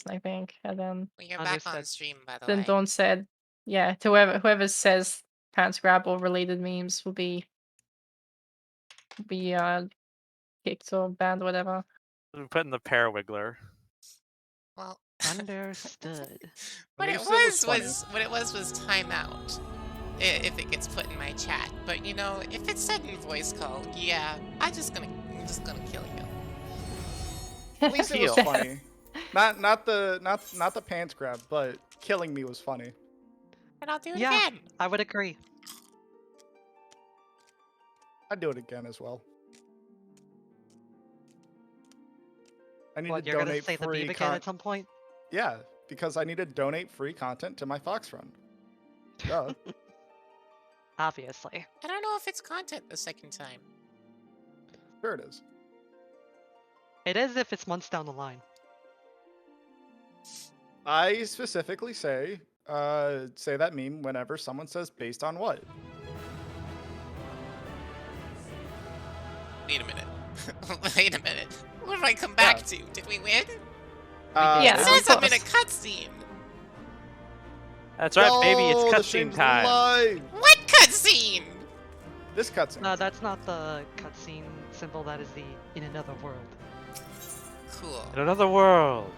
I think, and Well, you're back on Understood. stream, by the then way. Dawn said, yeah, to whoever says pants grab or related memes will be kicked or banned or whatever. We put in the parawiggler. Well, Understood. what At it least it was was funny. was timeout. If it gets put in my chat, but you know, if it's said in voice call, yeah, I'm just gonna kill you. At least it was Heal. funny. Not the pants grab, but killing me was funny. And I'll do it Yeah, again. I would agree. I'd do it again as well. I need What, to you're gonna donate say the free beep again at some point? Yeah, because I need to donate free content to my Fox friend. Duh. Obviously. I don't know if it's content the second time. Sure it is. It is if it's months down the line. I specifically say that meme whenever someone says based on what. Wait a minute. Wait a minute. What did I come back to? Did we win? Yeah, It of says I'm in a course. cutscene. That's right, baby. It's No, the cutscene stream's time. live! What cutscene? This cutscene. No, that's not the cutscene symbol, that is the in another world. Cool. In another world.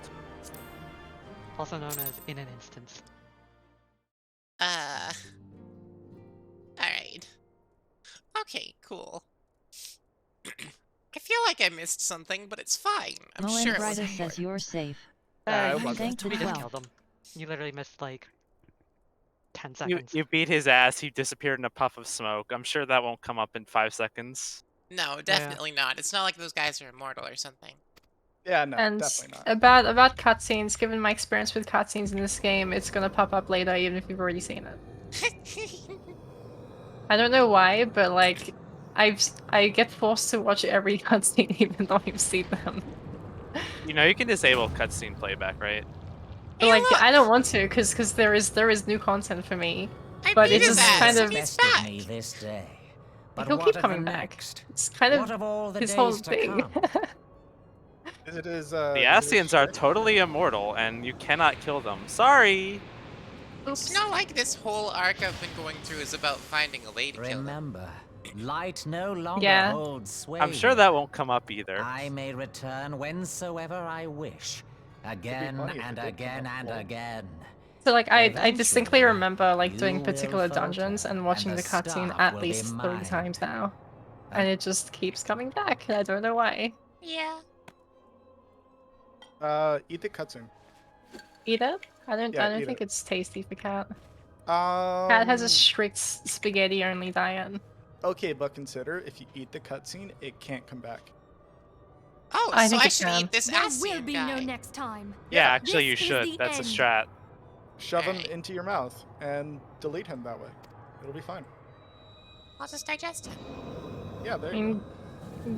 Also known as in an instance. Alright. Okay, cool. I feel like I missed something, but it's fine. I'm sure it was Moenbrider says important. you're safe. it You wasn't. Thank the we just 12. killed him. You literally missed like 10 You, seconds. you beat his ass. He disappeared in a puff of smoke. I'm sure that won't come up in 5 seconds. No, definitely not. It's not like those guys are immortal or something. Yeah, no, And definitely not. about cutscenes, given my experience with cutscenes in this game, it's gonna pop up later even if you've already seen it. I don't know why, but like I get forced to watch every cutscene even though I've seen them. You know, you can disable cutscene playback, right? But like I don't want to because there is new content for me. I But beat it's his just ass, kind and of he's Bested back. me this day. But he'll what keep of coming the back. next? It's kind What of all the his days whole to thing. come? It is, The it is Ascians are shit. totally immortal, and you cannot kill them. Sorry! It's not like this whole arc I've been going through is about finding a way to kill them. Remember, light no longer Yeah. holds sway. I'm sure that won't come up either. I may return whensoever I wish. Again funny if and it did come again up and more. again. So like I distinctly Eventually, remember like doing you particular will dungeons falter, and watching and the the cutscene staff at will be least 3 mine. times now. And it just keeps coming back. I don't know why. Yeah. Eat the cutscene. Eat it? I Yeah, don't eat think it. it's tasty for cat. Cat has a Um, strict spaghetti only diet. okay, but consider if you eat the cutscene, it can't come back. Oh, I so think I it should can. eat this There will Ascian be guy. no next time. Yeah, actually, you This is should. the That's a end. strat. Shove him Alright. into your mouth and delete him that way. It'll be fine. I'll just digest it. Yeah, I there you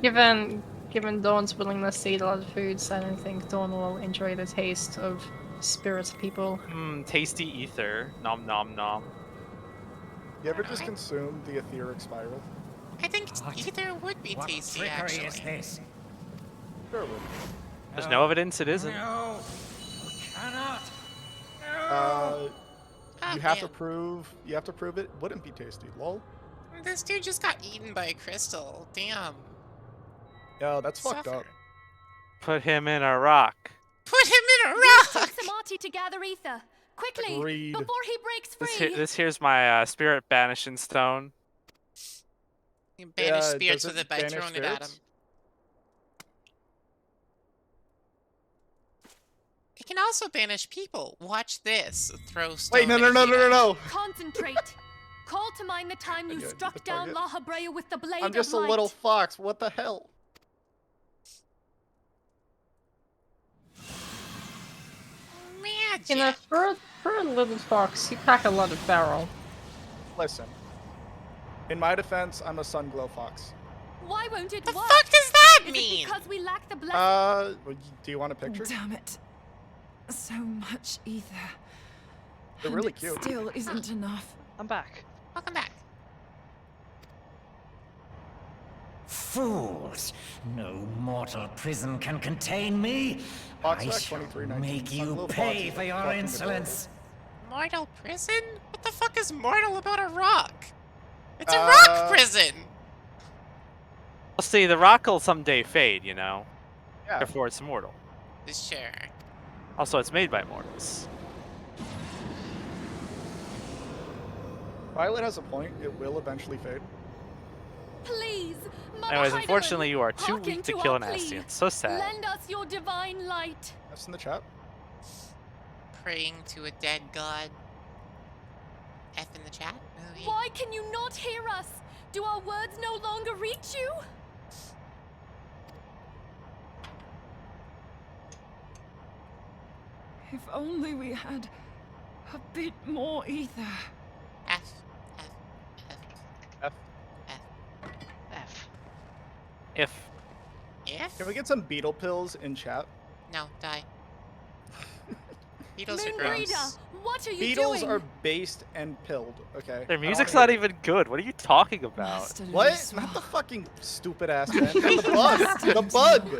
go. mean, given Dawn's willingness to eat a lot of foods, I don't think Dawn will enjoy the taste of spirits people. Mmm, tasty ether. Nom nom nom. You ever just consume the etheric spiral? I think What? either would be What tasty, trickery actually. is this? Sure it would. There's no evidence it isn't. No, you cannot. Ah, You have to damn. prove it wouldn't be tasty. Lol. This dude just got eaten by a crystal. Damn. Yo, that's fucked Suffer. up. Put him in a rock. Put him in a Use rock! Samati to gather ether. Quickly, Agreed. before he breaks free. This here's my spirit banishing stone. You banish Yeah, spirits does with it it by banish throwing it at him. spirits? It can also banish people. Watch this. Throw stone. Wait, no, no, at no, no, no, Akira. no! Concentrate. Call to mind the time you Yeah, struck the down target. La Habrea with the blade I'm just of a light. little fox. What the hell? Magic. You know, for a little fox, you pack a lot of barrel. Listen. In my defense, I'm a sunglow fox. Why won't it The work? fuck does that Is mean? it because we lack the blessing? Do you want a picture? Damn it. So much ether. They're And really it cute. still isn't enough. I'm back. Welcome back. fools! No mortal prison can contain me! Fox I Back shall 2319. make Son you Little pay Fox for is your fucking insolence! Mortal prison? What the fuck is mortal about a rock? It's a rock Uh, prison! Well, see, the rock will someday fade, you know? Yeah. Therefore, it's immortal. Sure. Also, it's made by mortals. Violet has a point. It will eventually fade. Please, Mother Anyways, Heidelin, unfortunately, you are too hearken weak to to kill our an plea. Astian. So sad. Lend us your divine light. That's in the chat. Praying to a dead god. F in the chat? Movie. Why can you not hear us? Do our words no longer reach you? If only we had a bit more ether. F. F. F. F. F. F. If. If? Can we get some beetle pills in chat? No, die. Beetles are Moonbreeder, gross. what are you Beetles doing? are based and pilled, okay? Their I don't music's wanna not hear it. even good. What are you talking about? Master What? Louis Not the Swar, fucking stupid ass band. No, the bug. The bug.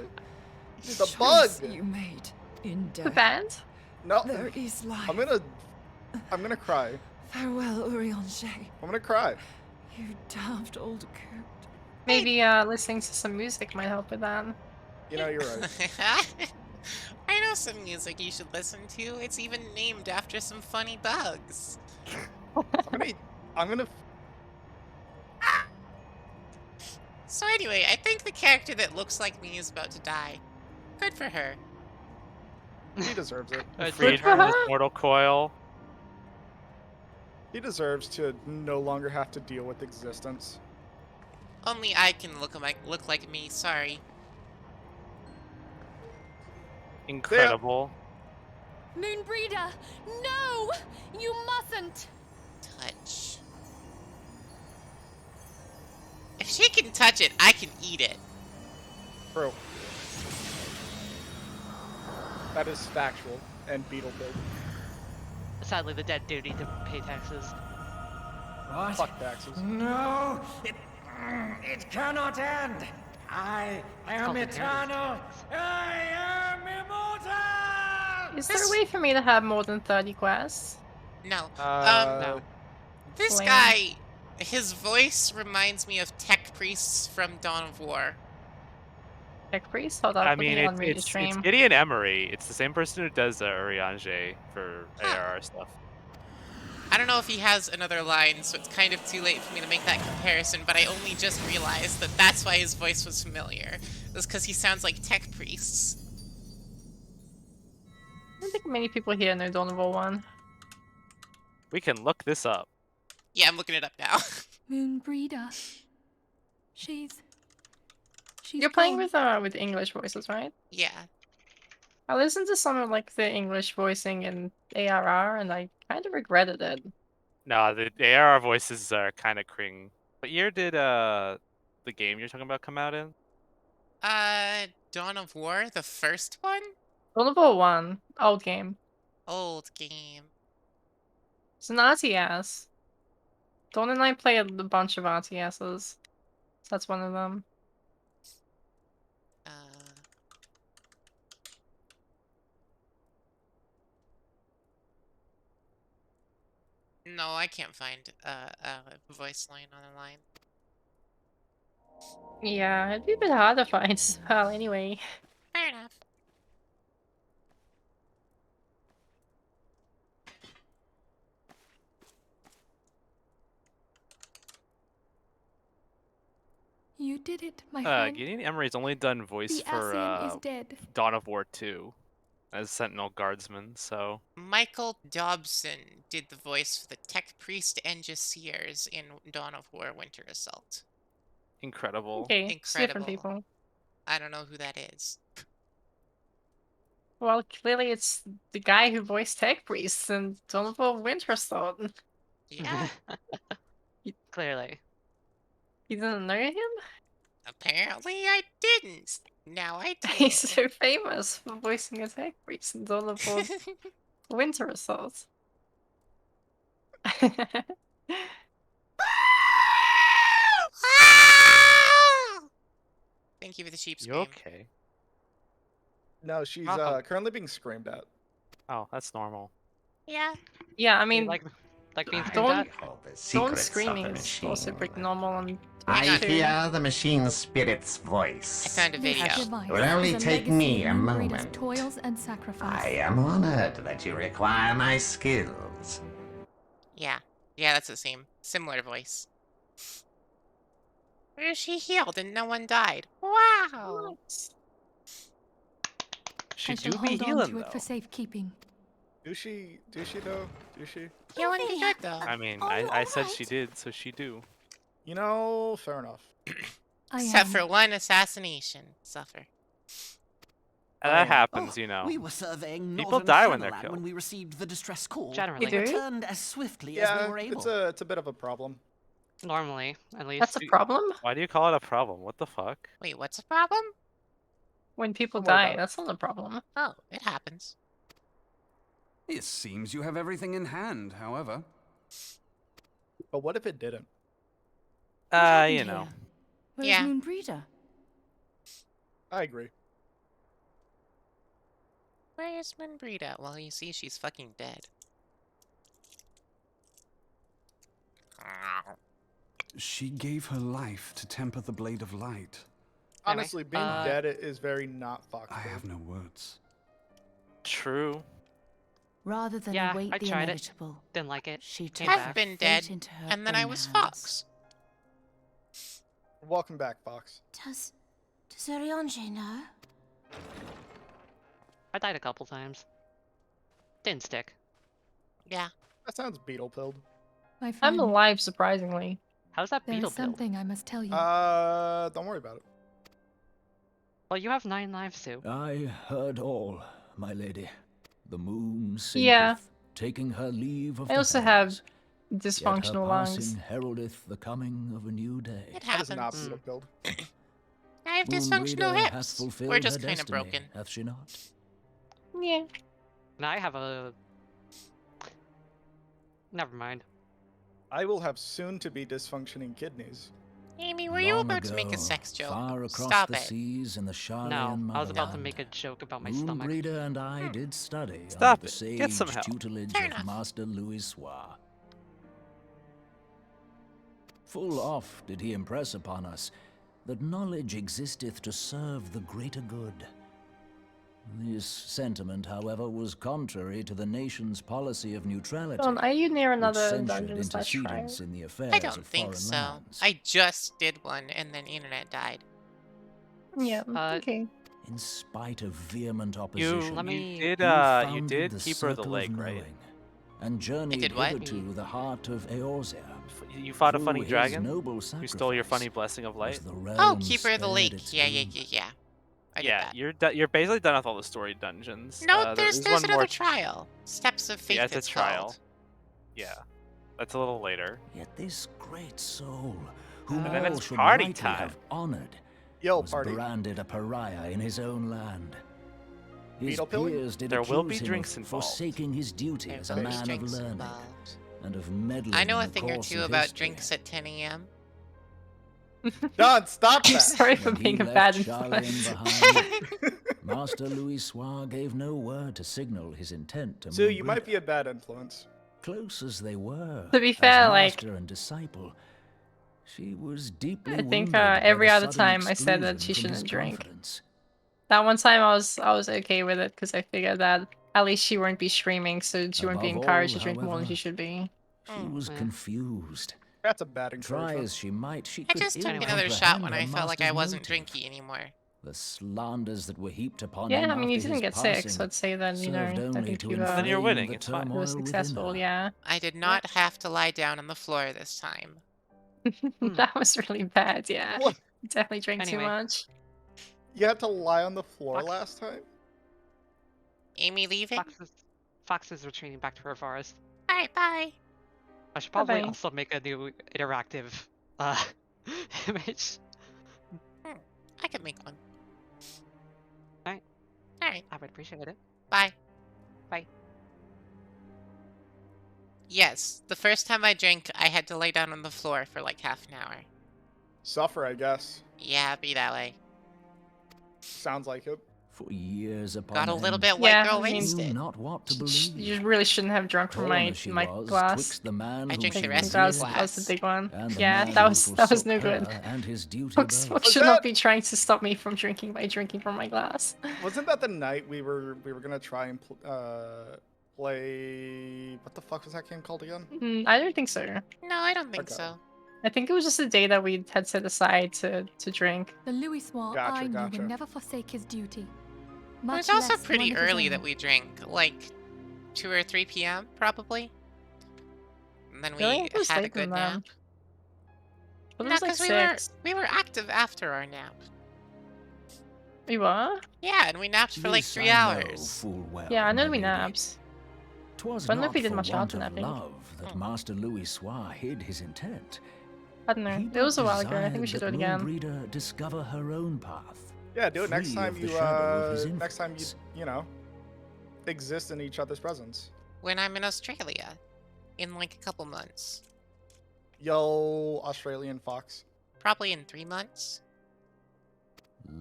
The choice bug. you made in The death. band? No. There is life. I'm gonna cry. Farewell, Urianger. I'm gonna cry. You damned old coot. Maybe listening to some music might help with that. You know, you're right. I know some music you should listen to. It's even named after some funny bugs. I'm gonna So anyway, I think the character that looks like me is about to die. Good for her. he deserves it. Freed from this mortal coil. He deserves to no longer have to deal with existence. Only I can look like me, sorry. Incredible. Moonbreeder, no! You mustn't! Touch. If she can touch it, I can eat it. Bro. That is factual and beetle build. Sadly, the dead do need to pay taxes. What? Fuck taxes. No! It cannot end! I am called the eternal! I am immortal! Is there a way for me to have more than 30 quests? No. No. This Lame. guy, his voice reminds me of tech priests from Dawn of War. Tech Priest? Hold up, I looking mean, on it's media it's stream. Gideon Emery. It's the same person who does Urianger for ARR stuff. I don't know if he has another line, so it's kind of too late for me to make that comparison, but I only just realized that that's why his voice was familiar. It was because he sounds like tech priests. I don't think many people here know Dawn of War 1. We can look this up. Yeah, I'm looking it up now. Moonbreeder. She's You're playing gone. with English voices, right? Yeah. I listened to some of like the English voicing in ARR and I kind of regretted it. No, the ARR voices are kind of cring. What year did the game you're talking about come out in? Dawn of War, the first one? Dawn of War 1, old game. Old game. It's an RTS. Dawn and I played a bunch of RTSs. So that's one of them. No, I can't find a voice line on the line. Yeah, it'd be a bit hard to find as well anyway. Fair enough. You did it, my friend. Gideon Emery's only done voice The for Ascian is dead. Dawn of War 2 as Sentinel Guardsman, so Michael Dobson did the voice for the tech priest and Jaseers in Dawn of War Winter Assault. incredible. Okay, it's different Incredible. people. I don't know who that is. Well, clearly it's the guy who voiced Tech Priest in Dawn of War Winter Assault. Yeah, Clearly. You didn't know him? apparently I didn't. Now I do. He's so famous for voicing a Tech Priest in Dawn of War Winter Assault. Thank you for the sheep You scream. okay? No, she's Welcome. currently being screamed at. Oh, that's normal. Yeah. Yeah, I You mean, like being screamed don't at? don't screaming is also pretty normal on Hang Twitch on. too. hear the machine spirit's I voice. found a This video. device It will only is a take legacy me of a Moon Breeder's moment. toils and sacrifice. I am honored that you require my skills. Yeah. Yeah, that's the same. Similar voice. She healed and no one died. Wow. She I shall do be hold on healing to it for though. safekeeping. Do she though? Do she? Healing be good though. I mean, Are you I said alright? she did, so she do. You know, fair enough. I Except am. for one assassination. Suffer. That Oh. happens, you know. We were surveying People northern die when they're Shadowland killed. when we received the distress call. Generally. You do? Returned as swiftly as we Yeah, were able. it's a bit of a problem. Normally, at least. That's a problem? Why do you call it a problem? What the fuck? Wait, what's the problem? When people Don't worry die, about it. that's not a problem. Oh, it happens. It seems you have everything in hand, however. But what if it didn't? You know. Where's Yeah. Moon Breeder? I agree. Where is Moonbreed? Well, you see, she's fucking dead. She gave her life to temper the blade of light. Honestly, being uh, dead is very not Fox. I have no words. True. Rather than Yeah, await I the tried it. inevitable, Didn't like it. she took Came I've her back. been fate dead, into her and then I own was hands. Fox. Welcome back, Fox. Does Orionge know? I died a couple times. Didn't stick. Yeah. That sounds beetle pilled. My I'm friend, alive, surprisingly. How's that there beetle is build? something I must tell you. Don't worry about it. Well, you have 9 lives too. I heard all, my lady. The moon sinketh, Yeah. taking her leave of I the also have heavens. Yet her dysfunctional lungs. passing heraldeth the coming of a new day. It That is not happens. beetle pilled. I have Moon dysfunctional Breeder hath hips. fulfilled We're just her kind of destiny, broken. hath she not? Yeah. And I have a... Never mind. I will have soon to be dysfunctioning kidneys. Amy, were you Long about to make a ago, sex joke? Far across Stop the it. seas in the Charlian No, I was about to motherland, make a joke about my Moon stomach. Breeder and I did study Stop under the it. Get some sage help. tutelage Fair of enough. Master Louis. Full oft did he impress upon us that knowledge existeth to serve the greater good. This sentiment, however, was contrary to the nation's policy of neutrality. John, are you near which another censured dungeon slash shrine? intercedence in the affairs I don't of think foreign so. lands. I just did one, and then internet died. Yeah, Uh, okay. In spite of vehement opposition, Let me- You founded did the keep her the Circle of leg, right? Knowing, and journeyed did what? hither to the heart of Eorzea. You fought a Through funny his dragon? noble You stole your sacrifice funny blessing of was light? the Oh, realm Keeper of the spared Lake. its Yeah. doom. I did Yeah, that. you're basically done with all the story dungeons. No, there's one another more. trial. Steps of Faith. Yeah, it's a trial. called. Yeah, that's a little later. Yet this great soul, whom And then all it's should party rightly time. have honored, Yo, was party. branded a pariah in his own land. His Beetle pilling? peers did There will accuse be him drinks of involved. forsaking his duty There's as a always man of drinks learning, involved. and of meddling I know a in the thing or course two of about history. drinks at 10 a.m. Don, stop I'm that. sorry for When he being a left bad Charlemagne influence. behind, Master Louis gave no word to signal his intent to Sue, Moon you might Breeder. be a bad influence. Close as they were, To be as fair, like, master and disciple, she was deeply I think wounded by every the other sudden time I said that exclusion she from his shouldn't drink. confidence. That one time I was okay with it because I figured that at least she wouldn't be streaming, so she wouldn't be Above encouraged all, to drink more than however, she should be. She was yeah. confused. That's a bad Try encouragement. as she might, she I could just took ill another shot when I comprehend her felt like I master's wasn't motive. drinky anymore. The slanders that were heaped upon Yeah, him I mean, you after didn't his get sick, passing so I'd say that, you know, served I only think to you Then you're inflame winning, the it's fine. it turmoil was within successful, her. yeah. I did not have to lie down on the floor this time. That was really bad, yeah. What? Definitely drank too Anyway. much. You had to lie on the floor Fox. last time? Amy leaving? Fox is retreating back to her forest. Alright, bye. I should probably Bye-bye. also make a new interactive image. I could make one. Alright. Alright, I would appreciate it. bye. Bye. Yes, the first time I drank, I had to lay down on the floor for like half an hour. Suffer, I guess. Yeah, be that way. Sounds like it. For years upon Got a little end, bit white Yeah, girl I mean- wasted. knew not what to believe. You really shouldn't have drunk from Torn my as she my was glass. twixt the man I who drink she the I rest think of revered, your that was the glass. big one. and the Yeah, man that who was forsook no good. her and his duty Folks both. should that- not be trying to stop me from drinking by drinking from my glass. Wasn't that the night we were gonna try and play? What the fuck was that game called again? I don't think so. No, I don't think Okay. so. I think it was just a day that we had set aside to drink. The Louissois Gotcha, I knew gotcha. would never forsake his duty. It Much was also less one pretty of his early own. that we drank, like 2 or 3 p.m. probably. And then we Really? It was had a later good than that. nap. But it No, was like because 6. we were active after our nap. We were? Yeah, and we napped for like This 3 I know hours. full well, Yeah, I know my we lady. napped. 'Twas But I don't know not if we did for much want after of napping. love that Master Louis hid his intent. I don't know. He It was a but while ago. I think we desired should do that it again. Moonbreeder discover her own path. Yeah, do it next free time of the you shadow of his next time you influence. you know exist in each other's presence. When I'm in Australia. In like a couple months. Yo, Australian fox. Probably in 3 months.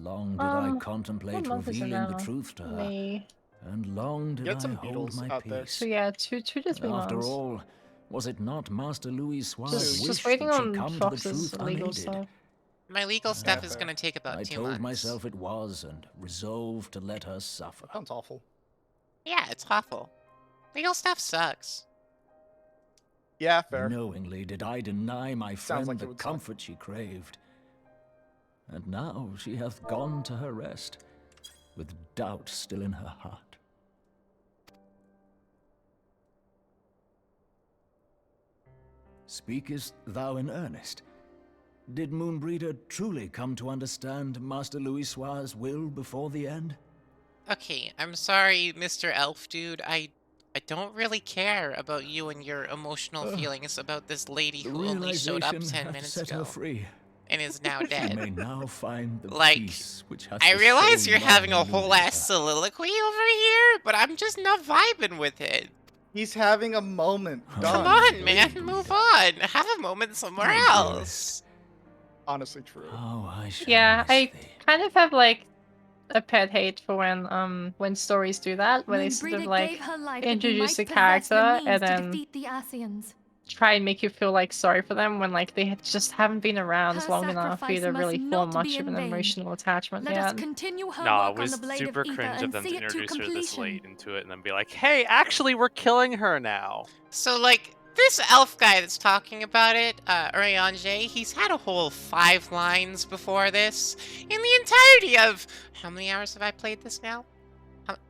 Long did I what contemplate month is it revealing the now? truth to her, May. and long did Get I some hold beetles my out there. peace. So yeah, 2 to 3 After months. all, was it not Master Louis' wish Just waiting that she on come to the Fox's truth legal unaided? stuff. My legal stuff is fair. going to take about I 2 told months. myself it was, and resolved to let her suffer. Sounds awful. Yeah, it's awful. Legal stuff sucks. Yeah, fair. Knowingly did I deny my Sounds friend like it the would suck. comfort she craved. And now she hath gone to her rest, with doubt still in her heart. Speakest thou in earnest? Did Moonbreeder truly come to understand Master Louis' will before the end? Okay, I'm sorry, Mr. Elf Dude. I don't really care about you and your emotional feelings about this lady The who only showed up realization 10 hath minutes set ago her free. and is now She may dead. now find the Like, peace which hath I for realize so you're having a long whole eluded ass her. soliloquy over here, but I'm just not vibing with it. He's having a moment. Come Done. on, man, move on. Have a moment somewhere My else. Honestly, true. Oh, I shall Yeah, miss I thee. kind of have like a pet hate for when stories do that, where they sort of Moonbreeder like gave her life that we introduce might a possess the character means and to then defeat the Asians. try and make you feel like sorry for them when like they just haven't been around Her long enough for you to sacrifice really must form not much be of in an vain. emotional attachment Let yet. us continue her No, work it was on the blade super of ether cringe of and them to see it to introduce her this completion. late into it and then be like, hey, actually, we're killing her now. So, like, this elf guy that's talking about it, Uriange, he's had a whole 5 lines before this. In the entirety of... How many hours have I played this now?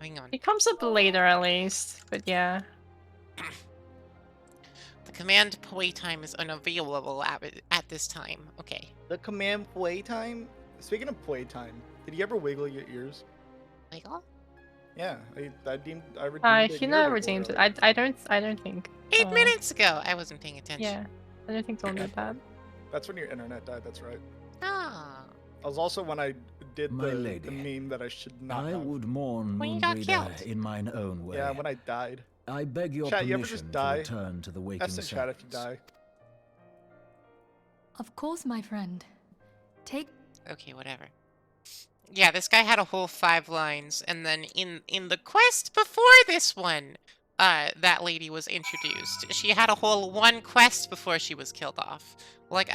Hang on. It comes up later at least, but yeah. The command play time is unavailable at this time. Okay. The command play time. Speaking of play time, did you ever wiggle your ears? Wiggle? Yeah, I redeemed it He years never ago, redeemed it. really. I don't think. 8 minutes ago. I wasn't paying attention. Yeah, I don't think Dawn did that. That's when your internet died. That's right. Ah. That was also when I did My the lady, meme that I should not I have. would mourn When you got Moonbreeder killed. in mine own way. Yeah, when I died. I beg your Chat, you ever permission just to die? return to the waking That's in chat if you sands. die. Of course, my friend. Take Okay, whatever. Yeah, this guy had a whole 5 lines, and then in the quest before this one, that lady was introduced. She had a whole 1 quest before she was killed off. Like,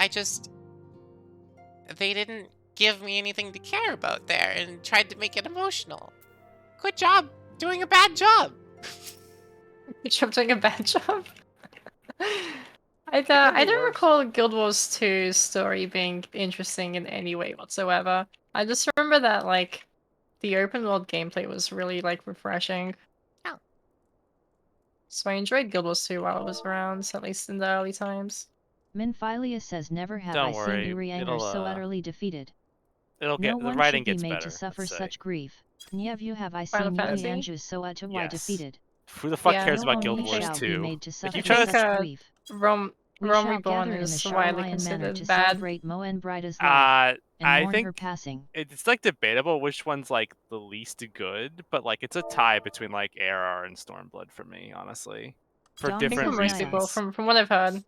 they didn't give me anything to care about there, and tried to make it emotional. Good job doing a bad job. Good job doing a bad job. I be don't worse. recall Guild Wars 2's story being interesting in any way whatsoever. I just remember that like the open world gameplay was really like refreshing. Oh. So I enjoyed Guild Wars 2 while it was around, at least in the early times. Minphilius says never have Don't I worry, seen Urianger it'll, so utterly defeated. It'll No get the one writing should be gets made better. to suffer let's say. such grief. Never have I Final seen Fantasy? Urianger so utterly Yes. defeated. Who the fuck Yeah. cares No about Guild one Wars shall be 2? made to If suffer you try to such think, grief. Rom We Rom shall Reborn gather in the is widely Charlian manner considered to bad. celebrate Moenbrida's life and I mourn her think passing. it's like debatable which one's like the least good, but like it's a tie between like ARR and Stormblood for me, honestly, for Dawn I think different for most people, reasons. from what I've heard.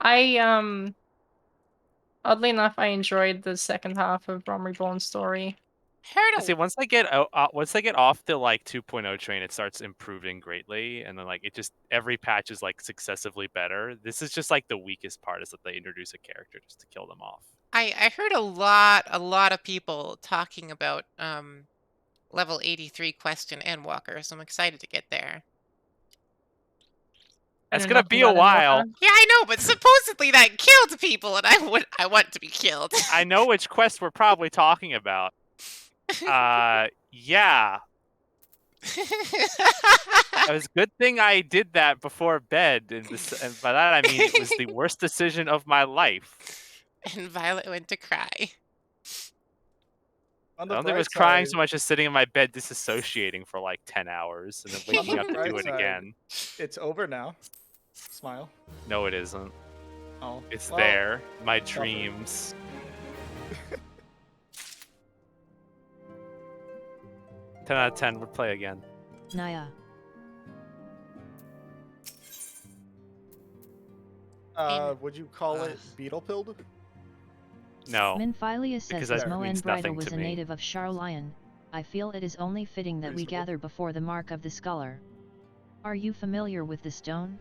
I oddly enough, I enjoyed the second half of Rom Reborn's story Heard See, once I get off the like 2.0 train, it starts improving greatly, and then like it just every patch is like successively better. This is just like the weakest part is that they introduce a character just to kill them off. I heard a lot of people talking about level 83 quest in Endwalker, so I'm excited to get there. It's gonna be a while. Yeah, I know, but supposedly that killed people, and I want to be killed. I know which quest we're probably talking about. Yeah. It was a good thing I did that before bed, and by that I mean it was the worst decision of my life. And Violet went to cry. I don't think I was crying so much as sitting in my bed disassociating for like 10 hours and then waking up to do it again. It's over now. Smile. No, it isn't. Oh. It's there. My dreams. 10 out of 10 would play again. Naya. Would you call it beetle pilled? No. Minphilius says because as that means Moenbrider nothing was to a me. native of Charlion, I feel it is only fitting that we gather before the mark of the scholar. Are you familiar with the stone?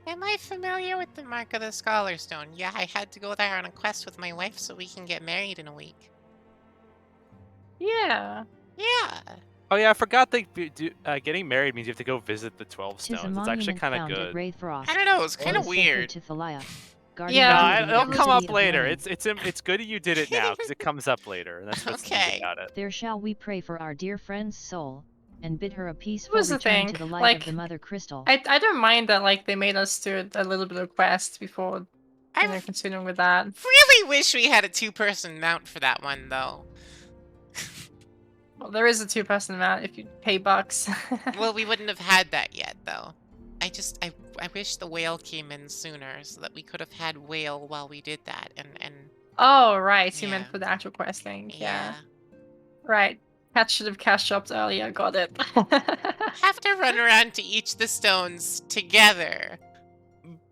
Am I familiar with the Mark of the Scholar Stone? Yeah, I had to go there on a quest with my wife so we can get married in a week. Yeah. Yeah. Oh yeah, I forgot that getting married means you have to go visit the 12 'Tis a stones. It's actually monument kind of found at good. Wraithfrost. I don't know, it's It kind of is sacred weird. to Thalia, No, guardian of it'll the come city up of later. learning. It's good that you did it now because it comes up later, and that's what's neat about it. There shall we pray for our dear friend's soul, and bid her a peaceful was the return thing. to the light Like, of the Mother Crystal. I don't mind that like they made us do a little bit of quest before continuing with that. Really wish we had a 2-person mount for that one though. Well, there is a 2-person mount if you pay bucks. Well, we wouldn't have had that yet though. I wish the whale came in sooner so that we could have had whale while we did that and Oh right, you meant for the actual quest thing. Yeah. Right. Cat should have cash shopped earlier, got it. have to run around to each the stones together.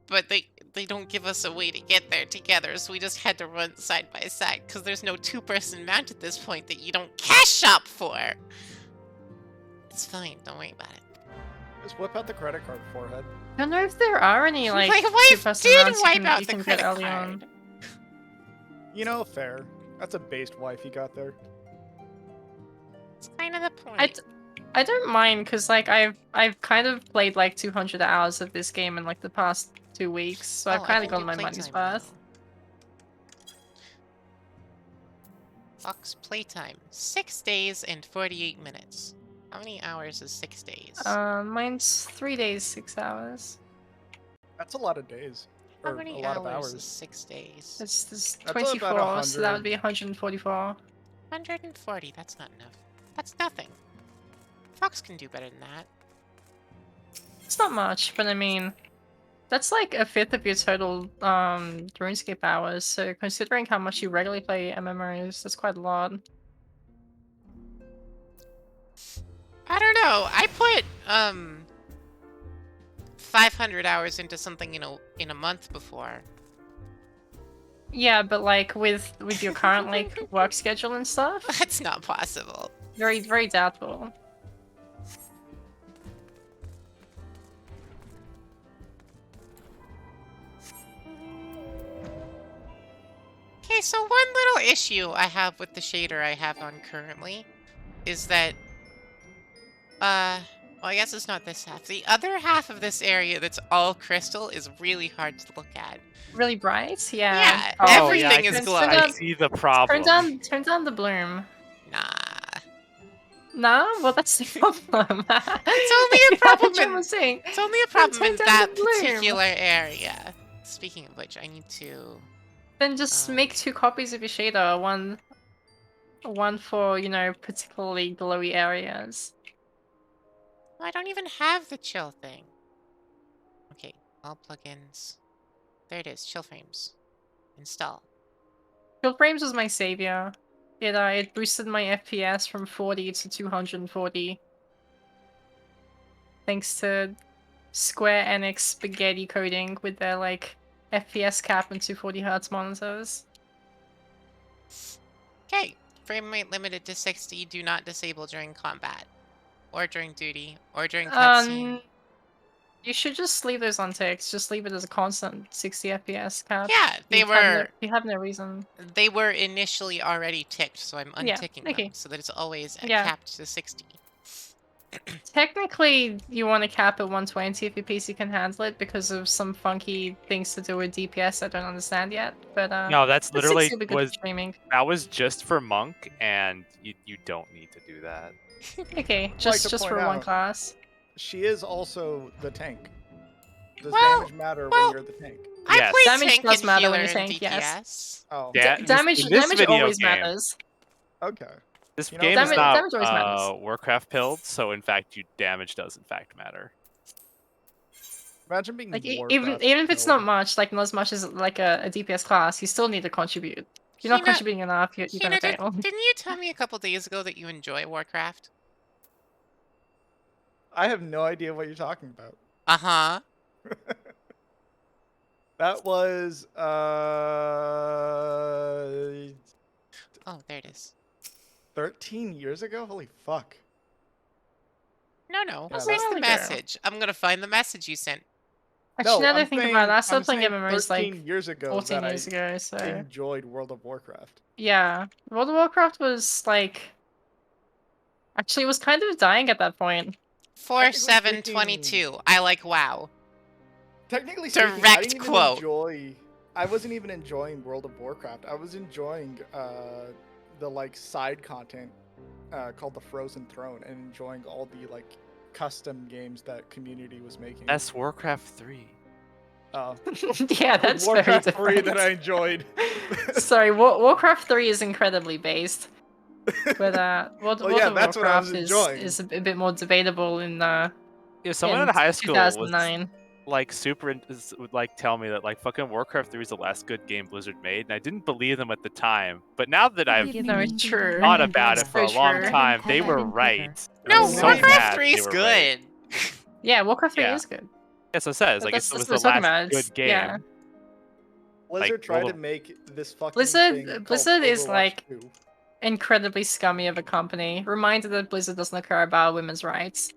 But they don't give us a way to get there together, so we just had to run side by side because there's no 2-person mount at this point that you don't cash shop for. It's fine, don't worry about it. Just whip out the credit card, forehead. I don't know if there are any like My wife 2-person did mounts wipe out you the can credit get early card. on. You know, fair. That's a based wife you got there. It's kind of the point. I don't mind because like I've kind of played like 200 hours of this game in like the past 2 weeks, so I've kind of gotten my money's worth. Fox playtime 6 days and 48 minutes. How many hours is 6 days? Mine's 3 days, 6 hours. That's a lot of days. How Or many a lot of hours is hours. 6 days? It's That's 24, about so that 100. would be 144. 140, that's not enough. That's nothing. Fox can do better than that. It's not much, but I mean, that's like a fifth of your total RuneScape hours, so considering how much you regularly play MMOs, that's quite a lot. I don't know. I put 500 hours into something in a month before. Yeah, but like with your current like work schedule and stuff, That's not possible. very doubtful. Okay, so one little issue I have with the shader I have on currently is that, well, I guess it's not this half. The other half of this area that's all crystal is really hard to look at. Really bright, yeah. Yeah, Oh, everything yeah, is I glowing. I see the problem. Turn down the bloom. Nah. No, well that's the problem. It's only a problem That's what I'm saying. It's only a problem Turn in down that the bloom. particular area. Speaking of which, I need to... Then just make 2 copies of your shader, one for, you know, particularly glowy areas. I don't even have the chill thing. Okay, all plugins. There it is, chill frames. Install. Chill Frames was my savior. It boosted my FPS from 40 to 240. Thanks to Square Enix spaghetti coding with their like FPS cap and 240 Hz monitors. Okay, frame rate limited to 60. Do not disable during combat, or during duty, or during cutscene. You should just leave those on ticks. Just leave it as a constant 60 FPS cap. Yeah, they were. You have no reason. They were initially already ticked, so I'm Yeah, unticking okay. them so that it's always Yeah. capped to 60. Technically, you want to cap at 120 if your PC can handle it because of some funky things to do with DPS I don't understand yet. But No, that's literally 60 will be good for streaming. that was just for Monk, and you don't need to do that. Okay, I'd like to just for point one out, class. She is also the tank. Does Well, damage matter when you're the tank? I play Damage tank does and matter healer when you in tank, DPS. yes. Oh. Damage in this video always game, matters. Okay. This You know, game is damage always not matters. Warcraft pilled, so in fact, damage does in fact matter. Imagine being Like Warcraft even if it's killed. not much, like not as much as like a DPS class, you still need to contribute. If you're not contributing enough, you're gonna fail. Didn't you tell me a couple days ago that you enjoy Warcraft? I have no idea what you're talking about. Uh-huh. That was Oh, there it is. 13 years ago? Holy fuck. No. Yeah, Where's that's- the message? I'm gonna find the message you sent. Actually, now that I think about it, I I'm started playing saying MMOs like 13 years ago 14 that years ago, so enjoyed World of Warcraft. yeah. World of Warcraft was like actually it was kind of dying at that point. 4722. I like WoW. Technically speaking, I Direct didn't even quote. enjoy. I wasn't even enjoying World of Warcraft. I was enjoying the like side content called the Frozen Throne and enjoying all the like custom games that community was making. That's Warcraft 3. Oh. Yeah, that's Warcraft very 3 different. that I enjoyed. Sorry, Warcraft 3 is incredibly based. But World Well, yeah, of that's what I was Warcraft enjoying. is a bit more debatable in Someone in in high school was 2009. like would like tell me that like fucking Warcraft 3 is the last good game Blizzard made, and I didn't believe them at the time. But now that I've No, it's true. thought about it for a So long true. time, they were right. No, I'm so Warcraft mad 3 they is were good. right. Yeah, Warcraft 3 Yeah. is good. Yes, it says like That's it was what the we're talking last about. It's- good game. yeah. Blizzard Like, tried World to of- make this fucking Blizzard thing Blizzard called is Overwatch like 2. incredibly scummy of a company. Reminder that Blizzard doesn't care about women's rights.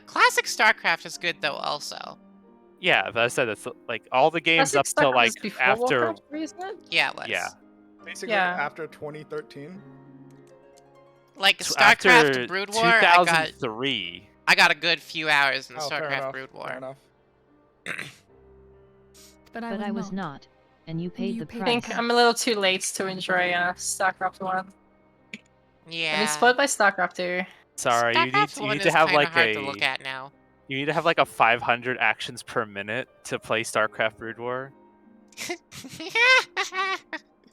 Classic StarCraft is good though also. Yeah, but I said it's like all the games Classic up till StarCraft like is before after. Warcraft 3, isn't it? Yeah, it was. Yeah. Basically, Yeah. after 2013. Like So StarCraft after Brood War, I 2003. got a good few hours in Oh, fair StarCraft enough, Brood fair War. enough. But I was not, and you paid the I price. think I'm a little too late to enjoy StarCraft 1. Yeah. And it's spoiled by StarCraft 2. Sorry, you StarCraft need 1 to is have kinda like hard a. to look at now. You need to have like a 500 actions per minute to play StarCraft Brood War.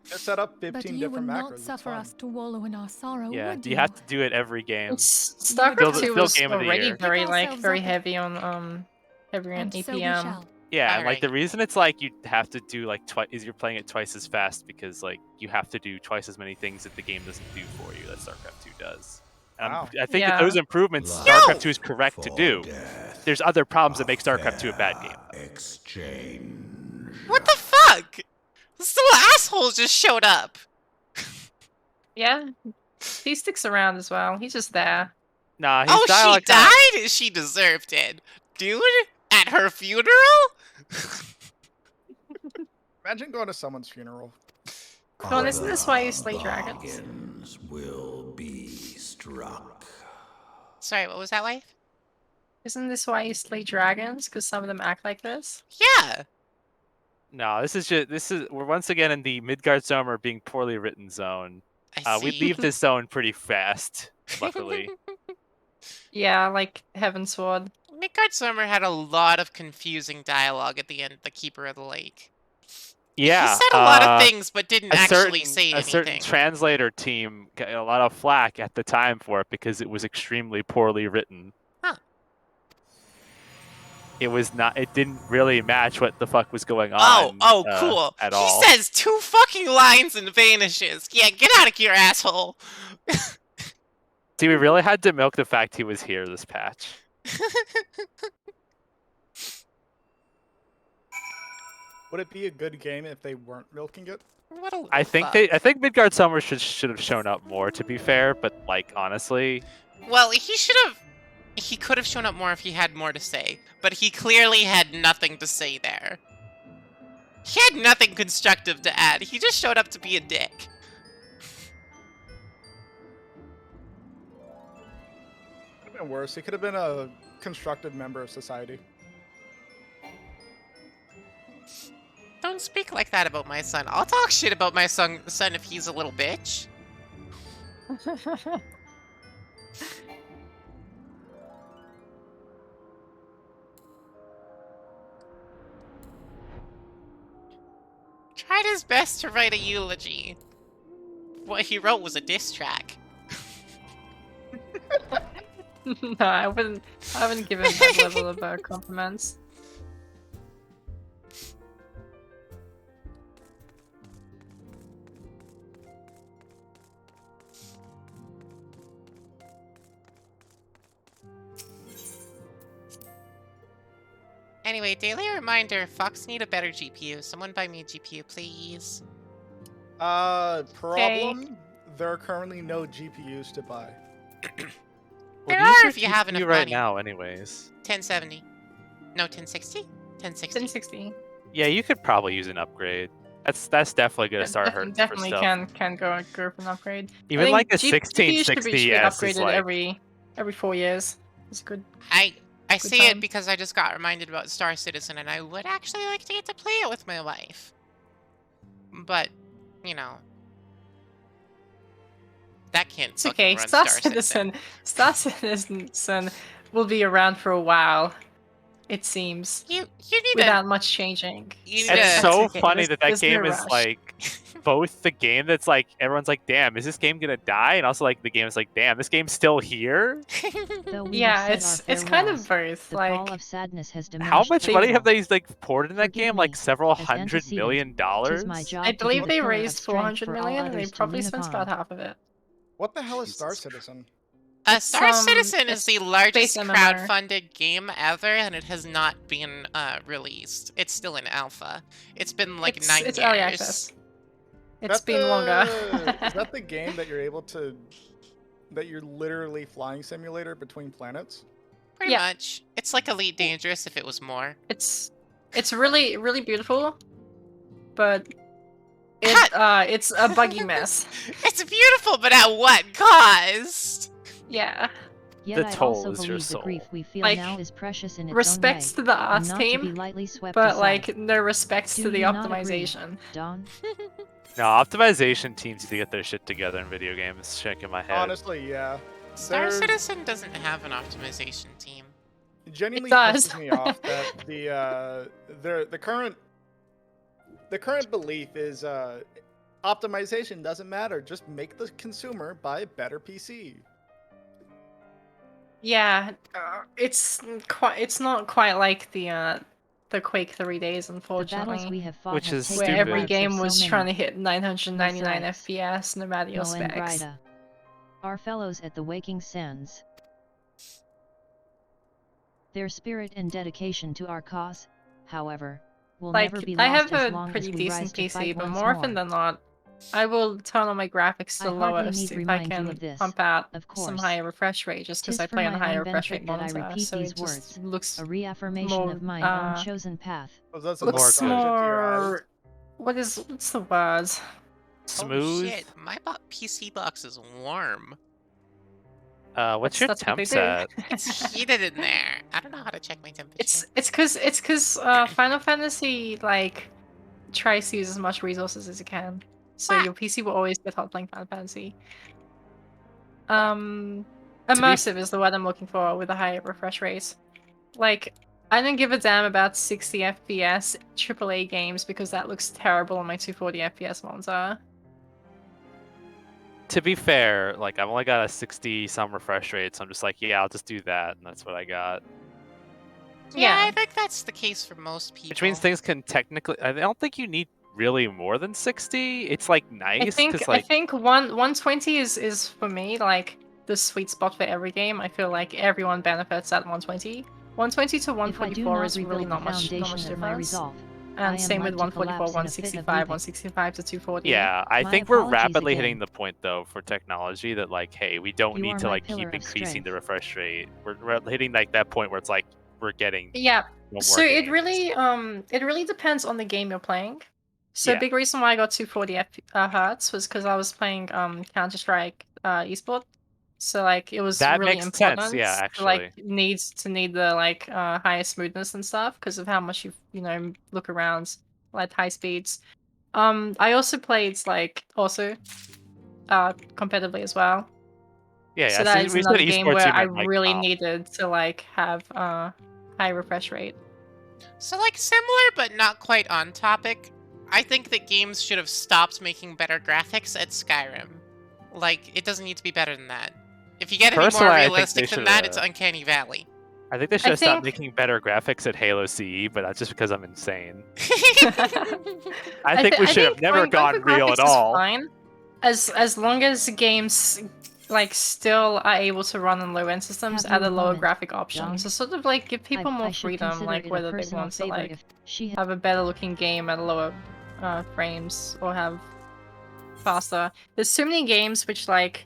Just set up But 15 you will different not macros. It's suffer fine. us to wallow in our sorrow, Yeah, would you have to do it every game. StarCraft 2 was game of the already year. very Pick ourselves very up heavy on heavy on and so we APM. shall. Yeah, and like the Alright. reason it's like you have to do like twice is you're playing it twice as fast because like you have to do twice as many things that the game doesn't do for you that StarCraft 2 does. Wow. I think that Yeah. those improvements StarCraft 2 is correct to do. There's other problems that make StarCraft 2 a bad game. Exchange. What the fuck? This little asshole just showed up. Yeah. He sticks around as well. He's just there. Nah, he's Oh, she dialogue died? She deserved it. Dude, at her funeral? Imagine going to someone's funeral. Don, isn't this why you slay dragons? Bargains will be struck. Sorry, what was that, wife? Isn't this why you slay dragons? Because some of them act like this? Yeah. No, we're once again in the Midgardsormr being poorly written zone. I We see. leave this zone pretty fast, luckily. Yeah, like heavenswar. Midgardsormr had a lot of confusing dialogue at the end of The Keeper of the Lake. Yeah, He said a lot of things, but didn't a actually certain- say A certain anything. translator team got a lot of flack at the time for it because it was extremely poorly written. Huh. It was not. It didn't really match what the fuck was going on. Cool. At he all. says 2 fucking lines and vanishes. Yeah, get out of here, asshole. See, we really had to milk the fact he was here this patch. Would it be a good game if they weren't milking it? What a I think Midgard Summer should have shown up more, to be fair. But like honestly, Well, he could have shown up more if he had more to say, but he clearly had nothing to say there. He had nothing constructive to add. He just showed up to be a dick. Could have been worse. He could have been a constructive member of society. Don't speak like that about my son. I'll talk shit about my son if he's a little bitch. Tried his best to write a eulogy. What he wrote was a diss track. No, I wouldn't give him that level of compliments. Anyway, daily reminder, Fox need a better GPU. Someone buy me a GPU, please. Problem? There are currently no GPUs to buy. There are if you have enough right money. now, anyways. 1070. No, 1060? 1060. 1060. Yeah, you could probably use an upgrade. That's definitely gonna start hurting Definitely for stuff. can go for an upgrade. Even like a GPUs should be 1660S is upgraded like every 4 years. It's good. I Good say time. it because I just got reminded about Star Citizen, and I would actually like to get to play it with my wife. But, you know, that can't It's fucking okay. run Star Citizen will be around for a while. It seems. You need without much changing. It's so okay. funny that There's game no is rush. like both the game that's like everyone's like, damn, is this game gonna die? And also like the game is like, damn, this game's still here. Yeah, it's kind of both. The Like, call of sadness has diminished. How much money have greatly. they like poured in that game? Like several $100 million. Tis my job I to believe be they the pillar of raised strength 400 for all million, and they others to probably lean spent upon. about half of it. What the hell is Star Citizen? Star Citizen is the largest space MMO. crowdfunded game ever, and it has not been released. It's still in alpha. It's been like 9 years. It's early access. It's That's been longer. Is that the game that you're able to... that you're literally flying simulator between planets? Pretty much. It's like Elite Dangerous if it was more. It's really beautiful, but it's a buggy mess. It's beautiful, but at what cost? Yeah. Yet The I toll also is your believe the soul. grief we feel Like, now is precious in its respects own way, to the art and not to be team, lightly swept but aside. like no respects Do to the you not agree, optimization. Don? No, optimization teams need to get their shit together in video games. Shaking my head. Honestly, yeah. Star There's- Citizen doesn't have an optimization team. It genuinely It does. pisses me off that the current belief is optimization doesn't matter. Just make the consumer buy a better PC. Yeah, it's not quite like the Quake 3 days, The battles unfortunately. we have fought Which have is taken Where the every lives of game so was many. trying to hit 999 Besides, FPS no matter your Mo and specs. Grida, our fellows at the Waking Sands. Their spirit and dedication to our cause, however, will Like, never be I lost have as a long pretty as we rise decent to PC, fight but once more often than not, I will turn on my graphics to I the hardly lowest need if I remind you can of this, pump out of some course. higher refresh rate, just because Tis I for play on a my higher own refresh rate benefit that I monitor, repeat so these it just words, looks a reaffirmation more, of mine own chosen path. Was that looks some more to your eyes? more. What's the word? Smooth. Oh shit, my PC box is warm. What's your That's what they temp do. set? It's heated in there. I don't know how to check my temperature. It's because Final Fantasy like tries to use as much resources as it can, so your PC will always get hot playing Final Fantasy. Immersive is the word I'm looking for with a higher refresh rate. Like, I don't give a damn about 60 FPS AAA games because that looks terrible on my 240 FPS monitor. To be fair, like I've only got a 60 some refresh rate, so I'm just like, yeah, I'll just do that, and that's what I got. Yeah, Yeah. I think that's the case for most people. Which means things can technically. I don't think you need really more than 60. It's like nice because I like think 120 is for me like the sweet spot for every game. I feel like everyone benefits at 120. 120 to If I do 144 not is rebuild really the not much foundation of my difference. resolve, And I same am with like to 144, collapse in a fit of 165, weeping. 165 to 240. Yeah, I My think we're apologies rapidly again. hitting the point though for technology that like, hey, we don't You need are to my like pillar keep of increasing the strength. refresh rate. We're hitting like that point where it's like we're getting Yeah. no more So games. it really depends on the game you're playing. So a Yeah. big reason why I got 240 hertz was because I was playing Counter-Strike esport. So like it was That really makes sense. important Yeah, to like actually. need the like higher smoothness and stuff because of how much you know look around like high speeds. I also played like also competitively as well. Yeah, So yeah. that So is we said another game esports, where you I meant like really needed to like have high refresh rate. So, like, similar but not quite on topic, I think that games should have stopped making better graphics at Skyrim. Like, it doesn't need to be better than that. If you get any more Personally, I think they realistic than should. that, it's Uncanny Valley. I think they should have stopped making better graphics at Halo CE, but that's just because I'm insane. I think we should have never going for gone real at graphics is all. fine, as long as the games like still are able to run on low-end systems Have at you a a lower moment, graphic option. John? So sort of like give people more I should freedom, consider like it a whether they personal want to favor like if she have a better looking game at a lower frames or have faster. There's too many games which like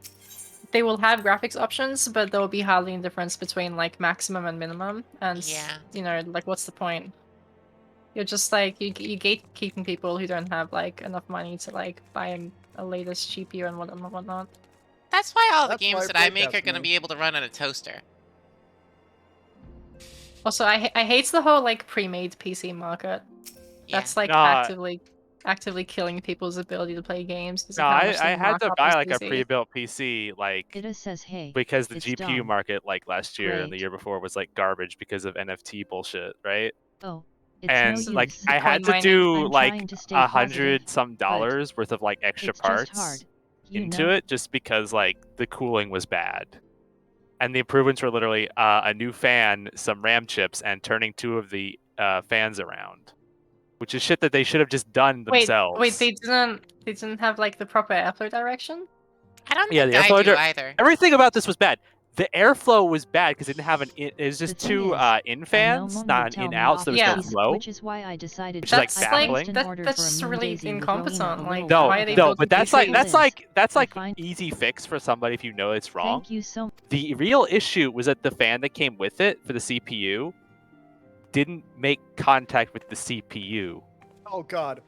they will have graphics options, but there will be hardly any difference between like maximum and minimum. And Yeah. you know, like what's the point? You're just like you gatekeeping people who don't have like enough money to like buy a latest GPU and whatnot. That's why all the That's why games that I Breakout's make are going to made. be able to run on a toaster. Also, I hate the whole like pre-made PC market. Yeah. That's like Nah. actively killing people's ability to play games because No, of how much they I had mark to up buy these like a PCs. pre-built PC like Ida says, hey, because the it's GPU done. market like last year and the Great. year before was like garbage because of NFT bullshit, right? Oh, it's And no like use. I had to Bitcoin do I'm like trying to stay positive, $100 some worth of like extra it's just parts hard, you into know? it just because like the cooling was bad. And the improvements were literally a new fan, some RAM chips, and turning 2 of the fans around, which is shit that they should have just done themselves. Wait, they didn't have like the proper airflow direction? I don't Yeah, think the I airflow do either. Everything about this was bad. The airflow was bad because it didn't have it was just The thing 2 is, in I know fans, Mom not would an in tell me out, so there was Yeah. no flow. which is why I decided Which is, like, That's I baffling. placed an order that's for a just Moon really Daisy with incompetent. Rowena a Like, little why while are they ago. No, but building that's PCs? like easy fix for somebody if you know it's wrong. Thank you so much. The real issue was that the fan that came with it for the CPU didn't make contact with the CPU. Oh god.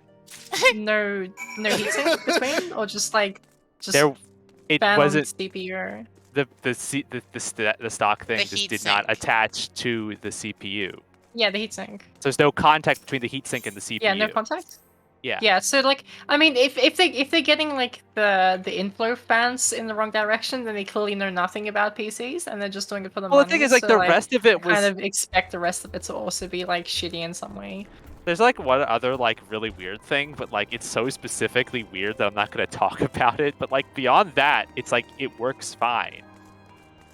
no heatsink between, or just like It fan wasn't on CPU. the stock thing The just did not heatsink. attach to the CPU. Yeah, the heatsink. So there's no contact between the heatsink and the CPU. Yeah, no contact. Yeah. Yeah, so like, I mean, if they're getting like the inflow fans in the wrong direction, then they clearly know nothing about PCs, and they're just doing it for the Well, money. the thing is, like, so, the rest of it I kind was- of expect the rest of it to also be like shitty in some way. There's like one other like really weird thing, but like it's so specifically weird that I'm not gonna talk about it. But like beyond that, it's like it works fine.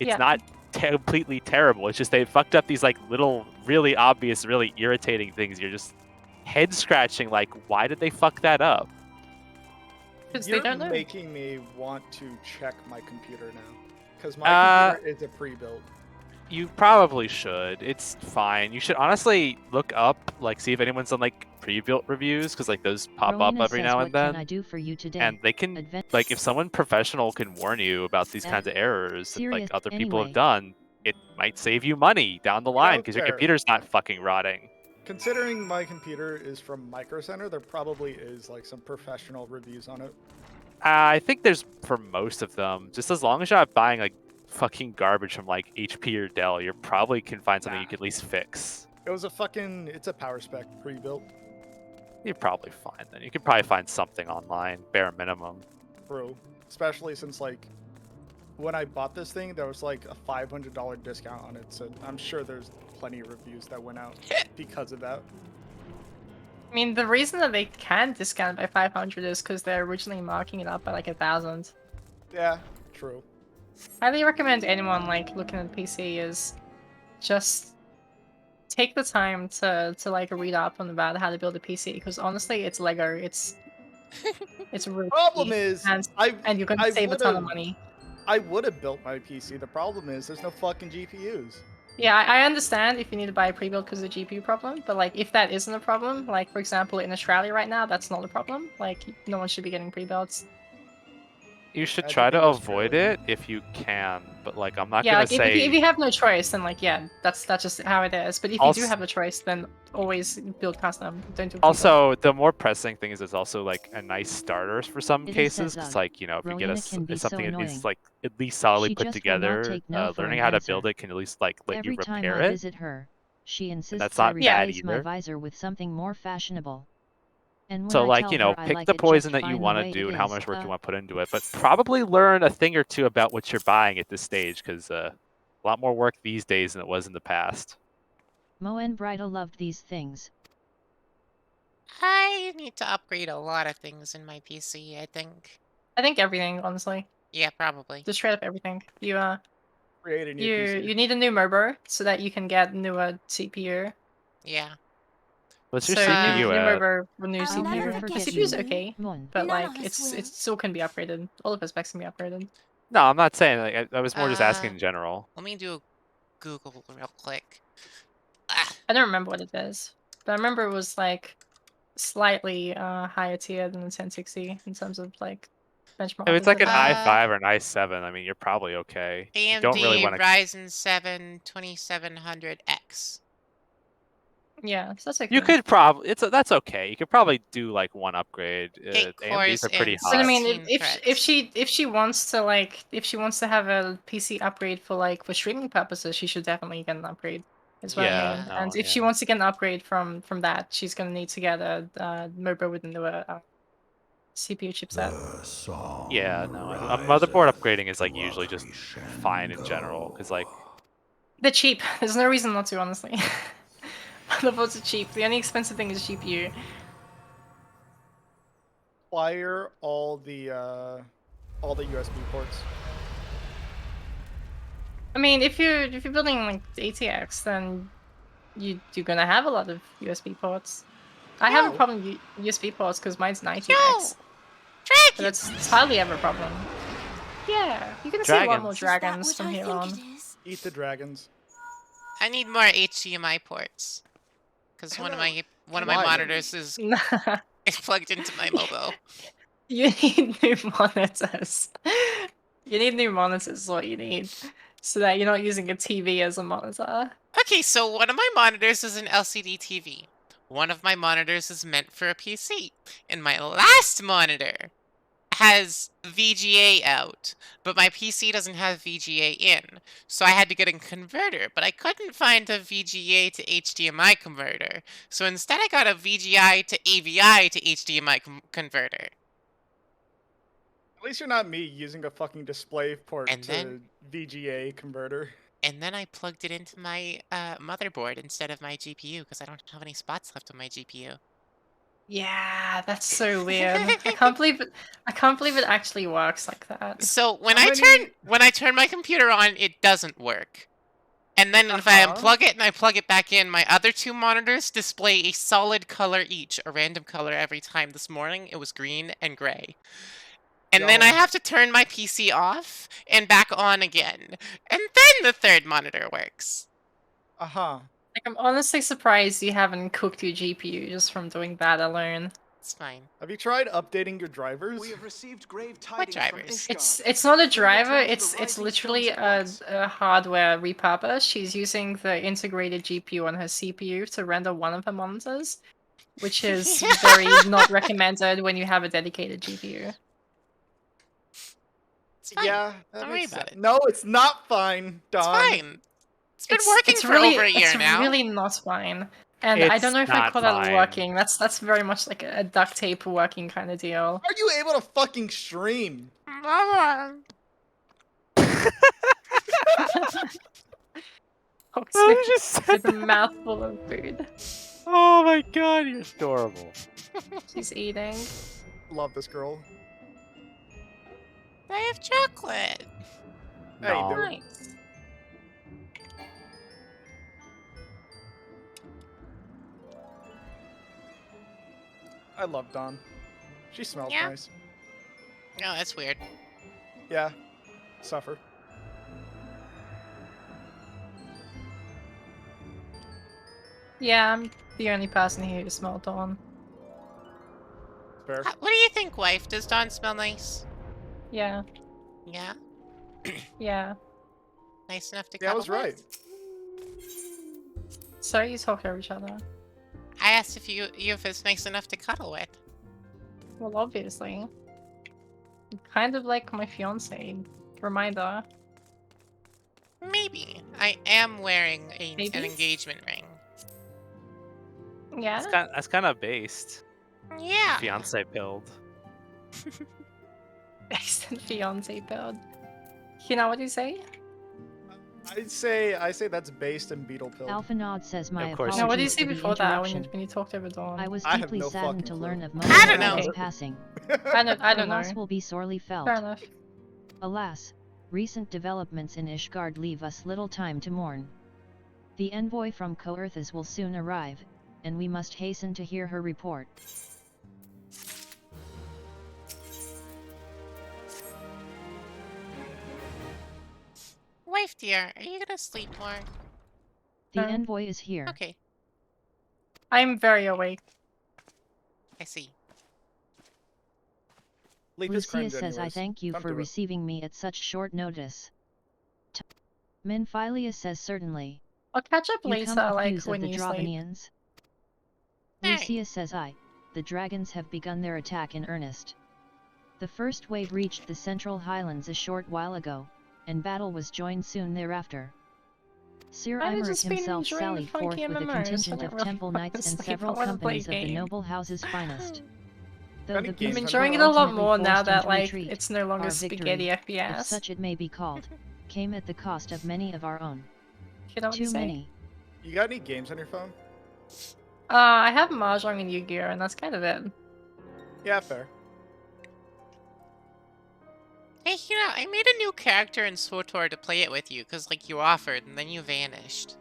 It's Yeah. not completely terrible. It's just they fucked up these like little, really obvious, really irritating things. You're just head scratching. Like, why did they fuck that up? Because You're they don't know. making me want to check my computer now. Because my computer is a pre-built. You probably should. It's fine. You should honestly look up, like, see if anyone's done like pre-built reviews, because like those pop Rowena up every says, now what and then. can I do for you today? And they can, like, if someone professional can warn you about these kinds of errors that like Serious- other people anyway. have done, it might save you money down the line because your fair. computer's not fucking rotting. Considering my computer is from Micro Center, there probably is like some professional reviews on it. I think there's for most of them. Just as long as you're not buying like fucking garbage from like HP or Dell, you probably can find something you can at least fix. It was it's a power spec pre-built. You're probably fine then. You could probably find something online, bare minimum. True. Especially since like when I bought this thing, there was like a $500 discount on it, so I'm sure there's plenty of reviews that went out because of that. I mean, the reason that they can discount it by 500 is because they're originally marking it up by like 1,000. Yeah, true. Highly recommend anyone like looking at PC is just take the time to like read up on about how to build a PC, because honestly, it's Lego. It's really Problem easy, is, and you're gonna save a ton of money. I would have built my PC. The problem is, there's no fucking GPUs. Yeah, I understand if you need to buy a pre-build because of the GPU problem, but like if that isn't a problem, like for example in Australia right now, that's not a problem. Like no one should be getting pre-builds. You should Imagine try to being avoid Australian. it if you can, but like I'm not Yeah, gonna like if say. you have no choice, then like yeah, that's just how it is. But if you do Also, have a choice, then always build custom. Don't do pre-build. also, the more pressing thing is it's also like a nice starters for some It is cases. says Because ugh. like if you get Rowena can be so something that is annoying. like at least solidly She put just will not together, take no for learning an how to answer. build it can at least like let you Every time repair I it. visit her, she And insists that's I not bad replace my either. visor with something more fashionable. And when So I like, tell her I pick like the it poison just that you fine the want to way do it and how is, much work you want to put into it, but probably learn a thing or two about what you're buying at this stage, because a lot more work these days than it was in the past. Mo and Bridal loved these things. I need to upgrade a lot of things in my PC, I think. I think everything, honestly. Yeah, probably. Just straight up everything. You Create a new you PC. you need a new motherboard so that you can get newer CPU. Yeah. What's your So new CPU at? motherboard with new I'll never CPU. forget CPU's you, okay, Mon. but None like of us it will. still can be upgraded. All of the specs can be upgraded. No, I'm not saying. Like, I was more just asking in general. Let me do a Google real quick. I don't remember what it is, but I remember it was like slightly higher tier than the 1060 in terms of like benchmark If it's like an compatibility. i5 or an i7, I mean, you're probably okay. You don't really AMD want to. Ryzen 7 2700X. Yeah, so that's okay. You could probably that's okay. You could probably do like one upgrade. 8 AMDs cores are pretty and But I hot. mean, 16 threads. if she wants to like if she wants to have a PC upgrade for like for streaming purposes, she should definitely get an upgrade. Is what I Yeah, mean. no, And if she yeah. wants to get an upgrade from that, she's gonna need to get a motherboard with a newer CPU chipset. Yeah, no. A motherboard upgrading is like usually just fine in general, because like They're cheap. There's no reason not to, honestly. Motherboards are cheap. The only expensive thing is GPU. Fire all the USB ports. I mean, if you're building like ATX, then you're gonna have a lot of USB ports. I have a problem with USB ports because mine's 90X. But it's hardly ever a problem. Yeah, you're gonna see a lot more dragons from here on. Eat the dragons. I need more HDMI ports. Because one of my monitors is plugged into my mobile. You need new monitors. You need new monitors is what you need. So that you're not using a TV as a monitor. Okay, so one of my monitors is an LCD TV. One of my monitors is meant for a PC. And my last monitor has VGA out, but my PC doesn't have VGA in. So I had to get a converter, but I couldn't find a VGA to HDMI converter. So instead I got a VGA to AVI to HDMI converter. At least you're not me using a fucking display port And to VGA converter. And then I plugged it into my motherboard instead of my GPU because I don't have any spots left on my GPU. Yeah, that's so weird. I can't believe it actually works like that. So when I turn my computer on, it doesn't work. And then if I unplug it and I plug it back in, my other two monitors display a solid color each, a random color every time. This morning it was green and gray. And then I have to turn my PC off and back on again. And then the third monitor works. Uh-huh. Like, I'm honestly surprised you haven't cooked your GPU just from doing that alone. It's fine. Have you tried updating your drivers? We have received grave What tidings drivers? It's not a driver, it's literally a hardware repurpose. She's using the integrated GPU on her CPU to render one of her monitors, which is very not recommended when you have a dedicated GPU. Yeah, Don't worry about it. No, it's not fine, Don. It's fine. It's been working for really, over a year now. It's really not fine. And I don't know if I call that working. That's very much like a duct tape working kind of deal. Are you able to fucking stream? With a mouthful of food. Oh my god, you're adorable. She's eating. Love this girl. I have chocolate. Hey, dude. Nice. I love Dawn. She smells nice. No, that's weird. Yeah. Suffer. Yeah, I'm the only person here who smelled Dawn. Fair. What do you think, wife? Does Dawn smell nice? Yeah. Yeah? Yeah. Nice enough to Yeah, I cuddle was right. with? Sorry, you talk over each other. I asked if if it's nice enough to cuddle with. Well, obviously. Kind of like my fiance. Reminder. Maybe. I am wearing Maybe? an engagement ring. Yeah? That's kind of based. Yeah. Fiance build. Based in fiance build. You know what you say? I say that's based in beetle pill. Alphanod says my Of course apologies No, what did you for say the before that interruption. when you talked over Dawn? I was I have deeply no saddened fucking to clue. learn of I don't Momo's know. passing. I don't Her know. loss will be sorely felt. Fair enough. Alas, recent developments in Ishgard leave us little time to mourn. The envoy from Coerthas will soon arrive, and we must hasten to hear her report. Wife dear, are you gonna sleep more? The envoy is here. Okay, I'm very awake. I see. Leap is Lucia cringe says I anyways. thank you Don't for do it. receiving me at such short notice. Minphilia says certainly. I'll catch up You later, come of like news when of the you sleep. Dravanians? Lucia says the dragons have begun their attack in earnest. The first wave reached the Central Highlands a short while ago, and battle was joined soon thereafter. Sir I've Imeric just been himself enjoying sallied the funky forth with a MMOs, contingent I of don't really temple wanna knights and sleep, several I wanna play companies of the game. noble house's finest. Though Any the games I'm on beasts enjoying were it a lot ultimately more now forced that into like retreat, it's no longer our spaghetti victory, if FPS. such it may be called, came at the cost of many of our own. You know what you Too say? many. You got any games on your phone? I have Mahjong and Yu-Gi-Oh, and that's kind of it. Yeah, fair. Hey, you know, I made a new character in SWTOR to play it with you, because, like, you offered, and then you vanished.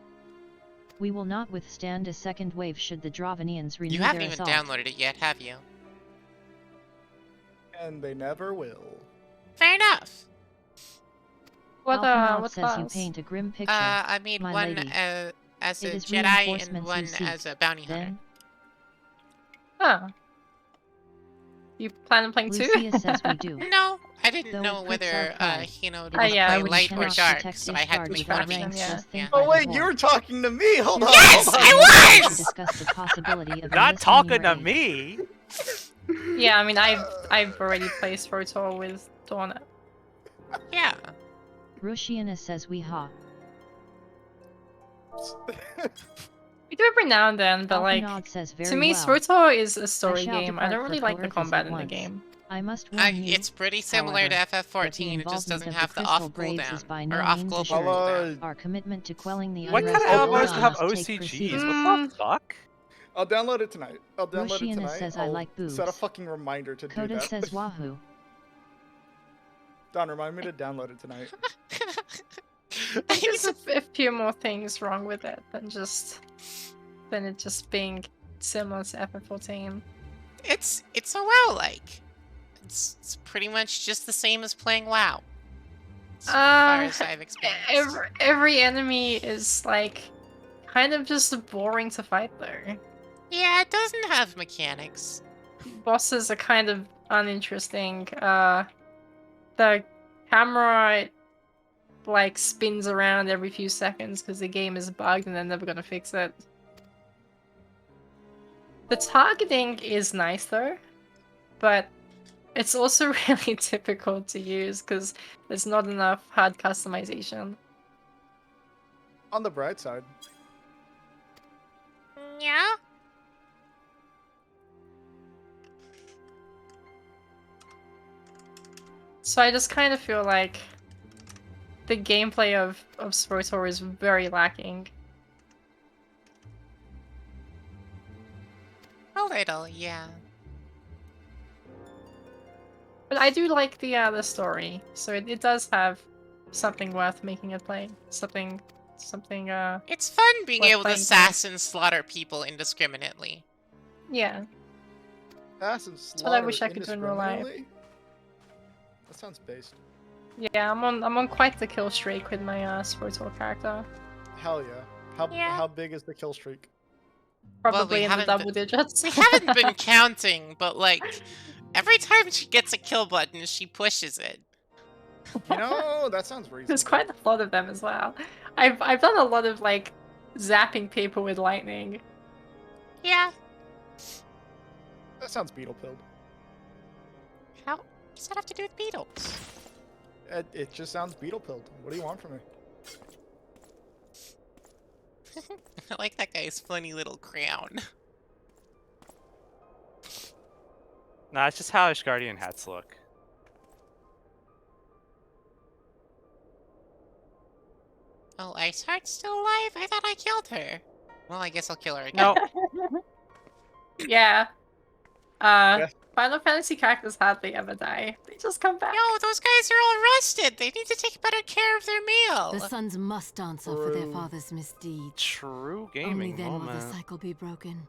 We will not withstand a second wave should the Dravanians renew You their haven't even assault. downloaded it yet, have you? And they never will. Fair enough. What Alphanod what says you class? paint a grim picture, I made my one lady. as It a is Jedi and reinforcements you one seek. as a bounty hunter. Then, Huh. You plan on playing two? Lucia says we do. No, I didn't Though know it hurts our whether, pride. you know, to It is yeah, play we light or cannot dark, protect so I had to Ishgard make without one of ranks each. as think Yeah. by Oh the wait, war. you were talking to me. Hold on. Yes, hold on. I To was! discuss the possibility of Not enlisting talking your to aid. me. Yeah, I mean I've already played SWTOR with Dawn. Yeah. Rushiana says we ha. We do every now and then, but like Alphanod says very to me well. SWTOR is a story shall game. I depart don't for really like the Coerthas combat at in the once. game. I must warn you. It's pretty similar to however, that the FF14, it just involvement doesn't of the have the Crystal off Braves cooldown. is by Or no off means global assured. cooldown. Our commitment to quelling the What kind unrest of of MMOs Dawn have must take OCGs? precedence. What the fuck? I'll download it tonight. Rushiana says I I'll like boobs. set a fucking reminder to do Coda that. says wahoo. Don, remind me to download it tonight. I think there's a few more things wrong with it than it just being similar to FF14. It's a WoW-like. It's pretty much just the same as playing WoW. As far as I've experienced. Every enemy is like kind of just boring to fight though. Yeah, it doesn't have mechanics. Bosses are kind of uninteresting. The camera like spins around every few seconds because the game is bugged and they're never gonna fix it. The targeting is nice though, but it's also really difficult to use because there's not enough hard customization. On the bright side. Yeah? So I just kind of feel like the gameplay of SWTOR is very lacking. A little, yeah. But I do like the story, so it does have something worth making it play. Something It's fun being worth able to playing. sass and slaughter people indiscriminately. Yeah. That's what I wish I could do in real life. That sounds based. Yeah, I'm on quite the kill streak with my SWTOR character. Hell yeah. How big is the kill streak? Probably in the double digits. We haven't been counting, but like every time she gets a kill button, she pushes it. You know, that sounds reasonable. There's quite a lot of them as well. I've done a lot of like zapping people with lightning. Yeah. That sounds beetle pilled. How does that have to do with beetles? It just sounds beetle pilled. What do you want from me? I like that guy's funny little crown. Nah, it's just how Ashgardian hats look. Oh, Iceheart's still alive? I thought I killed her. Well, I guess I'll kill her again. No. Yeah. Final Fantasy characters hardly ever die. They just come back. No, those guys are all rusted. They need to take better care of their meal. The sons must answer for their father's misdeeds. True Only gaming then will the moment. cycle be broken.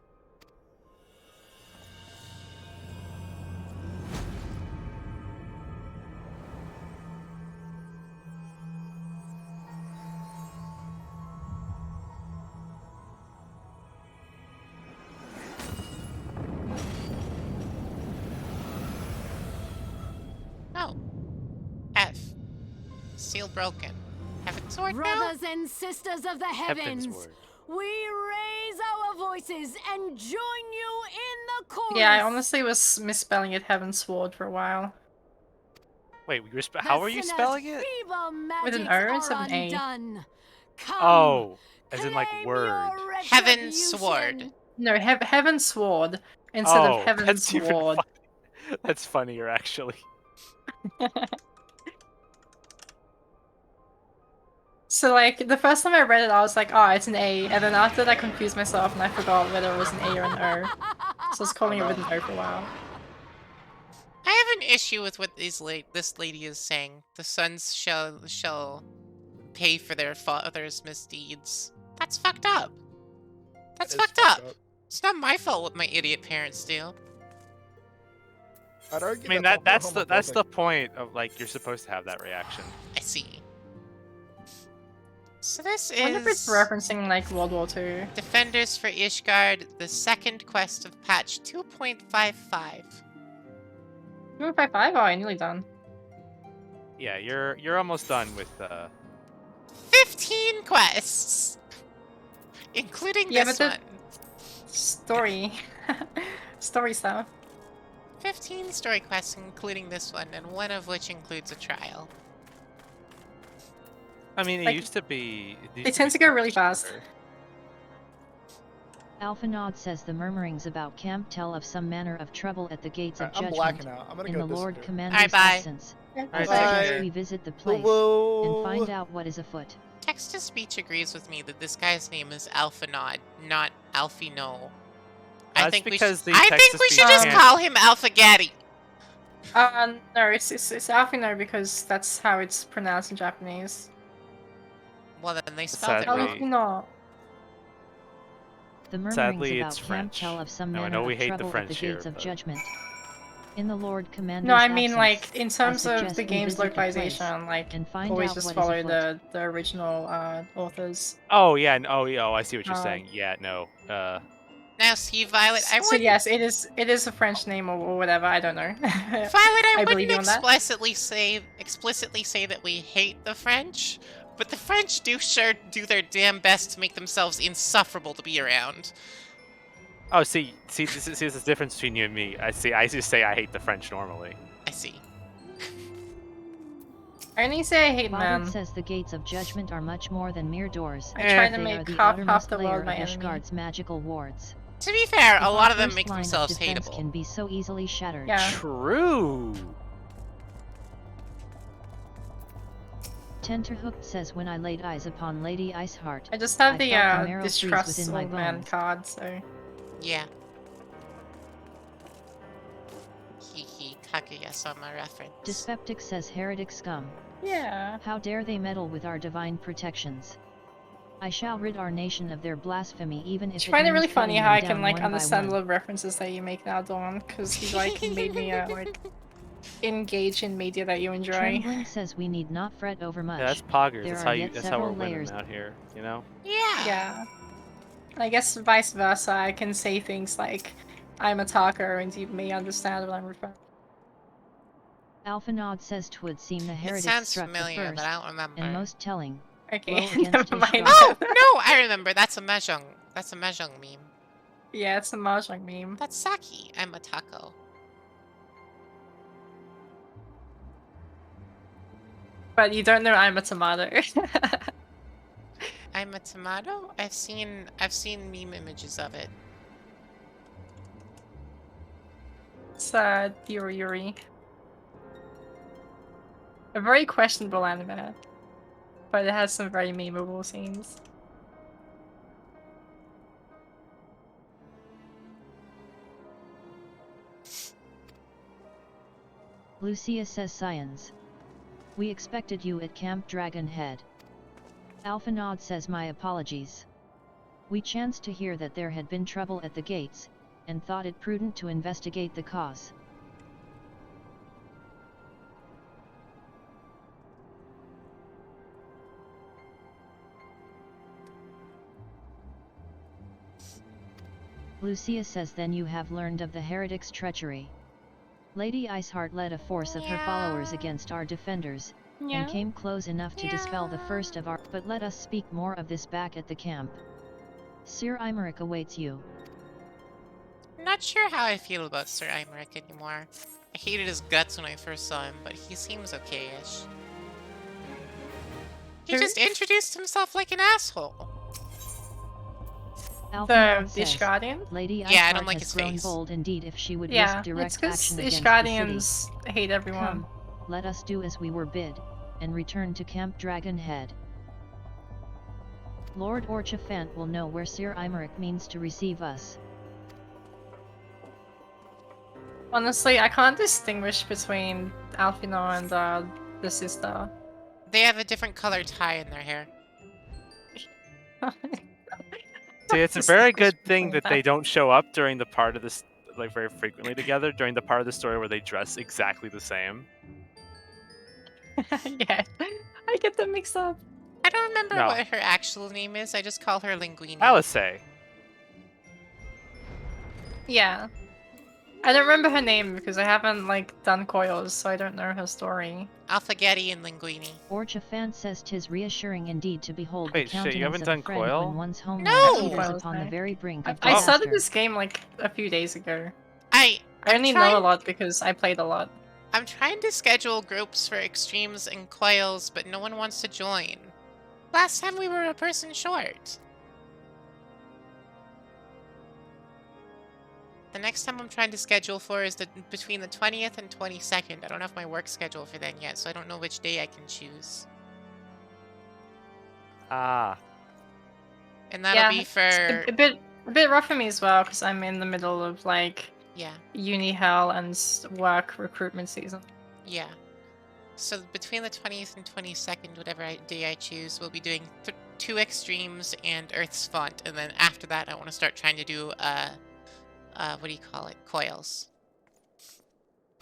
Oh. F. Seal broken. Heavenswar now? Brothers and sisters of the heavens, Heavensward. we raise our voices and join you in the chorus. Yeah, I honestly was misspelling it Heavensward for a while. Wait, how were you spelling it? With an O instead of an A. Oh, as in like word. Heavensward. No, Heavensward instead of That's even Heavensward. That's funnier, actually. So like the first time I read it, I was like, "Oh, it's an A," and then after that, I confused myself and I forgot whether it was an A or an O. So I was calling it with an O for a while. I have an issue with what this lady is saying. The sons shall pay for their father's misdeeds. That's fucked up. That's fucked up. It's not my fault what my idiot parents do. I'd argue I mean that's the point of like you're supposed to have that reaction. I see. So this I wonder if it's is referencing like World War II. Defenders for Ishgard, the second quest of patch 2.55. 2.55? Oh, I'm nearly done. Yeah, you're almost done with 15 quests, including this but one. Story stuff. 15 story quests, including this one, and one of which includes a trial. I mean, it Like, used to be. They tend to go really fast. Alphanod says the murmurings about camp tell of some manner of trouble at the gates of I'm judgment. blacking out. I'm gonna in go the listen Lord to it. Commander's bye. absence. Alright, I bye. suggest we visit the place Hello. and find out what is afoot. Text-to-speech agrees with me that this guy's name is Alphanod, not Alfino. That's I think we because should, the I think we should text-to-speech just can't- call him Alphagatti. No, it's Alfino because that's how it's pronounced in Japanese. Well, then they spelled it Sadly- wrong. Alfino. The murmurings Sadly, about it's camp French. tell of some No, I manner know we of hate the trouble at French the here, gates of but- judgment. In the Lord Commander's No, I mean absence, like in terms I of suggest the we game's visit the place localization, like and find always out just what is follow afoot. the original authors. Oh yeah, I see what you're Um, saying. Yeah, no. Now, see, Violet, I So wouldn't, yes, it is a French name or whatever. I don't know. Violet, I I wouldn't believe you on that. explicitly say that we hate the French, but the French do sure do their damn best to make themselves insufferable to be around. Oh, see, this is the difference between you and me. I just say I hate the French normally. I see. I only say I hate Bobbert men. says the gates of judgment are much more than mere doors. I try to They make are the half outermost the layer world of my enemy. Ishgard's magical wards. To be fair, If a lot our of them first make line of themselves defense hateable. can be so easily shattered. Yeah. True. Tenterhook says when I laid eyes upon Lady Iceheart, I just have I the felt the marrow freeze distrust within my old man bones. card, so Yeah. Hee Kaguya-sama reference. Dyspeptic says heretic scum. yeah. How dare they meddle with our divine protections? I shall rid our nation of their blasphemy even if I it find it really means funny cutting how I them can down like one by understand one. the references that you make now, Dawn, because you like made me like engage in media that you enjoy. Trembling says we need not fret over much. Yeah, that's poggers. There That's are how yet that's how several we're winning layers. out here. You know. Yeah. Yeah. I guess vice versa, I can say things like, I'm a taco, and you may understand what I'm referring to. Alphanod says 'twould seem the It heretics sounds struck the familiar, but first, I don't remember. and most telling. Okay, blow against never his mind. Oh, no, I remember. That's a Mahjong. That's a Mahjong meme. Yeah, it's a Mahjong meme. That's Saki. I'm a taco. But you don't know I'm a tomato. I'm a tomato? I've seen meme images of it. It's Yuri. A very questionable anime. But it has some very memeable scenes. Lucia says science. We expected you at Camp Dragon Head. Alphanod says my apologies. We chanced to hear that there had been trouble at the gates, and thought it prudent to investigate the cause. Lucia says then you have learned of the heretics' treachery. Lady Iceheart led a force of her followers against our defenders, and came close enough to dispel the first of our— but let us speak more of this back at the camp. Sir Imeric awaits you. I'm not sure how I feel about Sir Imeric anymore. I hated his guts when I first saw him, but he seems okay-ish. He just introduced himself like an asshole. The Ishgardian? Lady Yeah, I don't Iceheart like has his grown face. bold indeed if she would Yeah, risk direct it's 'cause action against the Ishgardians city. hate everyone. Come, let us do as we were bid, and return to Camp Dragon Head. Lord Orchafant will know where Sir Imeric means to receive us. Honestly, I can't distinguish between Alphino and the sister. They have a different colored tie in their hair. See, it's a very good thing that they don't show up during the part of this, like very frequently together, during the part of the story where they dress exactly the same. Yeah, I get them mixed up. I don't remember No. what her actual name is. I just call her Linguini. Alice. Yeah. I don't remember her name because I haven't like done coils, so I don't know her story. Alphagetti and Linguini. Orchafant says 'tis reassuring indeed to behold Wait, the shit, countenance you haven't of done a friend coil? when one's homeland No! teeters Coils, upon the no. very brink of I started disaster. this game like a few days ago. I only know a lot because I played a lot. I'm trying to schedule groups for extremes and coils, but no one wants to join. Last time we were a person short. The next time I'm trying to schedule for is between the 20th and 22nd. I don't have my work schedule for then yet, so I don't know which day I can choose. Ah. And that'll be it's for... a bit rough for me as well because I'm in the middle of like uni hell and work recruitment season. Yeah. So between the 20th and 22nd, whatever day I choose, we'll be doing 2 extremes and Earth's Font, and then after that I want to start trying to do what do you call it? Coils.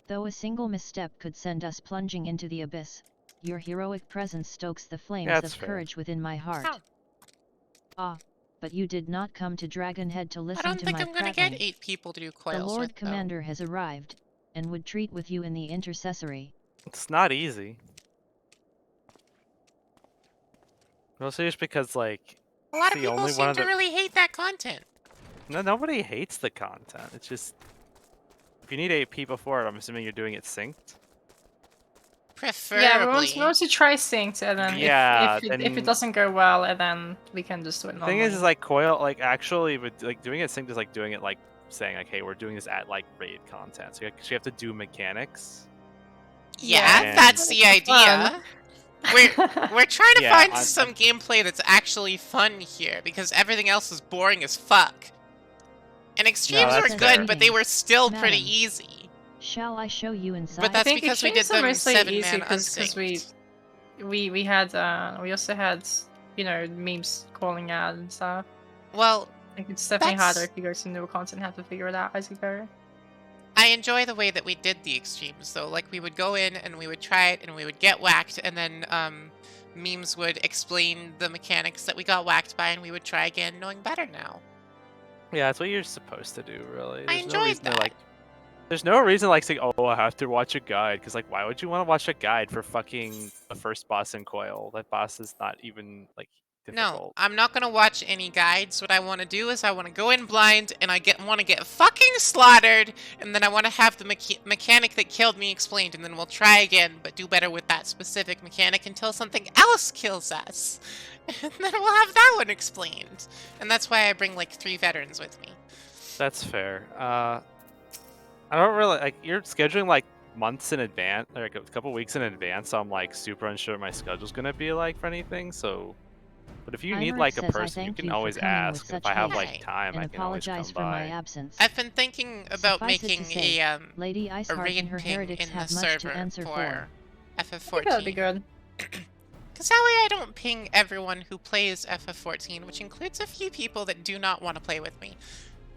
Though a single misstep could send us plunging into the abyss, your heroic presence stokes the flames of courage within my heart. Ah, but you did not come to Dragonhead to listen to my I don't think I'm gonna prattling. get 8 people to do coils The Lord with, though. Commander has arrived, and would treat with you in the intercessory. It's not easy. Mostly just because, like, A lot of the people only seem one to really hate that content. No, nobody hates the content. It's just if you need 8 people for it, I'm assuming you're doing it synced. Preferably. Yeah, we want to try synced, and then if it doesn't go well, and then we can just do it The normally. thing is like coil, like actually, with like doing it synced is like doing it like saying like, hey, we're doing this at like raid content, so you actually have to do mechanics. Yeah, that's the idea. We're trying to find some gameplay that's actually fun here, because everything else is boring as fuck. And extremes were good, but they were still pretty easy. Shall I show you inside? But that's because we did them 7-man because unsynced. we had we also had, you know, memes calling out and stuff. Well, like it's definitely harder if you go to newer content and have to figure it out as you go. I enjoy the way that we did the extremes, though. Like, we would go in and we would try it and we would get whacked, and then memes would explain the mechanics that we got whacked by, and we would try again, knowing better now. Yeah, that's what you're supposed to do, really. I enjoyed that. Like, there's no reason like saying, "Oh, I have to watch a guide," because like, why would you want to watch a guide for fucking the first boss in Coil? That boss is not even like difficult. No, I'm not gonna watch any guides. What I want to do is I want to go in blind, and I want to get fucking slaughtered, and then I want to have the mechanic that killed me explained, and then we'll try again, but do better with that specific mechanic until something else kills us, and then we'll have that one explained. And that's why I bring like 3 veterans with me. That's fair. I don't really like you're scheduling like months in advance, or like a couple weeks in advance. So I'm like super unsure what my schedule's gonna be like for anything. So, but if you need like a person, you can always ask. If I have like time, I can always come by. I've been thinking about making a Lady Iceheart raid and her ping heretics in the have much to server answer for FF14. I think that'd be good. Because that way I don't ping everyone who plays FF14, which includes a few people that do not want to play with me,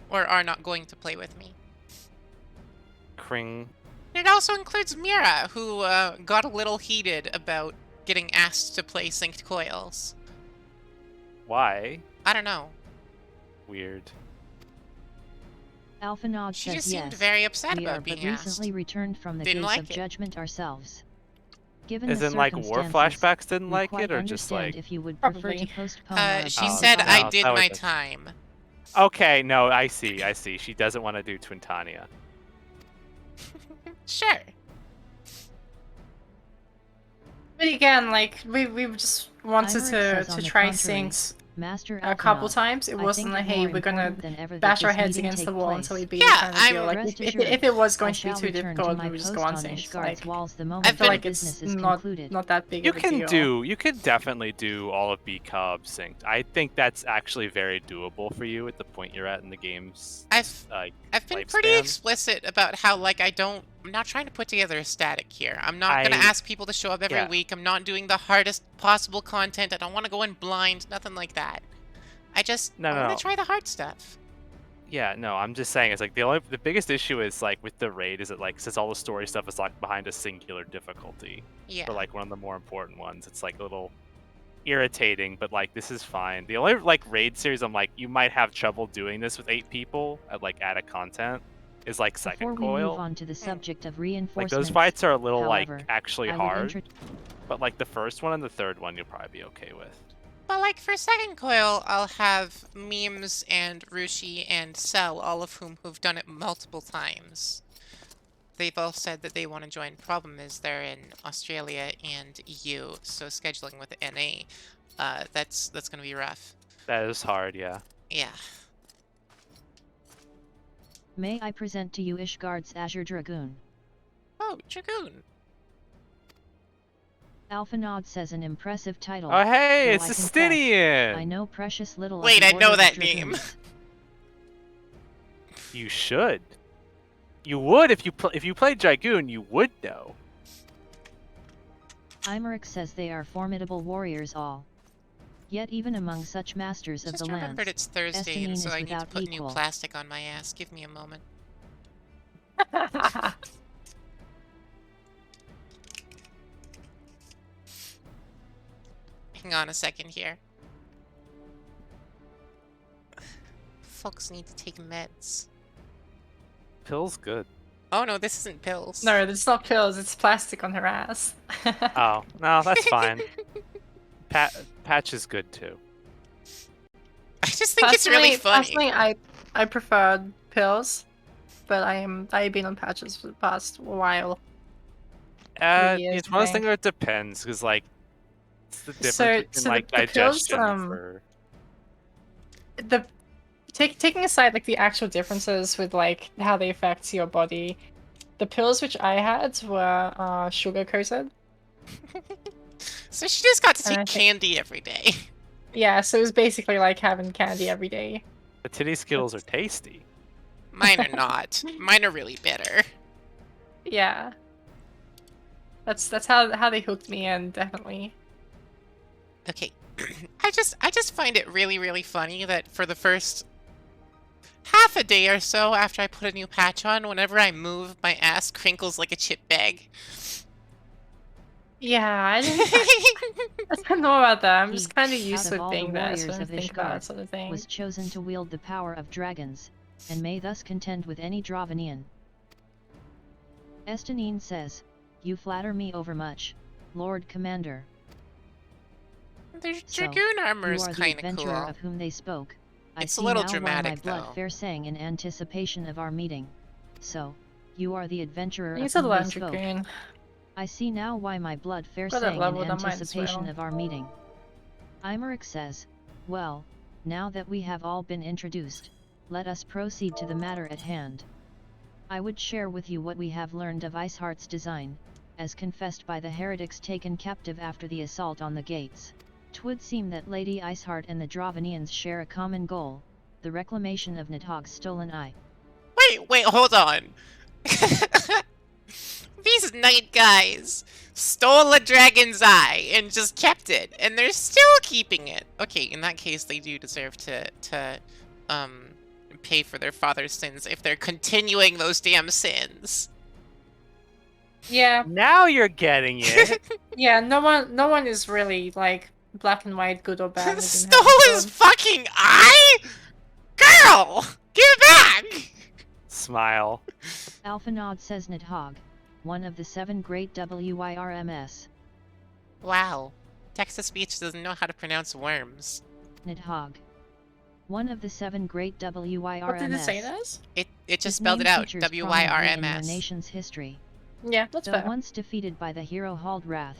or are not going to play with me. Kring. It also includes Mira, who got a little heated about getting asked to play Synced Coils. Why? I don't know. Weird. Alphanod She says just seemed yes. very upset We about are being but recently asked. returned from the Didn't gates like of it. judgment ourselves. Given As the in like war circumstances, flashbacks didn't we like quite it, or just understand like? if you would prefer to Probably. postpone our She Oh, said no, I did that was my a- time. Okay, no, I see. She doesn't want to do Twintania. Sure. But again, like we just wanted Imeric says on to the try contrary, syncs Master a couple Alphanod, times. It I wasn't think like, it hey, more we're gonna important than ever that bash our this heads meeting against the take wall place. until we beat Yeah, it kind of deal. Like Rest if it was I going to be shall too return to difficult, my we would just go post on on syncs. Ishgard's Like walls the I moment feel the like it's business is not concluded. that big You of a can deal. you can definitely do all of B-Cob synced. I think that's actually very doable for you at the point you're at in the game's I've been pretty lifespan. explicit about how, like, I'm not trying to put together a static here. I'm not gonna ask people to show up every week. I'm not doing the hardest possible content. I don't want to go in blind. Nothing like that. I want to try the hard stuff. Yeah, no, I'm just saying it's like the biggest issue is like with the raid is it like since all the story stuff is locked behind a singular difficulty. Yeah. For like one of the more important ones, it's like a little irritating, but like this is fine. The only like raid series I'm like you might have trouble doing this with 8 people at like added content is like Second Before we move Coil. on to the subject of Like reinforcements, those fights are a little however, like actually I would hard, but like the first one and the third one you'll probably be okay with. But like for Second Coil, I'll have Memes and Rushi and Cell, all of who've done it multiple times. They've all said that they want to join. Problem is they're in Australia and EU, so scheduling with NA, that's going to be rough. That is hard, yeah. Yeah. May I present to you Ishgard's Azure Dragoon? Oh, Dragoon. Alphanod says an impressive title. Oh hey, though it's I a confess, Stinian! I know precious little Wait, of I the know Order that of name. Dragoons. You should. You would if you played Dragoon, you would know. Imeric says they are formidable warriors all. Yet even among such masters of Just the lands, remembered it's Thursday, Estimine and so is I need to without put new equal. plastic on my ass. Give me a moment. Hang on a second here. Folks need to take meds. Pill's good. Oh no, this isn't pills. No, it's not pills. It's plastic on her ass. Oh, no, that's fine. Patch is good too. I just think it's really funny. Personally, I prefer pills, but I've been on patches for the past while. 3 years, It's one of those I things think. where it depends, because like it's the difference So between like the pills, digestion for. Taking aside like the actual differences with like how they affect your body, the pills which I had were sugar coated. So she just got to And I take think- candy every day. Yeah, so it was basically like having candy every day. The titty Skittles are tasty. Mine are not. Mine are really bitter. Yeah. That's how they hooked me in, definitely. Okay. I just find it really, really funny that for the first half a day or so after I put a new patch on, whenever I move, my ass crinkles like a chip bag. Yeah, I don't know about that. I'm just kind of used out to of all being the there, so warriors I of think about that Ishgard, sort of thing. was chosen to wield the power of dragons, and may thus contend with any Dravanian. Estinine says, "You flatter me overmuch, Lord Commander." Their So, dragoon armor you is are the kind of adventurer cool. of whom they spoke. I It's a see little now dramatic, why my blood though. fair sang in anticipation of our meeting. So, you are the adventurer of He's a whom they land spoke. dragoon. I see now why my blood fair Got that sang in level, that might as anticipation well. of our meeting. Imeric says, "Well, now that we have all been introduced, let us proceed to the matter at hand. I would share with you what we have learned of Iceheart's design, as confessed by the heretics taken captive after the assault on the gates. 'Twould seem that Lady Iceheart and the Dravanians share a common goal, the reclamation of Nidhogg's stolen eye." Wait, hold on. These knight guys stole a dragon's eye and just kept it, and they're still keeping it. Okay, in that case, they do deserve to pay for their father's sins if they're continuing those damn sins. Yeah. Now you're getting it. Yeah, no one is really like black and white, good or bad. Stole his fucking eye? Girl! Give it back! Smile. Alphanod says Nidhogg, one of the 7 great WIRMS. Wow. Text-to-speech doesn't know how to pronounce worms. Nidhogg, one of the 7 great WIRMS. What did it say it as? It just His spelled it name out. features prominently in your WIRMS. nation's history. Yeah, that's Though fair. once defeated by the hero Haldwrath,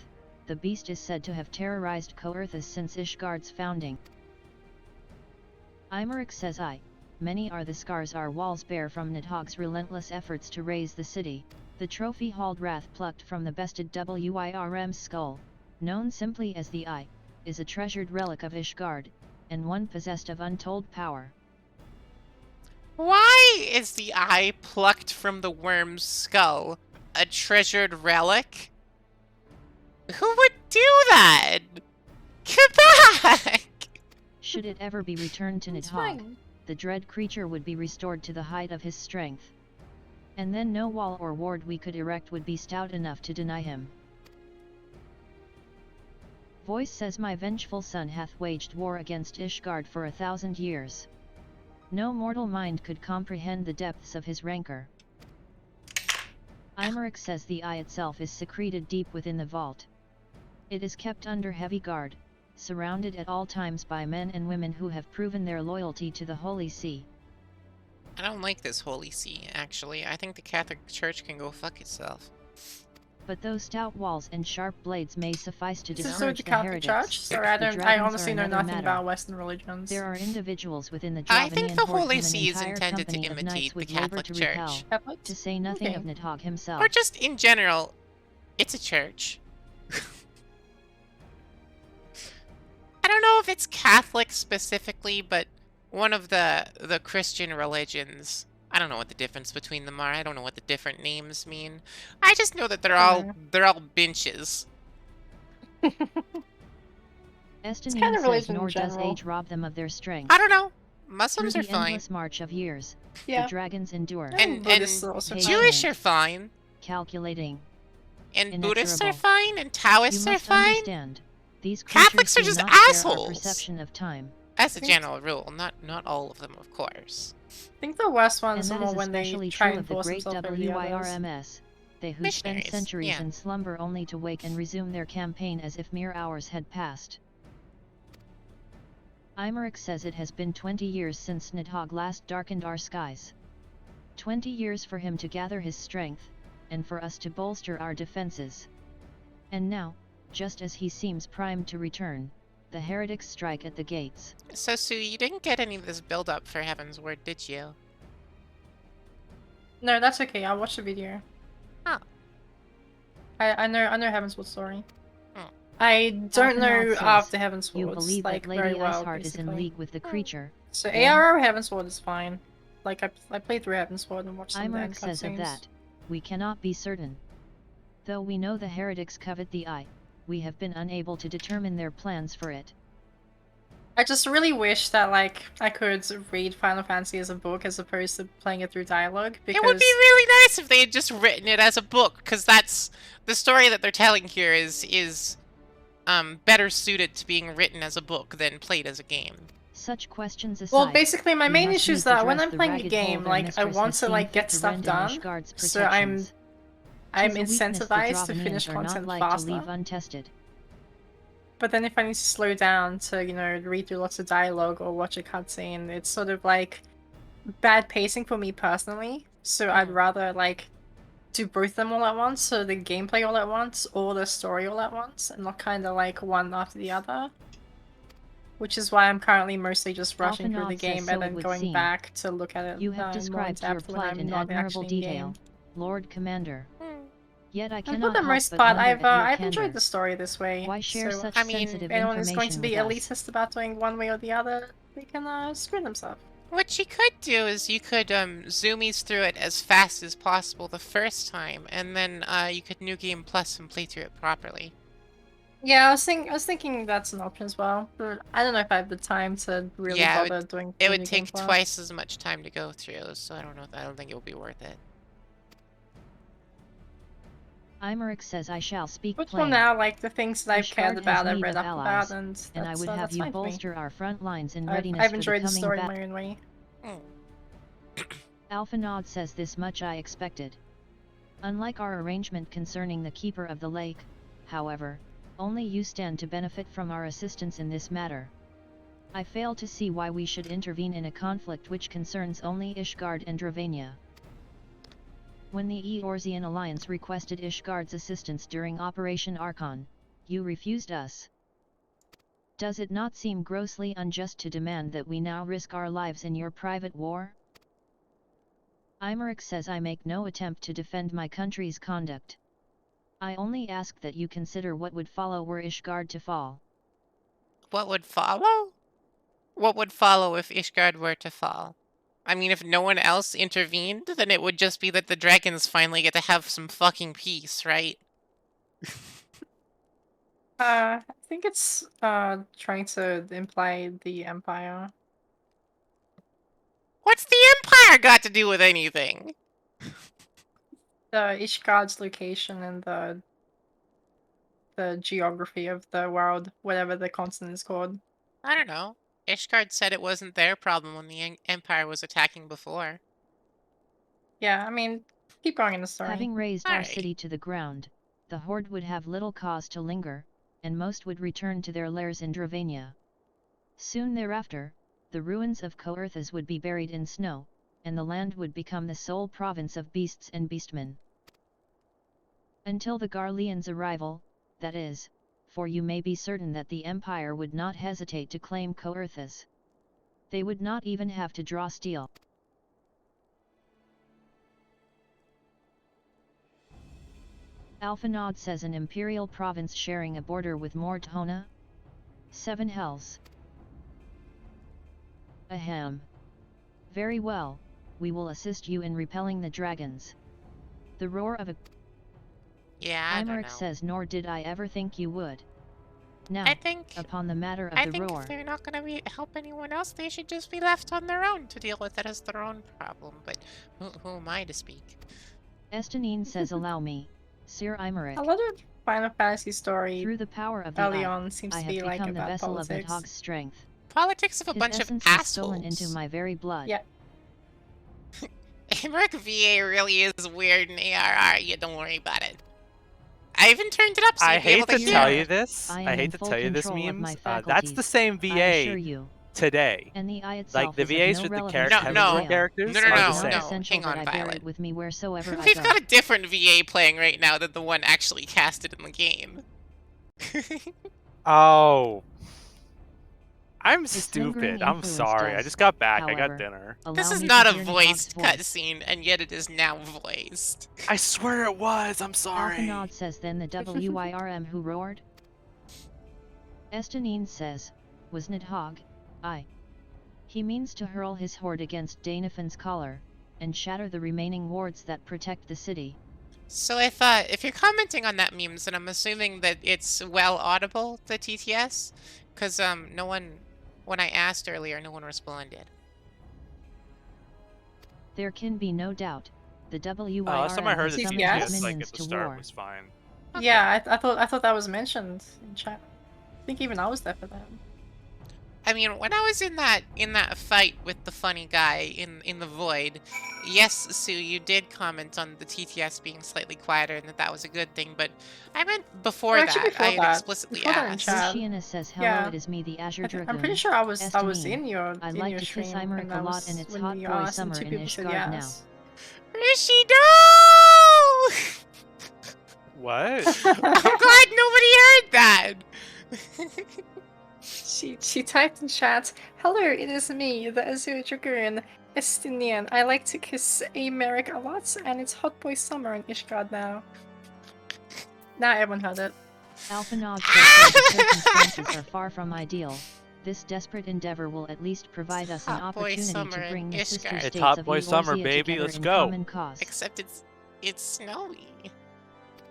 the beast is said to have terrorized Coerthas since Ishgard's founding. Imeric says many are the scars our walls bear from Nidhogg's relentless efforts to raise the city. The trophy Haldwrath plucked from the bested WIRM's skull, known simply as the Eye, is a treasured relic of Ishgard, and one possessed of untold power. Why is the eye plucked from the worm's skull a treasured relic? Who would do that? Come back! Should it ever be returned to Nidhogg, the dread creature would be restored to the height of his strength. And then no wall or ward we could erect would be stout enough to deny him. Voice says, "My vengeful son hath waged war against Ishgard for 1,000 years. No mortal mind could comprehend the depths of his rancor." Imeric says the eye itself is secreted deep within the vault. It is kept under heavy guard, surrounded at all times by men and women who have proven their loyalty to the Holy See. I don't like this Holy See, actually. I think the Catholic Church can go fuck itself. But those stout walls and sharp blades may suffice to Is this discourage the the Catholic heretics. Church? Sorry, I dragons honestly are know another nothing matter. about Western religions. There are individuals within the I Dravanian think the horde Holy whom an See is entire intended to company of imitate knights the would labor Catholic to Church. repel, to say nothing of Nidhogg himself. Or just in general, it's a church. I don't know if it's Catholic specifically, but one of the Christian religions. I don't know what the difference between them are. I don't know what the different names mean. I just know that they're all benches. Estinine kind of says, religion in "Nor does general. age rob them of their strength." I don't know. Through Muslims the are fine. endless march of years, Yeah. the dragons endure. And Buddhists are also patient, Jewish are fine. calculating, And Buddhists are inexorable. fine. And You Taoists are must fine. understand, these creatures Catholics are do just not share our assholes. perception of time. As a general rule, not all of them, of course. I think the West And ones are that more is when they especially try true and of the force great themselves over the others. WIRMS, they who spend Missionaries, centuries yeah. in slumber only to wake and resume their campaign as if mere hours had passed. Imeric says it has been 20 years since Nidhogg last darkened our skies. 20 years for him to gather his strength, and for us to bolster our defenses. And now, just as he seems primed to return, the heretics strike at the gates. So, Sue, you didn't get any of this build-up for Heaven's Word, did you? No, that's okay. I watched the video. Oh. I know Heavensward story. Oh. I don't know Alphanod of says, the Heavensward. "You believe like, that Lady very well, Iceheart is in basically. league with the creature." So then- ARR Heavensward is fine. Like I played through Heavensward and watched some of the end Imeric says of cutscenes. that, "We cannot be certain. Though we know the heretics covet the eye, we have been unable to determine their plans for it." I just really wish that like I could read Final Fantasy as a book as opposed to playing it through dialogue, because It would be really nice if they had just written it as a book, because that's the story that they're telling here is better suited to being written as a book than played as a game. Such questions aside, well, basically my we main must issue is needs that when address I'm the playing a ragged hole game, their like I mistress want has to seen like fit get to stuff rend in done, Ishgard's so I'm protections. 'Tis a weakness the incentivized to Dravanians finish are not content like faster. to leave untested. But then if I need to slow down to, you know, read through lots of dialogue or watch a cutscene, it's sort of like bad pacing for me personally. So I'd rather like do both of them all at once, so the gameplay all at once, or the story all at once, and not kind of like one after the other. Which is why I'm currently mostly just rushing through the Alphanod says game so and it then would going seem. back to look at it You have more in described your depth when plight I'm in not admirable actually in detail, game. Lord Commander. Yet I And for cannot the help most but part, wonder at your I've candor. enjoyed the story this way. Why share so such I mean, sensitive if anyone is going information to be with us? elitist about doing one way or the other, they can screw themselves. What you could do is you could zoomies through it as fast as possible the first time, and then you could New Game Plus and play through it properly. Yeah, I was thinking that's an option as well, but I don't know if I have the time to really bother doing. It would New Game take Plus. twice as much time to go through, so I don't know. I don't think it would be worth it. Imeric says I shall speak But plain. for now, like the things that I've cared Ishgard about, has I've need read of up allies, about, and I would have that's you fine for me. bolster our front lines in I've readiness I've for the enjoyed the coming story in battle. my own way. Alphanod says this much I expected. Unlike our arrangement concerning the Keeper of the Lake, however, only you stand to benefit from our assistance in this matter. I fail to see why we should intervene in a conflict which concerns only Ishgard and Dravania. When the Eorzean Alliance requested Ishgard's assistance during Operation Archon, you refused us. Does it not seem grossly unjust to demand that we now risk our lives in your private war? Imeric says I make no attempt to defend my country's conduct. I only ask that you consider what would follow were Ishgard to fall. What would follow? What would follow if Ishgard were to fall? I mean, if no one else intervened, then it would just be that the dragons finally get to have some fucking peace, right? I think it's trying to imply the Empire. What's the Empire got to do with anything? The Ishgard's location and the geography of the world, whatever the continent is called. I don't know. Ishgard said it wasn't their problem when the Empire was attacking before. Yeah, I mean, keep going in the story. Having razed our city to the ground, the Horde would have little cause to linger, and most would return to their lairs in Dravania. Soon thereafter, the ruins of Coerthas would be buried in snow, and the land would become the sole province of beasts and beastmen. Until the Garleans' arrival, that is, for you may be certain that the Empire would not hesitate to claim Coerthas. They would not even have to draw steel. Alphanod says an imperial province sharing a border with Mortona? 7 hells. Ahem. Very well, we will assist you in repelling the dragons. The roar of a... Yeah, I don't know. Imeric says nor did I ever think you would. Now, I think, upon the matter of I the think roar... if they're not going to help anyone else, they should just be left on their own to deal with it as their own problem. But who am I to speak? Estanine says allow me, Sir Imeric. A lot of Final Fantasy story Through the power of the early eye, on seems I to have be like become the about vessel politics. of Nidhogg's strength. Politics of a His bunch of essence assholes. is stolen into my very blood. Yeah. Imeric VA really is weird in ARR, yeah, don't worry about it. I even turned it up so I you'd be able hate to to hear tell it. you this. I I am hate in to full tell you this, control of my memes. That's the faculties, same I VA assure you. today. And the eye Like itself the is of VAs no with the relevance character, to the heavenswar tale. characters No, are the It is same. not essential hang on, that I bear Violet. it with me wheresoever I We've go. got a different VA playing right now than the one actually casted in the game. Oh. I'm Its lingering stupid. I'm influence sorry. I does, just got back. I however, got dinner. This allow is me not to a hear voiced Nidhogg's voice. cutscene, and yet it is now voiced. I swear it was. I'm sorry. Alphanod says then the WYRM who roared? Estanine says, was Nidhogg, I. He means to hurl his horde against Danafin's collar, and shatter the remaining wards that protect the city. So if you're commenting on that memes, then I'm assuming that it's well audible, the TTS? Because, no one When I asked earlier, no one responded. There can be no doubt. The WYRL Last time I heard has the summoned TTS? its TTS like minions at the to start war. was fine. Okay. Yeah, I thought that was mentioned in chat. I think even I was there for that. I mean, when I was in that fight with the funny guy in the void, yes, Sue, you did comment on the TTS being slightly quieter and that was a good thing. But I meant before Or actually that, before I had that. explicitly Before that in asked. chat. Luciana says, hello, Yeah. it is me, the Azure Dragoon. I'm pretty sure I was Estimine. in your I like to stream kiss Imeric a lot and it's when hot you boy asked and summer 2 in people said Ishgard now. yes. Rishi, no! What? I'm glad nobody heard that. She typed in chat, hello, it is me, the Azure Dragoon, Estinian. I like to kiss Americ a lot, and it's hot boy summer in Ishgard now. Now everyone heard it. Alpha Nog says the circumstances are far from ideal. This desperate endeavor will at least provide us an Hot boy opportunity summer to bring in the sister Ishgard. states It's hot of boy summer, Eorzea baby, together let's in go. common cause. Except it's snowy.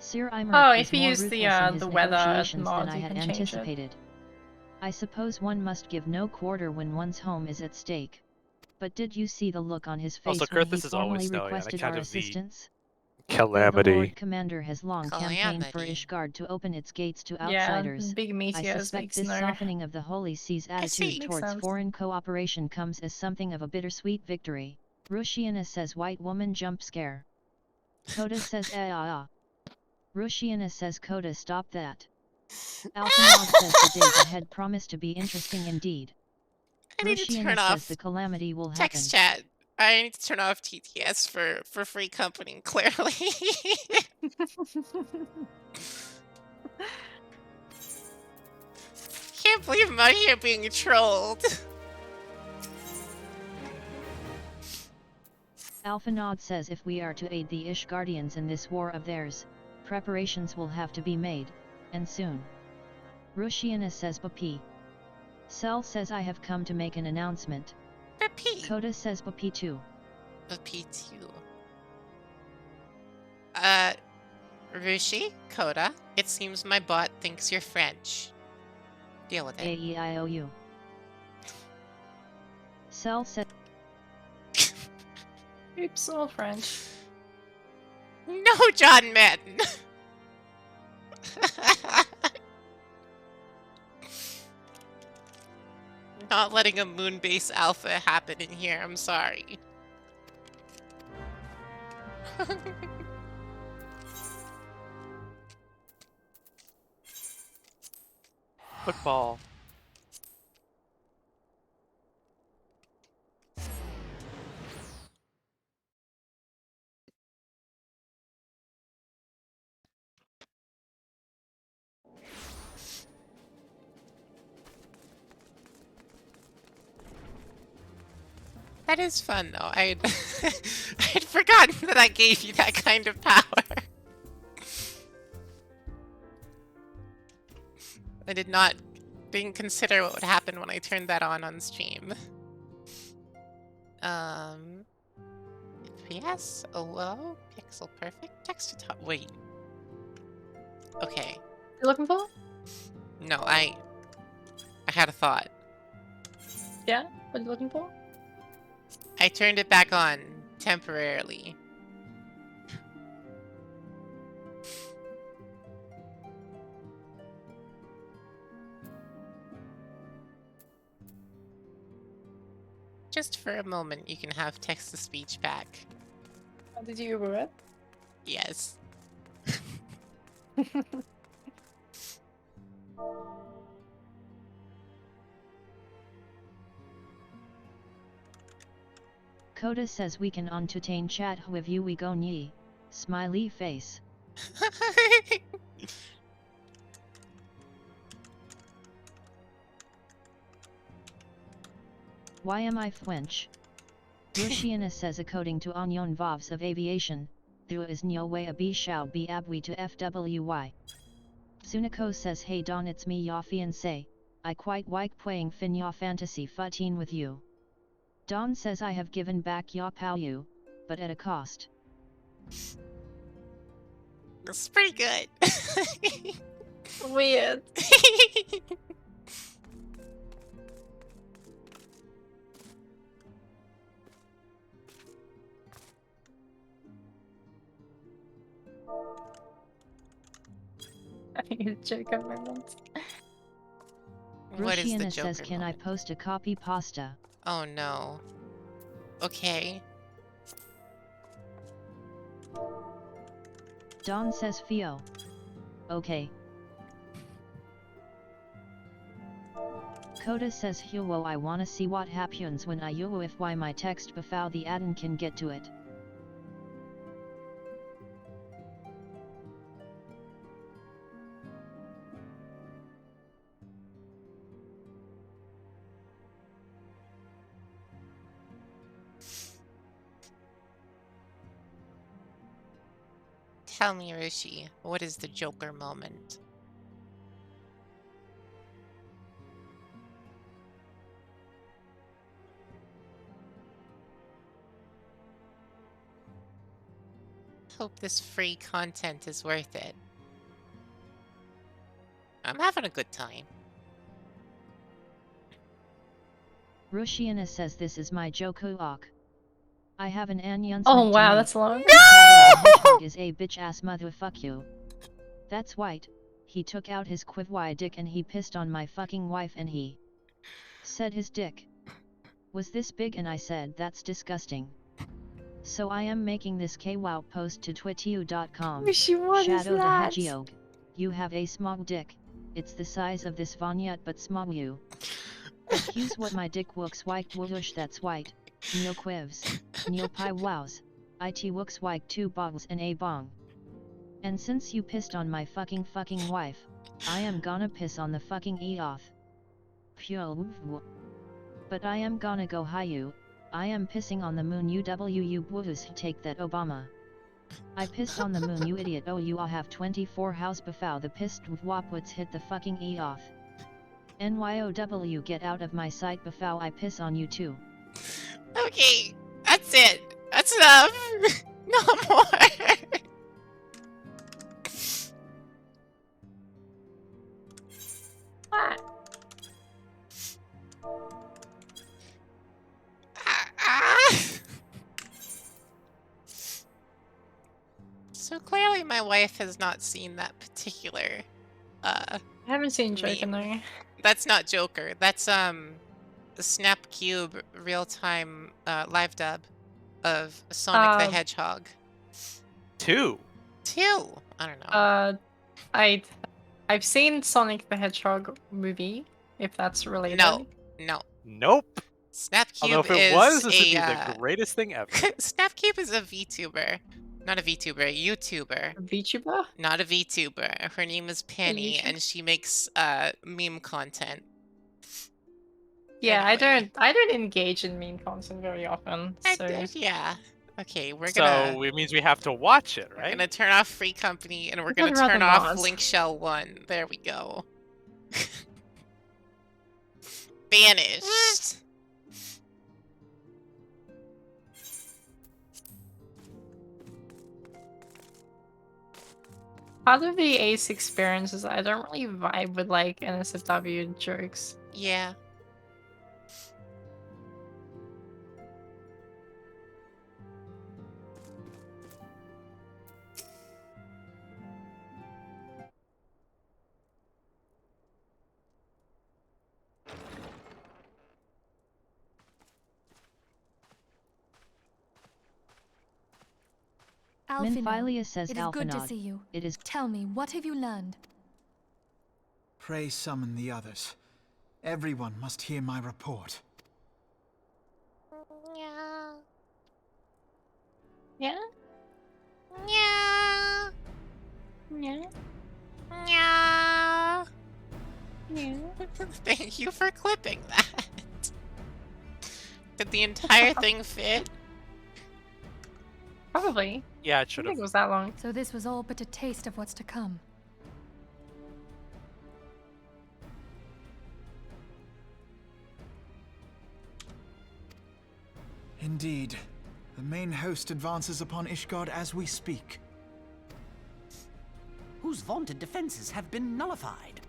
Sir Imeric Oh, was if you more use ruthless the in his weather negotiations mod, than I you had can change it. anticipated. I suppose one must give no quarter when one's home is at stake. But did you see the look on his face Also, when Kurthus he is always formally snowy on requested account our of the assistance? calamity. The Lord Commander has long campaigned for Calamity. Ishgard to open its gates to Yeah, outsiders. big I meteors, suspect big this snow. softening of the Holy See's see. attitude Makes towards sense. foreign cooperation comes as something of a bittersweet victory. Rushiana says white woman jump scare. Coda says Rushiana says Coda stop that. Alphanog says the days ahead promise to be interesting indeed. I need to Rushiana turn says off the calamity will happen. text chat. I need to turn off TTS for free company, clearly. Can't believe I'm out here being trolled. Alphanod says if we are to aid the Ishgardians in this war of theirs, preparations will have to be made, and soon. Rushiana says Bapi. Cell says I have come to make an announcement. Bapi. Coda says Bapi too. Bapi too. Rushi, Coda, it seems my bot thinks you're French. Deal with it. A-E-I-O-U. Cell says... Oops, all French. No, John Madden! Not letting a Moonbase Alpha happen in here, I'm sorry. Football. That is fun, though. I'd forgotten that I gave you that kind of power. I didn't consider what would happen when I turned that on stream. FPS, hello, pixel perfect, text to top. Wait. Okay. You looking for? No, I had a thought. Yeah? What are you looking for? I turned it back on temporarily. Just for a moment, you can have text-to-speech back. Did you Uber it? Yes. Coda says we can entertain chat with you we go nye. Smiley face. Why am I French? Rushiana says according to Onion Vavs of Aviation, there is no way a b shall be abwi to FWY. Sunako says hey Don it's me ya fiancé, I quite like playing fin ya fantasy 14 with you. Don says I have given back ya pal you, but at a cost. That's pretty good. Weird. Joker moment. What is the Roshiana Joker says, can I post a copy pasta? Oh no. Okay. Dawn says Fio. Okay. Coda says Huo, I wanna see what happens when I Huo if why my text before the admin can get to it. Tell me, Rishi, what is the Joker moment? Hope this free content is worth it. I'm having a good time. Roshiana says, this is my Joku-ok. I have an announcement Oh wow, to make. that's long. The hedgehog is a bitch-ass motherfuck you. That's white. He took out his quivy dick and he pissed on my fucking wife and he said his dick was this big and I said that's disgusting. So I am making this KWOW post to twitu.com. Shadow the hedgehog. You have a small dick. It's the size of this Vanyut but small you. But here's what my dick looks like whoosh that's white. No quivs. No pie wows. It looks like 2 bottles and a bong. And since you pissed on my fucking wife, I am gonna piss on the fucking eoth. Pure. But I am gonna go high you. I am pissing on the moon UWU woos take that Obama. I pissed on the moon you idiot oh you all have 24 house before the pissed wapwits hit the fucking eoth. NYOW get out of my sight before I piss on you too. Okay, that's it. That's enough. No more. What? So clearly my wife has not seen that particular I haven't seen Joker though. That's not Joker. That's the Snap Cube real-time live dub of Sonic the Hedgehog. 2. I don't know. I've seen Sonic the Hedgehog movie, if that's related. No. Nope. Snapcube Although if it was, this would be the greatest thing ever. Snapcube is a VTuber. Not a VTuber, a YouTuber. A VTuber? Not a VTuber. Her name is Penny, and she makes meme content. Yeah, anyway. I don't engage in meme content very often. So Yeah. Okay, we're So gonna. it means we have to watch it, right? We're gonna turn off Free Company, and we're I'd gonna rather turn off not. Link Shell 1. There we go. Banished. part of the Ace experience is I don't really vibe with like NSFW jokes. Yeah. Minfilia says it is good to Alphanod. see you. It is. Tell me, what have you learned? Pray summon the others. Everyone must hear my report. Yeah. Yeah? Yeah. Yeah. Yeah. Yeah. Thank you for clipping that. Did the entire thing fit? Probably. Yeah, it I should think have. it was that long. So this was all but a taste of what's to come. Indeed. The main host advances upon Ishgard as we speak. Whose vaunted defenses have been nullified.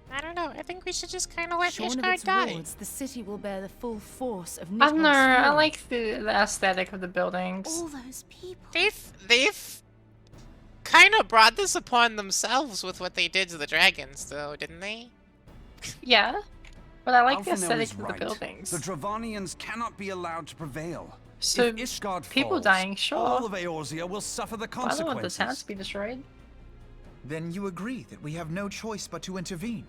I don't know. I think we should just kind of let Shorn of Ishgard its die. wards, the city will bear the full force of I don't know, I fury. like the aesthetic of the buildings. All those people. They've kind of brought this upon themselves with what they did to the dragons, though, didn't they? Yeah, but I like the Alphinaud aesthetic is of the right. buildings. The Dravanians cannot be allowed to prevail. So, if Ishgard people falls, dying, sure. all of Eorzea will suffer the But I don't want the consequences. town to be destroyed. Then you agree that we have no choice but to intervene.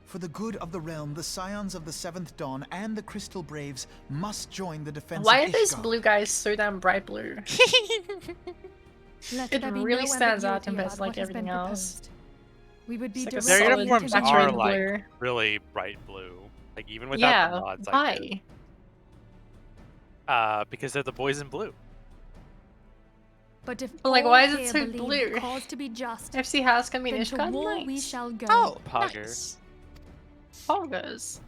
For the good of the realm, the Scions of the Seventh Dawn and the Crystal Braves must join the defense Why of are these Ishgard. blue guys so damn bright blue? Let It there be really no stands out ambiguity compared to about like what has been everything else. proposed. We would be It's like a Their solid uniforms are saturated like blue. really bright blue. Like even without Yeah, the mods, why? because they're the boys in blue. But if But, like, all why is it here so believe blue? the cause to be just, FC House can be then an to Ishgard war Knights. we shall go. Oh, Pogger. nice. Poggers.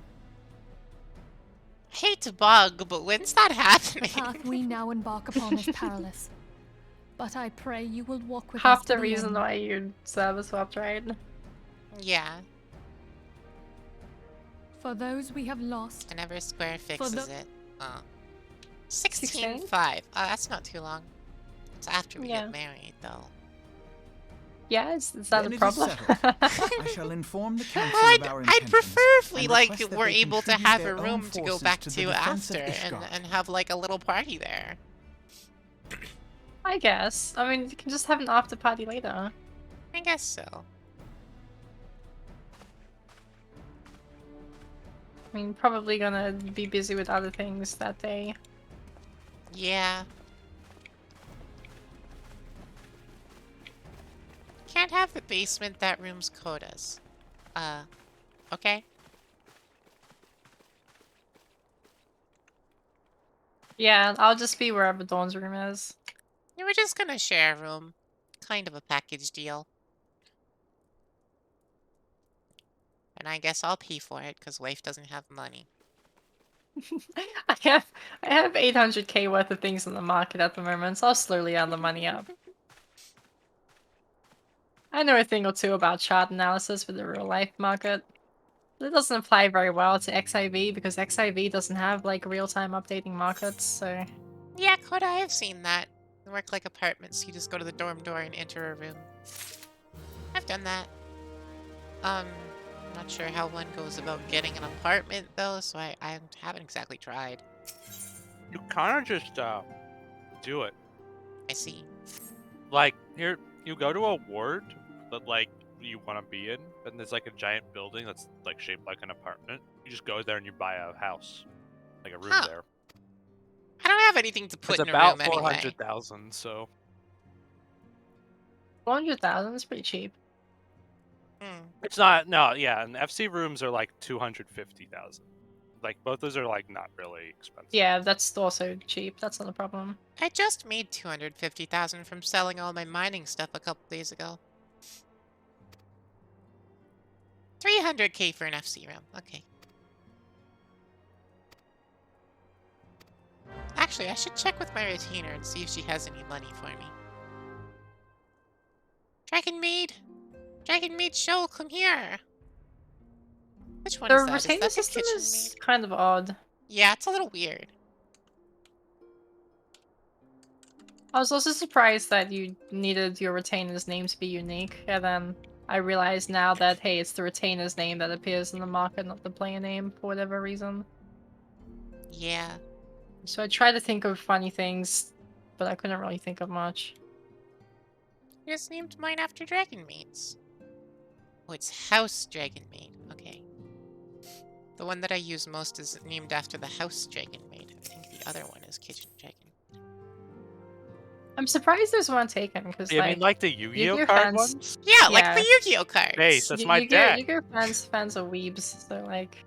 Hate to bug, but when's that The happening? path we now embark upon is perilous. But I pray you will walk with us Half to the the reason end. why you server swapped, right? Yeah, For those we have lost, I never square fixes the- it. 16.5. Oh, that's not too long. It's after we Yeah. get married, though. Yeah, is that Then a it is problem? settled. I shall inform the council Well, of our I'd intentions. prefer if we and like request that were they able to contribute have their a own room to go forces back the to defense of after Ishgard. and have like a little party there. I guess. I mean, you can just have an after party later. I guess so. I mean, probably gonna be busy with other things that day. Yeah. Can't have the basement, that room's quotas. Okay. Yeah, I'll just be wherever Dawn's room is. Yeah, we're just gonna share a room. Kind of a package deal. And I guess I'll pay for it, because Waif doesn't have money. I have 800k worth of things in the market at the moment, so I'll slowly add the money up. I know a thing or two about chart analysis for the real life market. But it doesn't apply very well to XIV because XIV doesn't have like real-time updating markets, so... Yeah, could I have seen that? They work like apartments. You just go to the dorm door and enter a room. I've done that. I'm not sure how one goes about getting an apartment though, so I haven't exactly tried. You kind of just do it. I see. Like here, you go to a ward that like you want to be in, and there's like a giant building that's like shaped like an apartment. You just go there and you buy a house, like a room Huh. there. I don't have anything to put It's in a about room anyway. 400,000, so 400,000 is pretty cheap. it's not. No, yeah, and FC rooms are like 250,000. Like both those are like not really expensive. Yeah, that's also cheap. That's not a problem. I just made 250,000 from selling all my mining stuff a couple days ago. 300k for an FC room. Okay. Actually, I should check with my retainer and see if she has any money for me. Dragon Maid! Dragon Maid show, come here! Which one The is that? retainer Is that the system kitchen is maid? kind of odd. Yeah, it's a little weird. I was also surprised that you needed your retainer's name to be unique, and then I realized now that, hey, it's the retainer's name that appears in the market, not the player name, for whatever reason. Yeah. So I tried to think of funny things, but I couldn't really think of much. I just named mine after Dragon Maids. Oh, it's House Dragon Maid. Okay. The one that I use most is named after the House Dragon Maid. I think the other one is Kitchen Dragon. I'm surprised theres one taken, because You mean like the Yu-Gi-Oh card ones? Yeah, like the Yu-Gi-Oh cards. Base, that's my deck. Yu-Gi-Oh fans are weebs, so like,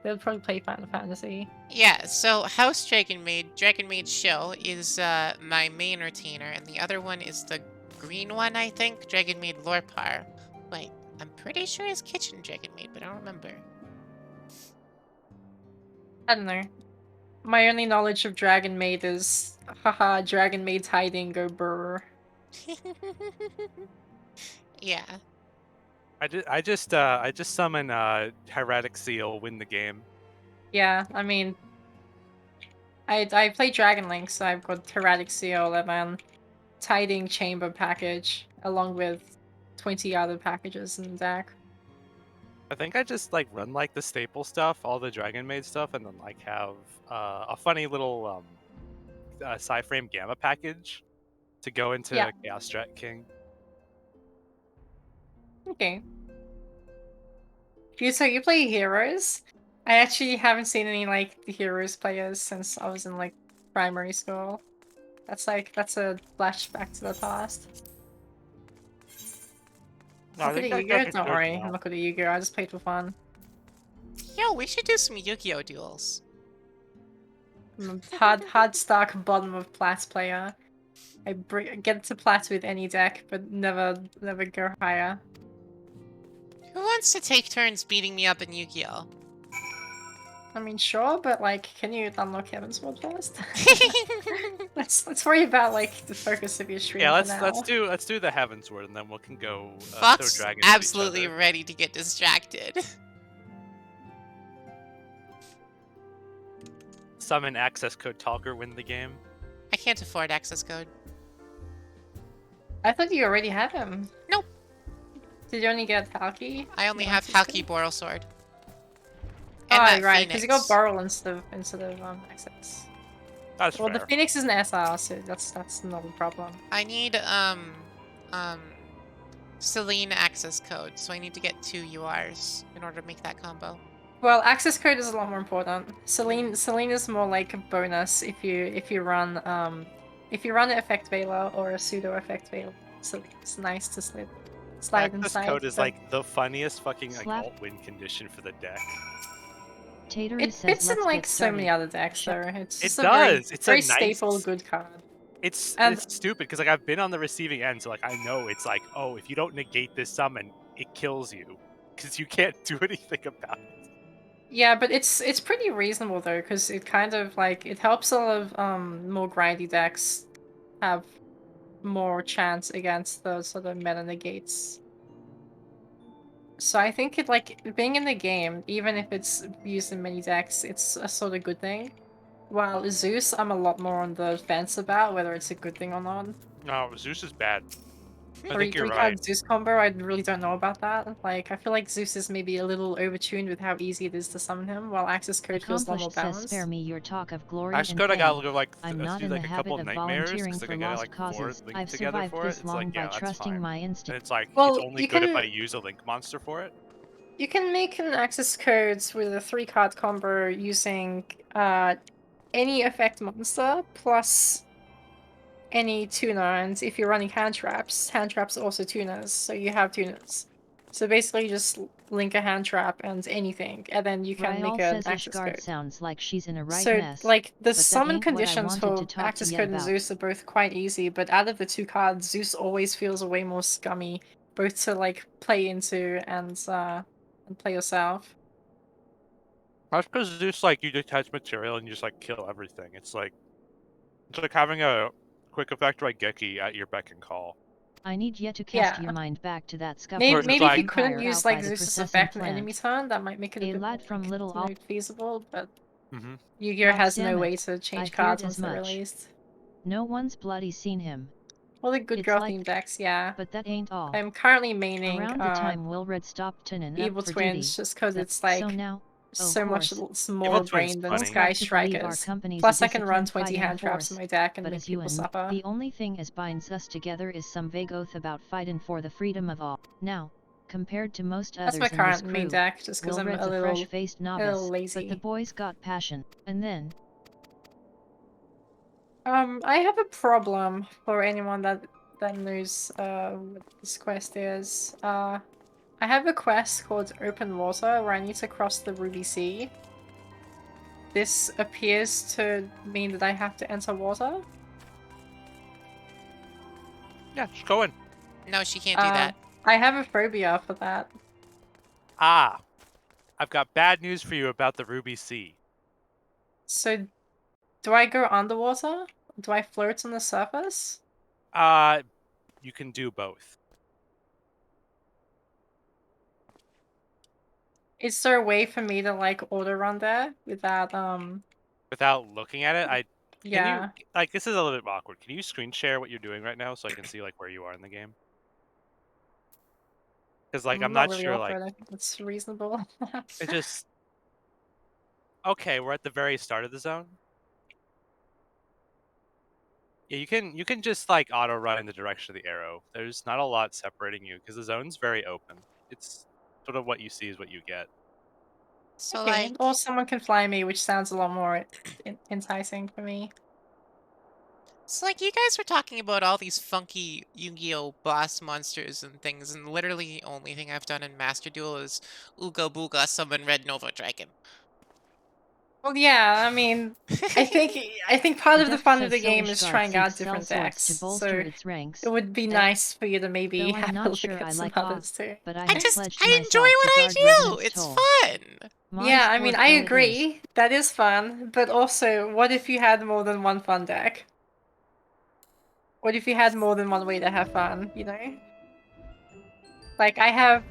they'll probably play Final Fantasy. Yeah, so House Dragon Maid Show is my main retainer, and the other one is the green one, I think, Dragon Maid Lorpar. Wait, I'm pretty sure it's Kitchen Dragon Maid, but I don't remember. I don't know. My only knowledge of Dragon Maid is, haha, Dragon Maid's hiding, go brr. Yeah. I just summon Heretic Seal, win the game. Yeah, I mean, I play Dragon Link, so I've got Heretic Seal, and then tiding chamber package along with 20 other packages in the deck. I think I just like run like the staple stuff, all the Dragon Maid stuff, and then like have a funny little Psy-Frame Gamma package to go into Chaos Strat King. Okay. So you play heroes? I actually haven't seen any like heroes players since I was in like primary school. That's a flashback to the past. No, Look at a Yu-Gi-Oh! Don't worry, I'm not good at Yu-Gi-Oh! I just played for fun. Yo, we should do some Yu-Gi-Oh! Duels. I'm a hard stock bottom of plat player. I get to plat with any deck, but never go higher. Who wants to take turns beating me up in Yu-Gi-Oh? I mean, sure, but like, can you unlock heavenswar first? let's worry about like the focus of your stream. Yeah, for now. let's do the heavensward, and then we can go throw Fox dragons. absolutely ready to get distracted. Summon access code Talker, win the game. I can't afford access code. I thought you already had him. Nope. Did you only get Halki? I only have Halki Boral Sword. And Oh, that right, because you got Phoenix. Boral instead of access. That's well, fair. the Phoenix is an SR, so that's not a problem. I need Celine access code, so I need to get 2 URs in order to make that combo. Well, access code is a lot more important. Celine is more like a bonus if you run an effect Veiler or a pseudo effect Veiler. So it's nice to slide access inside. Code is like the funniest fucking like Slap. alt win condition for the deck. Tatery It says, fits in "Let's like get so many started." other decks though. It's just It's very a nice, staple good card. It's And- it's stupid because like I've been on the receiving end, so like I know it's like, oh, if you don't negate this summon, it kills you because you can't do anything about it. Yeah, but it's pretty reasonable though, because it kind of like it helps a lot of more grindy decks have more chance against those sort of meta negates. So I think it like being in the game, even if it's used in many decks, it's a sort of good thing. While Zeus, I'm a lot more on the fence about whether it's a good thing or not. No, Zeus is bad. I Three think you're card right. Zeus combo, I really don't know about that. Like, I feel like Zeus is maybe a little overtuned with how easy it is to summon him, while Access Code feels a lot more Accomplished says, balanced. "Spare me your talk of glory Access and Code, I fame. gotta go like I'm let's not do in the like a habit couple of nightmares volunteering because for I gotta lost like 4 causes. linked I've together survived for it. this It's long like, yeah, by that's trusting fine. my And instinct." it's like Well, it's only you good if can- I use a link monster for it. You can make an Access Codes with a 3-card combo using any effect monster plus any tuner, and if you're running hand traps are also tuners, so you have tuners. So basically just link a hand trap and anything, and then you can Ryal make an says access Ishgard code. sounds like she's in a right So, mess. like, the but that summon ain't what I conditions wanted to for talk Access to you Code and about. Zeus are both quite easy, but out of the 2 cards, Zeus always feels way more scummy, both to, like, play into and play yourself. That's because Zeus like you detach material and you just like kill everything. It's like having a quick effect like Geki at your beck and call. I need yet to cast Yeah. your mind back to that scuffle. Maybe, Versus, maybe if like- you couldn't empire use out like by the Zeus's processing effect on enemy plant. turn, that might make it a A bit lad more, from like, Little you know, feasible, but Mhm. Yu-Gi-Oh! Has no Goddammit, way to I change feared cards as once they're much. released. No one's bloody seen him. Well, the good It's girl like- themed decks, yeah. But that ain't all. I'm currently maining Around the time Wilred stopped turning Evil up for Twins duty. just because that's it's like so now. so much course. smaller Evil Twins brain than funny. Sky Love to believe our Strikers. company's Plus a I can run disciplined 20 fighting hand traps in force, my deck and but make as you people and suffer. the only thing as binds us together is some vague oath about fighting for the freedom of all. Now, compared to most That's others my in this current main crew, deck, just because I'm Wilred's a a little fresh-faced novice, lazy. but the boy's got passion. And then, I have a problem for anyone that knows what this quest is. I have a quest called Open Water where I need to cross the Ruby Sea. This appears to mean that I have to enter water. Yeah, just go in. No, she can't do that. I have a phobia for that. Ah, I've got bad news for you about the Ruby Sea. So, do I go underwater? Do I float on the surface? You can do both. Is there a way for me to like auto run there without Without looking at it, I Yeah. Like, this is a little bit awkward. Can you screen share what you're doing right now so I can see like where you are in the game? Because like I'm not really sure. awkward. Like, I think it's reasonable. it just okay. We're at the very start of the zone. Yeah, you can just like auto run in the direction of the arrow. There's not a lot separating you because the zone's very open. It's sort of what you see is what you get. So Okay, like, or someone can fly me, which sounds a lot more enticing for me. you guys were talking about all these funky Yu-Gi-Oh boss monsters and things, and literally the only thing I've done in Master Duel is Ooga Booga summon Red Nova Dragon. Well, yeah, I mean, I think part of the fun of the game is trying out different decks, to bolster so its ranks. it would be nice for you to maybe Though I'm have a not look sure at I some like others too. but I I have pledged enjoy myself what to I guard do. Revenant's It's toll. fun. Yeah, I mean, I Montfort, though it is. agree. That is fun, but also, what if you had more than one fun deck? What if you had more than one way to have fun, you know? Like, I have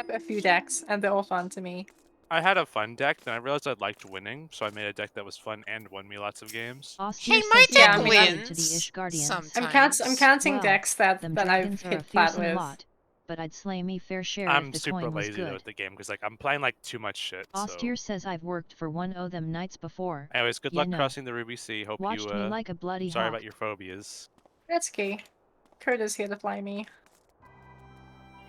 a few decks, and they're all fun to me. I had a fun deck, then I realized I liked winning, so I made a deck that was fun and won me lots of games. Hey, my Yeah, deck I mean, wins sometimes. I'm counting Well, decks that them I've dragons are a hit plat fearsome with. lot, but I'd slay me fair share I'm if the super coin was lazy though good. at the game because like I'm playing like too much shit. Austere says I've worked for one o' them nights before. Anyways, good Ya luck know. crossing the Ruby Sea. Hope Watched you. me like a bloody Sorry hawk. about your phobias. That's key. Coda's here to fly me.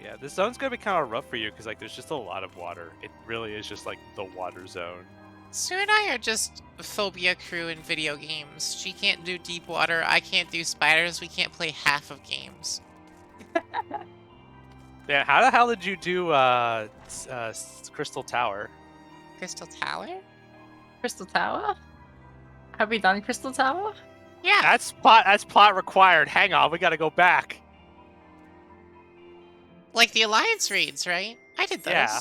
Yeah, this zone's gonna be kind of rough for you because like there's just a lot of water. It really is just like the water zone. Sue and I are just phobia crew in video games. She can't do deep water. I can't do spiders. We can't play half of games. Yeah, how the hell did you do Crystal Tower? Crystal Tower? Crystal Tower? Have we done Crystal Tower? Yeah. That's plot required. Hang on, we gotta go back. Like the Alliance raids, right? I did those. Yeah.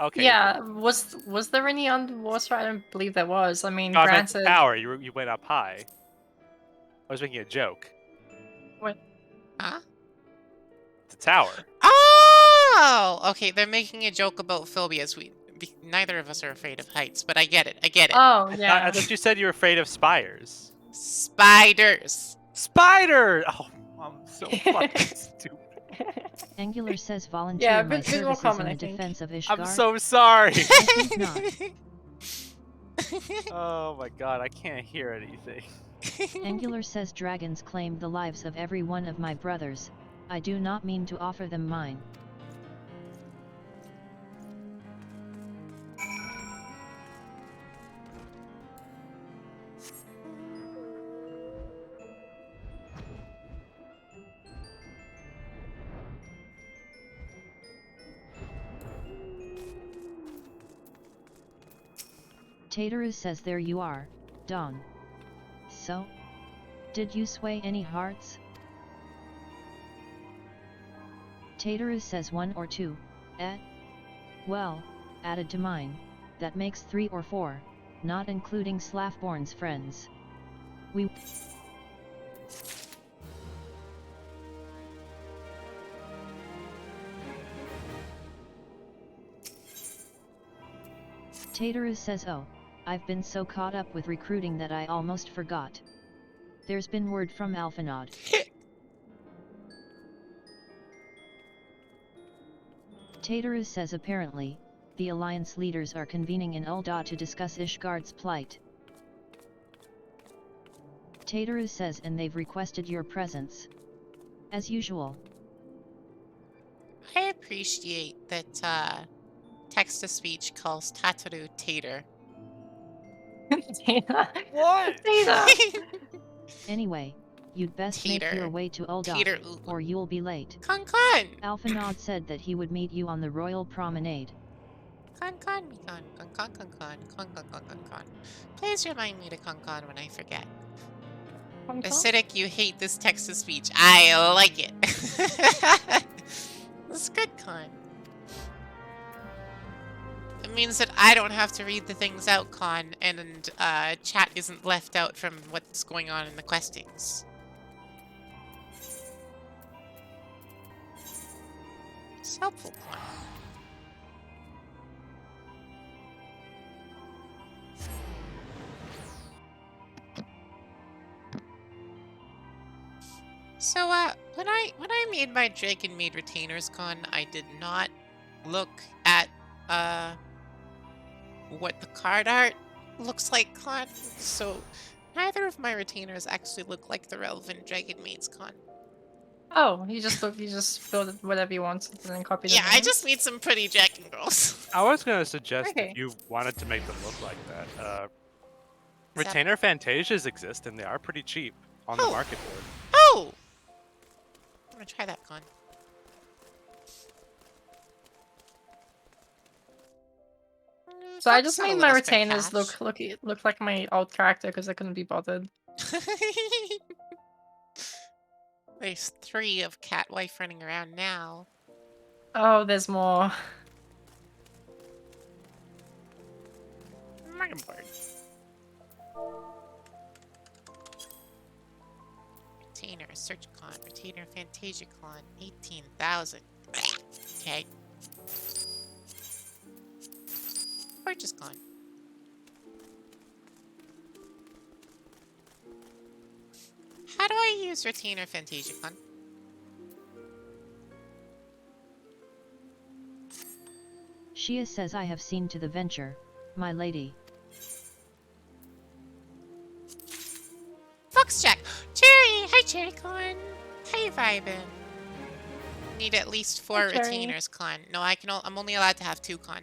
Okay. Yeah, was there any on Warsaw? I don't believe there was. I mean, No, I meant the granted... tower. You went up high. I was making a joke. What? Huh? The tower. Oh! Okay, they're making a joke about phobias. Neither of us are afraid of heights, but I get it. I get it. Oh, yeah. I thought you said you were afraid of spires. Spiders! Spider! Oh, I'm so fucking stupid. Angular says volunteer Yeah, my bit more services common, in I the think. defense of Ishgard. I'm so sorry. I think not. Oh my god, I can't hear anything. Angular says dragons claimed the lives of every one of my brothers. I do not mean to offer them mine. Tateru says there you are, Dawn. So? Did you sway any hearts? Tateru says 1 or 2, eh? Well, added to mine, that makes 3 or 4, not including Slavborn's friends. We... Tateru says oh, I've been so caught up with recruiting that I almost forgot. There's been word from Alphanod. Tateru says apparently, the Alliance leaders are convening in Ul'dah to discuss Ishgard's plight. Tateru says and they've requested your presence. As usual. I appreciate that text-to-speech calls Tataru Tater. What? Anyway, you'd best make your way to Ul'dah, or you'll be late. Con. Alphanod said that he would meet you on the Royal Promenade. Con. Please remind me to con when I forget. Acidic, you hate this text-to-speech. I like it. That's good, Con. It means that I don't have to read the things out, Con, and chat isn't left out from what's going on in the questings. It's helpful, Con. So, when I made my Dragon Maid Retainers Con, I did not look at, what the card art looks like con, so neither of my retainers actually look like the relevant Dragon Maids Con. Oh, you just build it whatever you want and then copy the Yeah, I names? just need some pretty Dragon Girls. I was gonna suggest Okay. if you wanted to make them look like that, that- retainer Fantasias exist and they are pretty cheap on the market board. Oh! I'm gonna try that con. So I just Fox made not my let us spend retainers cash. look like my old character because I couldn't be bothered. There's 3 of Catwife running around now. Oh, there's more. Martin board. Retainer Search Con, Retainer Fantasia Con, 18,000. Okay. Purchase Con. How do I use Retainer Fantasia Con? Shia says I have seen to the venture, my lady. Foxjack! Cherry! Hi, CherryCon! How you vibing? Need at least 4 Hi, Cherry. retainers, Con. No, I'm only allowed to have 2, Con.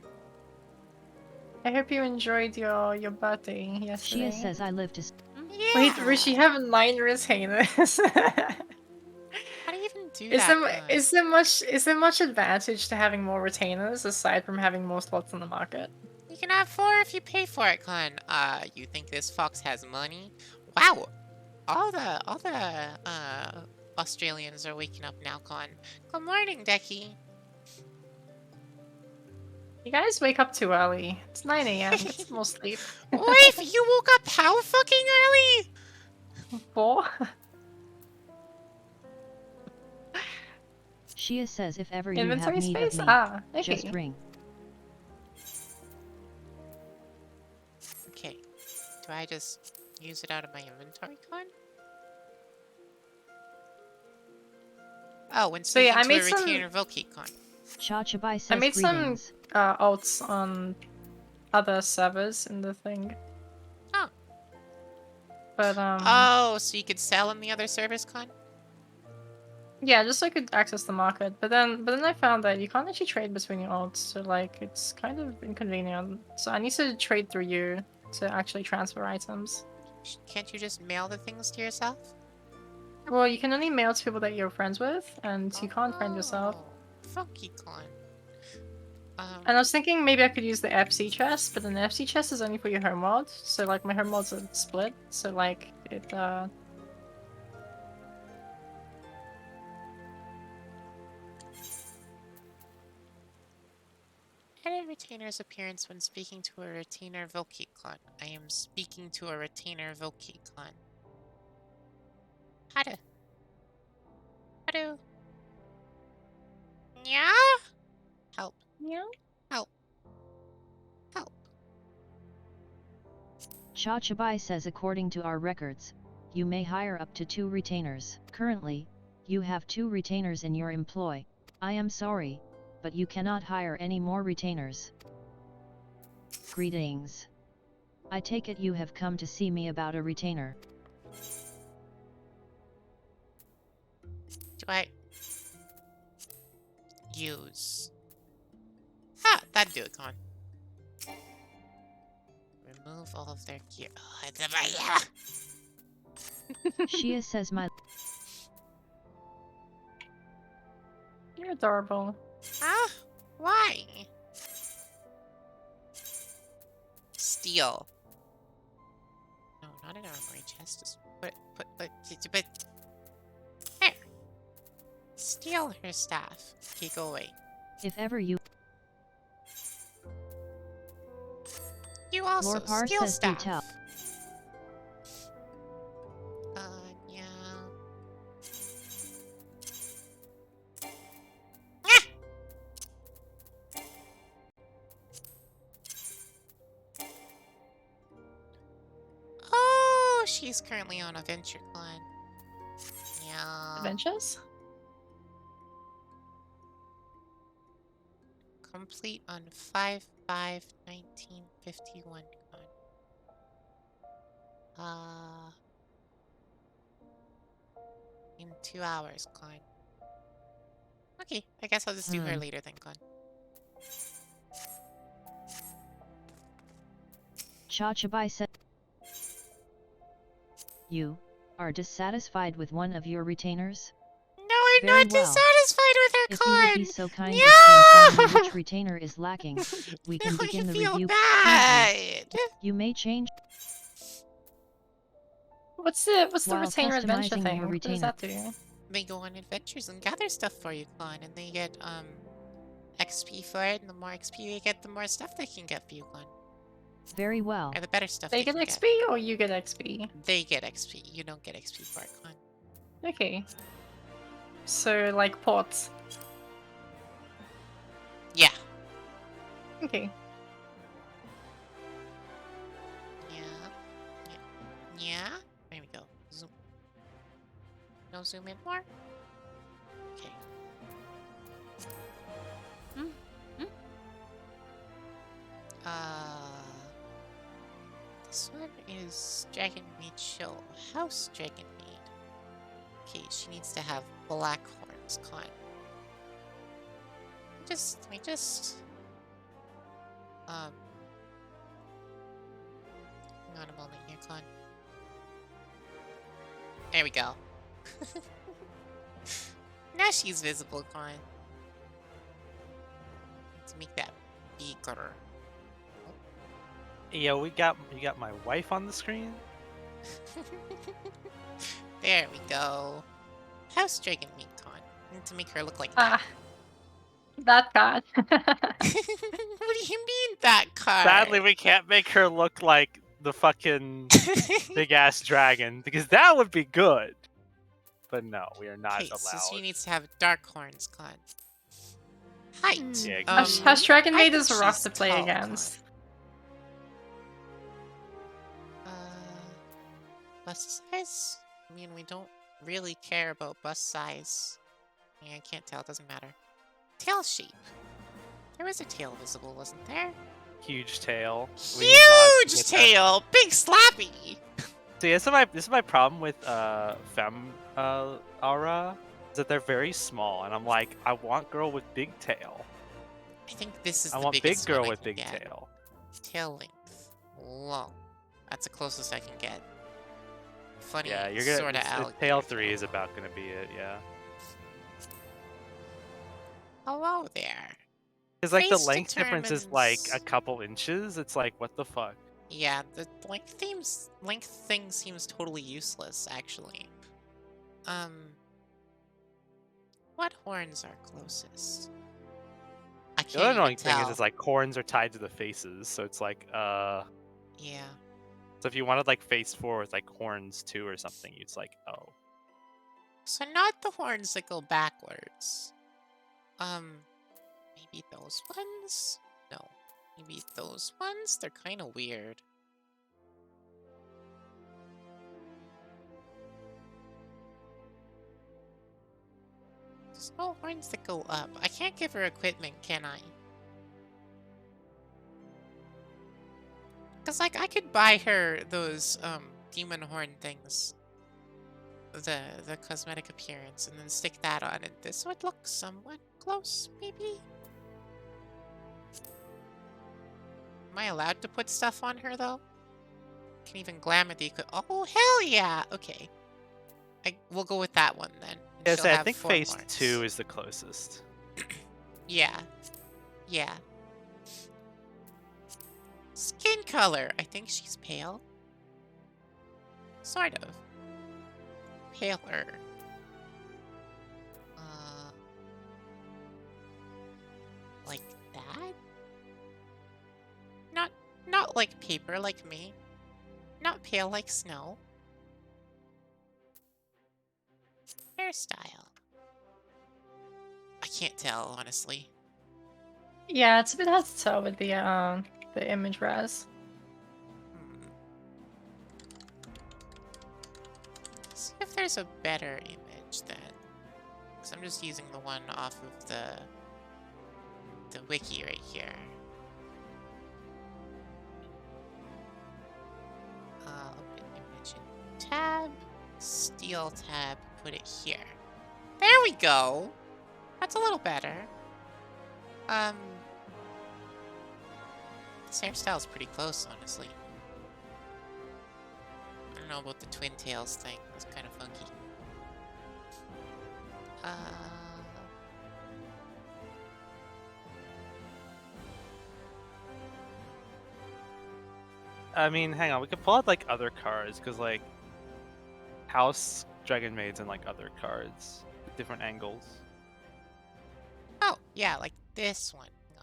I hope you enjoyed your birthday yesterday. Shia says I live to. Yeah. Wait, Rishi, you have 9 retainers. How do you even do Is that, there Con? is there much advantage to having more retainers aside from having more slots in the market? You can have 4 if you pay for it, Con. You think this fox has money? Wow! All the Australians are waking up now, Con. Good morning, Decky. You guys wake up too early. It's 9 AM. It's more sleep. Wait, you woke up how fucking early? 4? Shia says if ever you Inventory have need space? of me, Ah, okay. just ring. Okay. Do I just use it out of my inventory, Con? Oh, when So yeah, speaking I to made a some- retainer Vilkey, Con. Chachabai says I made greetings. some alts on other servers in the thing. Oh. But Oh, so you could sell in the other service, Con? yeah, just so I could access the market. But then I found that you can't actually trade between your alts, so like it's kind of inconvenient. So I need to trade through you to actually transfer items. Can't you just mail the things to yourself? Well, you can only mail to people that you're friends with, and you can't friend yourself. Funky Con. And I was thinking maybe I could use the FC chest, but then the FC chest is only for your home mod, so like my home mods are split, so like it Edit retainer's appearance when speaking to a retainer Vilkey Con. I am speaking to a retainer Vilkey Con. How do? Yeah? Help. Yeah? Help. Help. Chachabai says according to our records, you may hire up to 2 retainers. Currently, you have 2 retainers in your employ. I am sorry, but you cannot hire any more retainers. Greetings. I take it you have come to see me about a retainer. Do I use? Ah, that'd do it, Con. Remove all of their gear. Oh, it's Shia says my. You're adorable. Ah, why? Steel. No, not an armory chest. Just but there. Steal her staff. Okay, go away. If ever you. You also Lord Par steal says do staff. tell. Yeah. Oh, she's currently on a venture climb. Yeah. adventures? Complete on 5/5/1951 con. In 2 hours, con. Okay, I guess I'll just do her later then, con. Chachabai said, "You are dissatisfied with one of your retainers?" No, I'm Very not well. dissatisfied with her, If con! you would be so kind No! as to inform me which retainer is lacking, we can No, begin I the feel review. bad! You may change. What's the While retainer adventure customizing thing? your What does retainer. that do? They go on adventures and gather stuff for you, con, and they get, XP for it, and the more XP they get, the more stuff they can get for you, con. Very well. Or the better stuff They they get can XP get. or you get XP? They get XP. You don't get XP for it, con. Okay. So, like ports. Yeah. Okay. Yeah. There we go. Zoom. No zoom in more? Okay. This one is Dragon Maid Show. House Dragon Maid. Okay, she needs to have black horns, con. Let me just... Hang on a moment here, con. There we go. Now she's visible, con. Let's make that bigger. Yeah, you got my wife on the screen. There we go. House Dragon Meat, con. Need to make her look like that. That card. What do you mean that card? Sadly, we can't make her look like the fucking big ass dragon because that would be good. But no, we are not allowed. So she needs to have dark horns, con. Height. Yeah, House Dragon Maid is think rough she's to play tall, against. Bust size? I mean, we don't really care about bust size. Yeah, I can't tell, it doesn't matter. Tail shape. There was a tail visible, wasn't there? Huge tail. Huge tail! Big slappy! See, this is my problem with FemARR, is that they're very small, and I'm like, I want girl with big tail. I think this is I the want big biggest girl one I with can big get. tail. Tail length. Long. That's the closest I can get. Funny, Yeah, you're gonna. sorta Tail 3 is about gonna be it. Yeah. Hello there. Because like the Face length difference is like a determines- couple inches. It's like what the fuck. Yeah, the length thing seems totally useless, actually. What horns are closest? I The can't other even annoying thing tell. is like horns are tied to the faces, so it's like Yeah. So if you wanted like face 4 with like horns 2 or something, it's like oh. So not the horns that go backwards. Maybe those ones? No. Maybe those ones? They're kind of weird. There's no horns that go up. I can't give her equipment, can I? Because, like, I could buy her those, demon horn things. The cosmetic appearance, and then stick that on, and this would look somewhat close, maybe? Am I allowed to put stuff on her, though? Can even glam at the oh, hell yeah! Okay. We'll go with that one, then. Yeah, so I think 4 face horns. 2 is the closest. Yeah. Yeah. Skin color. I think she's pale. Sort of. Paler. Like that? Not like paper like me. Not pale like snow. Hairstyle. I can't tell, honestly. Yeah, it's a bit hard to tell with the image res. See if there's a better image then. because I'm just using the one off of the wiki right here. Open image in tab, steel tab, put it here. There we go. That's a little better. This hairstyle's pretty close, honestly. I don't know about the twin tails thing. It's kind of funky. I mean, hang on. We could pull out like other cards because like House Dragon Maids and like other cards with different angles. Oh yeah, like this one. Hang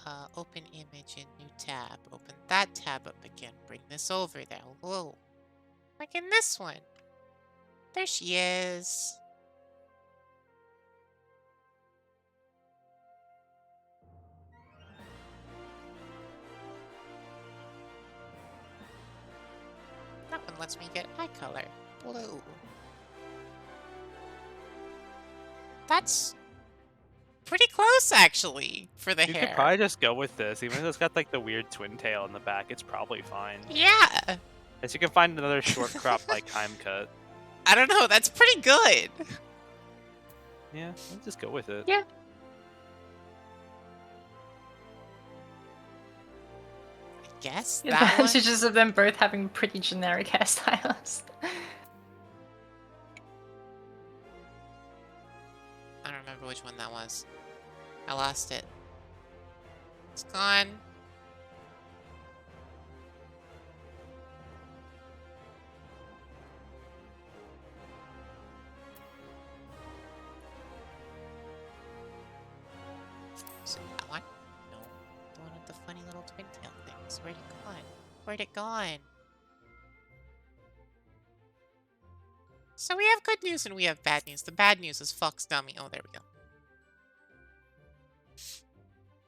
on. Open image in new tab. Open that tab up again. Bring this over there. Whoa. Like in this one. There she is. That one lets me get eye color. Blue. That's pretty close, actually, for the You hair. could probably just go with this, even though it's got like the weird twin tail in the back. It's probably fine. Yeah. As you can find another short crop like time cut. I don't know. That's pretty good. Yeah, let's just go with it. Yeah. I guess The that one. advantages of them both having pretty generic hairstyles. I don't remember which one that was. I lost it. It's gone. Is it that one? No. The one with the funny little twin tail things. Where'd it gone? Where'd it gone? So we have good news and we have bad news. The bad news is Fox Dummy. Oh, there we go.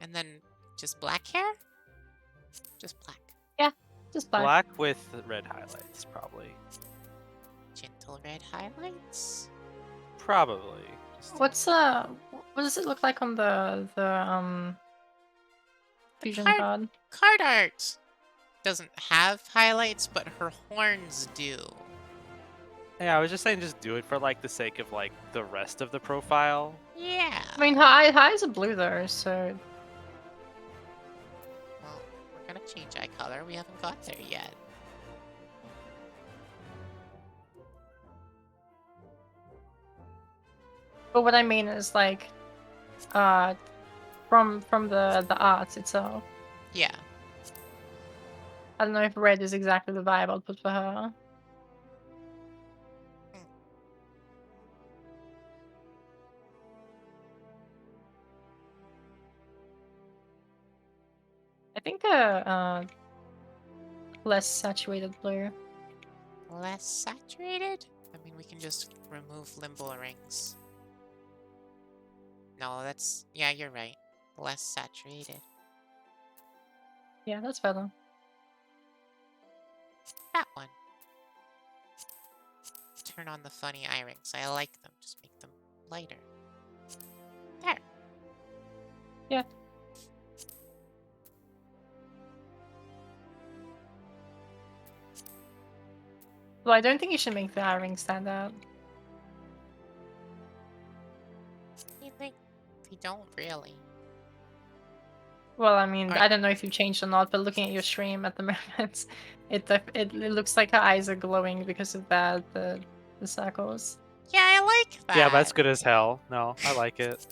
And then just black hair? Just black. Yeah, just black. Black with red highlights, probably. Gentle red highlights? Probably. What does it look like on the fusion card? Card art doesn't have highlights, but her horns do. Yeah, I was just saying just do it for like the sake of like the rest of the profile. Yeah. I mean, her eyes are blue though, so Well, we're gonna change eye color. We haven't got there yet. But what I mean is like, from the art itself. Yeah. I don't know if red is exactly the vibe I'll put for her. I think less saturated blue. Less saturated? I mean, we can just remove limbo rings. No, that's... Yeah, you're right. Less saturated. Yeah, that's better. That one. Turn on the funny eye rings. I like them. Just make them lighter. There. Yeah. Well, I don't think you should make the eye ring stand out. You think? You don't really. Well, I mean, I don't know if you've changed or not, but looking at your stream at the moment, it looks like her eyes are glowing because of that, the circles. Yeah, I like that. Yeah, that's good as hell. No, I like it.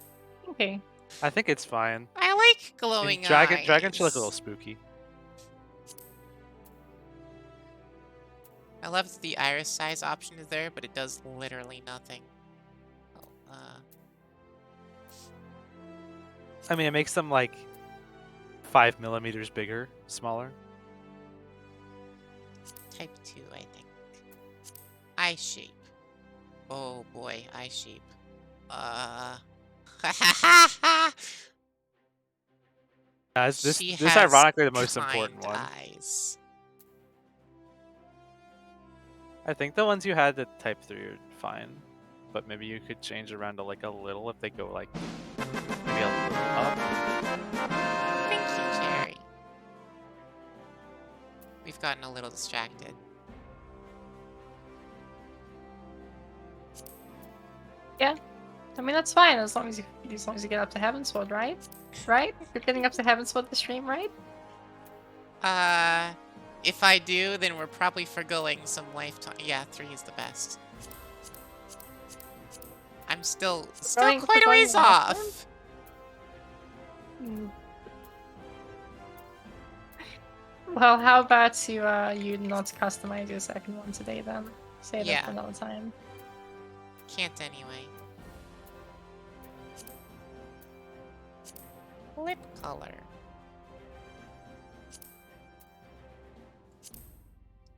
Okay. I think it's fine. I like glowing eyes. Dragon should look a little spooky. I love that the iris size option is there, but it does literally nothing. Oh, I mean, it makes them like 5 millimeters bigger, smaller. Type 2, I think. Eye shape. Oh boy, eye shape. This She is has ironically the most important kind one. eyes. I think the ones you had at type 3 are fine. but maybe you could change around to like a little if they go like maybe a little up. Thank you, Jerry. We've gotten a little distracted. Yeah, I mean that's fine as long as you get up to heavensward, right? Right? You're getting up to heavensward the stream, right? If I do, then we're probably forgoing some lifetime. Yeah, 3 is the best. I'm still quite a ways off. Well, how about you not customize your second one today then? Save it Yeah. for another time. Can't anyway. Lip color.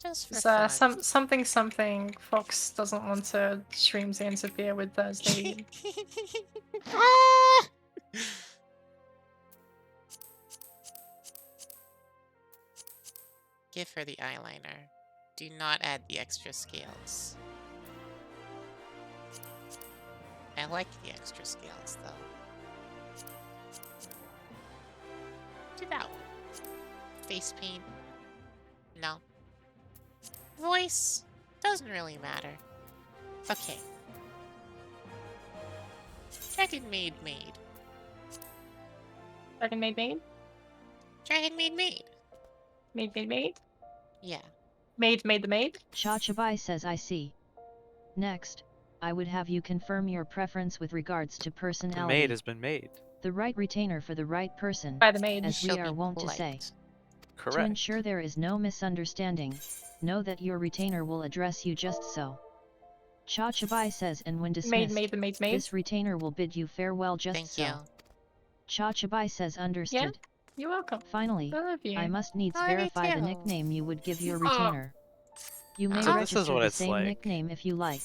Just for fun. Something Fox doesn't want to stream to interfere with Thursday. Give her the eyeliner. Do not add the extra scales. I like the extra scales though. Do that one. Face paint. No. Voice. Doesn't really matter. Okay. Dragon Maid. Dragon Maid? Dragon Maid. Maid? Yeah. Maid the maid? Chachabai says I see. Next, I would have you confirm your preference with regards to The personality. maid has been made. The right retainer for the right person, By the maid. as She'll we are be wont to polite. say. Correct. To ensure there is no misunderstanding, know that your retainer will address you just so. Chachabai says, and when dismissed, Maid. this retainer will bid you farewell just Thank so. you. Chachabai says understood. Yeah, you're welcome. Finally, I love you. I must needs I love you verify the too. nickname you would give your retainer. You may So this is register what the it's same like. nickname if you like.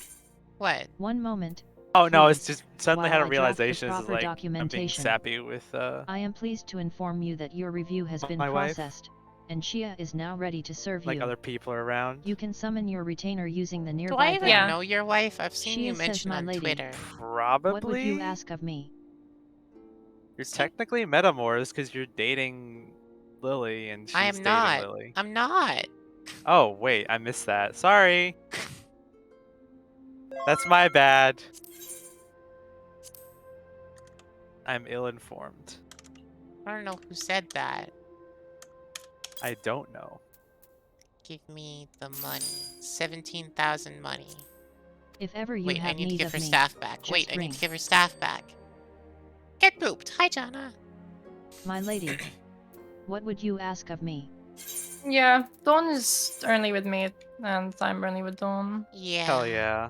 What? One moment. Oh no, it's please, just suddenly while had a I draft the realization. This is proper like I'm being documentation. sappy with I am pleased to inform you that your review has been my wife. processed, and Shia is now ready to serve like you. other people around. You can summon your retainer using the Do nearby I even bell. know your wife? I've seen you Shia says, mention my on lady. Twitter. Probably. What would you ask of me? You're technically metamors because you're dating Lily and she's I am dating not. Lily. I'm not. Oh wait, I missed that. Sorry. That's my bad. I'm ill-informed. I don't know who said that. I don't know. Give me the money. 17,000 money. If ever you Wait, have I need to need give of her me, staff back. just Wait, I ring. need to give her staff back. Get booped. Hi, Jana. My lady, what would you ask of me? Yeah, Dawn is only with me, and I'm only with Dawn. Yeah. Hell yeah.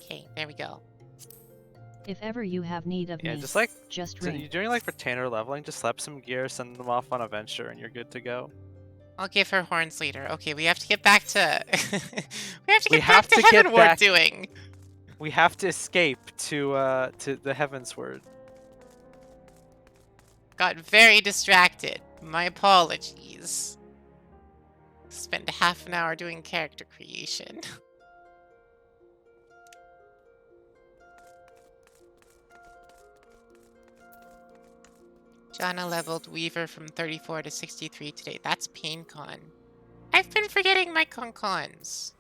Okay, there we go. If ever you have need of Yeah, me, just like just so ring. you're doing like retainer leveling, just slap some gear, send them off on a venture, and you're good to go. I'll give her horns later. Okay, we have to get back to We have to get heavenward back- doing. We have to escape to the heavensward. Got very distracted. My apologies. Spent half an hour doing character creation. Jana leveled Weaver from 34 to 63 today. That's PainCon. I've been forgetting my con-cons.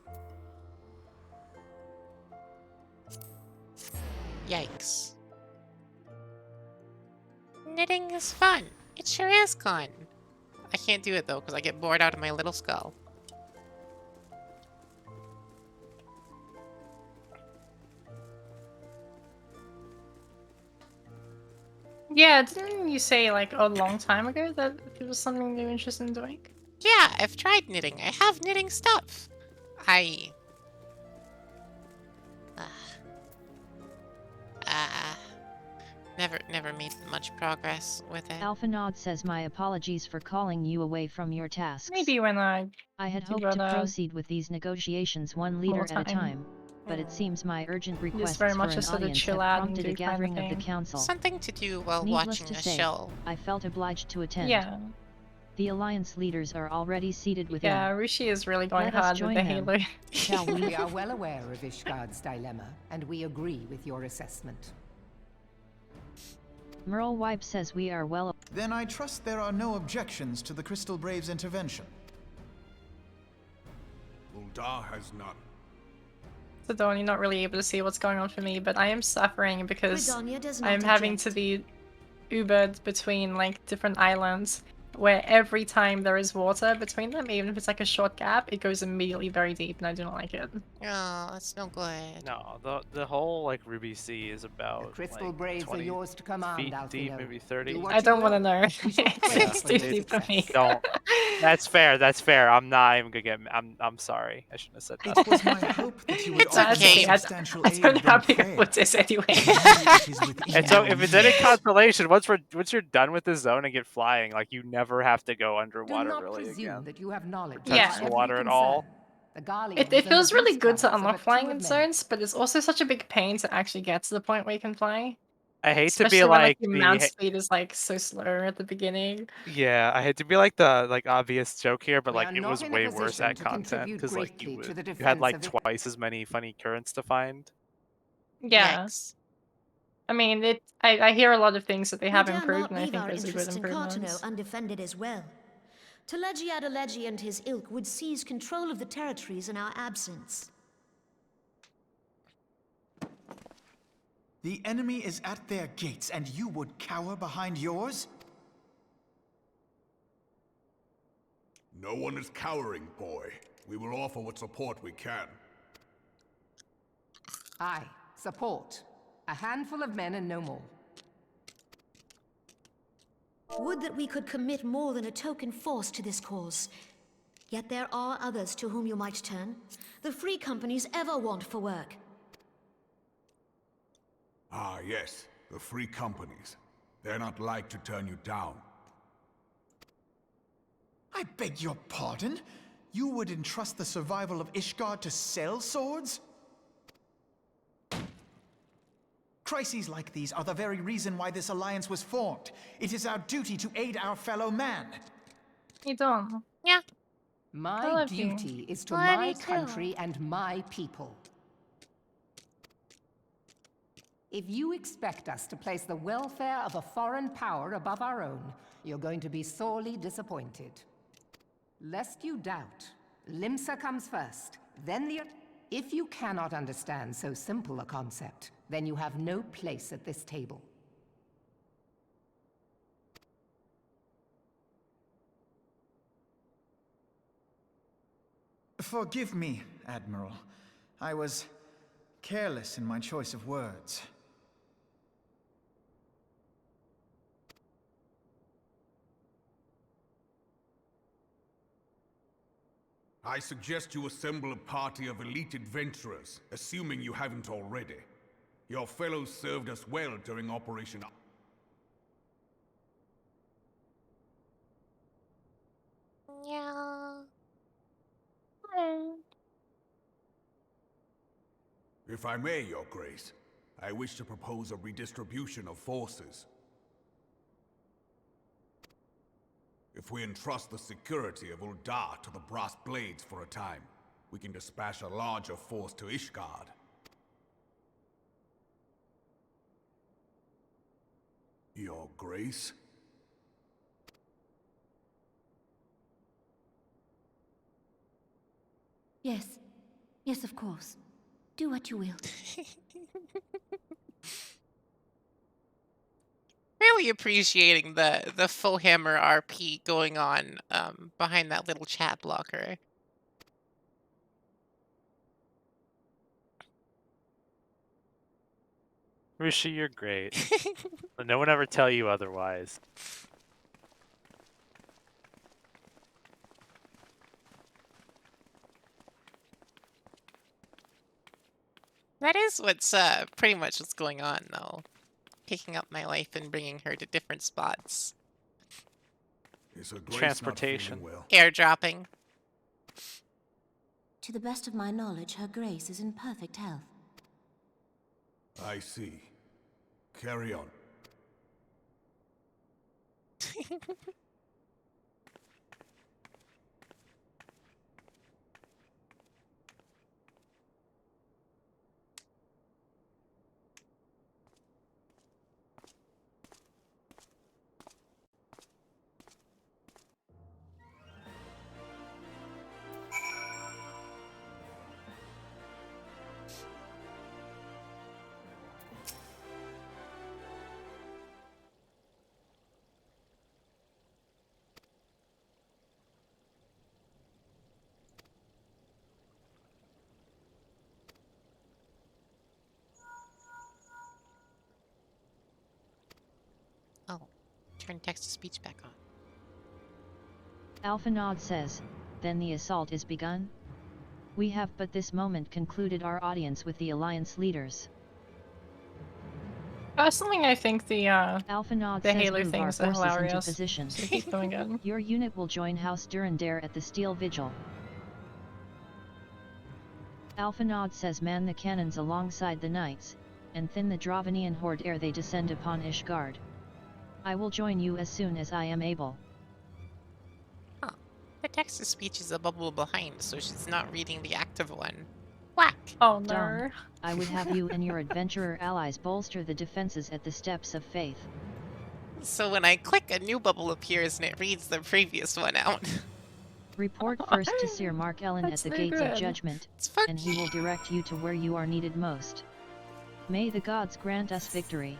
Yikes. Knitting is fun. It sure is fun. I can't do it though because I get bored out of my little skull. Yeah, didn't you say like a long time ago that it was something you're interested in doing? Yeah, I've tried knitting. I have knitting stuff. Never made much progress with it. Alphanod says, my apologies for calling you away from your tasks. Maybe when I had do hoped to wanna- proceed with these negotiations one leader at a time, but it seems my urgent requests very for much an just sort of audience chill have out and prompted a do kind of gathering of the thing. council. Something to do while Needless watching to a say, show. I felt obliged to attend. Yeah. The Alliance leaders are already seated within. Yeah, Rishi is really going Let us hard with join the them. Halo. Shall we? We are well aware of Ishgard's dilemma, and we agree with your assessment. Merle Wipe says we are well. Then I trust there are no objections to the Crystal Braves' intervention. Uldar has none. So Dawn, you're not really able to see what's going on for me, but I am suffering because Britannia does not I'm having object. to be Ubered between like different islands where every time there is water between them, even if it's like a short gap, it goes immediately very deep and I do not like it. Oh, that's no good. No, the whole like Ruby Sea is about The Crystal like, Braves are 20 yours to command, feet deep, Althino. maybe 30. Do what I you don't want to will. know. We shall pray It's for too your deep for me. success. Don't. That's fair. That's fair. I'm not even gonna get. I'm sorry. I shouldn't have said that. It was my hope that you would It's offer okay. substantial I aid don't know how when big I fair. put this anyway. It is within And so, our if it's any means. consolation, once you're done with this zone and get flying, like you never have to go Do underwater not really presume again. that you have knowledge Touch Yeah. of the every water at concern. all. The Guardians It and feels the really Beast good to Guards are unlock but flying two in of many. zones, but it's also such a big pain to actually get to the point where you can fly. I hate to Especially be when like like your mount speed is like so slow at the beginning. yeah, I hate to be like the obvious joke here, but We like are it not was in a way worse position at to content contribute because like greatly to the you had defense like of it. twice as many funny currents to find. Yeah. Yikes. I mean, I hear a lot of things that they We have dare improved, not and I leave think our those are good interests in Cartano improvements. undefended as well. Teleji Adeleji and his ilk would seize control of the territories in our absence. The enemy is at their gates, and you would cower behind yours? No one is cowering, boy. We will offer what support we can. Aye, support. A handful of men and no more. Would that we could commit more than a token force to this cause. Yet there are others to whom you might turn. The free companies ever want for work. Ah, yes. The free companies. They're not like to turn you down. I beg your pardon? You would entrust the survival of Ishgard to sell swords? Crises like these are the very reason why this alliance was formed. It is our duty to aid our fellow man. You don't. Yeah. I My love you. duty is to Love my you too. country and my people. If you expect us to place the welfare of a foreign power above our own, you're going to be sorely disappointed. Lest you doubt, Limsa comes first, then the... If you cannot understand so simple a concept, then you have no place at this table. Forgive me, Admiral. I was careless in my choice of words. I suggest you assemble a party of elite adventurers, assuming you haven't already. Your fellows served us well during Operation... Yeah. If I may, Your Grace, I wish to propose a redistribution of forces. If we entrust the security of Uldar to the Brass Blades for a time, we can dispatch a larger force to Ishgard. Your Grace? Yes. Yes, of course. Do what you will. Really appreciating the full hammer RP going on behind that little chat blocker. Rishi, you're great. But no one ever tell you otherwise. That is what's pretty much what's going on, though. Picking up my wife and bringing her to different spots. Is her Grace Transportation. not feeling well? Airdropping. To the best of my knowledge, Her Grace is in perfect health. I see. Carry on. turn text-to-speech back on. Alpha Nod says, then the assault is begun? We have but this moment concluded our audience with the Alliance leaders. Personally, I think the Alpha Nod the says Halo move our things are forces into hilarious. position. So keep doing it. Your unit will join House Durandare at the Steel Vigil. Alpha Nod says man the cannons alongside the knights, and thin the Dravanian horde ere they descend upon Ishgard. I will join you as soon as I am able. Huh. The text-to-speech is a bubble behind, so she's not reading the active one. Whack! Oh no. Darn. I would have you and your adventurer allies bolster the defenses at the Steps of Faith. So when I click, a new bubble appears and it reads the previous one out. Report first to Sir Mark Ellen at the no Gates good. of Judgment, It's fun. and he will direct you to where you are needed most. May the gods grant us victory.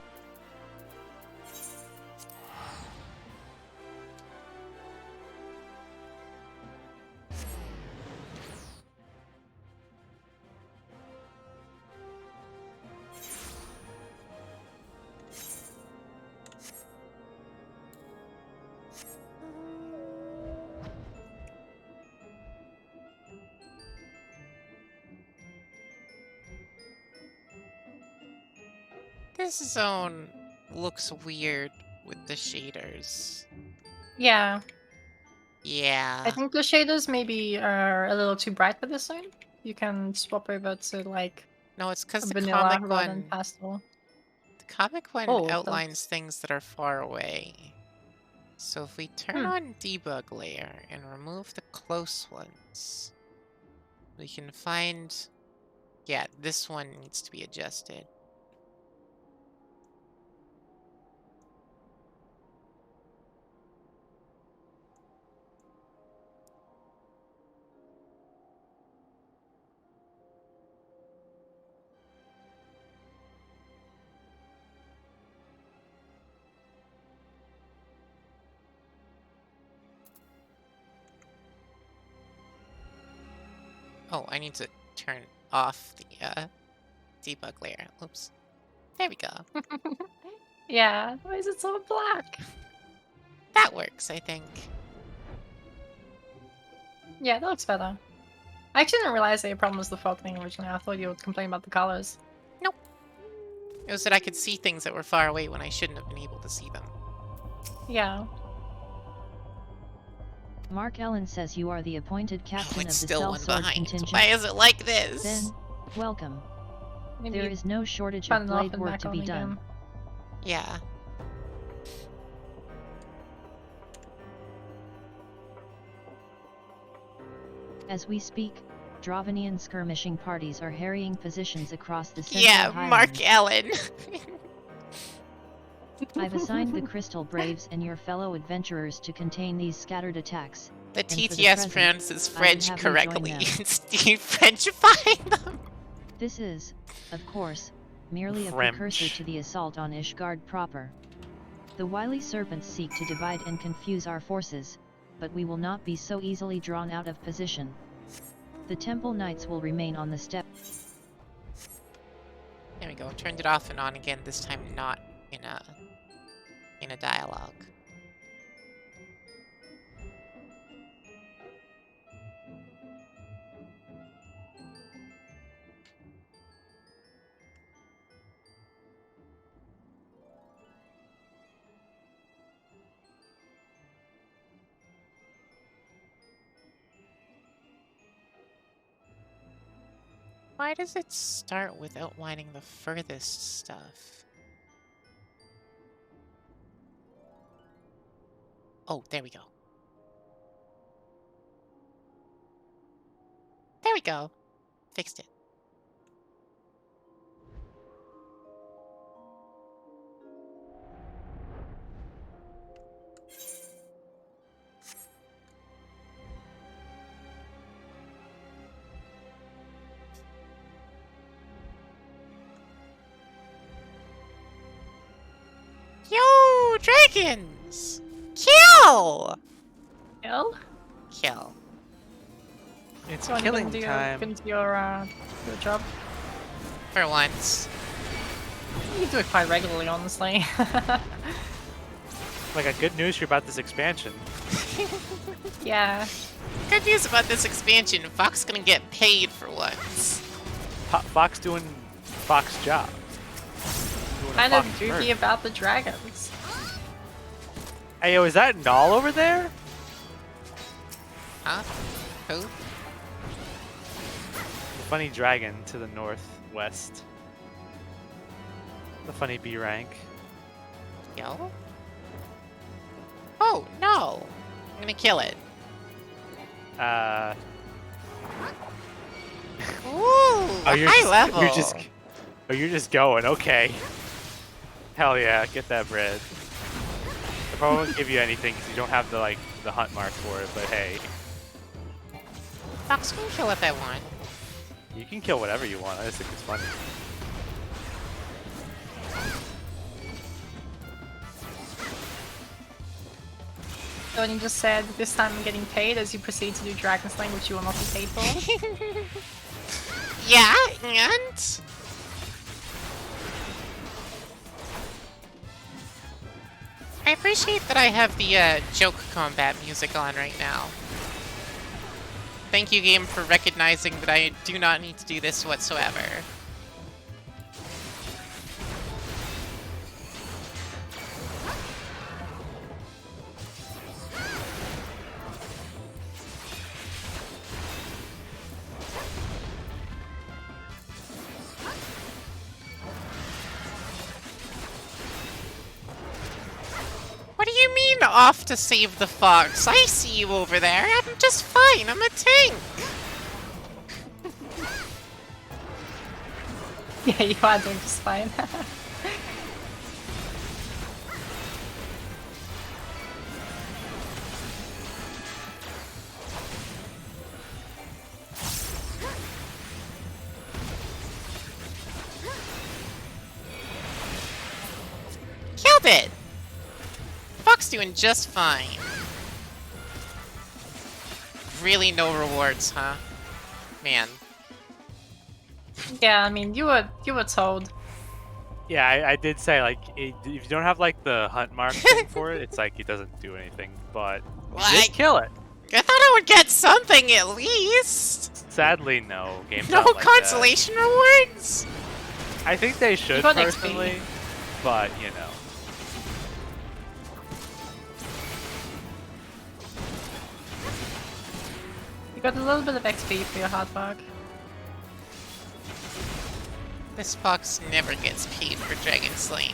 This zone looks weird with the shaders. Yeah. Yeah. I think the shaders maybe are a little too bright for this zone. You can swap over to like No, it's because the vanilla comic rather than one. pastel. The comic one Oh, outlines things that are far away. So if we turn on debug layer and remove the close ones, we can find. Yeah, this one needs to be adjusted. Oh, I need to turn off the debug layer. Oops. There we go. Yeah. Why is it so black? That works, I think. Yeah, that looks better. I actually didn't realize that your problem was the fog thing originally. I thought you would complain about the colors. Nope. It was that I could see things that were far away when I shouldn't have been able to see them. Yeah. Mark Ellen says you are the appointed captain of the Still one Sellsword behind. contingent. Why is it like this? Then, welcome. Maybe There is no shortage turn of it off blade and work back to on be again. done. Yeah. As we speak, Dravanian skirmishing parties are harrying positions across the Central Yeah, Highlands. Mark Ellen. I've assigned the Crystal Braves and your fellow adventurers to contain these scattered attacks. The and for TTS present, pronounces I would French have you join correctly. them. Steve Frenchifying them. This is, of course, merely a French. precursor to the assault on Ishgard proper. The wily serpents seek to divide and confuse our forces, but we will not be so easily drawn out of position. The Temple Knights will remain on the step. There we go. Turned it off and on again. This time, not in a dialogue. Why does it start with outlining the furthest stuff? Oh, there we go. There we go. Fixed it. Yo, dragons! Kill! Kill? Kill. It's Go on, killing you can time. do your job. For once. You do it quite regularly, honestly. Like, a good news here about this expansion. Yeah. Good news about this expansion, Fox gonna get paid for once. Fox doing Fox job. Kind of droopy about the dragons. Hey, yo, is that Null over there? Huh? Who? The funny dragon to the northwest. The funny B rank. Yo? Oh, no! I'm gonna kill it. Ooh, high level! You're just going, okay. Hell yeah, get that bread. I probably won't give you anything because you don't have the, like, the hunt mark for it, but hey. Fox can kill if I want. You can kill whatever you want, I just think it's funny. So when you just said, this time I'm getting paid as you proceed to do Dragon Slaying, which you will not be paid for. Yeah, and? I appreciate that I have the joke combat music on right now. Thank you, game, for recognizing that I do not need to do this whatsoever. What do you mean off to save the fox? I see you over there. I'm just fine. I'm a tank. Yeah, you are doing just fine. Killed it. Fox doing just fine. Really no rewards, huh? Man. Yeah, I mean, you were told. Yeah, I did say, like, if you don't have, like, the hunt mark thing for it, it's like it doesn't do anything, but just kill it. I thought I would get something at least. Sadly, no. Game's No not like consolation rewards? I think they should, got personally, XP. but, you know. You got a little bit of XP for your hard work. This fox never gets paid for dragon slaying.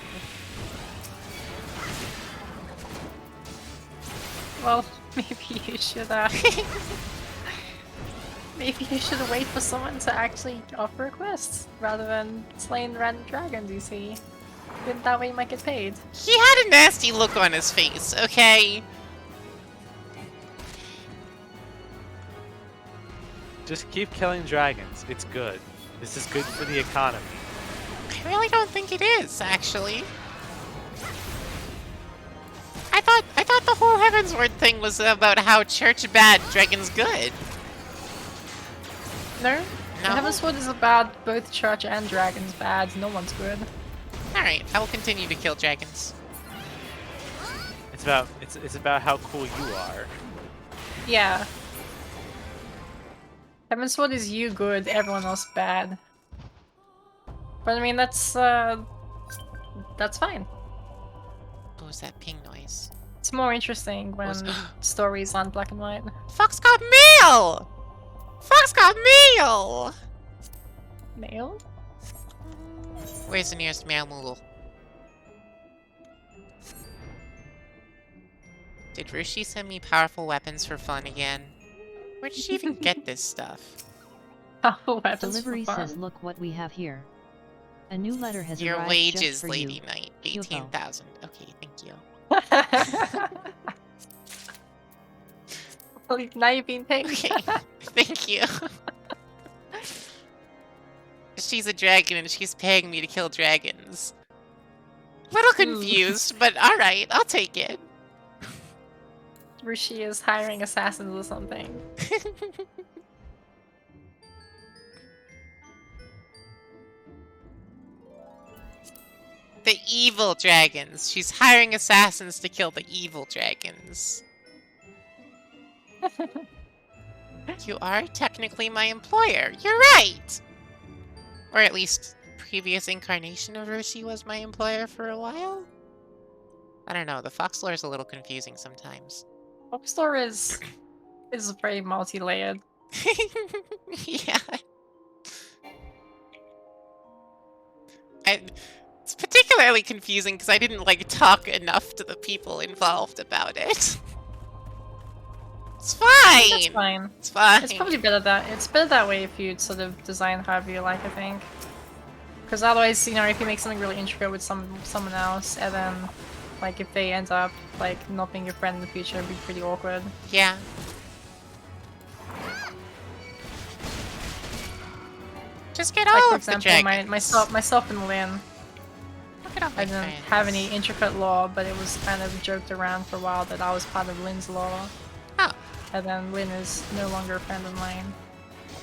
Well, maybe you should, maybe you should wait for someone to actually offer requests, rather than slaying random dragons, you see. Then that way you might get paid. He had a nasty look on his face, okay? Just keep killing dragons. It's good. This is good for the economy. I really don't think it is, actually. I thought the whole heavenswar thing was about how church bad, dragons good. No? No? The heavenswar is about both church and dragons bad. No one's good. Alright, I will continue to kill dragons. It's about how cool you are. Yeah. Heavensward is you good, everyone else bad. But I mean, that's fine. What was that ping noise? It's more interesting when stories aren't black and white. Fox got mail! Fox got mail! Mail? Where's the nearest mail moodle? Did Rushi send me powerful weapons for fun again? Where did she even get this stuff? Powerful weapons Delivery for fun. says, look what we have here. A new letter has Your arrived wages, just for Lady you. Knight. Hugo. 18,000. Okay, thank you. Well, now you've been paid. Okay, thank you. She's a dragon and she's paying me to kill dragons. Little confused, but alright, I'll take it. Rushi is hiring assassins or something. The evil dragons. She's hiring assassins to kill the evil dragons. You are technically my employer. You're right! Or at least, previous incarnation of Roshi was my employer for a while? I don't know, the Fox lore is a little confusing sometimes. Fox lore is very multi-layered. Yeah. It's particularly confusing because I didn't, like, talk enough to the people involved about it. It's fine! That's fine. It's fine. It's probably better that way if you sort of design however you like, I think. Because otherwise, you know, if you make something really intricate with someone else, and then, like, if they end up, like, not being your friend in the future, it'd be pretty awkward. Yeah. Just get Like, all for of the example, dragons. myself and Lynn. I didn't have any intricate lore, but it was kind of joked around for a while that I was part of Lynn's lore. Oh. And then Lynn is no longer a friend of mine.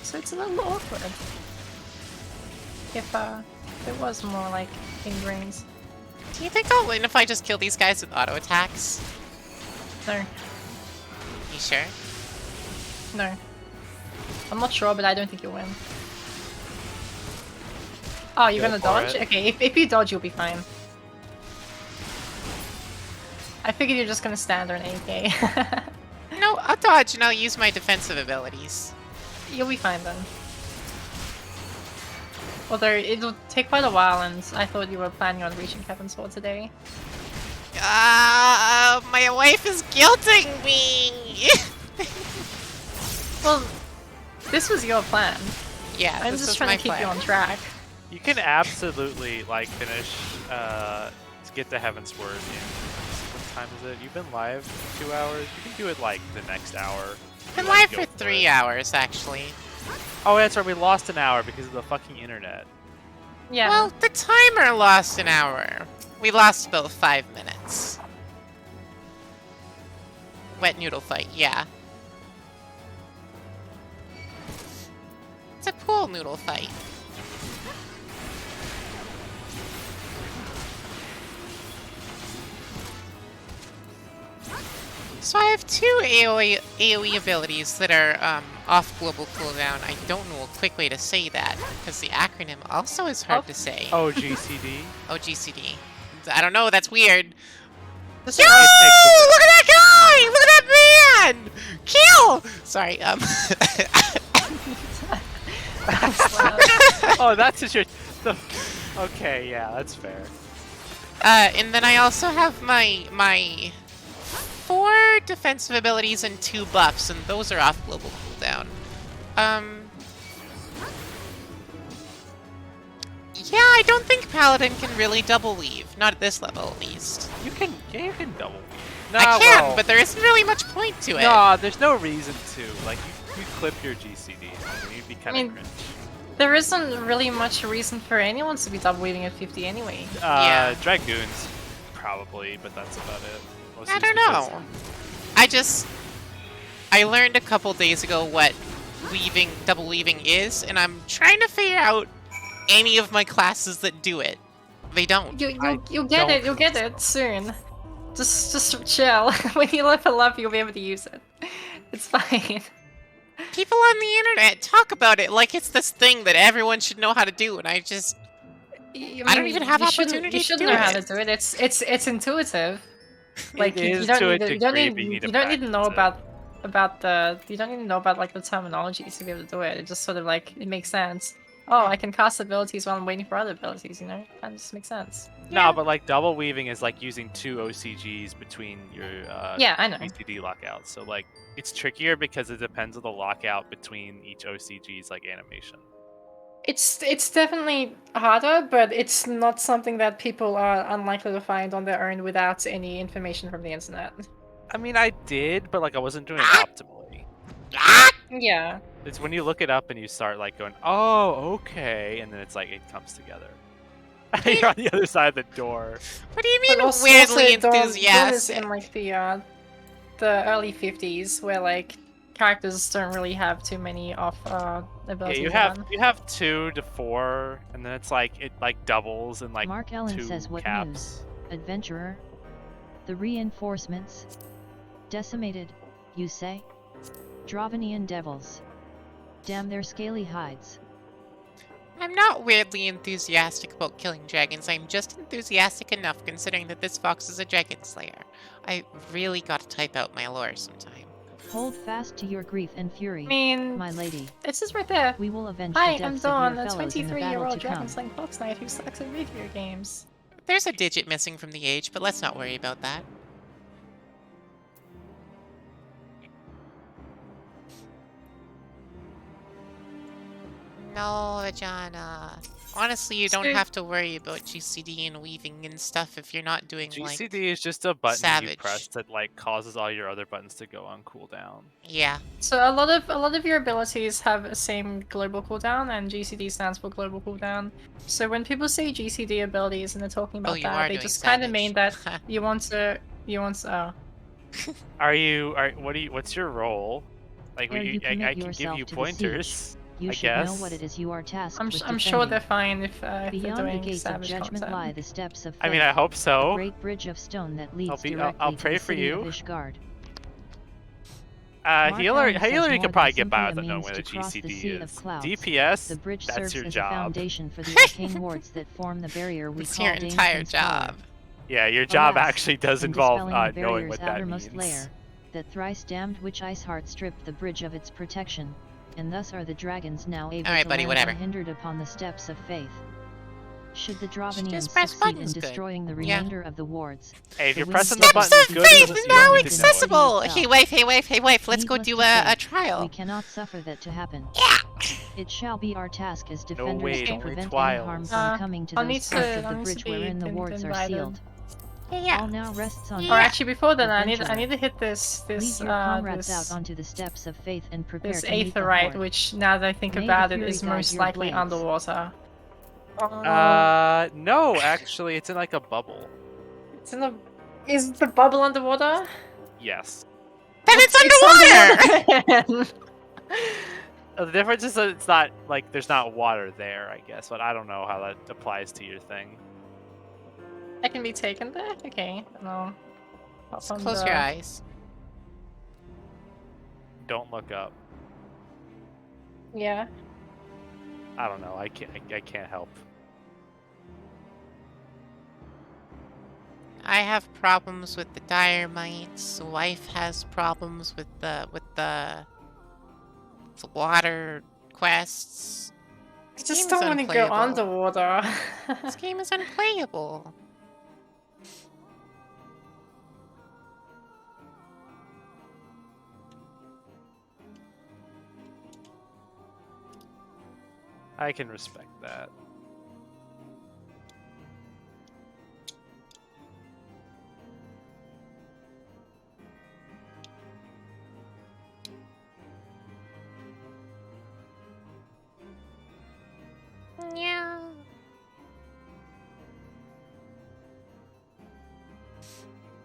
So it's a little awkward. If it was more like ingrained. Do you think I'll win if I just kill these guys with auto attacks? No. You sure? No. I'm not sure, but I don't think you'll win. Oh, you're gonna dodge? Okay, if you dodge, you'll be fine. I figured you're just gonna stand there and AK. No, I'll dodge and I'll use my defensive abilities. You'll be fine then. Although it'll take quite a while, and I thought you were planning on reaching heavenswar today. My wife is guilting me! Well, this was your plan. Yeah, I'm just trying to keep you on track. You can absolutely, like, finish, get to heavenswar in, what time is it? You've been live for 2 hours? You can do it, like, the next hour. I've been live for 3 hours, actually. Oh, that's right, we lost an hour because of the fucking internet. Yeah. Well, the timer lost an hour. We lost about 5 minutes. Wet noodle fight, yeah. It's a pool noodle fight. So I have 2 AoE abilities that are off global cooldown. I don't know a quick way to say that, because the acronym also is hard to say. OGCD? OGCD. I don't know, that's weird. Yo! Look It at that guy! Look at that man! Kill! Sorry, Oh, that's just your... Okay, yeah, that's fair. And then I also have my 4 defensive abilities and 2 buffs, and those are off global cooldown. Yeah, I don't think Paladin can really double weave. Not at this level, at least. You can double weave. No, I can, well, but there isn't really much point to it. No, there's no reason to. Like, you clip your GCD, and you'd be kind of cringe. There isn't really much reason for anyone to be double weaving at 50 anyway. Yeah. Dragoons, probably, but that's about it. Mostly I don't know. I learned a couple days ago what double weaving is, and I'm trying to figure out any of my classes that do it. They don't. You'll get it. You'll get it soon. Just chill. When you level up, you'll be able to use it. It's fine. People on the internet talk about it like it's this thing that everyone should know how to do, and I don't even have opportunity you should to do know it. how to do it. It's intuitive. Like It you don't to a need to, you don't degree, need but you need you to don't need to know practice about the you don't need to know about like the terminology to be able to do it. It just sort of like it makes sense. Oh, I can cast abilities while I'm waiting for other abilities, you know? That just makes sense. No, but like double weaving is like using 2 OCGs between your Yeah, I know. BCD lockouts. So like it's trickier because it depends on the lockout between each OCG's like animation. It's definitely harder, but it's not something that people are unlikely to find on their own without any information from the internet. I mean, I did, but like I wasn't doing it optimally. Yeah. It's when you look it up and you start like going, oh, okay, and then it's like it comes together. You're on the other side of the door. What do you mean But also, weirdly Dawn is enthusiastic? in like the early 50s, where like characters don't really have too many off Yeah, abilities. you have 2 to 4, and then it's like it like doubles and like Mark Ellen 2 says, what caps. news, adventurer? The reinforcements? Decimated, you say? Dravanian devils. Damn their scaly hides. I'm not weirdly enthusiastic about killing dragons. I'm just enthusiastic enough considering that this fox is a dragon slayer. I really gotta type out my lore sometime. Hold fast to your grief and fury, I mean, my lady. This is right there. We will avenge Hi, the I'm deaths Dawn, of a your fellows in the battle 23-year-old to dragon come. slaying fox knight who sucks at video games. There's a digit missing from the age, but let's not worry about that. No, Vajana. Honestly, you don't have to worry about GCD and weaving and stuff if you're not doing like GCD is just a button that you Savage. press that like causes all your other buttons to go on cooldown. Yeah. So a lot of your abilities have the same global cooldown, and GCD stands for global cooldown. So when people say GCD abilities and they're talking about that, they just kind of mean that you want to. What's your role? Like Ere you I commit can give yourself you to the pointers. siege, you I should guess. know what it is you are tasked with I'm sure defending. they're fine if they're Beyond the doing gates of savage judgment content. lie the steps of faith. I mean, I hope so. A great bridge of stone that leads I'll directly pray to the for city you. of Ishgard. Healer Allen says you more can probably than get by simply without a knowing means what a to cross the sea GCD of is. clouds. DPS, The bridge that's serves your as job. a foundation for the arcane wards that form the barrier we It's call your entire Danekin's Tower. job. Yeah, your job Alas, actually does in involve dispelling the knowing barrier's what that outermost means. layer, that thrice damned witch Iceheart stripped the bridge of its protection, and thus are the dragons now able Alright, to buddy, land whatever. unhindered upon the steps of faith. Should the Dravanians Just press succeed in buttons, good. destroying the Yeah. remainder of the wards, Hey, if the you're wind pressing the steps buttons will good, be it Faith doesn't- is you don't now need to know it. accessible! itself. Hey, wife, let's go Needless do to say, a trial. We cannot suffer that to happen. Yeah! It shall be our task as No defenders way, to only prevent trials. any harm from coming to I'll those need parts to- of I'll the need to bridge be wherein the wards are invited. sealed. Yeah. All now rests on Or you. actually, before that, I need Adventurer. to hit this Lead your comrades this out onto the steps of faith and prepare this to meet the aetherite, horde. which now that I think May the about it, fury is guide most your likely blades. underwater. No, actually, it's in like a bubble. It's in the. Is the bubble underwater? Yes. Then it's underwater! The difference is that it's not like there's not water there, I guess, but I don't know how that applies to your thing. I can be taken there? Okay. No. Just close your eyes. Don't look up. Yeah. I don't know. I can't help. I have problems with the dire mites. Wife has problems with the water quests. I just don't want to go underwater. This game is unplayable. I can respect that. Yeah.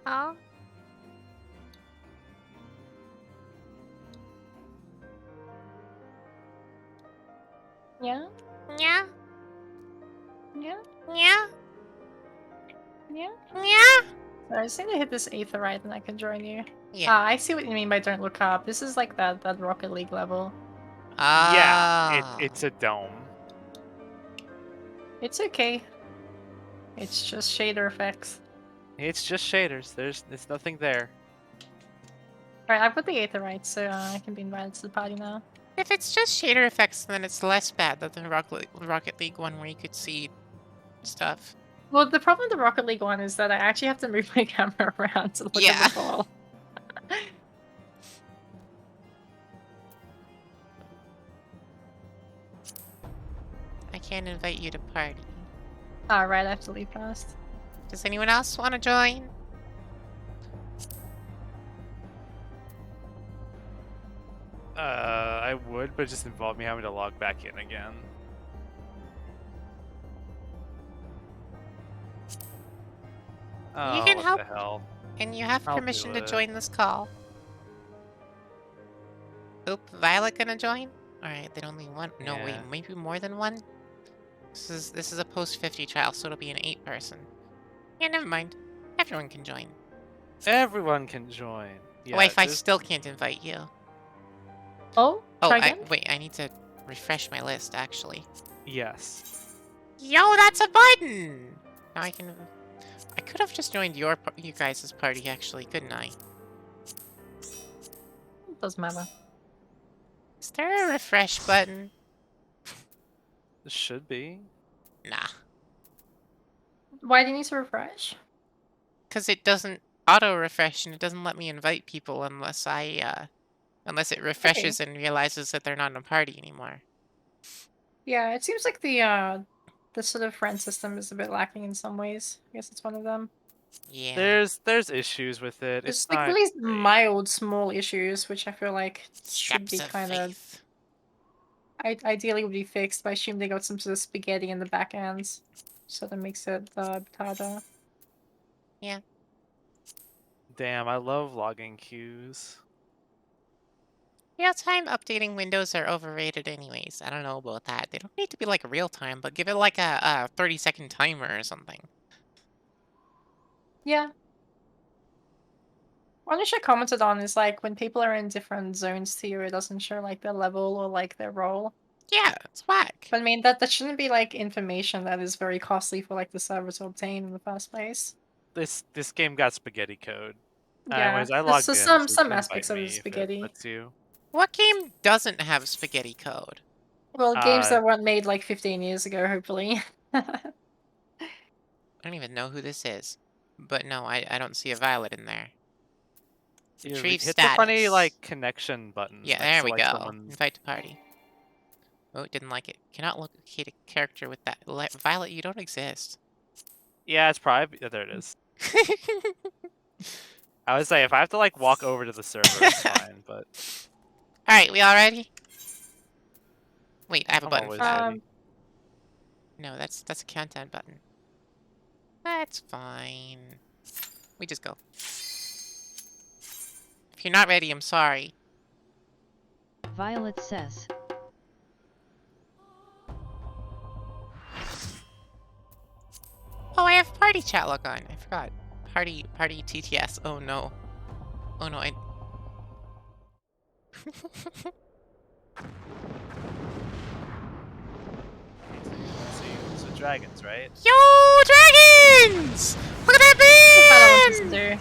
Oh. Yeah? Yeah. Yeah? Yeah. Yeah? Yeah. So I just need to hit this aetherite and I can join you. Yeah. I see what you mean by don't look up. This is like that Rocket League level. Yeah, it's a dome. It's okay. It's just shader effects. It's just shaders. There's nothing there. Alright, I've got the aetherite, so I can be invited to the party now. If it's just shader effects, then it's less bad than the Rocket League one where you could see stuff. Well, the problem with the Rocket League one is that I actually have to move my camera around to look at the ball. I can't invite you to party. Alright, I have to leave fast. Does anyone else want to join? I would, but it just involved me having to log back in again. Oh, You can what help, the hell? and you have I'll permission do to it. join this call. Oop, Violet gonna join? Alright, then only one. No, wait, Yeah. maybe more than one? This is a post-50 trial, so it'll be an 8-person. Yeah, never mind. Everyone can join. Everyone can join. Yeah, Wi-Fi still can't invite you. Oh, try again? Wait, I need to refresh my list, actually. Yes. Yo, that's a button! Now I can... I could have just joined you guys' party, actually, couldn't I? Doesn't matter. Is there a refresh button? It should be. Nah. Why do you need to refresh? Because it doesn't auto-refresh, and it doesn't let me invite people unless unless it refreshes and realizes that they're not in a party anymore. Yeah, it seems like the sort of friend system is a bit lacking in some ways. I guess it's one of them. Yeah. There's issues with it. It's It's like not really great. mild, small issues, which I feel like should be Steps of kind of... ideally would be fixed, but I assume they got some sort of spaghetti in the back end. So that makes it harder. Yeah. Damn, I love logging queues. Real-time updating windows are overrated anyways. I don't know about that. They don't need to be like real-time, but give it like a 30-second timer or something. Yeah. One issue I commented on is like when people are in different zones to you, it doesn't show like their level or like their role. Yeah, it's whack. But I mean that shouldn't be like information that is very costly for like the server to obtain in the first place. This game got spaghetti code. Yeah. Anyways, I logged in. Some So you can aspects invite of me the if it spaghetti. lets you. What game doesn't have spaghetti code? Well, games that weren't made like 15 years ago, hopefully. I don't even know who this is. But no, I don't see a Violet in there. Retrieve hit status. the funny like connection button. Yeah, like, there we select go. someone- Invite to party. Oh, didn't like it. Cannot locate a character with that. Violet, you don't exist. Yeah, it's probably there. It is. I would say if I have to like walk over to the server, it's fine. But all right, we all ready? Wait, I have a I'm button always for that. ready. No, that's a content button. That's fine. We just go. If you're not ready, I'm sorry. Violet says. Oh, I have party chat log on. I forgot. Party TTS. Oh no. Oh no, Let's see. So dragons, right? Yo, dragons! Look at that man!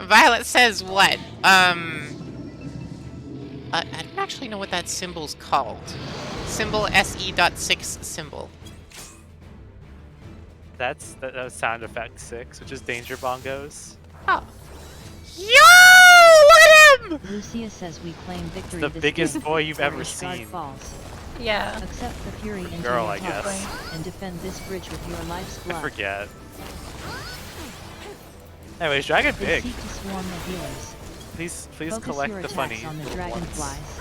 Violet says what? I don't actually know what that symbol's called. Symbol SE.6 symbol. That's sound effect 6, which is danger bongos. Oh. Yo! Look at him! Lucia says we claim victory. It's the this biggest game. boy you've ever Orange Guard seen. Falls. Yeah. Accept the fury into Girl, your I top guess. and defend this bridge with your life's blood. I forget. Anyways, dragon They big. seek to swarm the healers. Please Focus collect your the attacks funny on the little ones. dragonflies.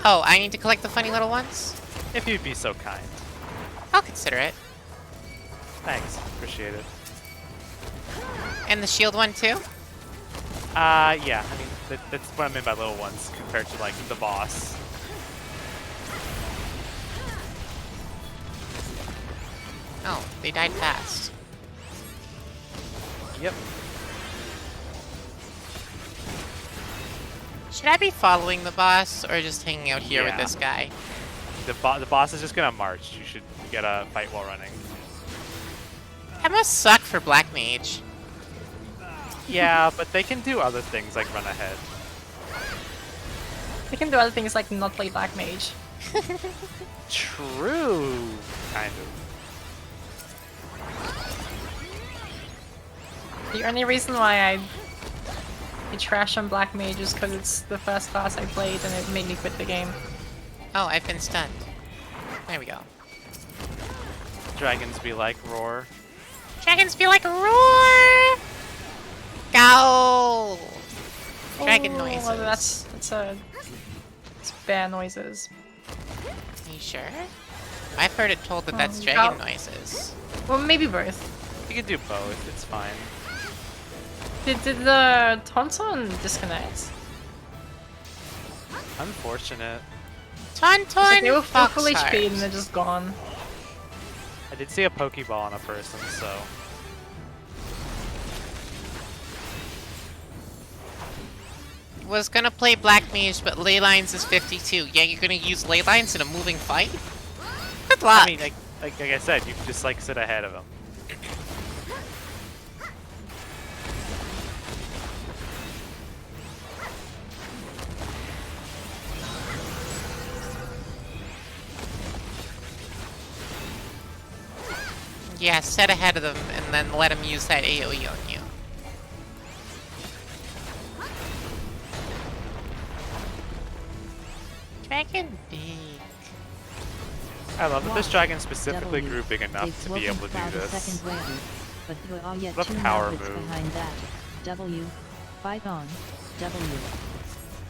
Oh, I need to collect the funny little ones? If you'd be so kind. I'll consider it. Thanks, appreciate it. And the shield one too? Yeah, I mean, that's what I mean by little ones compared to, like, the boss. Oh, they died fast. Yep. Should I be following the boss or just hanging out here with Yeah. this guy? The boss is just gonna march. You gotta fight while running. That must suck for Black Mage. Yeah, but they can do other things like run ahead. They can do other things like not play Black Mage. True, kind of. The only reason why I trash on Black Mage is because it's the first class I played and it made me quit the game. Oh, I've been stunned. There we go. Dragons be like roar. Dragons be like roar! Go! Dragon noises. Oh, that's bear noises. Are you sure? I've heard it told that that's dragon noises. Well, maybe both. You can do both, it's fine. Did the Tauntaun disconnect? Unfortunate. It's like they were Fox full HP and heart. they're just gone. I did see a Pokeball on a person, so. Was gonna play Black Mage, but Ley Lines is 52. Yeah, you're gonna use Ley Lines in a moving fight? Good luck! I mean, like I said, you can just like sit ahead of him. Yeah, set ahead of them and then let him use that AoE on you. Dragon Beak. I love that this Watch. dragon specifically W. grew big enough They've to be able to broken do foul the this. second wave, but there are yet What a two power methods move. behind that. W. Fight on. W.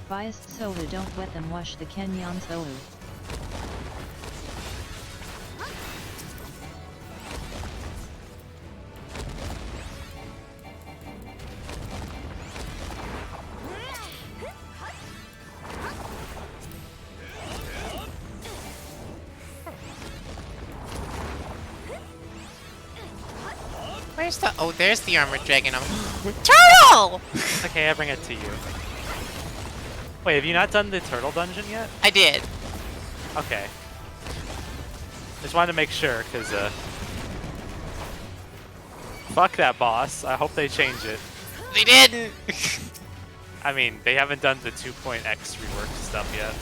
Biased solo don't let them wash the Kenyan solo. Where's the... Oh, there's the armored dragon. Turtle! Okay, I bring it to you. Wait, have you not done the turtle dungeon yet? I did. Okay. Just wanted to make sure, because, fuck that boss. I hope they change it. They didn't! I mean, they haven't done the 2.x reworked stuff yet.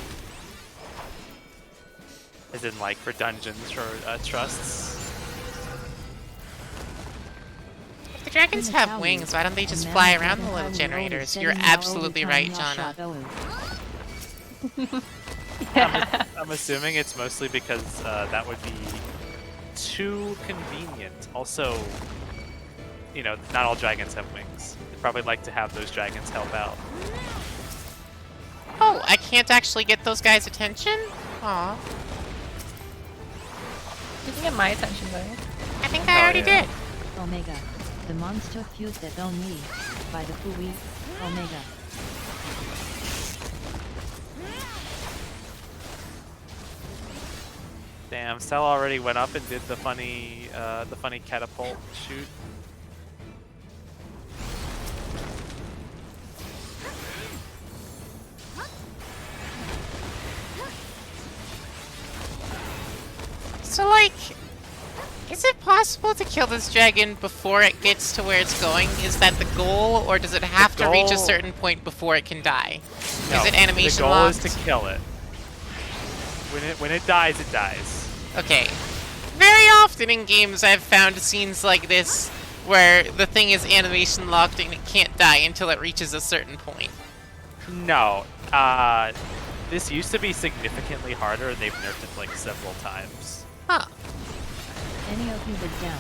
As in, like, for dungeons or trusts. If the dragons have wings, why don't they just fly around the little generators? You're absolutely right, Jonna. I'm assuming it's mostly because that would be too convenient. Also, you know, not all dragons have wings. They'd probably like to have those dragons help out. Oh, I can't actually get those guys' attention? Aw. You can get my attention though. I think I already did. Omega. The monster fuse that own me. By the Fui. Omega. Damn, Cell already went up and did the funny catapult shoot. So, like, is it possible to kill this dragon before it gets to where it's going? Is that the goal, or does it have to reach a certain point before it can die? No, Is it animation the goal locked? is to kill it. When it dies, it dies. Okay. Very often in games I've found scenes like this where the thing is animation locked and it can't die until it reaches a certain point. No, this used to be significantly harder, and they've nerfed it like several times. Huh. Any of you but down.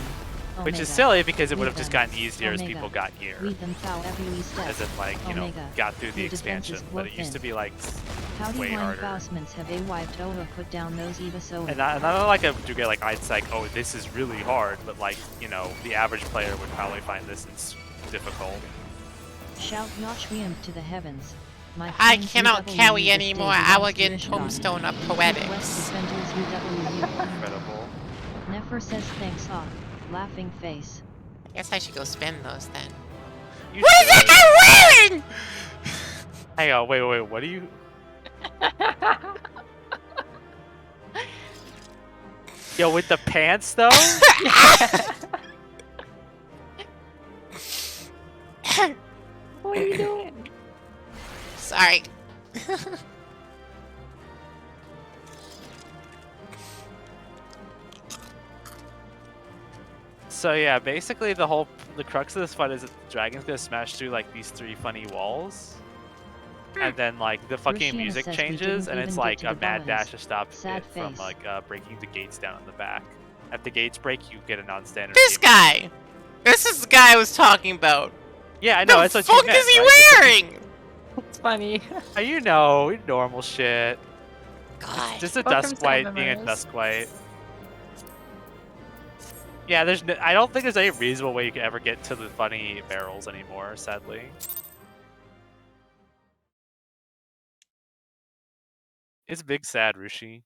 Which Omega. is silly because it would have Lead just them. gotten easier as Omega. people got here. Lead them foul every step. As in, like, you know, Omega. got through the Your defenses expansion, but it used to be like Howdy way when harder. Faustmans have a wiped over put down those Eva solo. And not like a do get like I'd say, like, oh, this is really hard, but like, you know, the average player would probably find this difficult. Shout notch reamp to the heavens. My I friends cannot UW carry this any day more belongs to elegant Ishtar. tombstone of West poetics. defenders UW. Incredible. Nefer says thanks off. Laughing face. I guess I should go spend those then. You What is should. that guy wearing? Hang on, wait, what are you? Yo, with the pants though? What are you doing? Sorry. So yeah, basically the crux of this fight is that the dragon's gonna smash through like these 3 funny walls. And then like the fucking Rishina music says we changes didn't and it's even get like to a the mad balance. dash to stop Sad it from face. like breaking the gates down in the back. If the gates break, you get a non-standard. This game. guy! This is the guy I was talking about. Yeah, I know. The That's what fuck you meant, is he right? wearing? It's funny. You know, normal shit. God. Just a Welcome dusk to white being a MMOs. dusk white. Yeah, I don't think there's any reasonable way you could ever get to the funny barrels anymore, sadly. It's big sad, Rishi.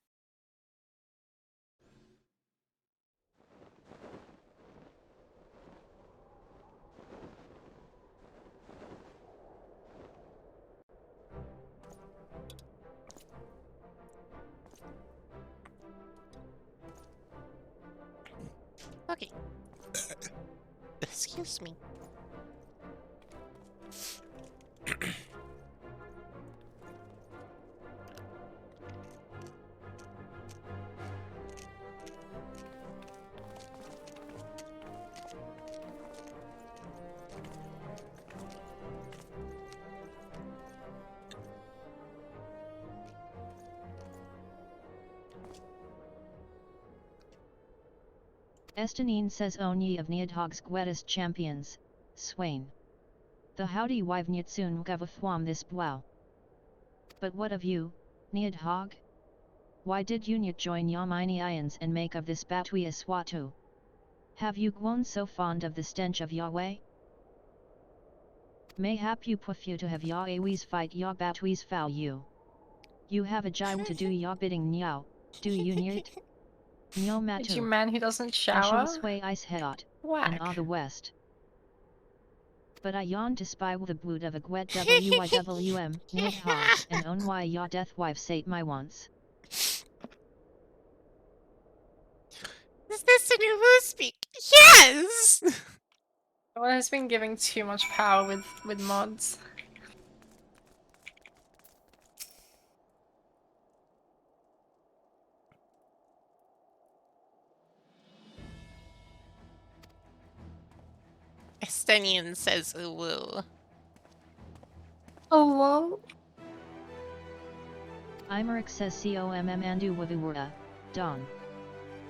Okay. Excuse me. Estonine says Onyi of Neidhog's greatest champions, Swain. The howdy wivnyatsun gavathwam this bwow. But what of you, Neidhog? Why did you not join Yamini Ions and make of this batwi a swatu? Have you grown so fond of the stench of Yahweh? Mayhap you prefer to have Yahweh's fight Yah batwi's foul you. You have a jive to do Yah bidding nyao, do you nyit? Nyo Did you matu. man who doesn't shower? Sway ice heot, and Whack. the west. But I yawn to spy with the brood of a gwet WYWM, Neidhog, and own why Yah death wife sate my wants. Is this a new who speak? Yes! Someone has been giving too much power with mods. Estonian says woo. Oh, whoa. Imeric says COMM Andu Wavura, Don.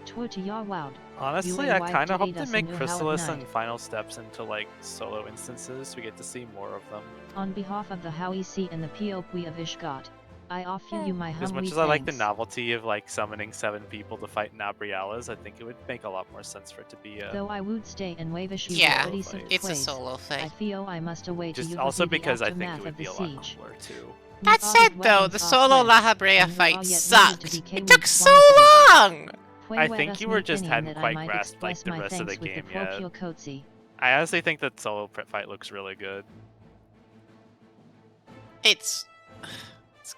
Twu Yah wowed. Honestly, I kind of hope they make Chrysalis and Final Steps into like solo instances so we get to see more of them. On behalf of the Howie seat and the Piopwe of Ishgot, I offer you my As humbly much as I like the thanks. novelty of like summoning 7 people to fight Nabrialas, I think it would make a lot more sense for it to be a... Though I would stay and wavish you Yeah, already it's a solo I thing. feel I must await Just you also the because I think aftermath it would of be the a lot siege. cooler too. That said though, the solo La Habrea fight sucked. It took so long! I think you were just hadn't quite grasped like the rest of the game yet. I honestly think that solo fight looks really good. It's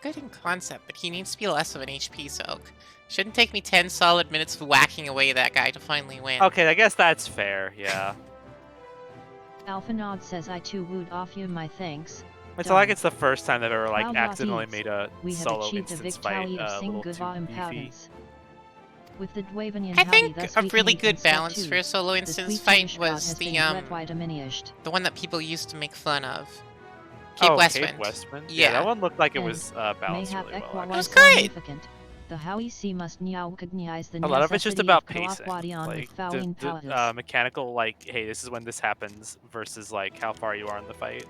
good in concept, but he needs to be less of an HP soak. Shouldn't take me 10 solid minutes of whacking away that guy to finally win. Okay, I guess that's fair, yeah. Alphanod says I too would offer you my thanks. It's not like it's the first time they've ever like Proud accidentally Yatis, made a we have solo achieved a instance fight victory of a little Singguva too beefy. impudence. With the Dwavanian I howdy think thus a we really can good step balance to, for a solo the instance sweet fight Ishgot was has the been wide diminished. one that people used to make fun of. Cape Westwind. Westwind? Yeah. That one looked like it And was balanced mayhap really well. Ekwa actually. was good! significant. The Howie C must now recognize the A lot of it's just necessity about of pacing, Kawafwadian like with fouling powers. mechanical, like, hey, this is when this happens, versus like how far you are in the fight.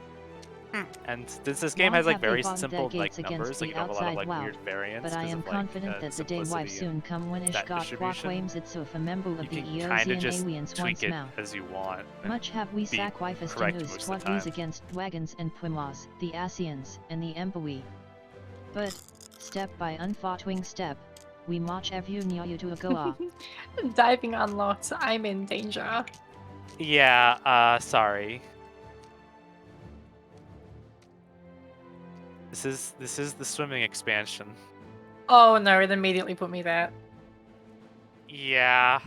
And this game Long has like have they very bombed simple their like gates against numbers, like the you have a lot of outside like wow, weird variants. but I 'cause am of, like, confident that the day wife simplicity soon come when that Ishgot distribution. proclaims itself a member of You the can kind of Eosian just aliens tweak once it more. as you want. and Much have we be sacrificed correct in most of the Ustwatwis time. against Dwagons and Pumas, the Asians, and the Empawi. But, step by unfaltering step, we march every near to a goa. Diving unlocked, I'm in danger. Yeah, sorry. This is the swimming expansion. Oh no, it immediately put me there. Yeah.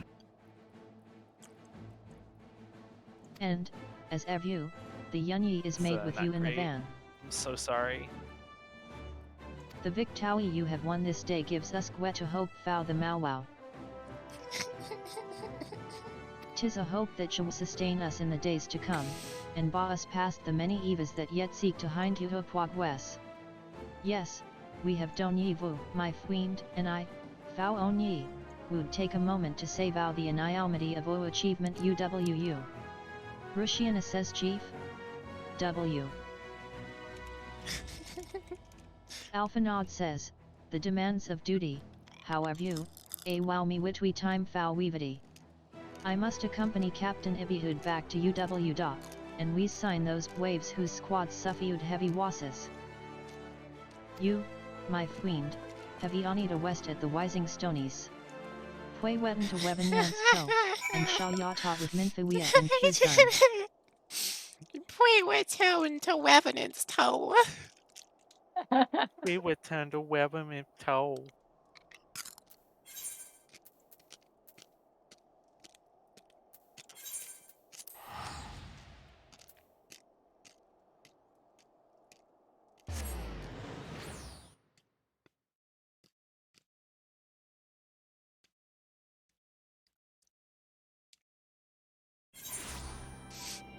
And, as ever, the Yunyi is made with not you in the great. van. I'm so sorry. The victory you have won this day gives us gwet to hope fow the Mauwow. 'Tis a hope that shall sustain us in the days to come, and bar us past the many evas that yet seek to hind you to progress. Yes, we have done ye vu, my friend, and I, fow on ye, would take a moment to say vow the anonymity of o achievement UWU. Rushiana says Chief? W. Alphanod says, the demands of duty, however you, a wow me witwy time foul weavity. I must accompany Captain Ibihud back to UW dock, and we sign those waves whose squads suffered heavy losses. You, my friend, Heavionita west at the Wising Stonies. Pui wetten to Weven Yance Toe, and Shao Yata with Minfuia and Qzern. Pui wetu into Wevenant's toe. We would turn to Webham and toe.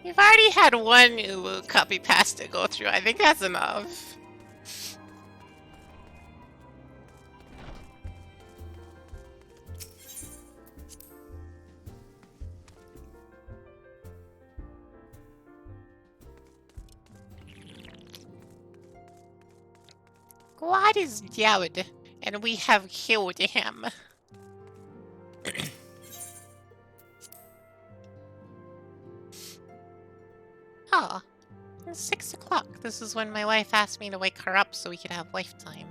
You've already had one copy paste to go through. I think that's enough. God is dead, and we have killed him. Oh, it's 6 o'clock. This is when my wife asked me to wake her up so we could have wife time.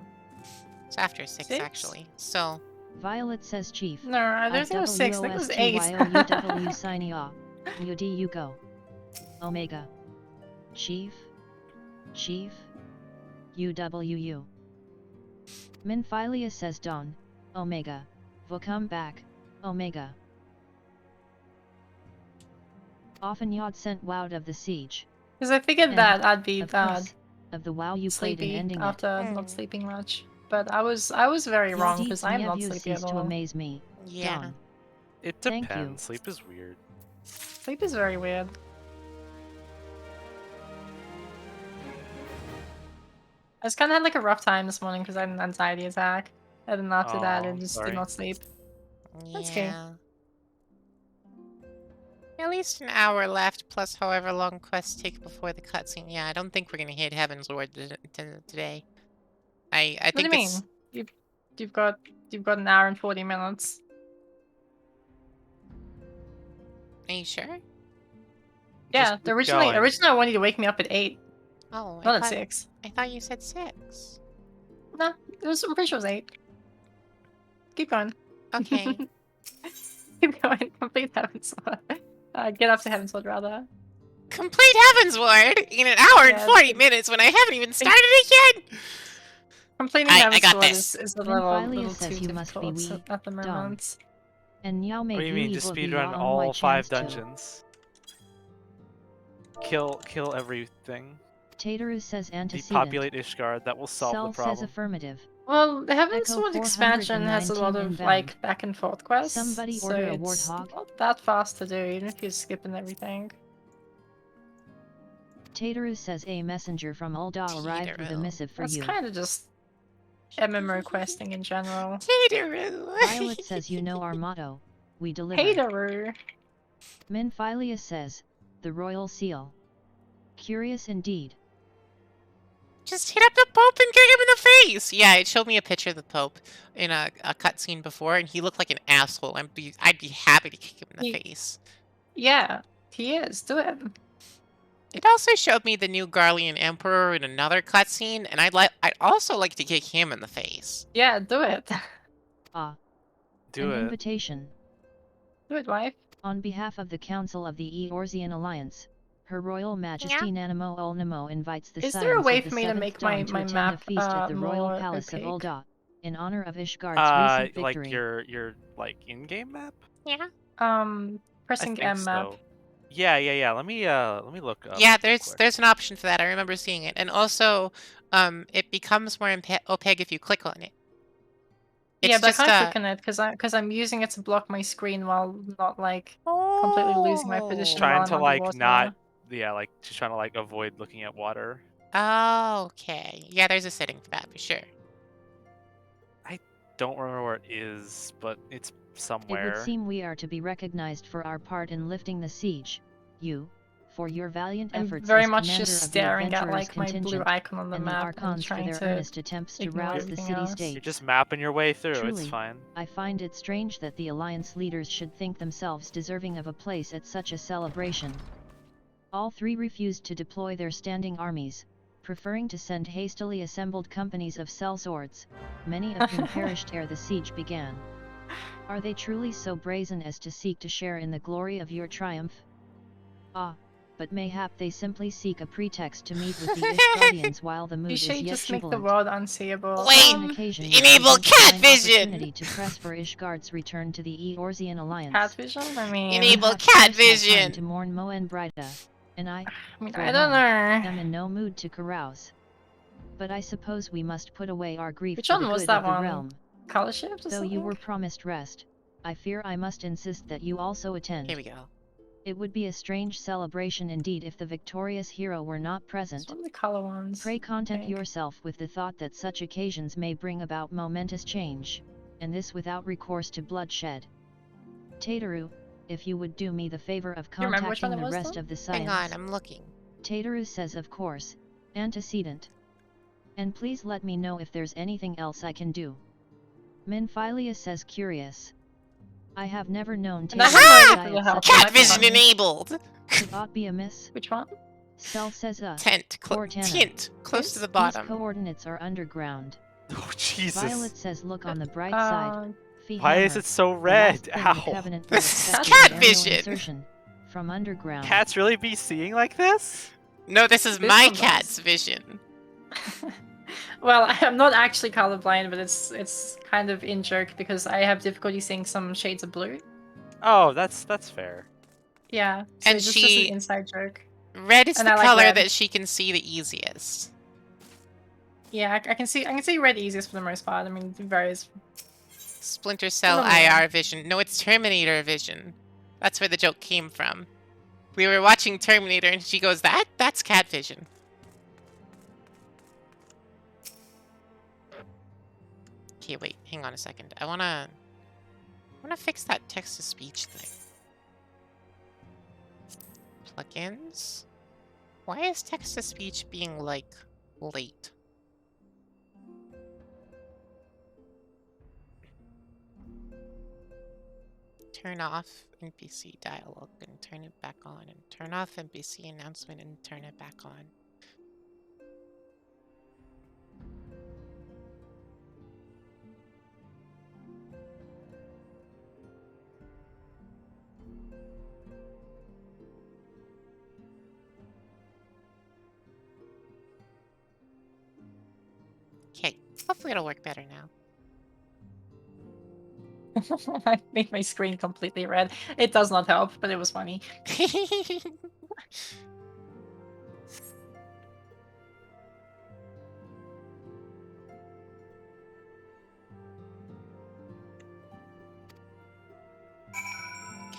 It's after 6, actually. So. Violet says Chief. No, I don't think it was 6. I think it was 8. Signing off. UD you go. Omega. Chief. Chief. UWU. Minfilia says Dawn. Omega. Vo come back. Omega. Often Yod sent Woud of the siege. Because I figured that I'd be bad of the WoW you played in ending after not sleeping much. But I was very wrong because I'm not sleepy at all. To amaze me. Yeah. Dawn. It Thank depends. you. Sleep is weird. Sleep is very weird. I just kind of had like a rough time this morning because I had an anxiety attack. And then after that, I just did not sleep. That's okay. At least an hour left, plus however long quests take before the cutscene. Yeah, I don't think we're gonna hit Heavenswar today. I What think do you mean? You've got an hour and 40 minutes. Are you sure? Yeah, originally I wanted you to wake me up at 8. Oh, not at 6. I thought you said 6. No, I'm pretty sure it was 8. Keep going. Okay. Keep going. Complete Heavensward. Get up to Heavensward, rather. Complete Heavensward in an hour and 40 minutes when I haven't even started it yet! Completing Heavensward is a little too difficult at the moment. And Yao What do you mean? Just speedrun all 5 dungeons. Kill everything. Tateru says antecedent. Depopulate Ishgard. That will solve the problem. Says affirmative. Well, the Heavensward expansion has a lot of like back and forth quests. Somebody so order a it's warthog. not that fast to do, even if you're skipping everything. Tateru says a messenger from Ulda arrived with a missive for you. That's kind of just MMO questing in general. Tateru! Violet says you know our motto. We deliver. Tateru! Minfilia says, the royal seal. Curious indeed. Just hit up the Pope and kick him in the face! Yeah, it showed me a picture of the Pope in a cutscene before, and he looked like an asshole. I'd be happy to kick him in the face. Yeah, he is. Do it. It also showed me the new Garlean Emperor in another cutscene, and I'd also like to kick him in the face. Yeah, do it. Do it. Invitation. Do it, wife. On behalf of the Council of the Eorzean Alliance, Her Royal Majesty Nanamo Ulnamo invites the Is there a Scions way of the for me to Seventh make Dawn my to attend map a feast at the Royal more Palace of opaque? Ulda, in honor of Ishgard's recent like victory. your like in-game map? Yeah. Pressing M map. So. Yeah. Let me look up. Yeah, there's an option for that. I remember seeing it, and also, it becomes more opaque if you click on it. It's yeah, but just, I can't click on it because I'm using it to block my screen while not like completely losing my position. Trying while to I'm like underwater. just trying to like avoid looking at water. Oh, okay. Yeah, there's a setting for that for sure. I don't remember where it is, but it's somewhere. It would seem we are to be recognized for our part in lifting the siege. You, for your valiant I'm efforts very as much commander just of the staring at adventurers like my blue contingent, icon on the and map the and Archons for trying their to earnest attempts to ignore rouse the everything else. city-state. You're just mapping your way through. Truly, It's fine. I find it strange that the Alliance leaders should think themselves deserving of a place at such a celebration. All three refused to deploy their standing armies, preferring to send hastily assembled companies of sellswords, many of whom perished ere the siege began. Are they truly so brazen as to seek to share in the glory of your triumph? Ah, but mayhap they simply seek a pretext to meet with the Ishgardians while the mood You is should yet just make the jubilant. world unseeable. Wait! An occasion Enable which presents cat fine vision! opportunity to press for Ishgard's return to the Eorzean alliance. Cat vision? I mean... Enable Have cat first had time vision! to mourn Mo and Brida, and I for I don't one, know. am in no mood to carouse. But I suppose we must put away our grief Which for the one was good that of the one? realm. Color shift or Though you something? were promised rest, I fear I must insist that you also attend. Here we go. It would be a strange celebration indeed if the victorious hero were not present. What are the color ones? Pray content yourself with the thought that such occasions may bring about momentous change, and this without recourse to bloodshed. Tateru, if you would do me the favor of You remember which one contacting it the was, rest though? of the Hang scions. on, I'm looking. Tateru says of course, antecedent. And please let me know if there's anything else I can do. Minphilia says curious. I have never known Tateru shy of such Cat a vision thing. enabled! It ought be amiss. Which one? Cell says Tint, close to the bottom. These coordinates are underground. Oh, Jesus. Violet says look on the bright side. Fee Why is hammer. it so The red? last thing the Ow. Covenant will This is expect cat an aerial vision. insertion from underground. Cats really be seeing like this? No, this is This my one does. cat's vision. Well, I'm not actually colorblind, but it's kind of in joke because I have difficulty seeing some shades of blue. Oh, that's fair. Yeah, so And it's just an she- inside joke. Red is And the I like color red. that she can see the easiest. Yeah, I can see red easiest for the most part. I mean, it varies. Splinter Cell Phenomenal. IR vision. No, it's Terminator vision. That's where the joke came from. We were watching Terminator and she goes, that's cat vision. Okay, wait, hang on a second. I wanna fix that text-to-speech thing. Plugins? Why is text-to-speech being, like, late? Turn off NPC dialogue and turn it back on, and turn off NPC announcement and turn it back on. Okay, hopefully it'll work better now. I made my screen completely red. It does not help, but it was funny.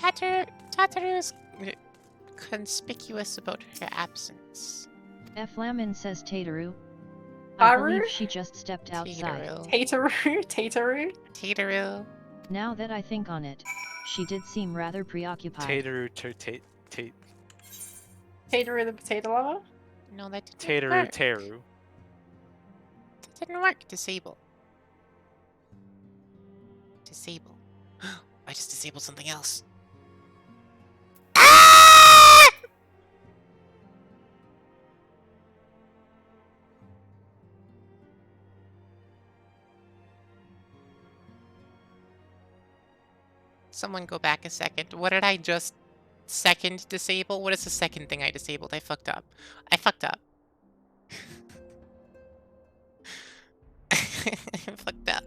Tataru is conspicuous about her absence. Flamin says Tateru. I Taru? believe she just stepped outside. Tateru? Tateru? Tateru. Now that I think on it, she did seem rather preoccupied. Tateru, Tateru the potato lover? No, that didn't Tateru, work. Teru. That didn't work. Disable. Disable. I just disabled something else. Someone go back a second. What did I just second disable? What is the second thing I disabled? I fucked up. I fucked up. I fucked up.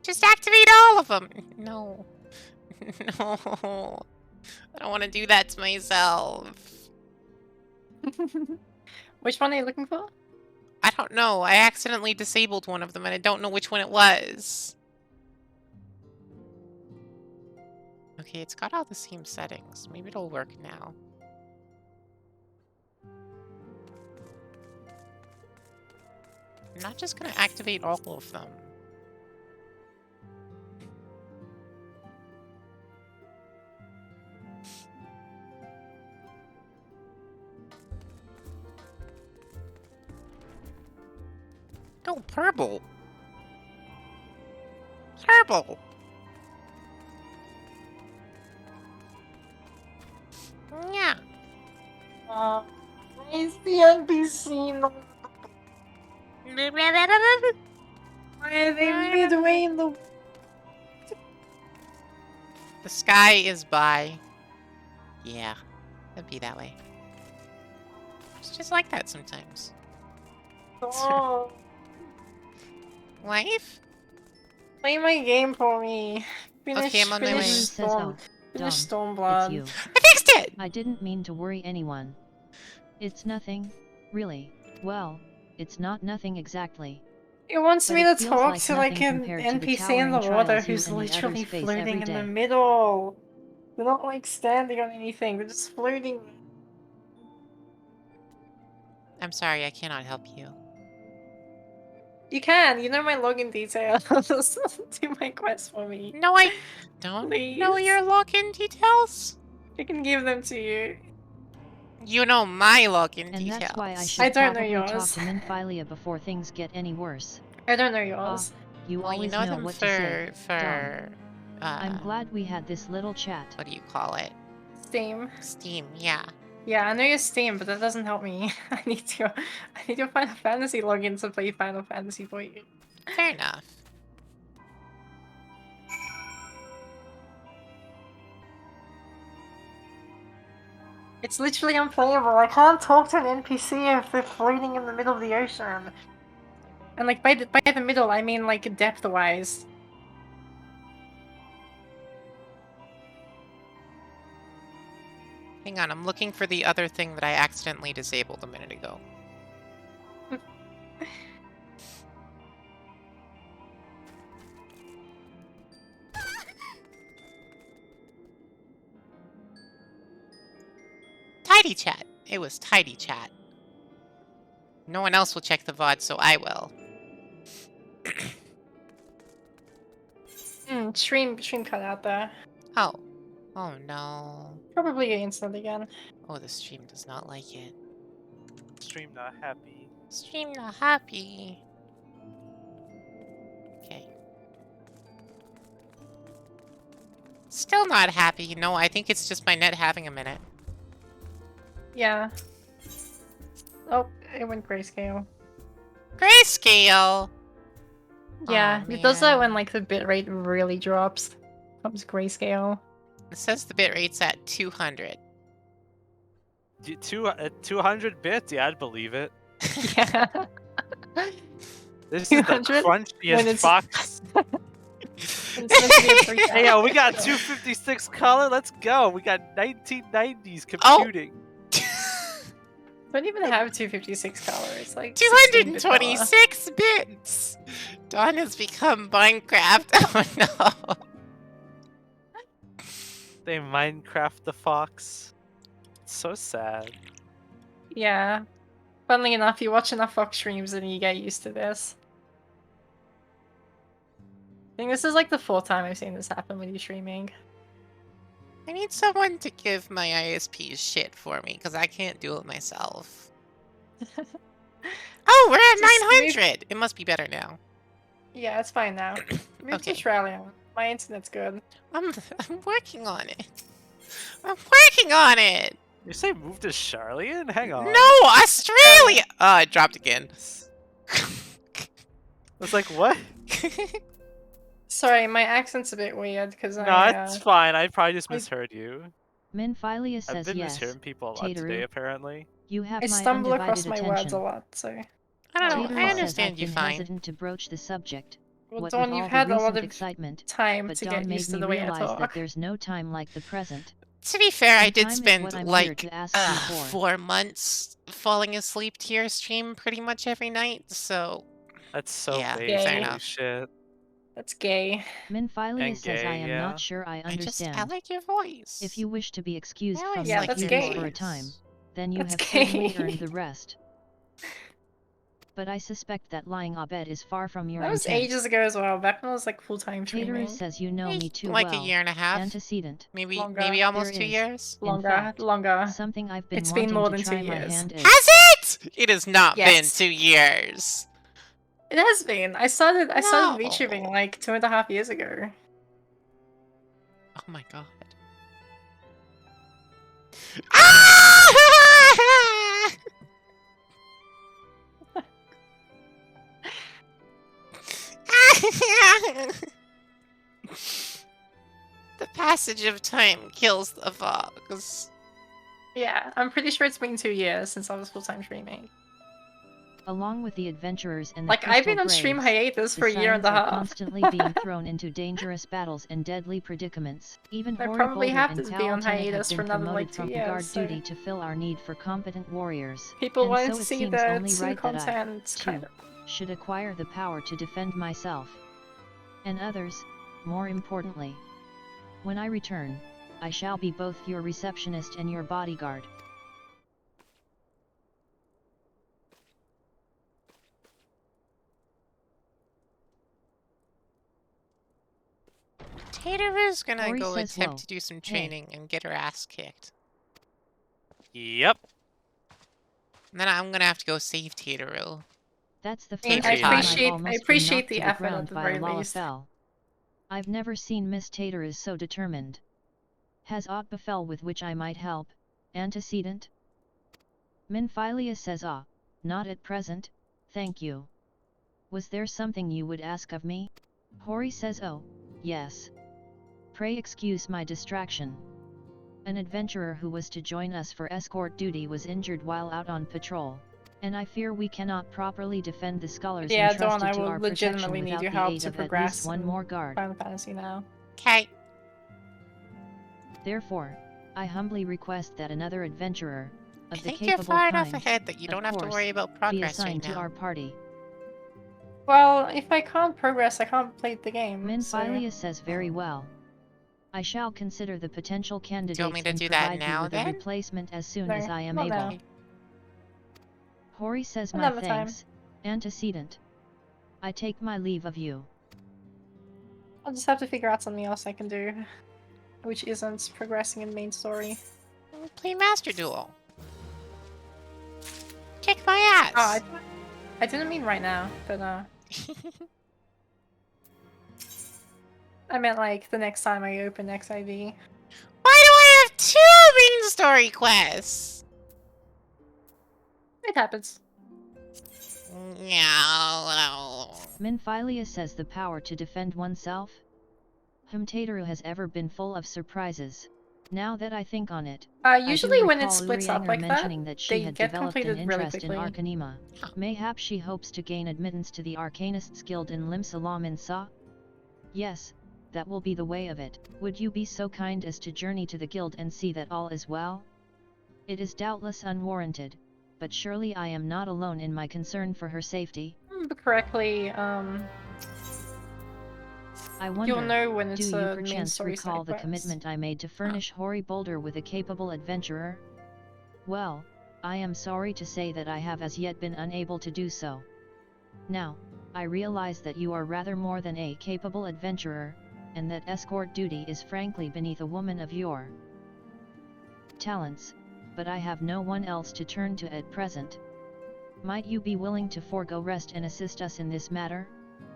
Just activate all of them. No. No. I don't want to do that to myself. Which one are you looking for? I don't know. I accidentally disabled one of them and I don't know which one it was. Okay, it's got all the same settings. Maybe it'll work now. I'm not just gonna activate all of them. No, purple. Terrible. Yeah. Why is the NPC not... Why are they midway in the... The sky is by. Yeah, it'd be that way. It's just like that sometimes. Oh. Life? Play my game for me. Okay, I'm on my way. Says, "Oh, Finish Dom, Stormblood. it's you. I fixed it! I didn't mean to worry anyone. It's nothing, really. Well, it's not nothing exactly. It wants But me it to feels talk like to like nothing an compared to the NPC in the towering water trials you who's and the literally others face floating every in the day. middle. They're not like standing on anything, they're just floating. I'm sorry, I cannot help you. You can, you know my login details. Do my quest for me. No, I don't know your login details. I can give them to you. You know my login And details. that's why I should I don't know probably talk yours. to Minfilia before things get any worse. I don't know yours. You Well, you always know know them what to say, for I'm glad we had this little chat. what do you call it? Steam. Steam, yeah. Yeah, I know your Steam, but that doesn't help me. I need your Final Fantasy login to play Final Fantasy for you. Fair enough. It's literally unplayable. I can't talk to an NPC if they're floating in the middle of the ocean. And like by the middle, I mean like depth-wise. Hang on, I'm looking for the other thing that I accidentally disabled a minute ago. Tidy chat. It was tidy chat. No one else will check the VOD, so I will. Stream cut out there. Oh. Oh no. Probably your internet again. Oh, the stream does not like it. Stream not happy. Stream not happy. Okay. Still not happy. No, I think it's just my net having a minute. Yeah. Oh, it went grayscale. Grayscale! Yeah, Aw, it does that man. when like the bitrate really drops. Comes grayscale. It says the bitrate's at 200. 200 bits? Yeah, I'd believe it. Yeah. This is the 200 when crunchiest it's- fox. It's meant to be a 3,000. Hey, yo, we got 256 color. Let's go. We got 1990s computing. Don't even have 256 color. It's like 16 bit color. 226 bits! Dawn has become Minecraft. Oh no. They Minecraft the fox. It's so sad. Yeah. Funnily enough, you watch enough Fox streams and you get used to this. I think this is like the 4th time I've seen this happen with you streaming. I need someone to give my ISP shit for me, because I can't do it myself. Oh, we're at 900! It must be better now. Yeah, it's fine now. Move to Australia. My internet's good. I'm working on it. I'm working on it! You say move to Charlotte? Hang on. No, Australia! Oh, it dropped again. I was like, what? Sorry, my accent's a bit weird because No, it's fine. I probably just misheard you. Minfilia I've says been yes. mishearing people a lot Tateru, today, apparently. You have I my stumble undivided across my attention. words a lot, so... I don't know, Tateru I says understand I've you been fine. hesitant to broach the subject. Well, What Dawn, with you've all had the a lot recent of excitement, time but to Dawn get made used to me the way I realize talk. that there's no time like the present. To be fair, I And did time is spend what I'm here like to ask you for. 4 months falling asleep to your stream pretty much every night, so That's so yeah, basic. fair Gay. enough. Shit. That's gay. Minfilia And says gay, I am yeah. not sure I understand. I like your voice. If you wish to be excused I from like Yeah, my that's feelings gay. for a time, then you That's have certainly gay. earned the rest. But I suspect that lying Abed is far from your That was intent. ages ago as well, back when I was like full-time streaming. Tateru says you know me too like well. a year and a half. Antecedent. Maybe Longer. maybe almost There 2 is, years. in Longer, fact, longer. something I've been It's wanting been more to than try 2 my years. hand at. Has it? It has not been Yes. 2 years. It has been. I started No. VTubing like 2.5 years ago. Oh my god. The passage of time kills the fox. Yeah, I'm pretty sure it's been 2 years since I was full-time streaming. Along with the adventurers and the Like, I've been on Crystal stream Braves, hiatus the for a year and Scions a are half. constantly being thrown into dangerous battles and deadly predicaments. Even I Hori probably Boulder have and to Tal be on Tennant have hiatus for been another, promoted like, 2 from years, guard so... duty to fill our need for competent warriors. People And wanted so to it see seems the only 2 right that I, content, too, kind of. should acquire the power to defend myself. And others, more importantly. When I return, I shall be both your receptionist and your bodyguard. Tateru's gonna Hori go says attempt low. to do some Hey. training and get her ass kicked. Yep. And then I'm gonna have to go save Tateru. That's the Hey, first I time I've appreciate- almost I been appreciate knocked the to the effort ground at the by very a least. Lalafell. I've never seen Miss Tater is so determined. Has aught befell with which I might help? Antecedent? Minphilia says not at present, thank you. Was there something you would ask of me? Hori says oh, yes. Pray excuse my distraction. An adventurer who was to join us for escort duty was injured while out on patrol, and I fear we cannot properly defend the scholars Yeah, entrusted Dawn, I to will our protection legitimately need without your the help aid to of at least progress one in more guard. Final Fantasy now. Okay. Therefore, I humbly request that another adventurer, of I the think you're capable far kind, enough ahead that you of don't have to course, worry about be progress assigned right to now. our party. Well, if I can't progress, I can't play the game. Minphilia says very well. I shall consider the potential candidates me to and do that provide now, you with then? a replacement as soon No, as I am not able. now. Hori says my Another time. thanks, antecedent. I take my leave of you. I'll just have to figure out something else I can do, which isn't progressing in main story. Play Master Duel. Kick my ass! Oh, I didn't mean right now, but I meant like the next time I open XIV. Why do I have 2 main story quests? It happens. No. Minphilia says the power to defend oneself? Tateru has ever been full of surprises. Now that I think on it, Usually I do when it recall splits up Urianger like that, mentioning that she they had get developed an completed really interest in quickly. Arcanema. Mayhap she hopes to gain admittance to the Arcanists Guild in Limsalam in Sa? Yes, that will be the way of it. Would you be so kind as to journey to the guild and see that all is well? It is doubtless unwarranted, but surely I am not alone in my concern for her safety. Correctly, I wonder, you'll know when it's do you a main perchance story recall side the quest. commitment I made to furnish Hori Boulder with a capable adventurer? Well, I am sorry to say that I have as yet been unable to do so. Now, I realize that you are rather more than a capable adventurer, and that escort duty is frankly beneath a woman of your talents, but I have no one else to turn to at present. Might you be willing to forego rest and assist us in this matter?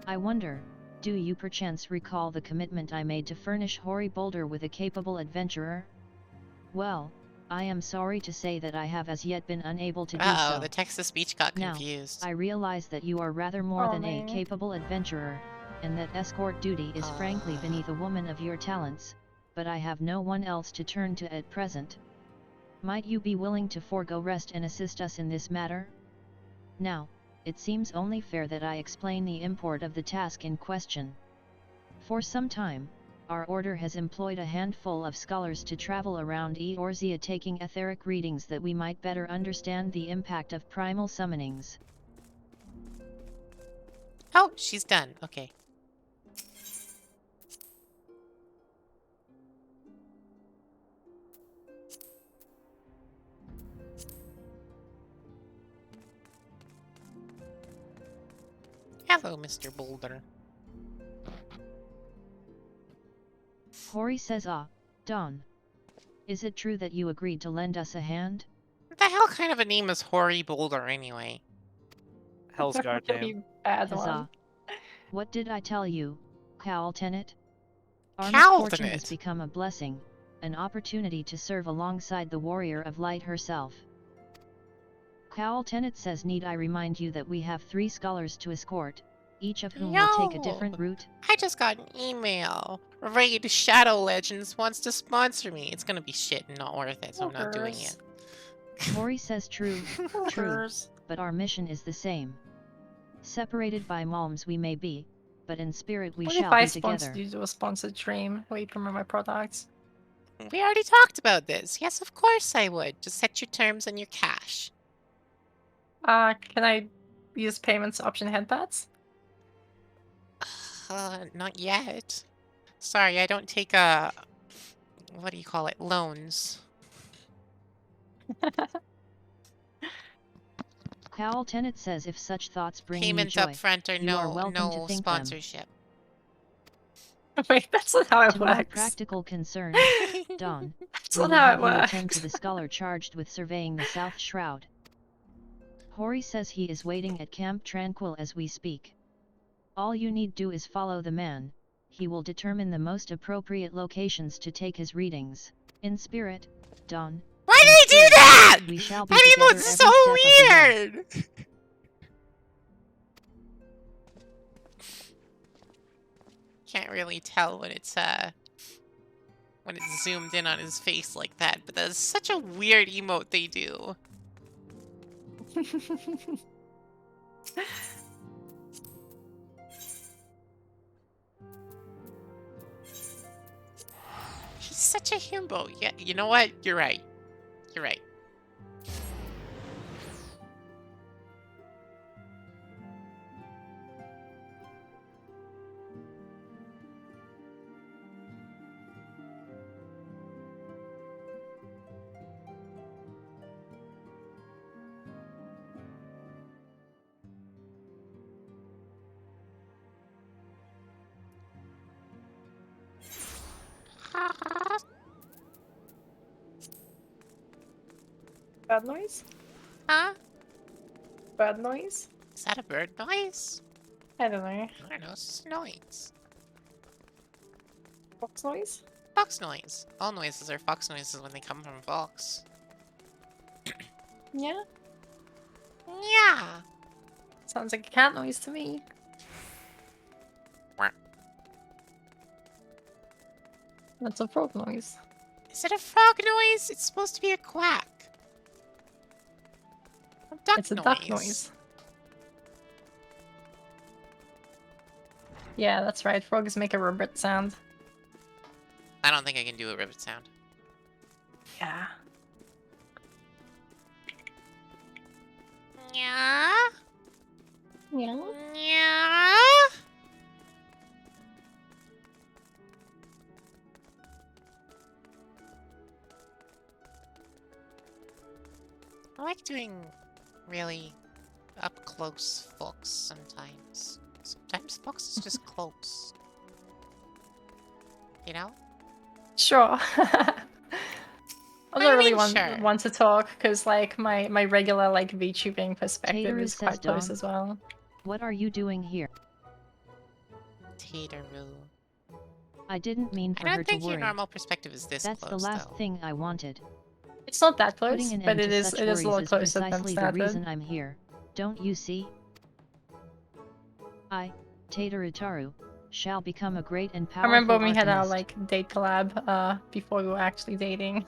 I wonder, do you perchance recall the commitment I made to furnish Hori Boulder with a capable adventurer? Well, I am sorry to say that I have as yet been unable to do so. The text-to-speech got confused. Now, I realize that you are rather more than a capable adventurer, and that escort duty is frankly beneath a woman of your talents, but I have no one else to turn to at present. Might you be willing to forego rest and assist us in this matter? Now, it seems only fair that I explain the import of the task in question. For some time, our order has employed a handful of scholars to travel around Eorzea taking etheric readings that we might better understand the impact of primal summonings. Oh, she's done. Okay. Hello, Mr. Boulder. Hori says Dawn. Is it true that you agreed to lend us a hand? What the hell kind of a name is Hori Boulder, anyway? Hell's Guard Really name. bad Huzzah. one. What did I tell you, Cowl Tenet? Our Cowl misfortune has Tenet. become a blessing, an opportunity to serve alongside the Warrior of Light herself. Cowl Tenet says, need I remind you that we have 3 scholars to escort, each of whom will take a different route? I just got an email. Raid Shadow Legends wants to sponsor me. It's gonna be shit and not worth it, so I'm not doing it. Hori says true, true, Fuckers. but our mission is the same. Separated by malms we may be, but in spirit we What shall if I be together. sponsored you to a sponsored stream where you promote my products? We already talked about this. Yes, of course I would. Just set your terms and your cash. Can I use payments option headpads? Not yet. Sorry, I don't take, what do you call it? Loans. Cowl Tenet says if such thoughts bring Payments you joy, up front are you are no welcome to think sponsorship. Wait, that's not how it To more works. practical concerns, Dawn, That's we not will how have it you works. attend to the scholar charged with surveying the South Shroud. Hori says he is waiting at Camp Tranquil as we speak. All you need do is follow the man, he will determine the most appropriate locations to take his readings. In spirit, Dawn. Why did they do that? We shall be That together emote's every so step of the way. weird! Can't really tell when it's zoomed in on his face like that, but that's such a weird emote they do. He's such a himbo. Yeah, you know what? You're right. You're right. Bird noise? Huh? Bird noise? Is that a bird noise? I don't know. I don't know, it's just noise. Fox noise? Fox noise. All noises are fox noises when they come from fox. Yeah? Yeah. Sounds like a cat noise to me. That's a frog noise. Is it a frog noise? It's supposed to be a quack. A duck It's a noise. duck noise. Yeah, that's right. Frogs make a ribbit sound. I don't think I can do a ribbit sound. Yeah. Yeah. Yeah. Yeah. I like doing really up close fox sometimes. Sometimes fox is just close. You know? Sure. I don't really sure. want to talk because like my regular like VTubing perspective Tateroo is says quite close Dawn. as well. What are you doing here? Tateroo. I didn't mean for I her don't to think worry. your normal perspective is this That's close, the last though. thing I wanted. It's not that close, Putting an but end it to is such a lot worries is closer than precisely the standard. reason I'm here. Don't you see? I, Taterutaru, shall become a great and I powerful remember when we had our alchemist. like date collab before we were actually dating.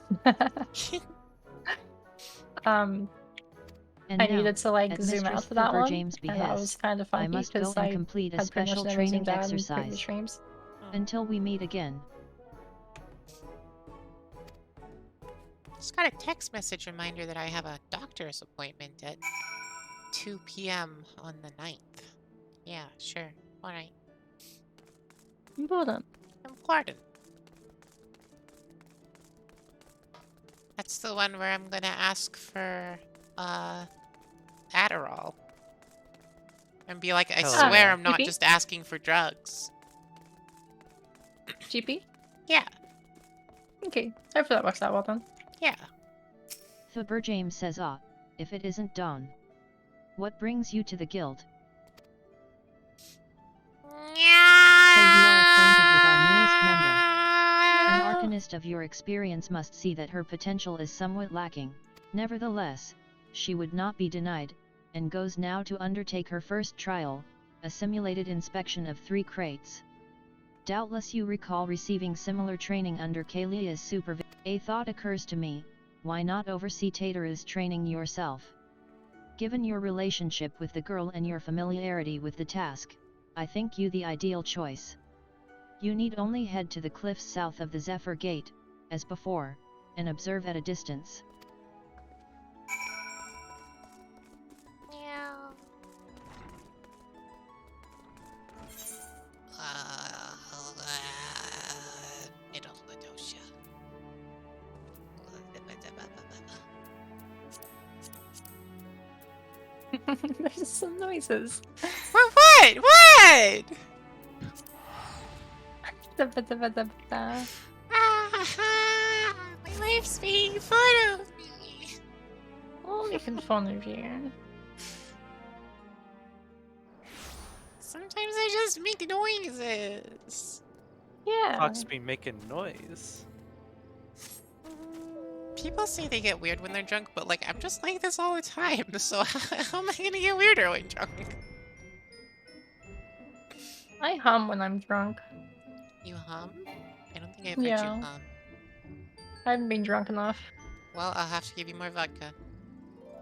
And I now, needed to like at zoom Mistress out for that Thupper one, James' and that was behest, kind of I funky must go because and I complete a had pretty much special never training zoomed out in previous exercise. streams. Until we meet again. Just got a text message reminder that I have a doctor's appointment at 2 p.m. on the 9th. Yeah, sure. Alright. Important. Important. That's the one where I'm gonna ask for, Adderall. And be like, I Hell swear yeah. I'm not GP? just asking for drugs. GP? Yeah. Okay, hopefully that works out well then. Yeah. Thupper James says if it isn't Dawn. What brings you to the guild? Yeah. So you are acquainted with our newest member. An arcanist of your experience must see that her potential is somewhat lacking. Nevertheless, she would not be denied, and goes now to undertake her first trial, a simulated inspection of 3 crates. Doubtless you recall receiving similar training under Kalia's supervision. A thought occurs to me, why not oversee Tateru's training yourself? Given your relationship with the girl and your familiarity with the task, I think you the ideal choice. You need only head to the cliffs south of the Zephyr Gate, as before, and observe at a distance. There's some noises. What? What? My wife's making fun of me. Oh, making fun of you. Sometimes I just make noises. Yeah. Fox be making noise. People say they get weird when they're drunk, but like I'm just like this all the time. So how am I gonna get weirder when drunk? I hum when I'm drunk. You hum? I don't think I've heard Yeah. you hum. I haven't been drunk enough. Well, I'll have to give you more vodka.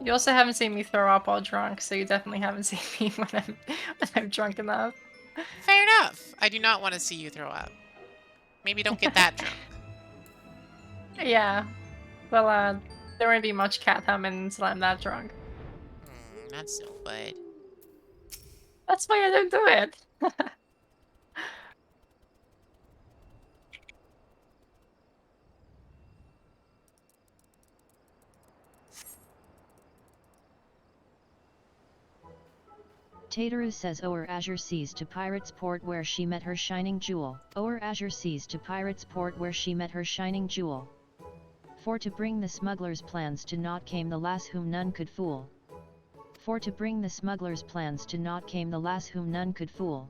You also haven't seen me throw up while drunk, so you definitely haven't seen me when I'm drunk enough. Fair enough. I do not want to see you throw up. Maybe don't get that drunk. Yeah. Well, there won't be much cat humming until I'm that drunk. That's no good. That's why I don't do it. Tateru says O'er Azure Seas to Pirates Port where she met her shining jewel. O'er Azure Seas to Pirates Port where she met her shining jewel. For to bring the smuggler's plans to naught came the lass whom none could fool. For to bring the smuggler's plans to naught came the lass whom none could fool.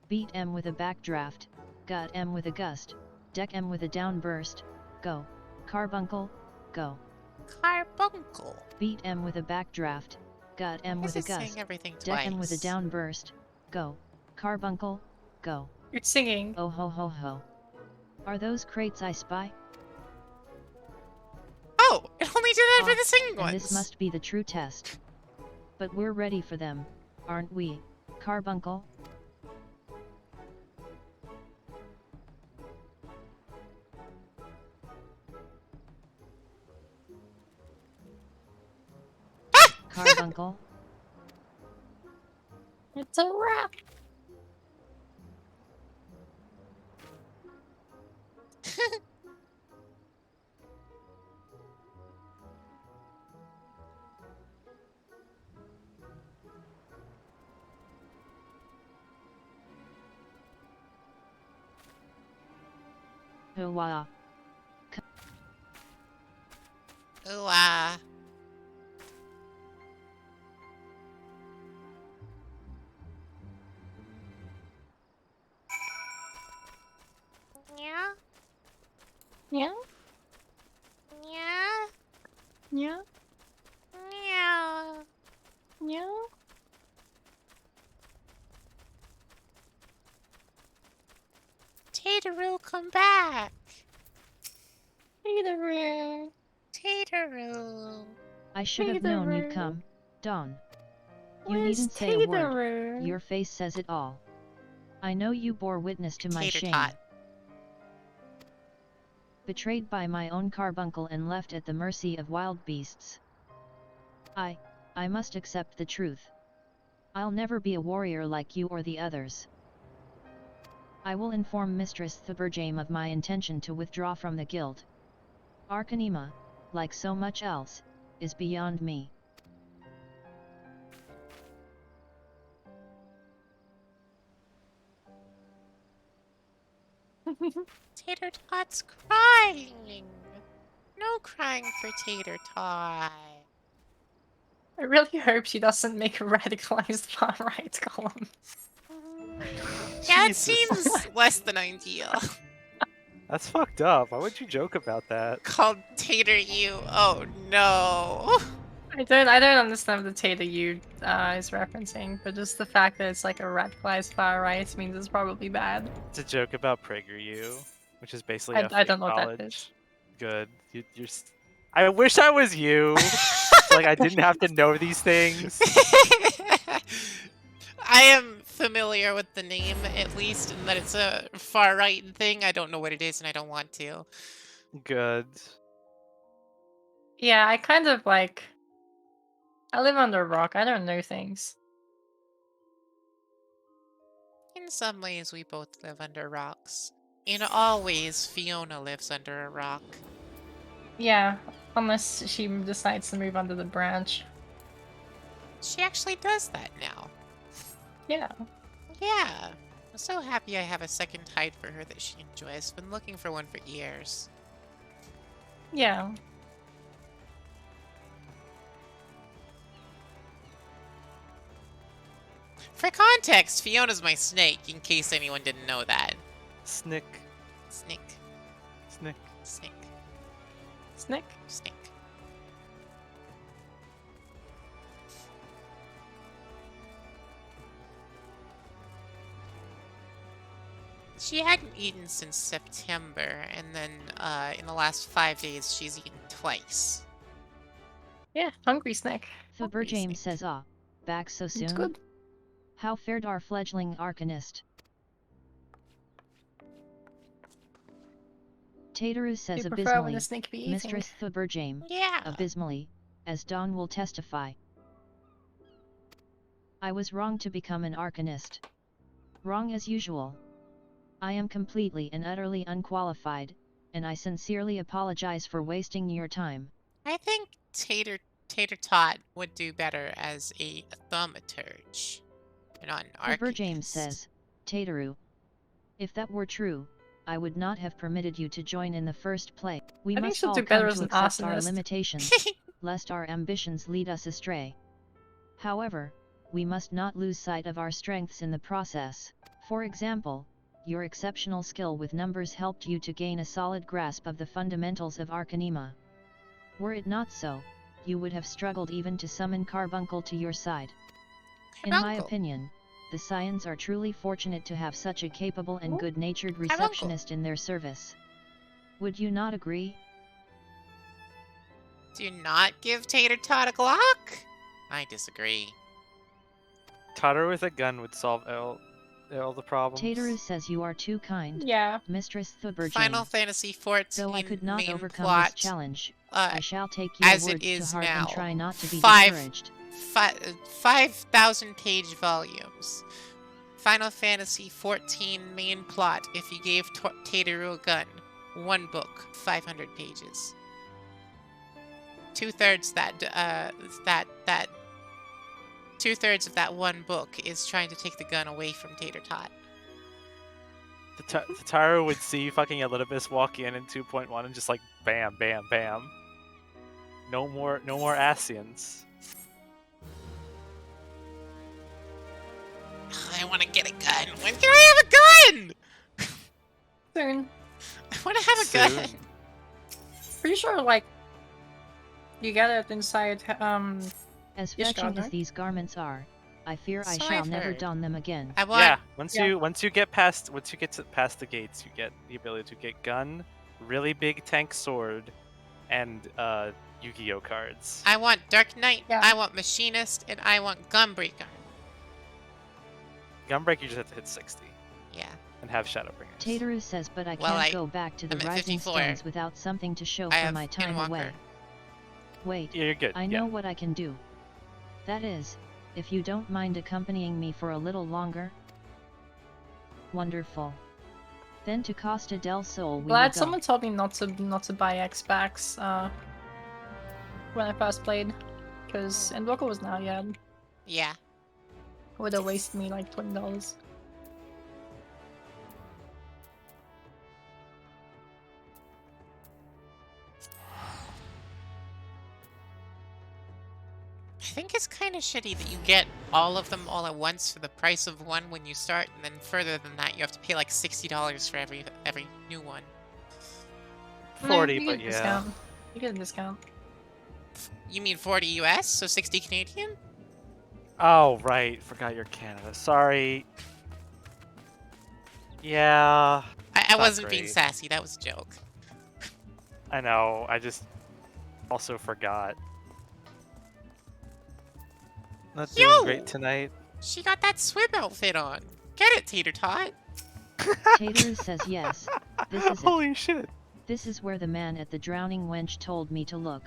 Beat M with a backdraft, gut M with a gust, deck M with a downburst, go. Carbuncle, go. Carbuncle. Beat M with a backdraft, gut M with a gust, deck M with a downburst, go. Carbuncle, go. You're singing. Oh ho ho ho. Are those crates I spy? Oh, it only did that for the singing ones. And this must be the true test. But we're ready for them, aren't we, Carbuncle? Carbuncle? It's a wrap. Ooh ah. Ooh ah. Yeah. Yeah? Yeah. Yeah? Yeah. Yeah? Tateru, come back. Tateru. Tateru. I should have known you'd come, Dawn. You Where's needn't say a word. Tateru? Your face says it all. I know you bore witness to my shame. Tater-tot. Betrayed by my own carbuncle and left at the mercy of wild beasts. I must accept the truth. I'll never be a warrior like you or the others. I will inform Mistress Thuberjame of my intention to withdraw from the guild. Arcanema, like so much else, is beyond me. Tater-tot's crying. No crying for Tater-tot. I really hope she doesn't make a radicalized far-right column. Yeah, it Jesus. seems less than ideal. That's fucked up. Why would you joke about that? Called Tater You. Oh no. I don't understand what the Tater you is referencing, but just the fact that it's like a radicalized far-right means it's probably bad. It's a joke about PragerU, which is basically I a fake don't know what college. that is. Good. I wish I was you. So, like I didn't have to know these things. I am familiar with the name, at least, and that it's a far-right thing. I don't know what it is, and I don't want to. Good. Yeah, I kind of like... I live under a rock. I don't know things. In some ways, we both live under rocks. In all ways, Fiona lives under a rock. Yeah, unless she decides to move under the branch. She actually does that now. Yeah. Yeah. I'm so happy I have a second hide for her that she enjoys. Been looking for one for years. Yeah. For context, Fiona's my snake, in case anyone didn't know that. Snick. Snake. Snick. Snake. Snick? Snake. She hadn't eaten since September, and then in the last 5 days, she's eaten twice. Yeah, hungry snack. Thuber James says, back so soon? It's good. How fared our fledgling Arcanist? Tateru says You prefer when abysmally, the snake be eating. Mistress Thuber James, yeah. abysmally, as Dawn will testify. I was wrong to become an Arcanist. Wrong as usual. I am completely and utterly unqualified, and I sincerely apologize for wasting your time. I think Tater Tot would do better as a thaumaturge, not an Thuber arcanist. James says, Tateru, if that were true, I would not have permitted you to join in the first place. We I think must she'll all do better come as to an accept our arsonist. limitations, lest our ambitions lead us astray. However, we must not lose sight of our strengths in the process. For example, your exceptional skill with numbers helped you to gain a solid grasp of the fundamentals of Arcanema. Were it not so, you would have struggled even to summon Carbuncle to your side. In my opinion, the Scions are truly fortunate to have such a capable and good-natured receptionist in their service. Would you not agree? Do not give Tater Tot a Glock? I disagree. Totter with a gun would solve all the problems. Tateru says you are too kind. Yeah. Mistress Thuber Final Fantasy XIV Though I could not main overcome plot, this challenge, I shall take your as words it is to heart now, and try not to be 5,000 discouraged. page volumes. Final Fantasy XIV main plot. If you gave Tateru a gun, one book, 500 pages. 2/3 2/3 of that one book is trying to take the gun away from Tater Tot. The Taro would see fucking Elidibus walk in 2.1 and just like bam, bam, bam. No more Asians. I want to get a gun. When can I have a gun? Soon. I want to have a gun. Pretty sure, like, you get it inside, As Ishgard, fetching as right? these garments are, I fear I So shall I've never heard. don them again. I want. Yeah, once you get past the gates, you get the ability to get gun, really big tank sword, and Yu-Gi-Oh cards. I want Dark Knight. Yeah. I want Machinist, and I want Gunbreaker. Gunbreaker you just have to hit 60 Yeah. and have Shadowbringers. Tateru says, but I Well, can't go back to the I'm at Rising 54. Stones without something to show I for have my time Pinwalker. away. Wait, Yeah, you're good. I know what I can do. That is, if you don't mind accompanying me for a little longer. Wonderful. Then to Costa del Sol we will Glad go. someone told me not to buy X-Packs when I first played, because Invoker was now Yeah. would have wasted me like $20. think it's kind of shitty that you get all of them all at once for the price of one when you start, and then further than that, you have to pay like $60 for every new one. 40, you but get a yeah. discount. You get a discount. You mean 40 US, so 60 Canadian? Oh, right. Forgot you're Canada. Sorry. Yeah. I not wasn't being great. sassy, that was a joke. I know. I just also forgot. Not doing Yo! great tonight. She got that swim outfit on. Get it, Tater Tot? Tater says yes. This is it. Holy shit. This is where the man at the drowning wench told me to look.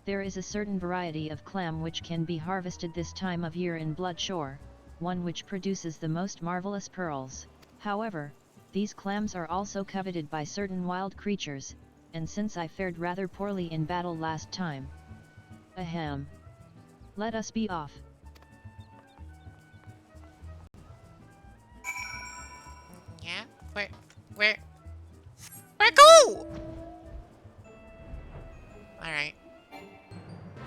There is a certain variety of clam which can be harvested this time of year in Bloodshore, one which produces the most marvelous pearls. However, these clams are also coveted by certain wild creatures, and since I fared rather poorly in battle last time. Ahem. Let us be off. Yeah? Where go? Alright.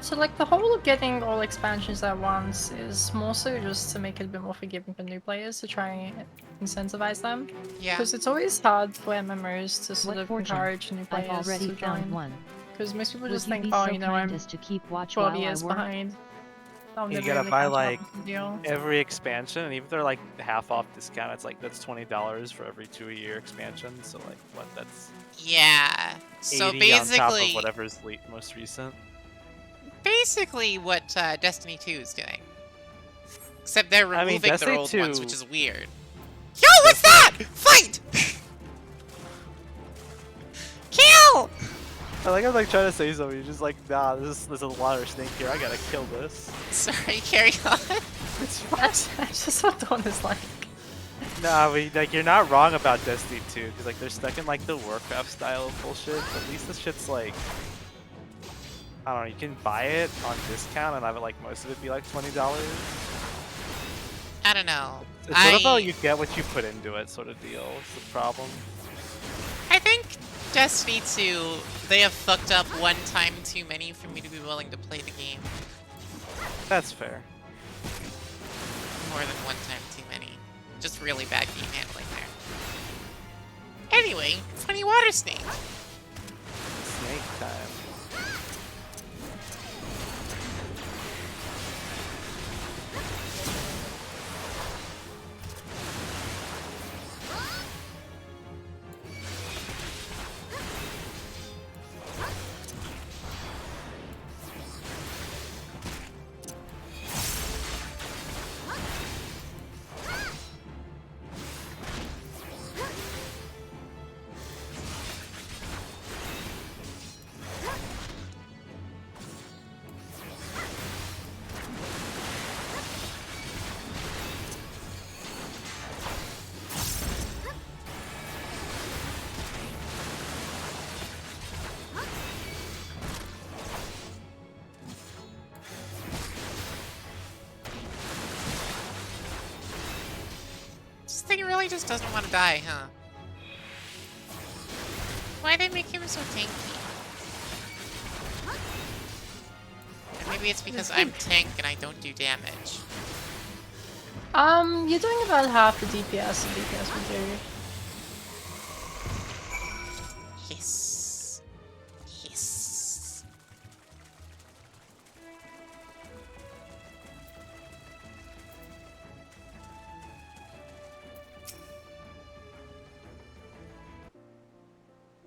So like the whole of getting all expansions at once is more so just to make it a bit more forgiving for new players, to try and incentivize them. Yeah. Because it's always hard for MMOs to sort What of fortune. encourage new players I've already to found join. one. Because most people Would just you think, be oh, so you know, kind I'm as to keep watch 12 while years I work? behind. I'll You never gotta really buy catch up like with the deal. every expansion, and even if they're like half off discount, it's like that's $20 for every 2-a-year expansion. So like what? That's Yeah. So 80 on top of basically, whatever's most recent. basically what Destiny 2 is doing. Except they're I mean, removing their Destiny old 2 ones, which is weird. Yo, what's that? Fight! Kill! I like I'm like trying to say something. You're just like, nah, there's a water snake here. I gotta kill this. Sorry, carry on. That's just what Dawn is like. Nah, but like you're not wrong about Destiny 2, because like they're stuck in like the Warcraft style of bullshit. But at least this shit's like, I don't know, you can buy it on discount and have it like most of it be like $20. I don't know. It's sort of a you get what you put into it sort of deal. It's the problem. I think Destiny 2, they have fucked up one time too many for me to be willing to play the game. That's fair. More than one time too many. Just really bad game handling there. Anyway, funny water snake. Snake time. This thing really just doesn't want to die, huh? Why they make him so tanky? Or maybe it's because I'm tank and I don't do damage. You're doing about half the DPS the DPS would do. Yes. Yes.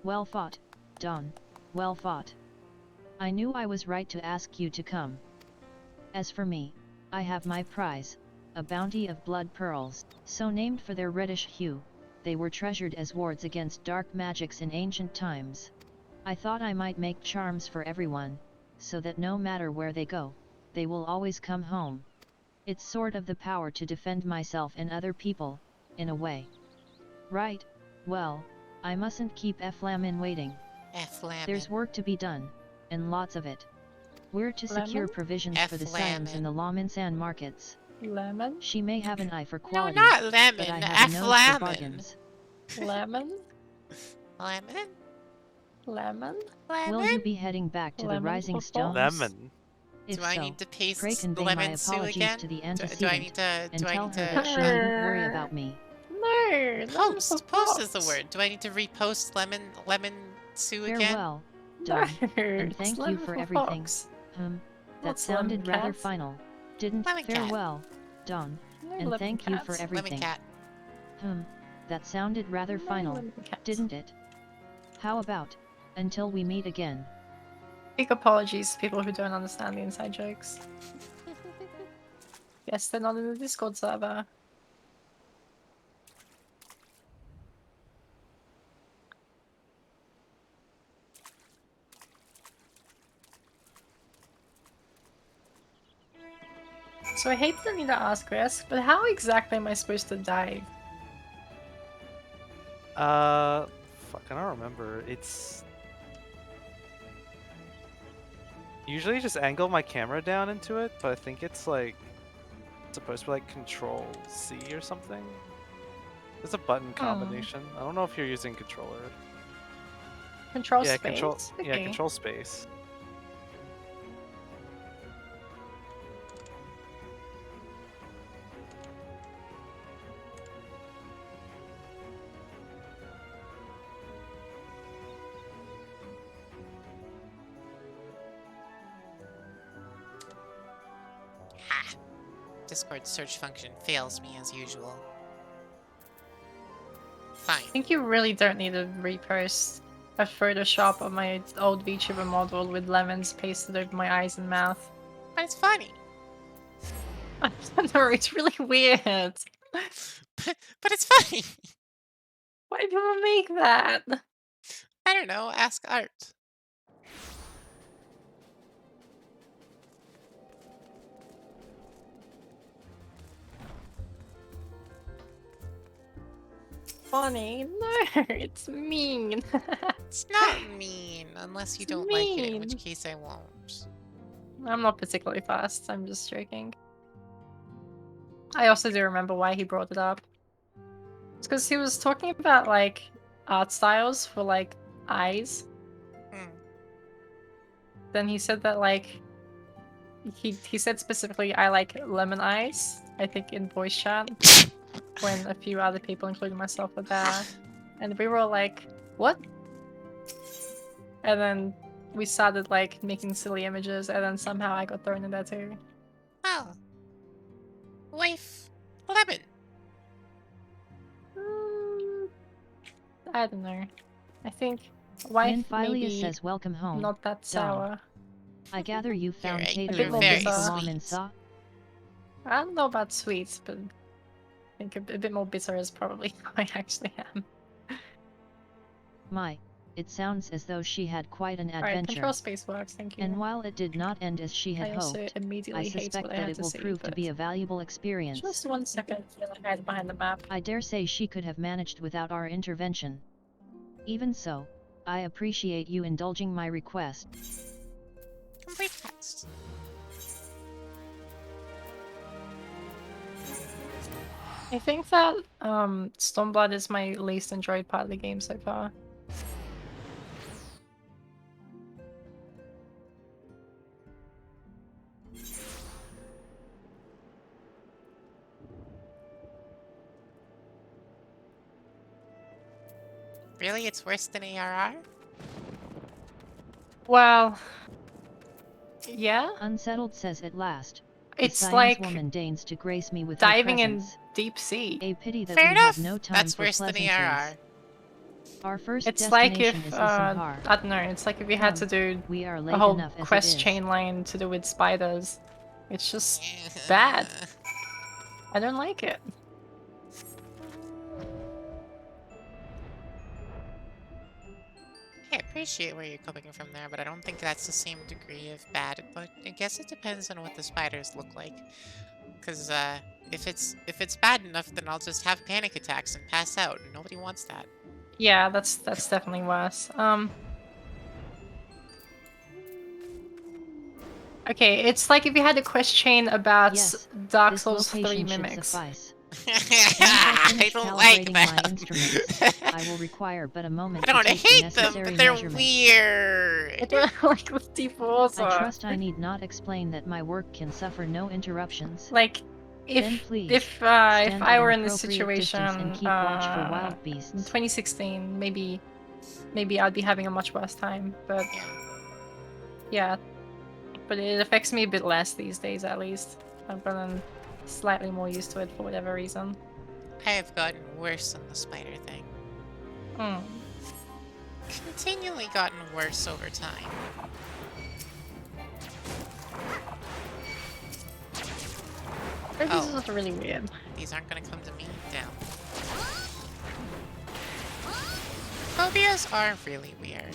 Well fought, Dawn, well fought. I knew I was right to ask you to come. As for me, I have my prize, a bounty of blood pearls, so named for their reddish hue. They were treasured as wards against dark magics in ancient times. I thought I might make charms for everyone, so that no matter where they go, they will always come home. It's sort of the power to defend myself and other people, in a way. Right, well, I mustn't keep Flamin waiting. Flamin. There's work to be done, and lots of it. We're to secure Lemon? provisions for the Scions in the Lawminsan markets. Lemon? She may have an eye for quality, not lemon, but I have a nose for Flamin. bargains. Lemon? Lemon? Lemon? Will you be heading back to the Lemon Rising or Stones? Lemon. If Do I so, need to paste pray convey lemon my sue apologies again? to the Do I antecedent, need to? and Do I tell need her that she to? needn't worry about me. No, Post. Post is the word. Do I need to repost lemon sue again? Farewell, Dawn, and it's thank you lemon for for everything. fox. That What's sounded lemon rather cat? final, didn't? Lemon cat. Farewell, Dawn, No and lemon thank you for cats. everything. Lemon cat. That sounded rather No final, lemon cats. didn't it? How about, until we meet again? Big apologies to people who don't understand the inside jokes. Yes, they're not in the Discord server. So I hate the need to ask risk, but how exactly am I supposed to dive? Fuck, I don't remember. It's usually just angle my camera down into it, but I think it's like supposed to be like Control C or something. There's a button combination. I don't know if you're using controller. Control Yeah, space? control. Yeah, Okay. control space. Ha! Discord search function fails me as usual. Fine. I think you really don't need to repost a Photoshop of my old VTuber model with lemons pasted over my eyes and mouth. But it's funny. I don't know, it's really weird. But it's funny. Why do people make that? I don't know. Ask Art. Funny? No, it's mean. It's not mean, unless you don't like it, in which mean. case I won't. I'm not particularly fast, I'm just joking. I also do remember why he brought it up. It's because he was talking about, like, art styles for, like, eyes. Then he said that, like, he said specifically, I like lemon eyes, I think in voice chat, when a few other people, including myself, were there. And we were all like, what? And then we started, like, making silly images, and then somehow I got thrown in there too. Oh. Wife. Lemon. I don't know. I think wife Nymphilia maybe says welcome home. not that sour. I gather you found You're catering very in sweet. Salam and Sa. I don't know about sweets, but I think a bit more bitter is probably how I actually am. My, it sounds as though she had quite an Alright, adventure. control space works, thank you. And while it did not end as she had I also hoped, immediately I hate suspect what I that had it to will say, prove to but be a valuable experience. just 1 second while I hide behind the map. I dare say she could have managed without our intervention. Even so, I appreciate you indulging my request. Complete text. I think that Stormblood is my least enjoyed part of the game so far. Really? It's worse than ARR? Well, yeah. Unsettled says at last. It's the like woman deigns to grace me with diving her in presence. deep sea. A pity that Fair we enough. have no time That's for worse than pleasantries. ARR. Our first It's like destination if is Isambhar. I don't know. It's like if you had to do we are a late whole enough as it quest is. chain line to do with spiders. It's just bad. I don't like it. I appreciate where you're coming from there, but I don't think that's the same degree of bad. But I guess it depends on what the spiders look like. Because if it's bad enough, then I'll just have panic attacks and pass out, and nobody wants that. Yeah, that's definitely worse. Okay, it's like if you had a quest chain about Yes, Dark this Souls 3 location should mimics. suffice. I don't like calibrating them. my instruments. I will require but a moment I don't to take the hate them, necessary but they're measurements. weird. I don't like with defaults. I trust I need not explain that my work can suffer no interruptions. Like, Then please, if stand I at were an in this appropriate distance situation, and keep watch for wild in beasts. 2016, maybe I'd be having a much worse time. But yeah, but it affects me a bit less these days, at least. I've gotten slightly more used to it for whatever reason. I have gotten worse on the spider thing. Continually gotten worse over time. This is really weird. These aren't gonna come to me. Damn. Phobias are really weird.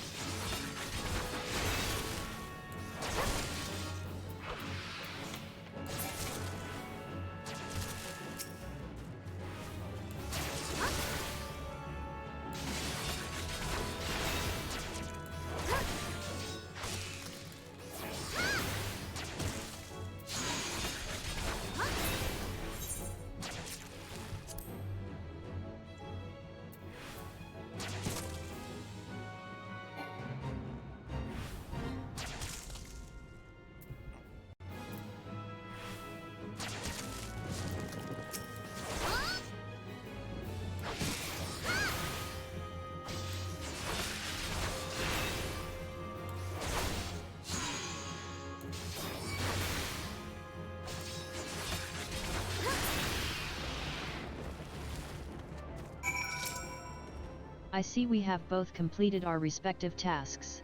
I see we have both completed our respective tasks.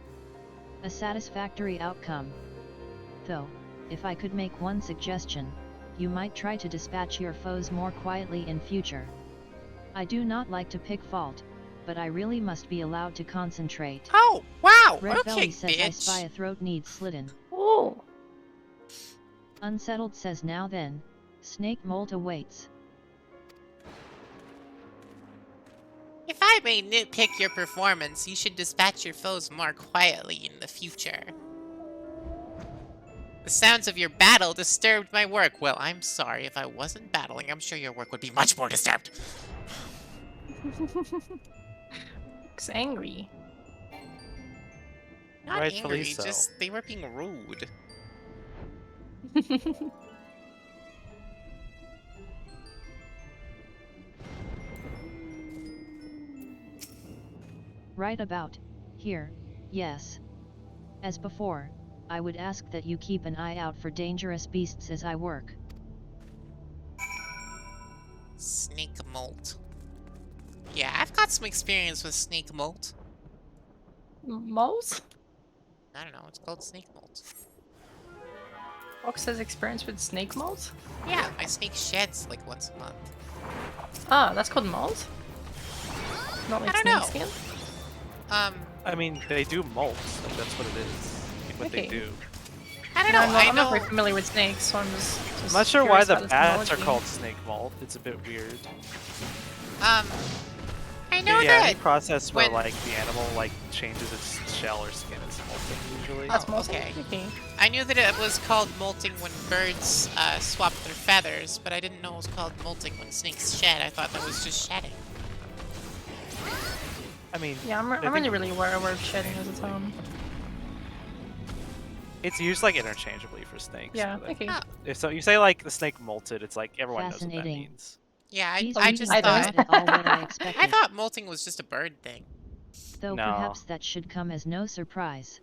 A satisfactory outcome. Though, if I could make one suggestion, you might try to dispatch your foes more quietly in future. I do not like to pick fault, but I really must be allowed to concentrate. Oh, wow! Red Okay, Belly says I bitch. spy a throat needs slitting. Oh! Unsettled says now then, Snake Molt awaits. If I may nitpick your performance, you should dispatch your foes more quietly in the future. The sounds of your battle disturbed my work. Well, I'm sorry. If I wasn't battling, I'm sure your work would be much more disturbed. Looks angry. Not Rightfully angry, so. just they were being rude. Right about here, yes. As before, I would ask that you keep an eye out for dangerous beasts as I work. Snake molt. Yeah, I've got some experience with snake molt. Molt? I don't know, it's called snake molt. Fox has experience with snake molt? Yeah, my snake sheds like once a month. Ah, that's called molt? Not like I don't know. snake skin? I mean, they do molt. Like, that's what it is. Like, what they Okay. do. I don't know. I'm not very familiar with snakes, so I'm just I'm not sure why curious the about bats are etymology. called snake molt. It's a bit weird. I know yeah, that any process where when- like the animal like changes its shell or skin is molting usually. That's Oh, molting? okay. Okay. I knew that it was called molting when birds swap their feathers, but I didn't know it was called molting when snakes shed. I thought that was just shedding. I mean, Yeah, I'm I only think really aware of shedding as a term. it's used like interchangeably for snakes. Yeah, but okay. If so, you say like the snake molted, it's like everyone knows what that Fascinating. means. Yeah, These I just readings are thought not at all what I expected. I thought molting was just a bird thing. Though No. perhaps that should come as no surprise.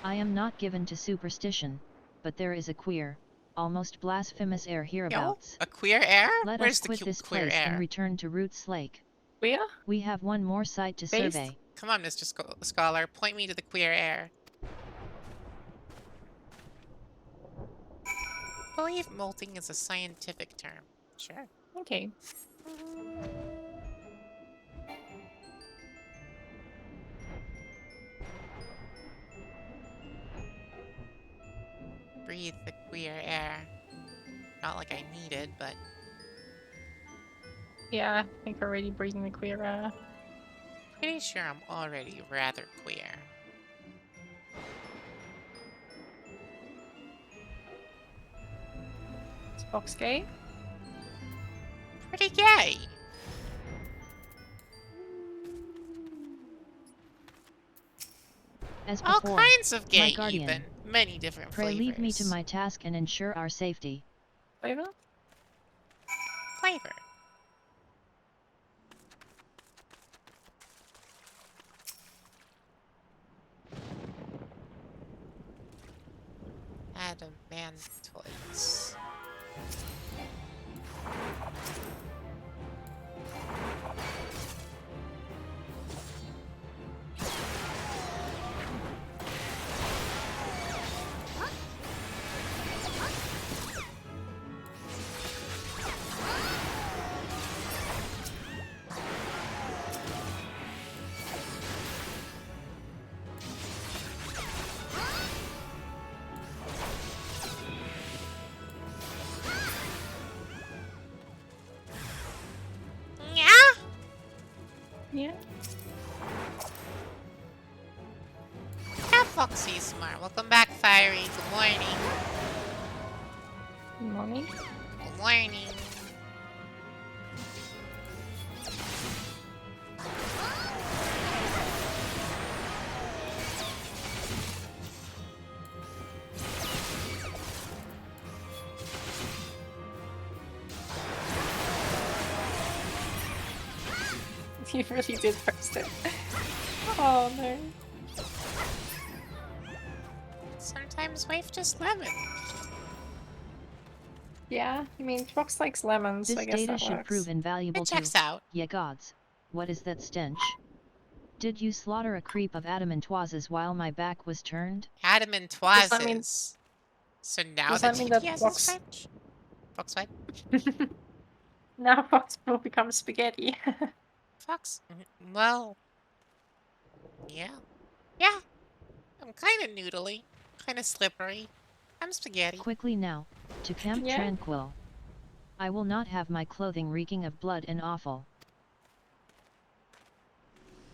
I am not given to superstition, but there is a queer, almost blasphemous air hereabouts. A queer air? Let Where's us the quit this queer place air? and return to Roots Lake. Queer? We have one more site to Based? survey. Come on, Mr. Scholar, point me to the queer air. I believe molting is a scientific term. Sure. Okay. Breathe the queer air. Not like I need it, but Yeah, I think already breathing the queer air. pretty sure I'm already rather queer. Is Fox gay? Pretty gay. As All before, kinds of my gay, guardian, even. Many different pray flavors. leave me to my task and ensure our safety. Flavor? Flavor. Adamantoids. Yeah. Cat Foxy Smart. Welcome back, Fiery. Good morning. Good morning. Good morning. You really did first it. Oh no. Sometimes wave just lemon. Yeah, I mean, Fox likes lemons, so This I guess data that should works. prove invaluable It checks to, out. ye gods. What is that stench? Did you slaughter a creep of adamantoises while my back was turned? Does that mean- Adamantoises. So now does the that mean that TPS is Fox- French? Fox what? Now Fox will become spaghetti. Fox? Well... Yeah. Yeah. I'm kinda noodly. Kinda slippery. I'm spaghetti. Quickly now, to Camp Yeah. Tranquil. I will not have my clothing reeking of blood and offal.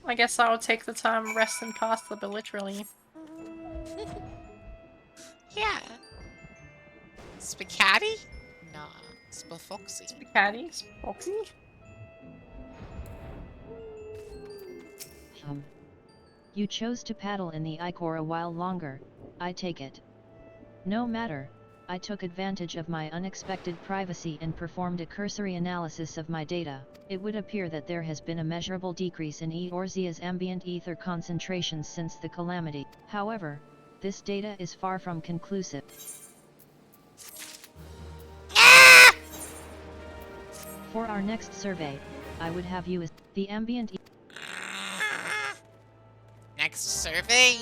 I guess I'll take the term rest and pasta, but literally. Yeah. Spaghetti? Nah. Spafoxy. Spaghetti? Foxy? You chose to paddle in the Icor a while longer, I take it. No matter, I took advantage of my unexpected privacy and performed a cursory analysis of my data. It would appear that there has been a measurable decrease in Eorzea's ambient ether concentrations since the calamity. However, this data is far from conclusive. For our next survey, I would have you as the ambient Next survey?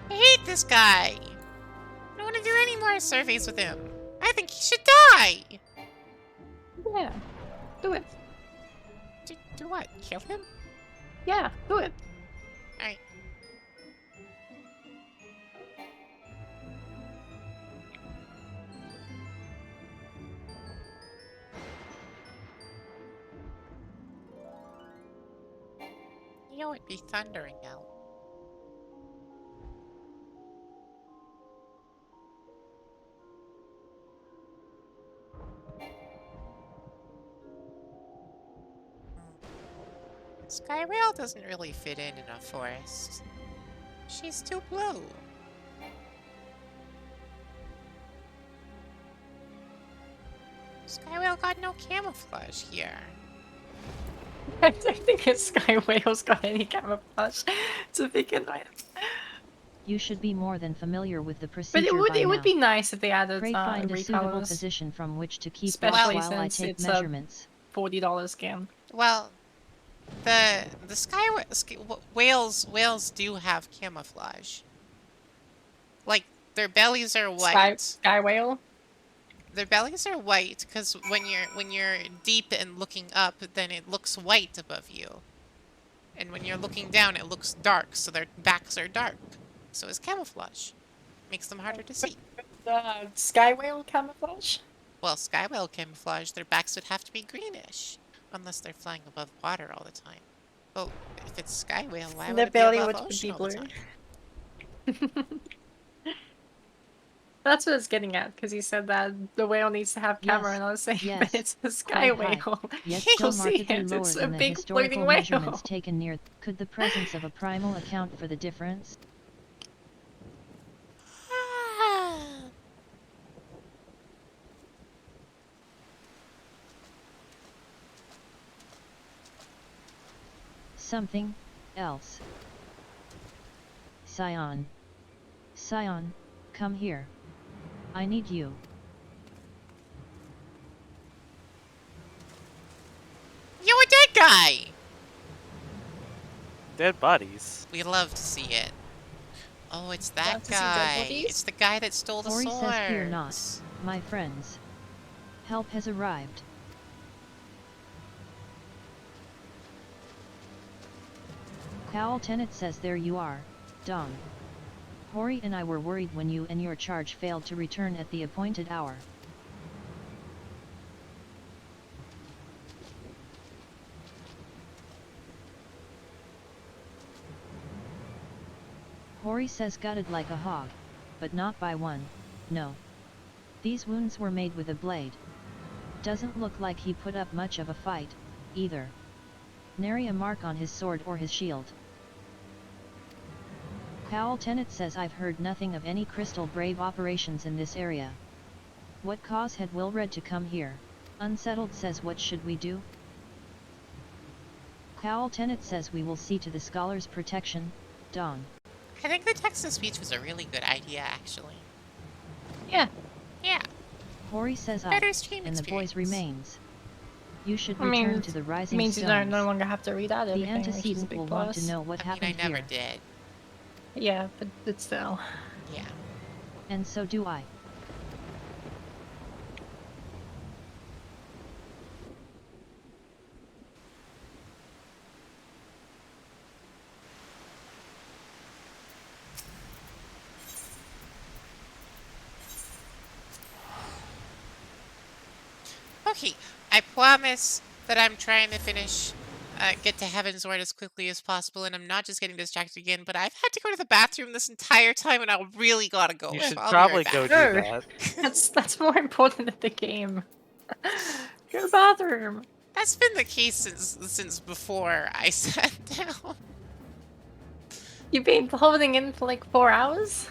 I hate this guy. I don't want to do any more surveys with him. I think he should die. Yeah. Do it. Do what? Kill him? Yeah, do it. Alright. You know it'd be thundering out. Skyrail doesn't really fit in a forest. She's too blue. Skyrail got no camouflage here. I don't think a Sky Whale's got any camouflage to begin with. You should be more than familiar with the But procedure it would now. be nice if they added Pray find a suitable recolors. position from which to keep watch Especially while I since take it's measurements. a $40 skin. Well, the whales do have camouflage. Like their bellies are white. Sky Whale? Their bellies are white because when you're deep and looking up, then it looks white above you. And when you're looking down, it looks dark, so their backs are dark. So it's camouflage. Makes them harder to see. Sky Whale camouflage? Well, sky whale camouflage, their backs would have to be greenish. Unless they're flying above water all the time. Well, if it's sky whale, why would Their it be belly above would ocean be all the blue. time? That's what it's getting at, because he said that the whale needs to have camera, Yes, and I was saying, yes, but it's a sky quite high, whale. yet You'll still see markedly it. lower It's a than the big historical floating measurements whale. taken near. Could the presence of a primal account for the difference? Something else. Scion. Scion, come here. I need you. You're a dead guy! Dead bodies. We love to see it. Oh, it's that Want to see dead guy. bodies? It's the guy that stole the Hori swords. says, fear not, my friends. Help has arrived. Cowl Tenet says, there you are, Dong. Hori and I were worried when you and your charge failed to return at the appointed hour. Hori says, gutted like a hog, but not by one, no. These wounds were made with a blade. Doesn't look like he put up much of a fight, either. Nary a mark on his sword or his shield. Cowl Tenet says, I've heard nothing of any Crystal Brave operations in this area. What cause had Wilred to come here? Unsettled says, what should we do? Cowl Tenet says, we will see to the scholar's protection, Dawn. I think the text-to-speech was a really good idea, actually. Yeah. Yeah. Hori says, Better stream and the boys experience. remains. You should I mean, return to the Rising means you Stones. no longer have to read out The everything, which is a antecedent big will plus. want to know what happened I never here. did. Yeah, but still. Yeah. And so do I. Okay, I promise that I'm trying to finish, get to Heavenswar as quickly as possible, and I'm not just getting distracted again, but I've had to go to the bathroom this entire time, and I really gotta go. You so should I'll probably be go right do back. that. That's more important than the game. Go to the bathroom. That's been the case since before I sat down. You've been holding in for like 4 hours?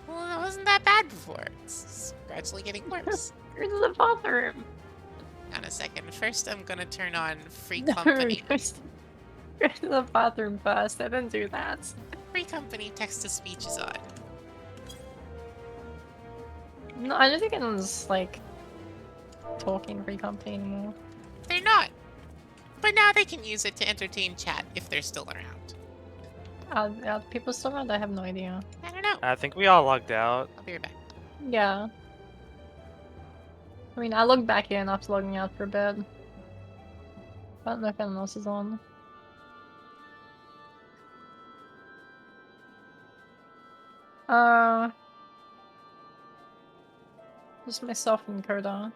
Well, it wasn't that bad before. It's gradually getting worse. Go to the bathroom. Hang on a second. First, I'm gonna turn on Free No, Company. go to the bathroom first. I didn't do that. Free Company text-to-speech is on. No, I don't think anyone's like talking free company anymore. They're not. But now they can use it to entertain chat if they're still around. Are people still around? I have no idea. I don't know. I think we all logged out. I'll be right back. Yeah. I mean, I logged back in after logging out for a bit. I don't know if anyone else is on. Just myself and Koda.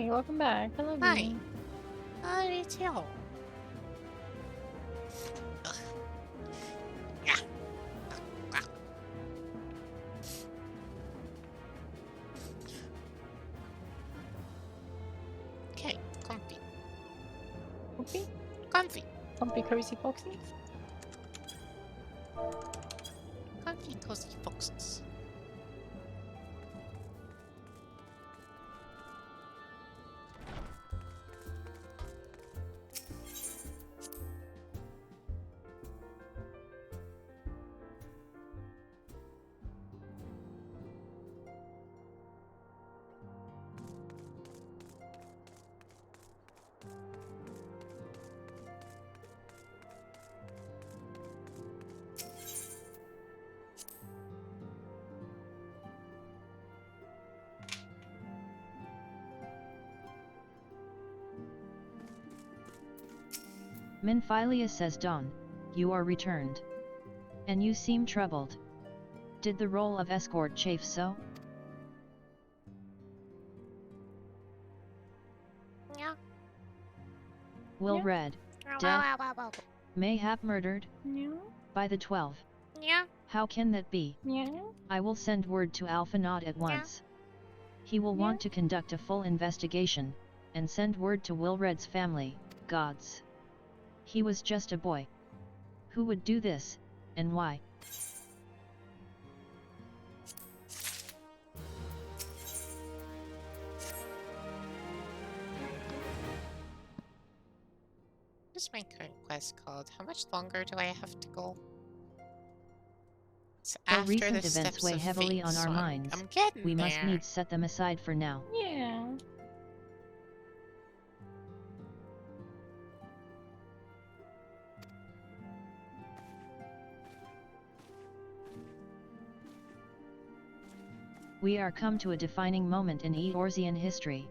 Hi, welcome back. I love Hi. you. Me too. Yeah. Okay, comfy. Comfy? Comfy. Comfy, cozy foxy? Comfy, cozy foxes. Minphilius says, Dawn, you are returned. And you seem troubled. Did the role of escort chafe so? Yeah. Will Red, death, mayhap murdered? Yeah. By the 12. Yeah. How can that be? Yeah. I will send word to Alpha Knot at once. He will want to conduct a full investigation, and send word to Will Red's family, gods. He was just a boy. Who would do this, and why? What is my current quest called? How much longer do I have to go? It's Our after recent the events steps weigh of heavily fate, on so our minds. I'm getting We there. must needs set them aside for now. Yeah. We are come to a defining moment in Eorzean history.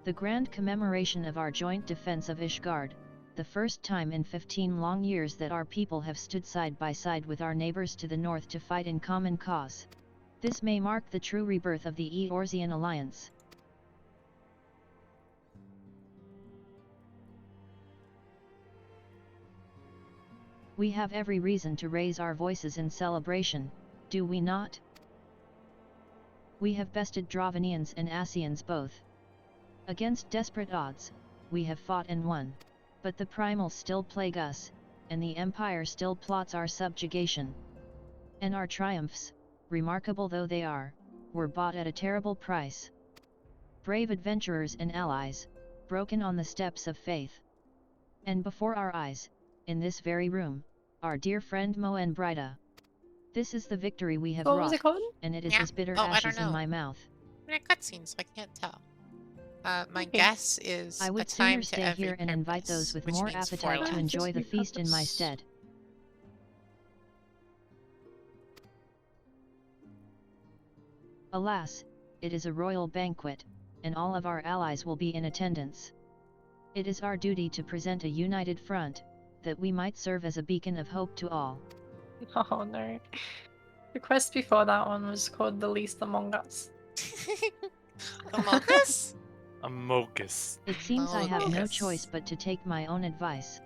The grand commemoration of our joint defense of Ishgard, the first time in 15 long years that our people have stood side by side with our neighbors to the north to fight in common cause. This may mark the true rebirth of the Eorzean alliance. We have every reason to raise our voices in celebration, do we not? We have bested Dravanians and Asians both. Against desperate odds, we have fought and won. But the primals still plague us, and the Empire still plots our subjugation. And our triumphs, remarkable though they are, were bought at a terrible price. Brave adventurers and allies, broken on the steps of faith. And before our eyes, in this very room, our dear friend Mo and Brida. This is the victory we have What was wrought, it called? and it is Yeah. as bitter Oh, I ashes don't in know. my mouth. I'm in a cutscene, so I can't tell. My Okay. guess is I a would time sooner to stay every here and invite those purpose, with which more means 4 appetite to left. enjoy the Just feast in my repurpose. stead. Alas, it is a royal banquet, and all of our allies will be in attendance. It is our duty to present a united front, that we might serve as a beacon of hope to all. Oh no. The quest before that one was called The Least Among Us. Among Us? Amogus. It seems I have no Amogus. choice but to take my own advice.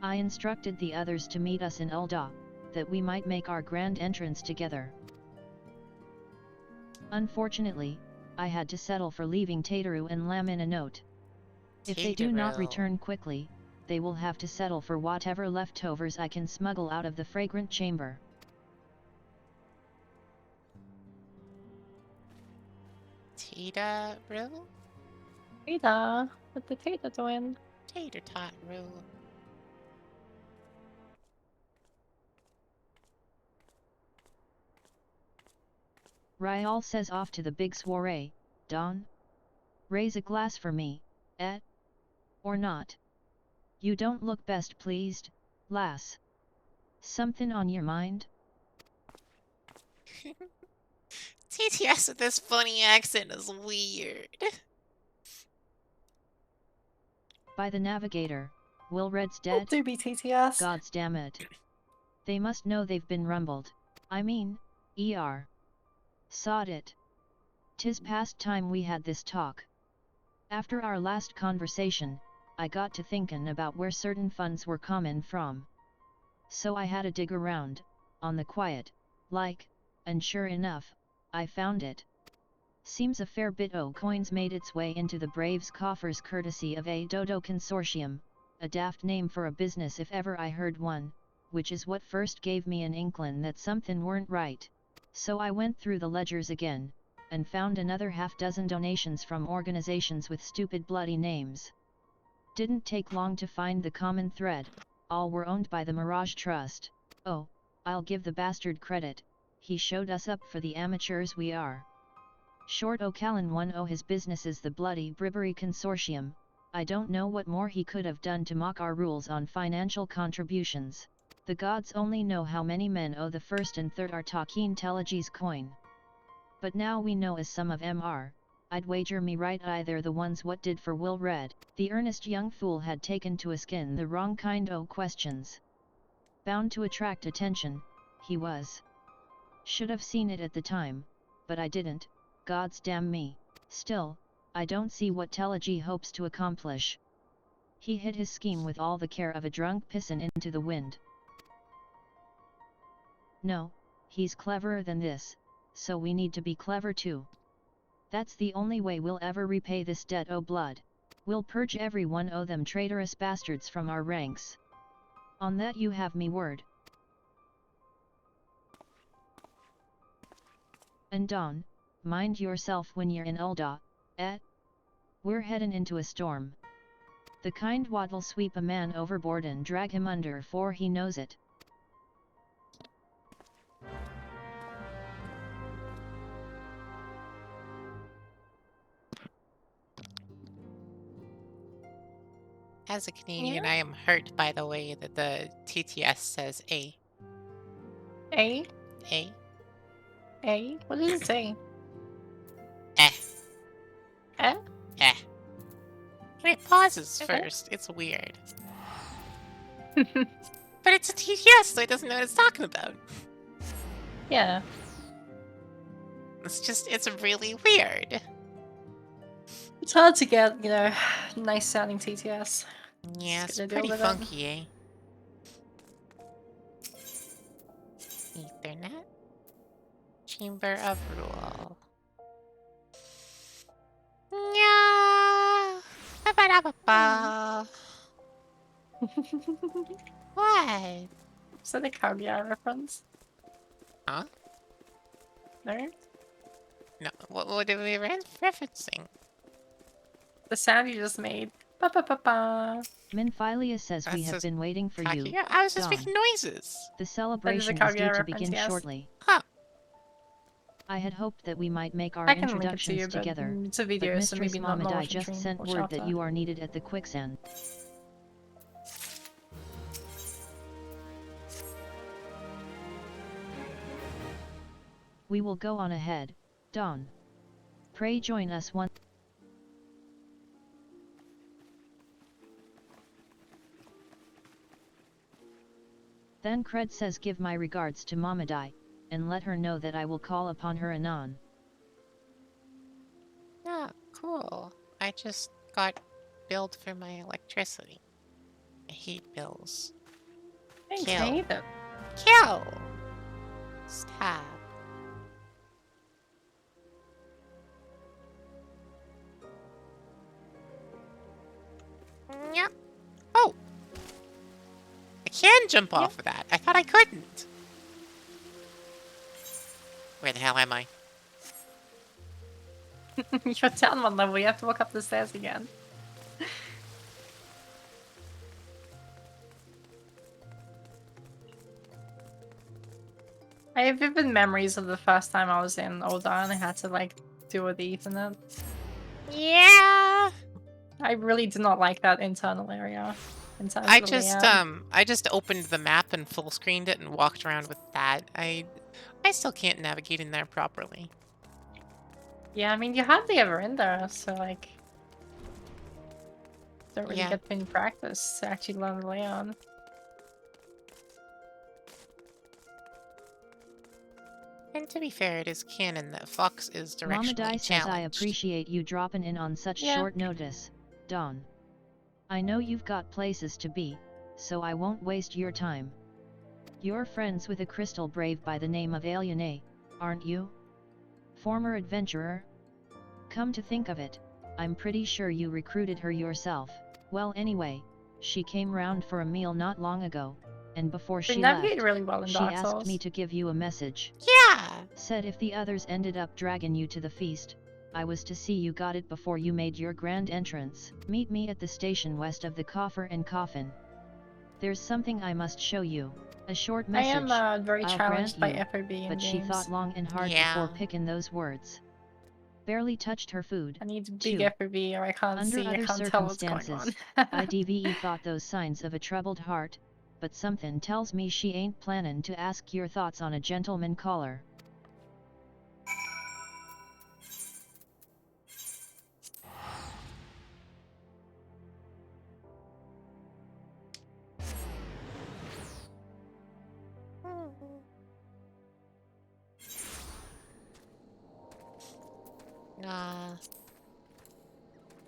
I instructed the others to meet us in Ul'dah, that we might make our grand entrance together. Unfortunately, I had to settle for leaving Tateru and Lam in a note. If they do not Tateru. return quickly, they will have to settle for whatever leftovers I can smuggle out of the fragrant chamber. Tater-ru? Tater, what the Tater doing? Tater-tot-ru. Ryal says off to the big soiree, Dawn? Raise a glass for me, eh? Or not? You don't look best pleased, lass. Something on your mind? TTS with this funny accent is weird. By the navigator, Will Red's dead? Do be TTS. Gods damn it. They must know they've been rumbled. I mean, ER. Sod it. 'Tis past time we had this talk. After our last conversation, I got to thinkin' about where certain funds were comin' from. So I had to dig around, on the quiet, like, and sure enough, I found it. Seems a fair bit o' coins made its way into the Braves' coffers courtesy of a Dodo Consortium, a daft name for a business if ever I heard one, which is what first gave me an inkling that something weren't right. So I went through the ledgers again, and found another half-dozen donations from organizations with stupid bloody names. Didn't take long to find the common thread, all were owned by the Mirage Trust. Oh, I'll give the bastard credit, he showed us up for the amateurs we are. Short O'Callaghan won his businesses the bloody Bribery Consortium. I don't know what more he could have done to mock our rules on financial contributions. The gods only know how many men owe the first and third Artakeen Telegies coin. But now we know as some of 'em are, I'd wager me right either the ones what did for Will Red. The earnest young fool had taken to a skin the wrong kind o' questions. Bound to attract attention, he was. Should have seen it at the time, but I didn't, gods damn me. Still, I don't see what Telegy hopes to accomplish. He hid his scheme with all the care of a drunk pissin' into the wind. No, he's cleverer than this, so we need to be clever too. That's the only way we'll ever repay this debt o' blood. We'll purge every one o' them traitorous bastards from our ranks. On that you have me word. And Dawn, mind yourself when you're in Ul'dah, eh? We're headin' into a storm. The kind what'll sweep a man overboard and drag him under afore he knows it. As a Canadian, I am hurt by the way that the TTS says A. A? A. A? What does it say? Eh. Eh? Eh. And it pauses Okay. first. It's weird. But it's a TTS, so it doesn't know what it's talking about. Yeah. It's really weird. It's hard to get, nice sounding TTS. Yeah, Just it's gotta deal pretty with it. funky, eh? Ethernet. Chamber of Rule. Yeah. Ba-ba-da-ba-ba. What? Is that a Kaguya reference? Huh? No? No, what are we referencing? The sound you just made. Ba-ba-ba-ba. Minphilia says we That have says been waiting for you. Kaguya? I was just Dawn. making noises. The celebration is Kaguya due to reference, begin yes. shortly. Huh. I had hoped that we might make our I can link it to introductions you, but together, it's a but video, so Mistress maybe not an Mamadai origin just stream. sent Watch word out that for you are needed at the quicksand. We will go on ahead, Dawn. Pray join us once. Then Cred says give my regards to Mamadai, and let her know that I will call upon her anon. Yeah, cool. I just got billed for my electricity. I hate bills. Thanks, Kill. I hate it. Kill! Stab. Yep. Oh! I can jump off of that. I thought I couldn't. Where the hell am I? You're down one level, you have to walk up the stairs again. I have vivid memories of the first time I was in Ul'dah and I had to deal with the Ethernet. Yeah! I really did not like that internal area. In terms I of the layout. just opened the map and full screened it and walked around with that. I still can't navigate in there properly. Yeah, I mean you hardly ever in there, so don't really get any practice to actually learn the layout. And to be fair, it is canon that Fox is Mama Dai directionally says I challenged. appreciate you dropping in on such short notice, Dawn. I know you've got places to be, so I won't waste your time. You're friends with a crystal brave by the name of Aliene, aren't you? Former adventurer? Come to think of it, I'm pretty sure you recruited her yourself. Well anyway, she came round for a meal not long ago, and before They she navigate left, really well in she Dark asked Souls. me to give you a message. Yeah! Said if the others ended up dragging you to the feast, I was to see you got it before you made your grand entrance. Meet me at the station west of the Coffer and Coffin. There's something I must show you. A short I message, am very I'll challenged by grant you, FOB in but games. she thought long and hard before picking those words. Barely touched her food. I need big 2. FOB or I can't Under see, I other can't tell what's going on. circumstances, IDVE thought those signs of a troubled heart, but something tells me she ain't plannin' to ask your thoughts on a gentleman caller.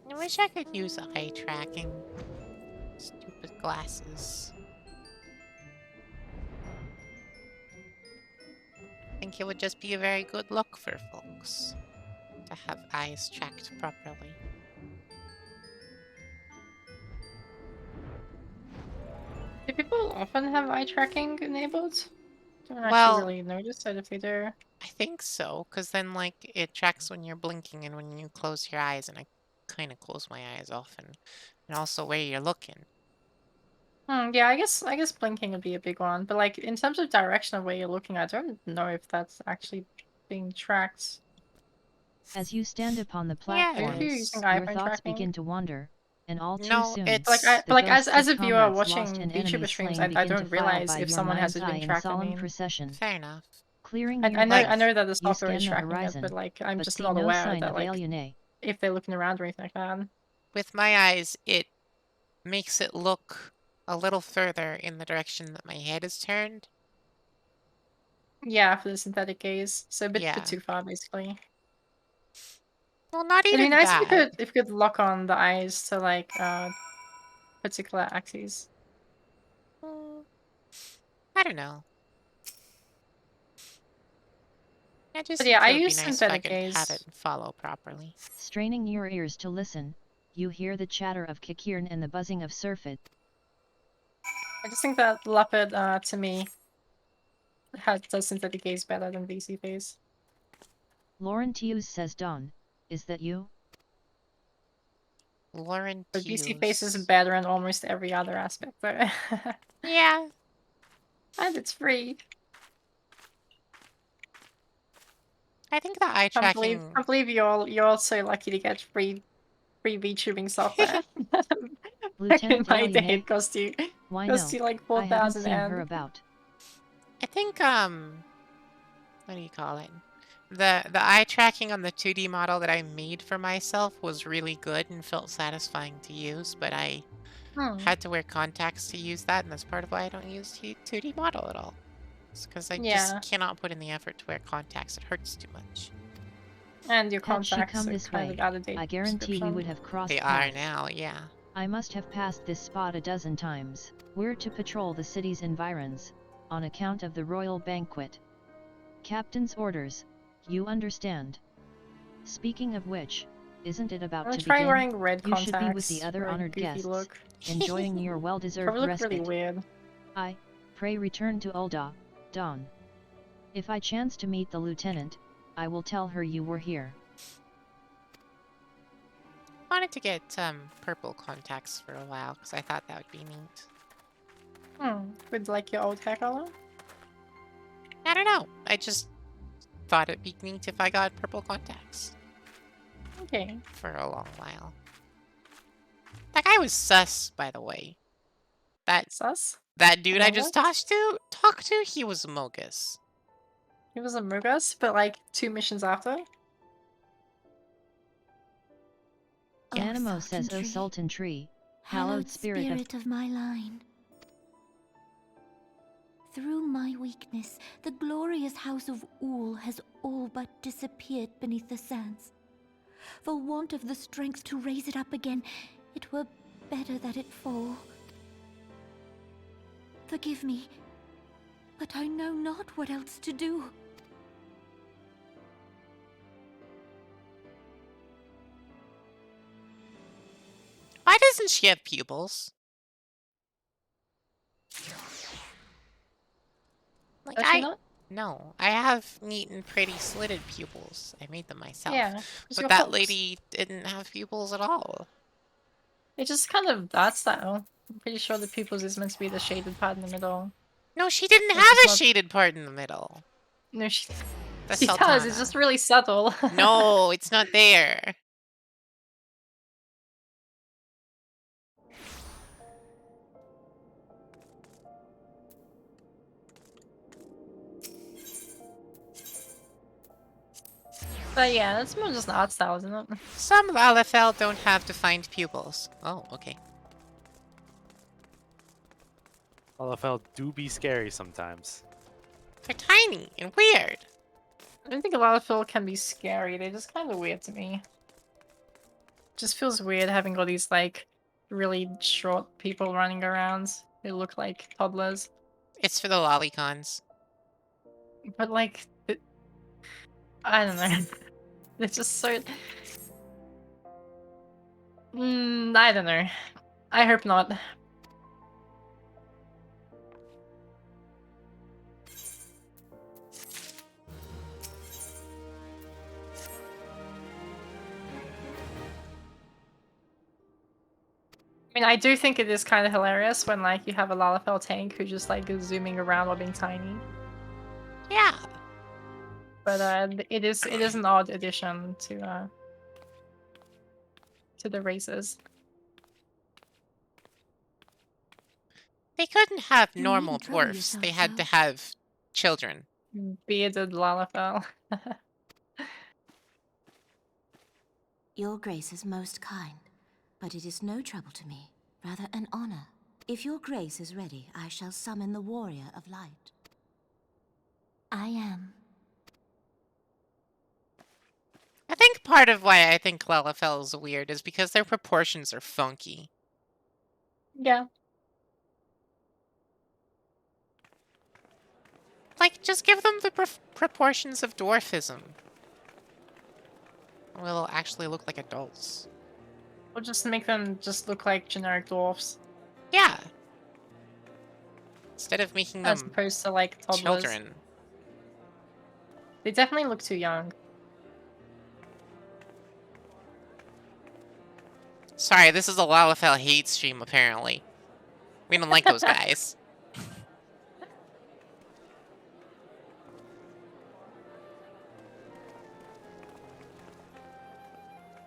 I wish I could use eye tracking. Stupid glasses. I think it would just be a very good look for folks to have eyes tracked properly. Do people often have eye tracking enabled? Don't Well, actually really notice it if they do. I think so, because then, like, it tracks when you're blinking and when you close your eyes, and I kind of close my eyes often. And also where you're looking. Yeah, I guess blinking would be a big one, but like in terms of direction of where you're looking, I don't know if that's actually being tracked. As you stand upon the If platform, you're using your iPhone thoughts tracking. begin to wander, and all too No, soon, it's But like as ghosts a of viewer comrades watching lost and VTuber enemies streams, slain I begin don't to file realize by if your someone has mind's it eye being in tracked. I solemn mean, procession. fair enough. Clearing I your know path, that the you software is scan the tracking it, horizon, but like I'm but just see not no aware sign that of like Aliene. if they're looking around or anything like that. With my eyes, it makes it look a little further in the direction that my head is turned. Yeah, for the synthetic gaze, so a bit Yeah. too far basically. Well, not It'd be even nice that. if you could lock on the eyes to like particular axes. I don't know. I just But yeah, think I it would be use nice if I synthetic could have gaze. it follow properly. Straining your ears to listen, you hear the chatter of Kikirn and the buzzing of Surfeit. I just think that Leopard, to me, does synthetic gaze better than VC phase. Laurentius says Dawn, is that you? Laurentius. But VC phase is better in almost every other aspect, though. Yeah. And it's free. I think the eye tracking. Can't believe you're all so lucky to get free VTubing software. Back in Lieutenant my day, Aliene? it cost you Why no, like I haven't 4,000 seen her and about. I think what do you call it? The eye tracking on the 2D model that I made for myself was really good and felt satisfying to use, but I had to wear contacts to use that, and that's part of why I don't use 2D model at all. It's because I just cannot put in the effort to wear contacts. It hurts too much. And your Had she contacts come are this kind way, of out of date. I guarantee we would have crossed They paths. are now, yeah. I must have passed this spot a dozen times. We're to patrol the city's environs, on account of the royal banquet. Captain's orders, you understand. Speaking of which, isn't it about to try begin? wearing red You should be with contacts the other for a honored goofy guests, look. enjoying your well-deserved Probably look respite. really weird. I pray return to Ulda, Dawn. If I chance to meet the lieutenant, I will tell her you were here. I wanted to get purple contacts for a while because I thought that would be neat. With like your old hair color? I don't know. I just thought it'd be neat if I got purple contacts. Okay. For a long while. That guy was sus, by the way. Sus? That dude I just What? talked to, he was a Mogus. He was a Mugus, but like 2 missions after? Animo says, O Sultan Tree, hallowed spirit of of my line. Through my weakness, the glorious house of Ool has all but disappeared beneath the sands. For want of the strength to raise it up again, it were better that it fall. Forgive me, but I know not what else to do. Why doesn't she have pupils? Like Does she not? No, I have neat and pretty slitted pupils. I made them myself. Yeah, 'cause But you're that Fox. lady didn't have pupils at all. It's just kind of that style. I'm pretty sure the pupils is meant to be the shaded part in the middle. No, she didn't It's have just a not- shaded part in the middle. No, she The does. It's Sultana. just really subtle. No, it's not there. But yeah, that's more just an art style, isn't it? Some Lalafell don't have defined pupils. Oh, okay. LFL do be scary sometimes. They're tiny and weird. I don't think a lot of Phil can be scary. They're just kind of weird to me. Just feels weird having all these like really short people running around who look like toddlers. It's for the lolicons. But like, I don't know. They're just so. I don't know. I hope not. I mean, I do think it is kind of hilarious when like you have a Lalafell tank who just like is zooming around while being tiny. Yeah. But it is an odd addition to the races. They couldn't have You normal needn't trouble dwarfs. They yourself, had to so. have children. Bearded Lalafell. Your Grace is most kind, but it is no trouble to me, rather an honor. If your Grace is ready, I shall summon the Warrior of Light. I am. I think part of why I think Lalafell is weird is because their proportions are funky. Yeah. Like, just give them the proportions of dwarfism. Will actually look like adults. Or just make them just look like generic dwarfs. Yeah. Instead of making As them opposed to like toddlers. children. They definitely look too young. Sorry, this is a Lalafell hate stream, apparently. We don't like those guys.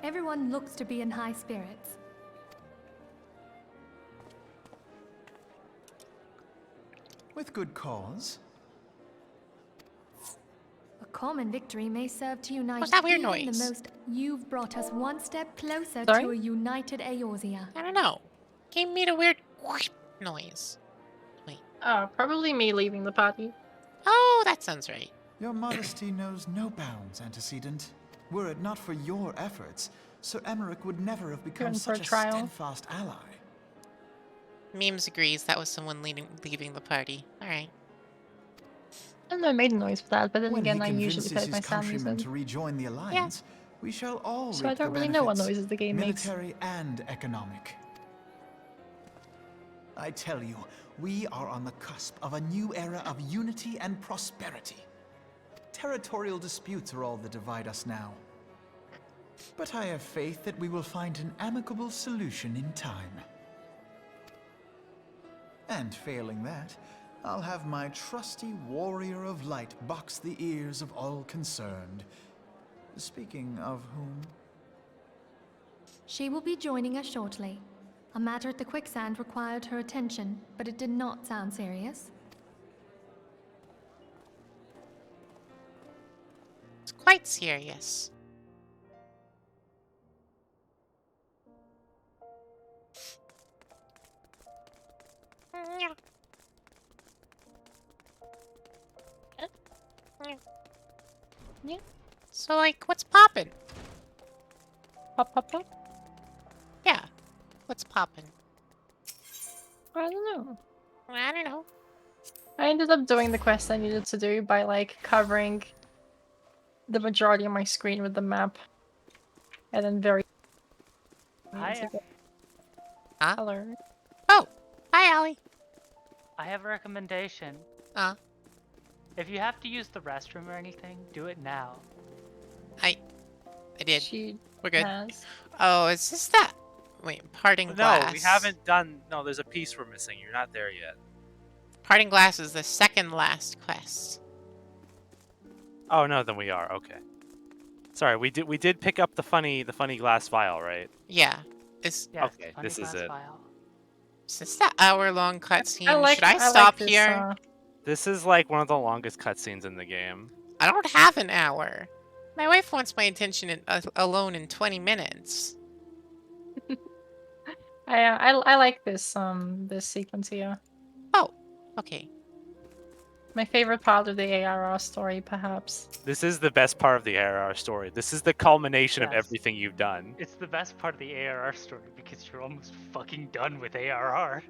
Everyone looks to be in high spirits. With good cause. A common victory may serve to unite What's that weird even noise? the most. You've brought us one step closer Sorry? to a united Eorzea. I don't know. Game made a weird whoosh noise. Wait. Oh, probably me leaving the party. Oh, that sounds right. Your modesty knows no bounds, antecedent. Were it not for your efforts, Sir Emmerich would never have become Going for such a a trial. steadfast ally. Memes agrees that was someone leaving the party. Alright. I don't know, I made a noise for that, but then When again, he I usually convinces play his my sound countrymen music. to rejoin the alliance, we shall all So I reap don't the really know what benefits, noises the game makes. military and economic. I tell you, we are on the cusp of a new era of unity and prosperity. Territorial disputes are all that divide us now. But I have faith that we will find an amicable solution in time. And failing that, I'll have my trusty Warrior of Light box the ears of all concerned. Speaking of whom... She will be joining us shortly. A matter at the quicksand required her attention, but it did not sound serious. It's quite serious. Yeah. So, like, what's poppin'? Pop, pop, pop. Yeah. What's poppin'? I don't know. I don't know. I ended up doing the quest I needed to do by like covering the majority of my screen with the map. And then very Hi. Huh? Hello. Oh, hi, Allie. I have a recommendation. If you have to use the restroom or anything, do it now. I did. She We're good. has. Oh, is this that? Wait, parting glass. No, we haven't done. No, there's a piece we're missing. You're not there yet. Parting glass is the second last quest. Oh no, then we are. Okay. Sorry, we did pick up the funny glass vial, right? Yeah. Okay, this is it. Is this the hour-long cutscene? Should I I stop like here? This is like one of the longest cutscenes in the game. I don't have an hour. My wife wants my attention alone in 20 minutes. I like this this sequence here. Oh, okay. My favorite part of the ARR story, perhaps. This is the best part of the ARR story. This is the culmination of Yes. everything you've done. It's the best part of the ARR story because you're almost fucking done with ARR.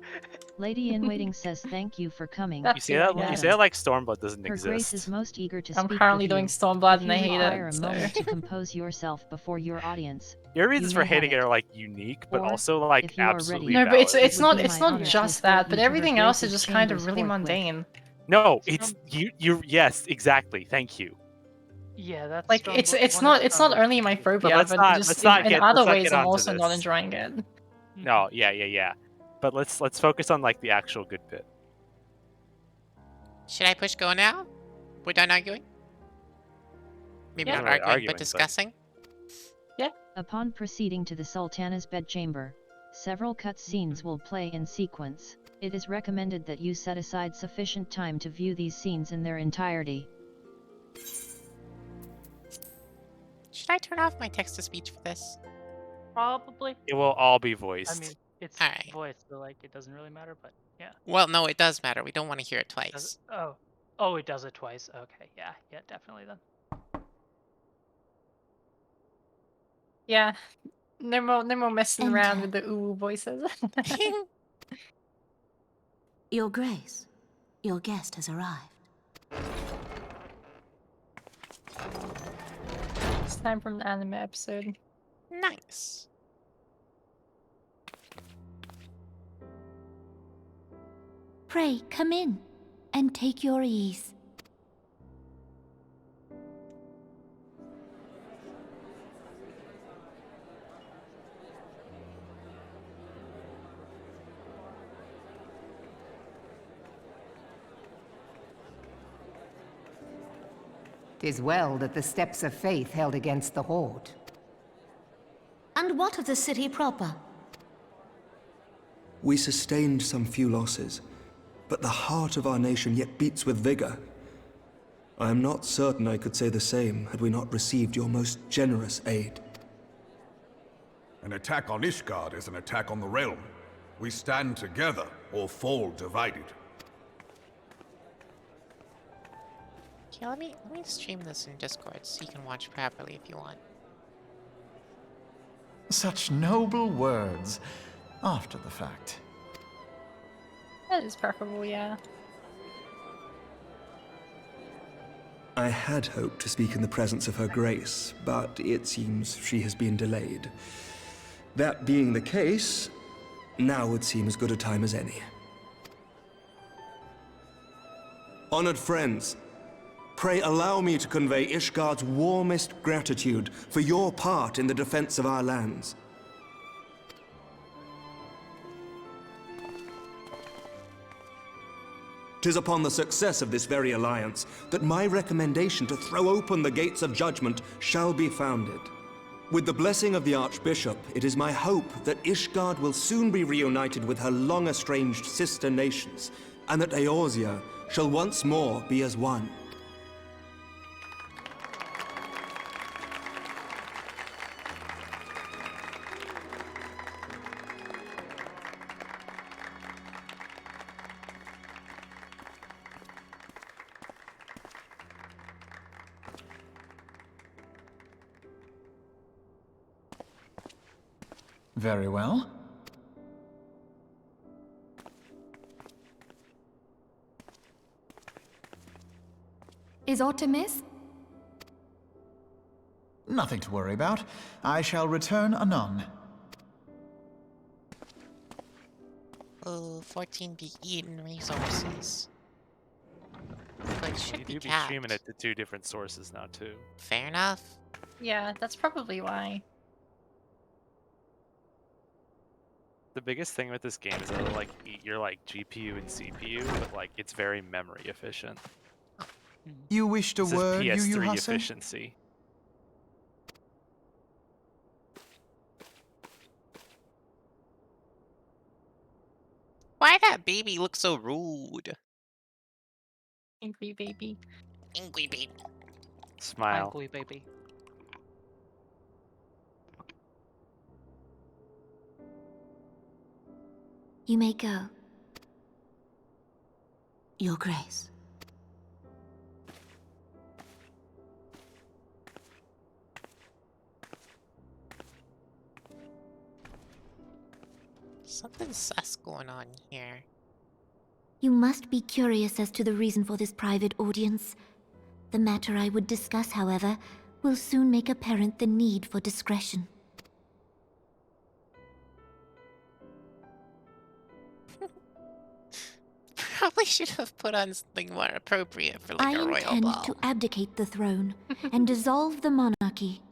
Lady in Waiting says thank you for coming. You see that? You see that? Like Stormblood doesn't Her Grace exist. is most eager to I'm speak currently with doing you. Stormblood If and I you hate require it. a So. moment to compose yourself before your audience. Your reasons you for may hating have it are like unique, but Or, also like if you are absolutely No, valid. but it's would not be it's my not honor to just escort that, but you to Her everything else is Grace's just kind of chambers really forthwith. mundane. No, it's you. Yes, exactly. Thank you. Yeah, that's Like it's not only my But phobia, let's but not just in get other ways I'm onto also not this. enjoying it. No, yeah. But let's focus on like the actual good bit. Should I push go now? We're done arguing? Maybe Yeah. not Not really arguing, arguing, but but- discussing? Upon proceeding to the Sultana's bedchamber, several cutscenes will play in sequence. It is recommended that you set aside sufficient time to view these scenes in their entirety. Should I turn off my text-to-speech for this? Probably. It will all be voiced. I mean, it's Alright. voice, so like it doesn't really matter, but yeah. Well, no, it does matter. We don't want to hear it Does twice. it? Oh, it does it twice. Okay, yeah, definitely then. Yeah. No more messing around Enter. with the ooh voices. Your Grace, your guest has arrived. It's time for an anime episode. Nice. Pray, come in and take your ease. Tis well that the steps of faith held against the Horde. And what of the city proper? We sustained some few losses, but the heart of our nation yet beats with vigor. I am not certain I could say the same had we not received your most generous aid. An attack on Ishgard is an attack on the realm. We stand together or fall divided. Okay, let me stream this in Discord so you can watch properly if you want. Such noble words after the fact. That is preferable, yeah. I had hoped to speak in the presence of Her Grace, but it seems she has been delayed. That being the case, now would seem as good a time as any. Honored friends, pray allow me to convey Ishgard's warmest gratitude for your part in the defense of our lands. 'Tis upon the success of this very alliance that my recommendation to throw open the gates of judgment shall be founded. With the blessing of the Archbishop, it is my hope that Ishgard will soon be reunited with her long-estranged sister nations, and that Eorzea shall once more be as one. Very well. Is aught amiss? Nothing to worry about. I shall return anon. Oh, 14 be eaten resources. But it should You be do be capped. streaming it to 2 different sources now, too. Fair enough. Yeah, that's probably why. The biggest thing with this game is that it'll, like, eat your, like, GPU and CPU, but, like, it's very memory efficient. You wished a This is word, Yu Yu PS3 Hase? efficiency. Why that baby look so rude? Angry baby. Angry baby. Smile. Angry baby. You may go. Your Grace. Something sus going on here. You must be curious as to the reason for this private audience. The matter I would discuss, however, will soon make apparent the need for discretion. Probably should have put on something more appropriate for like I a royal intend ball. to abdicate the throne and dissolve the monarchy.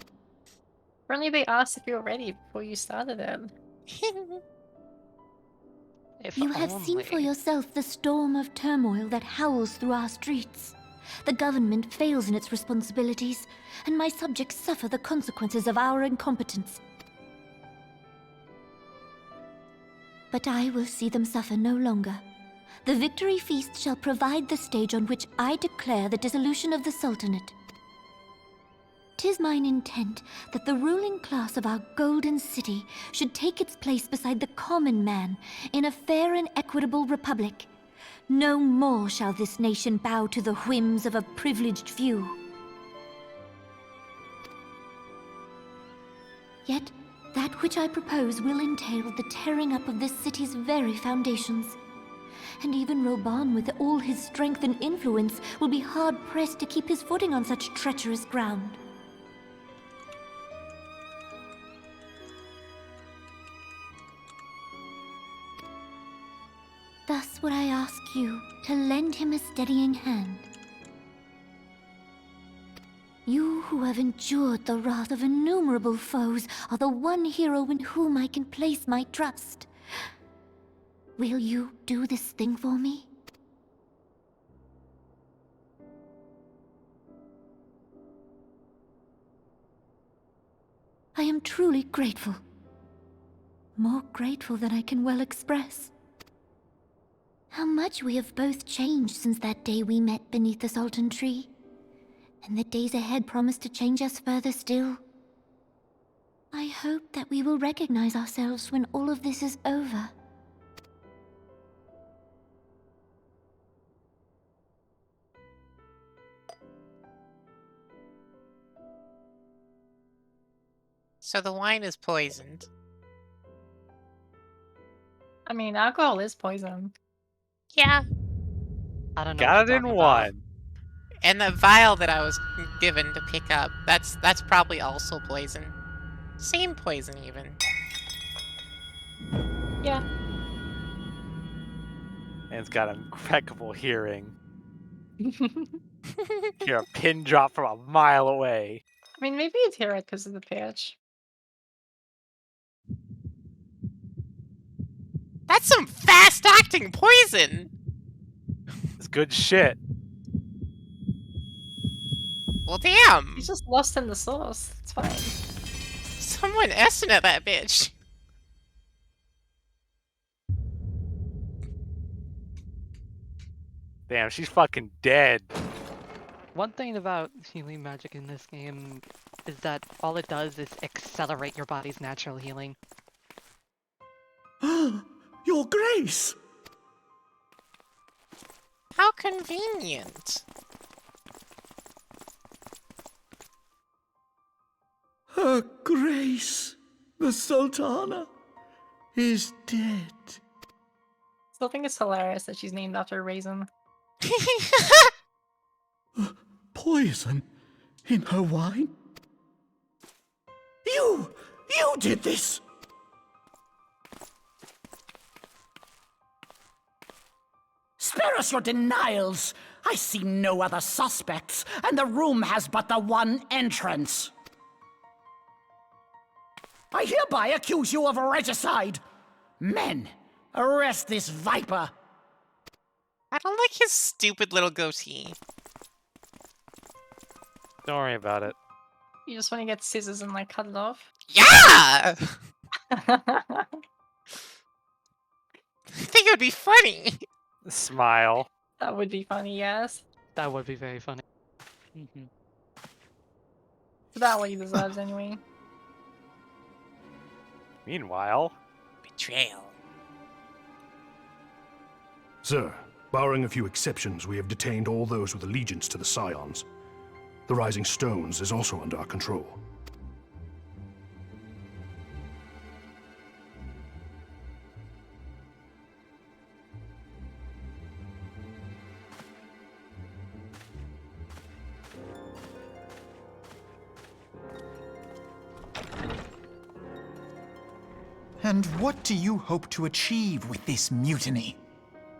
Apparently they asked if you were ready before you started it. You have seen for yourself the storm of turmoil that howls through our streets. The government fails in its responsibilities, and my subjects suffer the consequences of our incompetence. But I will see them suffer no longer. The victory feast shall provide the stage on which I declare the dissolution of the Sultanate. 'Tis mine intent that the ruling class of our golden city should take its place beside the common man in a fair and equitable republic. No more shall this nation bow to the whims of a privileged few. Yet, that which I propose will entail the tearing up of this city's very foundations. And even Roban, with all his strength and influence, will be hard-pressed to keep his footing on such treacherous ground. Thus would I ask you to lend him a steadying hand. You who have endured the wrath of innumerable foes are the one hero in whom I can place my trust. Will you do this thing for me? I am truly grateful. More grateful than I can well express. How much we have both changed since that day we met beneath the Sultan tree. And the days ahead promise to change us further still. I hope that we will recognize ourselves when all of this is over. So the wine is poisoned. I mean, alcohol is poison. Yeah. I don't know. Got it in one. And the vial that I was given to pick up, that's probably also poison. Same poison even. Yeah. And it's got impeccable hearing. Hear a pin drop from a mile away. I mean, maybe you'd hear it because of the pitch. That's some fast-acting poison! It's good shit. Well, damn! He's just lost in the sauce. It's fine. Someone S'ing at that bitch. Damn, she's fucking dead. One thing about healing magic in this game is that all it does is accelerate your body's natural healing. Your Grace! How convenient. Her Grace, the Sultana. is dead. Still think it's hilarious that she's named after a raisin. Poison in her wine? You did this! Spare us your denials! I see no other suspects, and the room has but the one entrance. I hereby accuse you of regicide. Men, arrest this viper. I don't like his stupid little goatee. Don't worry about it. You just want to get scissors and like cut it off? Yeah! I think it would be funny. Smile. That would be funny, yes. That would be very funny. It's about what he deserves anyway. Meanwhile... Betrayal. Sir, barring a few exceptions, we have detained all those with allegiance to the Scions. The Rising Stones is also under our control. And what do you hope to achieve with this mutiny?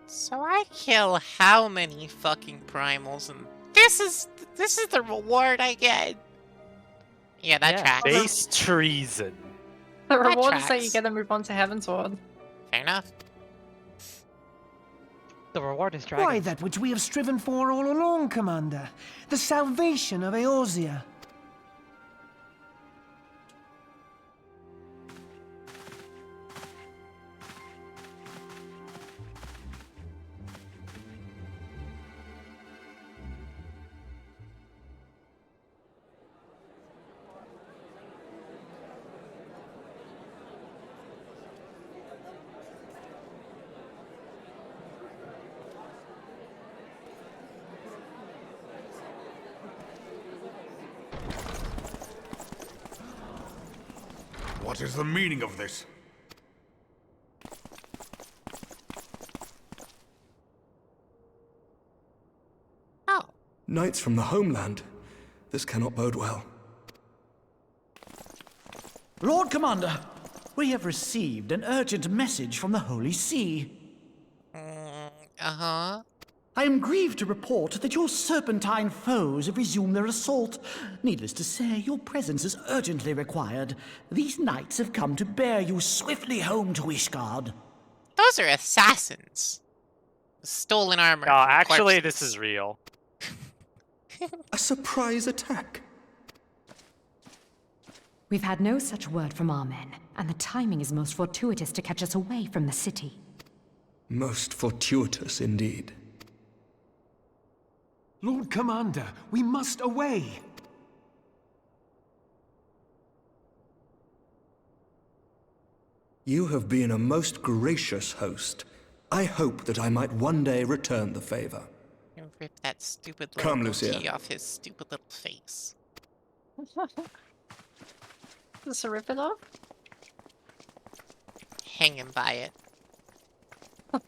So I kill how many fucking primals, and this is the reward I get. Yeah, that tracks. Base treason. The That reward is that tracks. you get to move on to Heavensward. Fair enough. The reward is Why, dragons. that which we have striven for all along, Commander. The salvation of Eorzea. What is the meaning of this? Knights from the homeland. This cannot bode well. Lord Commander, we have received an urgent message from the Holy See. Uh-huh. I am grieved to report that your serpentine foes have resumed their assault. Needless to say, your presence is urgently required. These knights have come to bear you swiftly home to Ishgard. Those are assassins. Stolen armor. No, from actually, corpses. this is real. A surprise attack. We've had no such word from our men, and the timing is most fortuitous to catch us away from the city. Most fortuitous indeed. Lord Commander, we must away. You have been a most gracious host. I hope that I might one day return the favor. And rip that stupid little Come, Lucia. goatee off his stupid little face. Just rip it off? Hang him by it.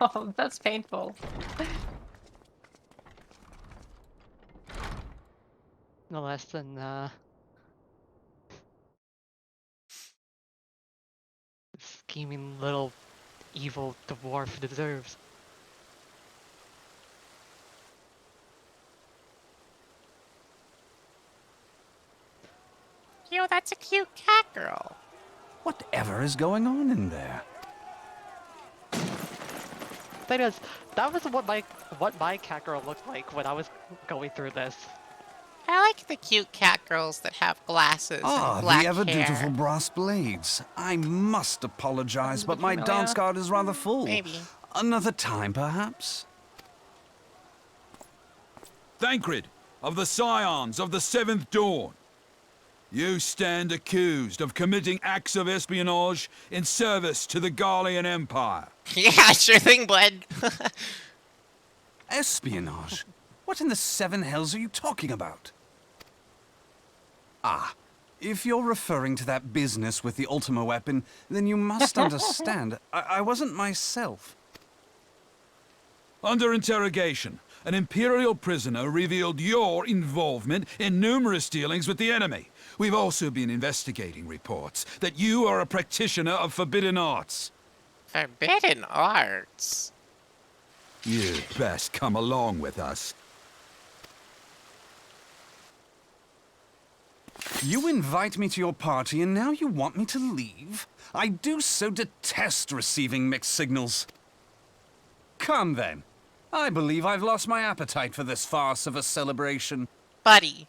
Oh, that's painful. No less than, scheming little evil dwarf deserves. Yo, that's a cute cat girl. Whatever is going on in there? Thing is, that was what my cat girl looked like when I was going through this. I like the cute cat girls that have glasses Ah, and black the ever hair. dutiful brass blades. I must apologize, but my familiar? dance card is rather full. Maybe. Another time, perhaps? Thancred, of the Scions of the Seventh Dawn. You stand accused of committing acts of espionage in service to the Garlean Empire. Yeah, sure thing, bud. Espionage? What in the seven hells are you talking about? Ah, If you're referring to that business with the Ultima weapon, then you must understand, I wasn't myself. Under interrogation, an Imperial prisoner revealed your involvement in numerous dealings with the enemy. We've also been investigating reports that you are a practitioner of forbidden arts. Forbidden arts? You'd best come along with us. You invite me to your party and now you want me to leave? I do so detest receiving mixed signals. Come then. I believe I've lost my appetite for this farce of a celebration. Buddy,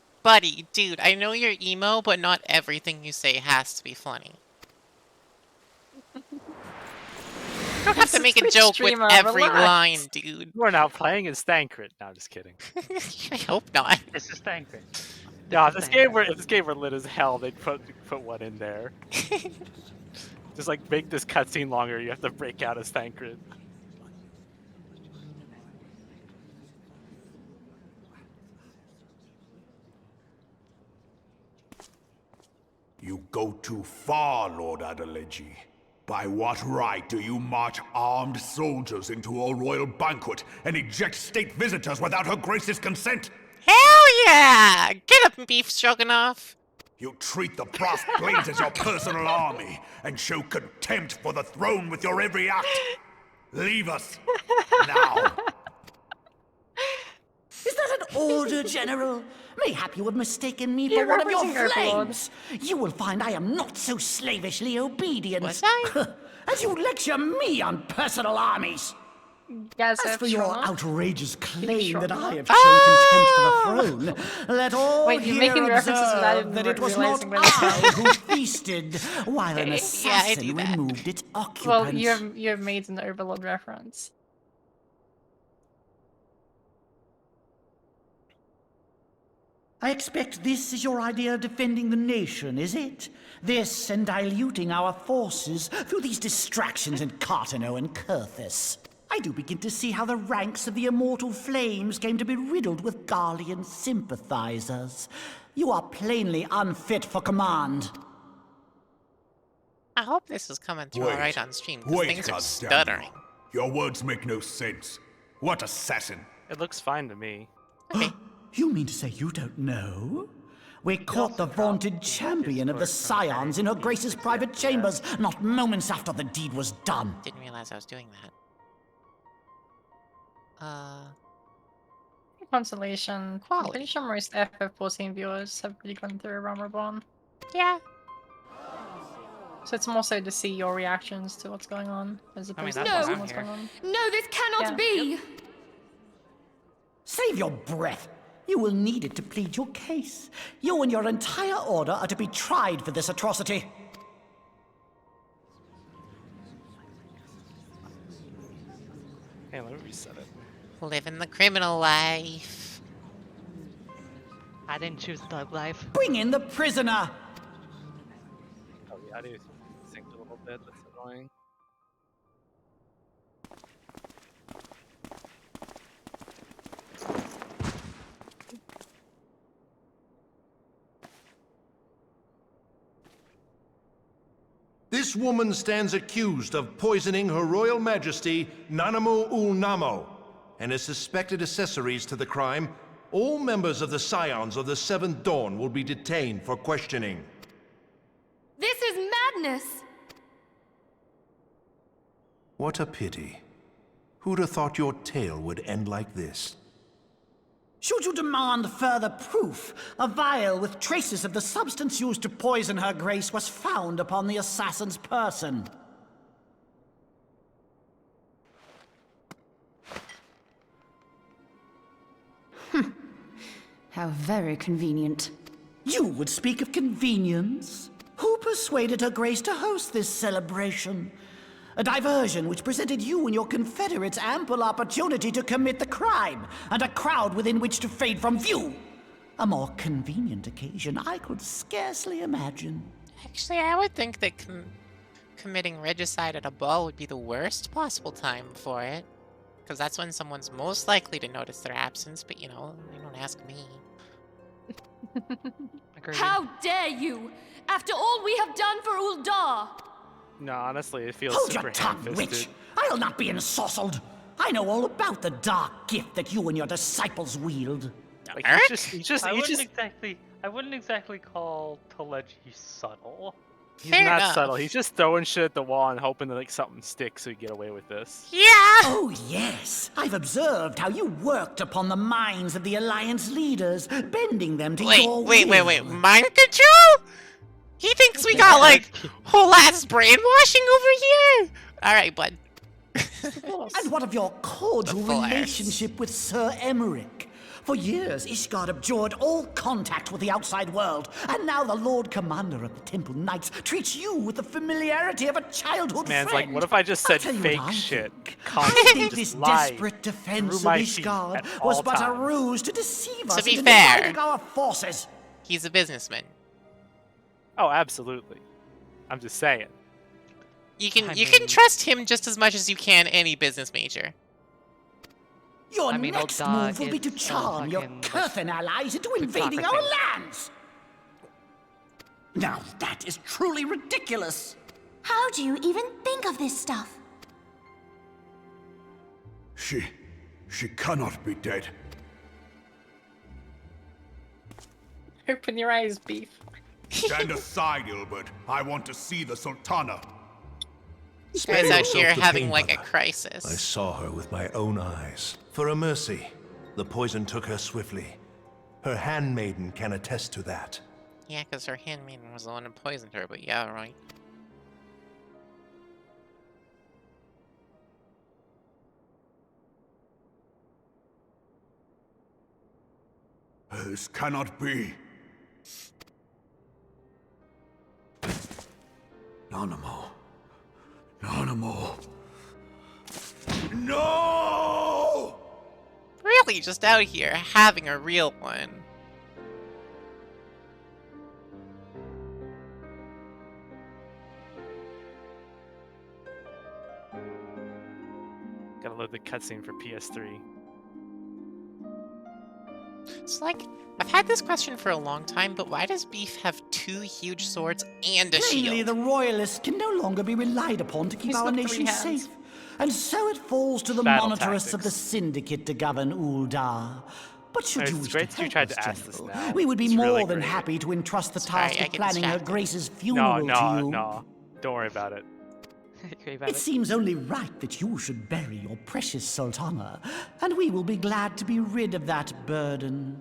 dude, I know you're emo, but not everything you say has to be funny. You don't have to make a joke with every line, dude. We're now playing as Thancred. No, I'm just kidding. I hope not. This is Thancred. No, if this game were lit as hell, they'd put one in there. Just like make this cutscene longer, you have to break out as Thancred. You go too far, Lord Adeleji. By what right do you march armed soldiers into a royal banquet and eject state visitors without her grace's consent? Hell yeah! Get up, beef stroganoff! You treat the brass blades as your personal army and show contempt for the throne with your every act. Leave us now. Is that an order, General? Mayhap you have mistaken me for one of your flames. You will find I am not so slavishly obedient. Was I? As you lecture me on personal armies. Yes, As for your outrageous claim that I have shown contempt for the throne, let all Wait, you're here making references without observe even that it was not realizing that I who feasted while an assassin removed its occupants. Well, you've made an Overlord reference. I expect this is your idea of defending the nation, is it? This and diluting our forces through these distractions in Cartano and Kurthis. I do begin to see how the ranks of the Immortal Flames came to be riddled with Garlean sympathizers. You are plainly unfit for command. I hope this is coming through alright on stream, because things are goddammit. stuttering. Your words make no sense. What assassin? It looks fine to me. Okay. You mean to say you don't know? We caught the vaunted champion of the Scions in her Grace's private chambers, not moments after the deed was done. Didn't realize I was doing that. Consolation. Quality. I'm pretty sure most FF14 viewers have really gone through Realm Reborn. Yeah. So it's more so to see your reactions to what's going on, as opposed to watching what's going on. No, this cannot be! Save your breath. You will need it to plead your case. You and your entire order are to be tried for this atrocity. Hey, let me reset it. Living the criminal life. I didn't choose thug life. Bring in the prisoner! Oh yeah, I need to sync a little bit, that's annoying. This woman stands accused of poisoning Her Royal Majesty Nanamu-ul-Namo and is suspected accessories to the crime. All members of the Scions of the Seventh Dawn will be detained for questioning. This is madness! What a pity. Who'd have thought your tale would end like this? Should you demand further proof, a vial with traces of the substance used to poison her grace was found upon the assassin's person. How very convenient. You would speak of convenience? Who persuaded her grace to host this celebration? A diversion which presented you and your confederates ample opportunity to commit the crime, and a crowd within which to fade from view. A more convenient occasion I could scarcely imagine. Actually, I would think that committing regicide at a ball would be the worst possible time for it. Because that's when someone's most likely to notice their absence, but you know, you don't ask me. How dare you! After all we have done for Uldar! No, honestly, it feels Hold super your tongue, ham-fisted. witch! I'll not be ensorcelled. I know all about the dark gift that you and your disciples wield. Like, I wouldn't exactly call Teleji subtle. He's not subtle. He's just throwing shit at the wall and hoping that like something sticks so you get away with this. Yeah! Oh, yes. I've observed how you worked upon the minds of the Alliance leaders, bending them to your will. Wait. Mind control? He thinks we got, like, whole ass brainwashing over here? Alright, bud. And what of your cordial relationship with Sir Emmerich? For years, Ishgard abjured all contact with the outside world, and now the Lord Commander of the Temple Knights treats you with the familiarity of a childhood Man's friend. like, what if I just said I'll tell you fake what I shit? I think Just this lie desperate defense of through my teeth Ishgard at was all but a times. ruse to deceive us To be into fair, dividing our forces. he's a businessman. Oh, absolutely. I'm just saying. You can trust him just as much as you can any business major. Your I mean, next old dog, move will be to it's charm your fucking, Kurthan allies into invading our lands. Now that is truly ridiculous. How do you even think of this stuff? She cannot be dead. Open your eyes, Beef. Stand aside, Ilbert. I want to see the Sultana. This guy's out here the having pain, like a Mother. crisis. I saw her with my own eyes. For a mercy, the poison took her swiftly. Her handmaiden can attest to that. Yeah, because her handmaiden was the one who poisoned her, but yeah, right. This cannot be. Nanamo. No! Really, just out here having a real one. Gotta load the cutscene for PS3. It's like, I've had this question for a long time, but why does Beef have 2 huge swords and a Plainly, shield? the royalists can no longer be relied upon to keep our nation safe. And so it falls to the Battle monitorists of the tactics. Syndicate to govern Uldar. But should you It's wish great to that you help tried us, to ask this General, now. we would be It's more really than great. happy to entrust the Sorry, task I of get planning Her distracted. Grace's funeral to you. No. Don't worry about it. It seems only right that you should bury your precious Sultana, and we will be glad to be rid of that burden.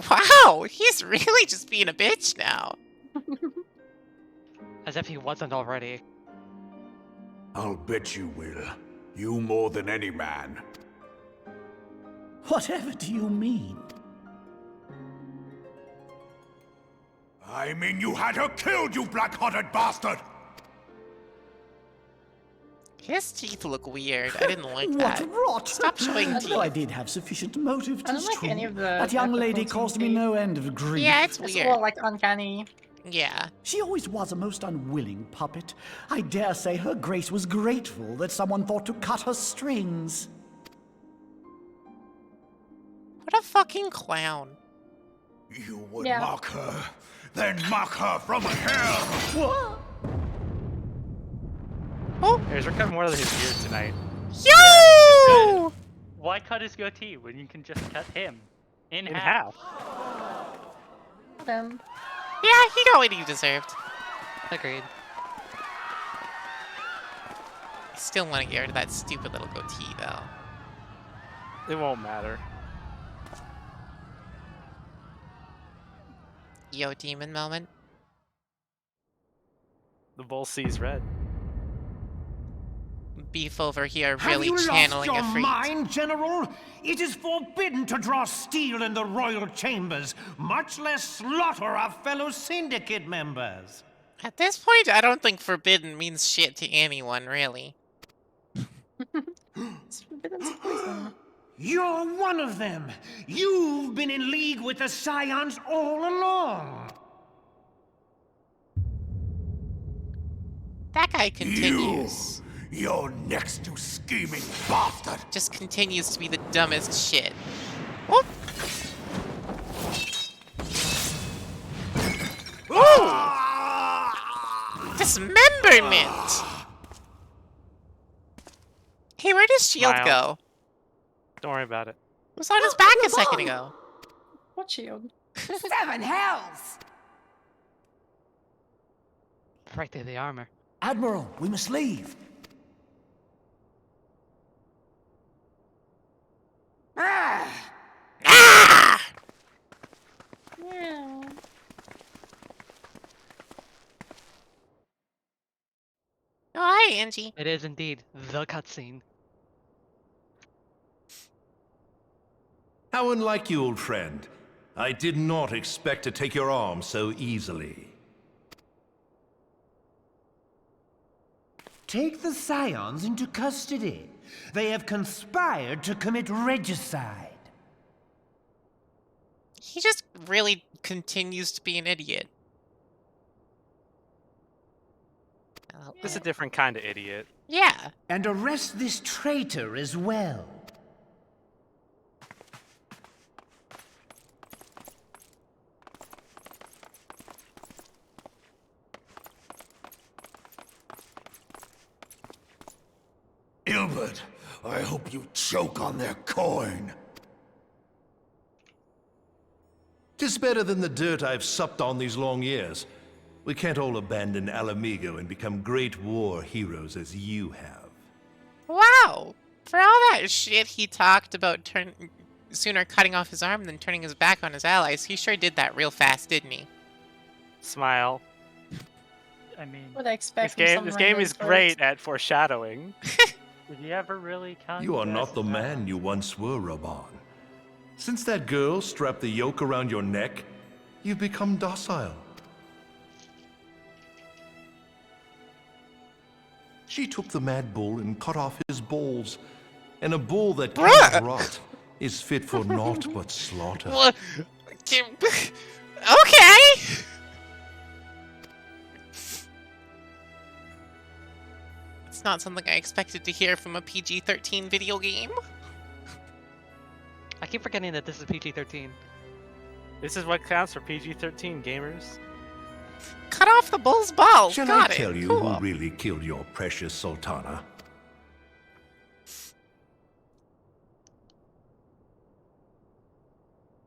Wow, he's really just being a bitch now. As if he wasn't already. I'll bet you will. You more than any man. Whatever do you mean? I mean you had her killed, you black-hearted bastard! His teeth look weird. I didn't like What that. rot! Stop showing Though I teeth. did have sufficient motive, I don't 'tis like true. any of the That young lady protein caused me teeth. no end of grief. Yeah, it's It's weird. all like uncanny. Yeah. She always was a most unwilling puppet. I dare say Her Grace was grateful that someone thought to cut her strings. What a fucking clown. You would Yeah. mock her, then mock her from hell! Here's we're cutting more of his beard tonight. Yo! Why cut his goatee when you can just cut him in In half? Them. Yeah, he got what he deserved. Agreed. I still want to get rid of that stupid little goatee, though. It won't matter. Yo, demon moment. The bull sees red. Beef over here Have really you lost channeling your a freak. mind, General? It is forbidden to draw steel in the royal chambers, much less slaughter our fellow syndicate members. At this point, I don't think forbidden means shit to anyone, really. It's forbidden to poison. You're one of them. You've been in league with the Scions all along. That guy continues. You're next to scheming bastard! Just continues to be the dumbest shit. Whoop. Dismemberment! Hey, where does Shield Smile. go? Don't worry about it. It was on his back a second ago. What Shield? 7 hells! Right there, the armor. Admiral, we must leave. Ah! Yeah. Oh, hi, Angie. It is indeed the cutscene. How unlike you, old friend. I did not expect to take your arm so easily. Take the Scions into custody. They have conspired to commit regicide. He just really continues to be an idiot. This is a different kind of idiot. Yeah. And arrest this traitor as well. Ilbert, I hope you choke on their coin. 'Tis better than the dirt I've supped on these long years. We can't all abandon Alamigo and become great war heroes as you have. Wow. For all that shit he talked about sooner cutting off his arm than turning his back on his allies, he sure did that real fast, didn't he? Smile. I mean, What I expect This game is great at foreshadowing. did you ever really count? You are not the man you once were, Raban. Since that girl strapped the yoke around your neck, you've become docile. She took the mad bull and cut off his balls, and a bull that cannot rot is fit for naught but slaughter. Well, okay. It's not something I expected to hear from a PG-13 video game. I keep forgetting that this is PG-13. This is what counts for PG-13 gamers. Cut off the bull's balls. Shall Got I it. tell you Cool. who really killed your precious Sultana?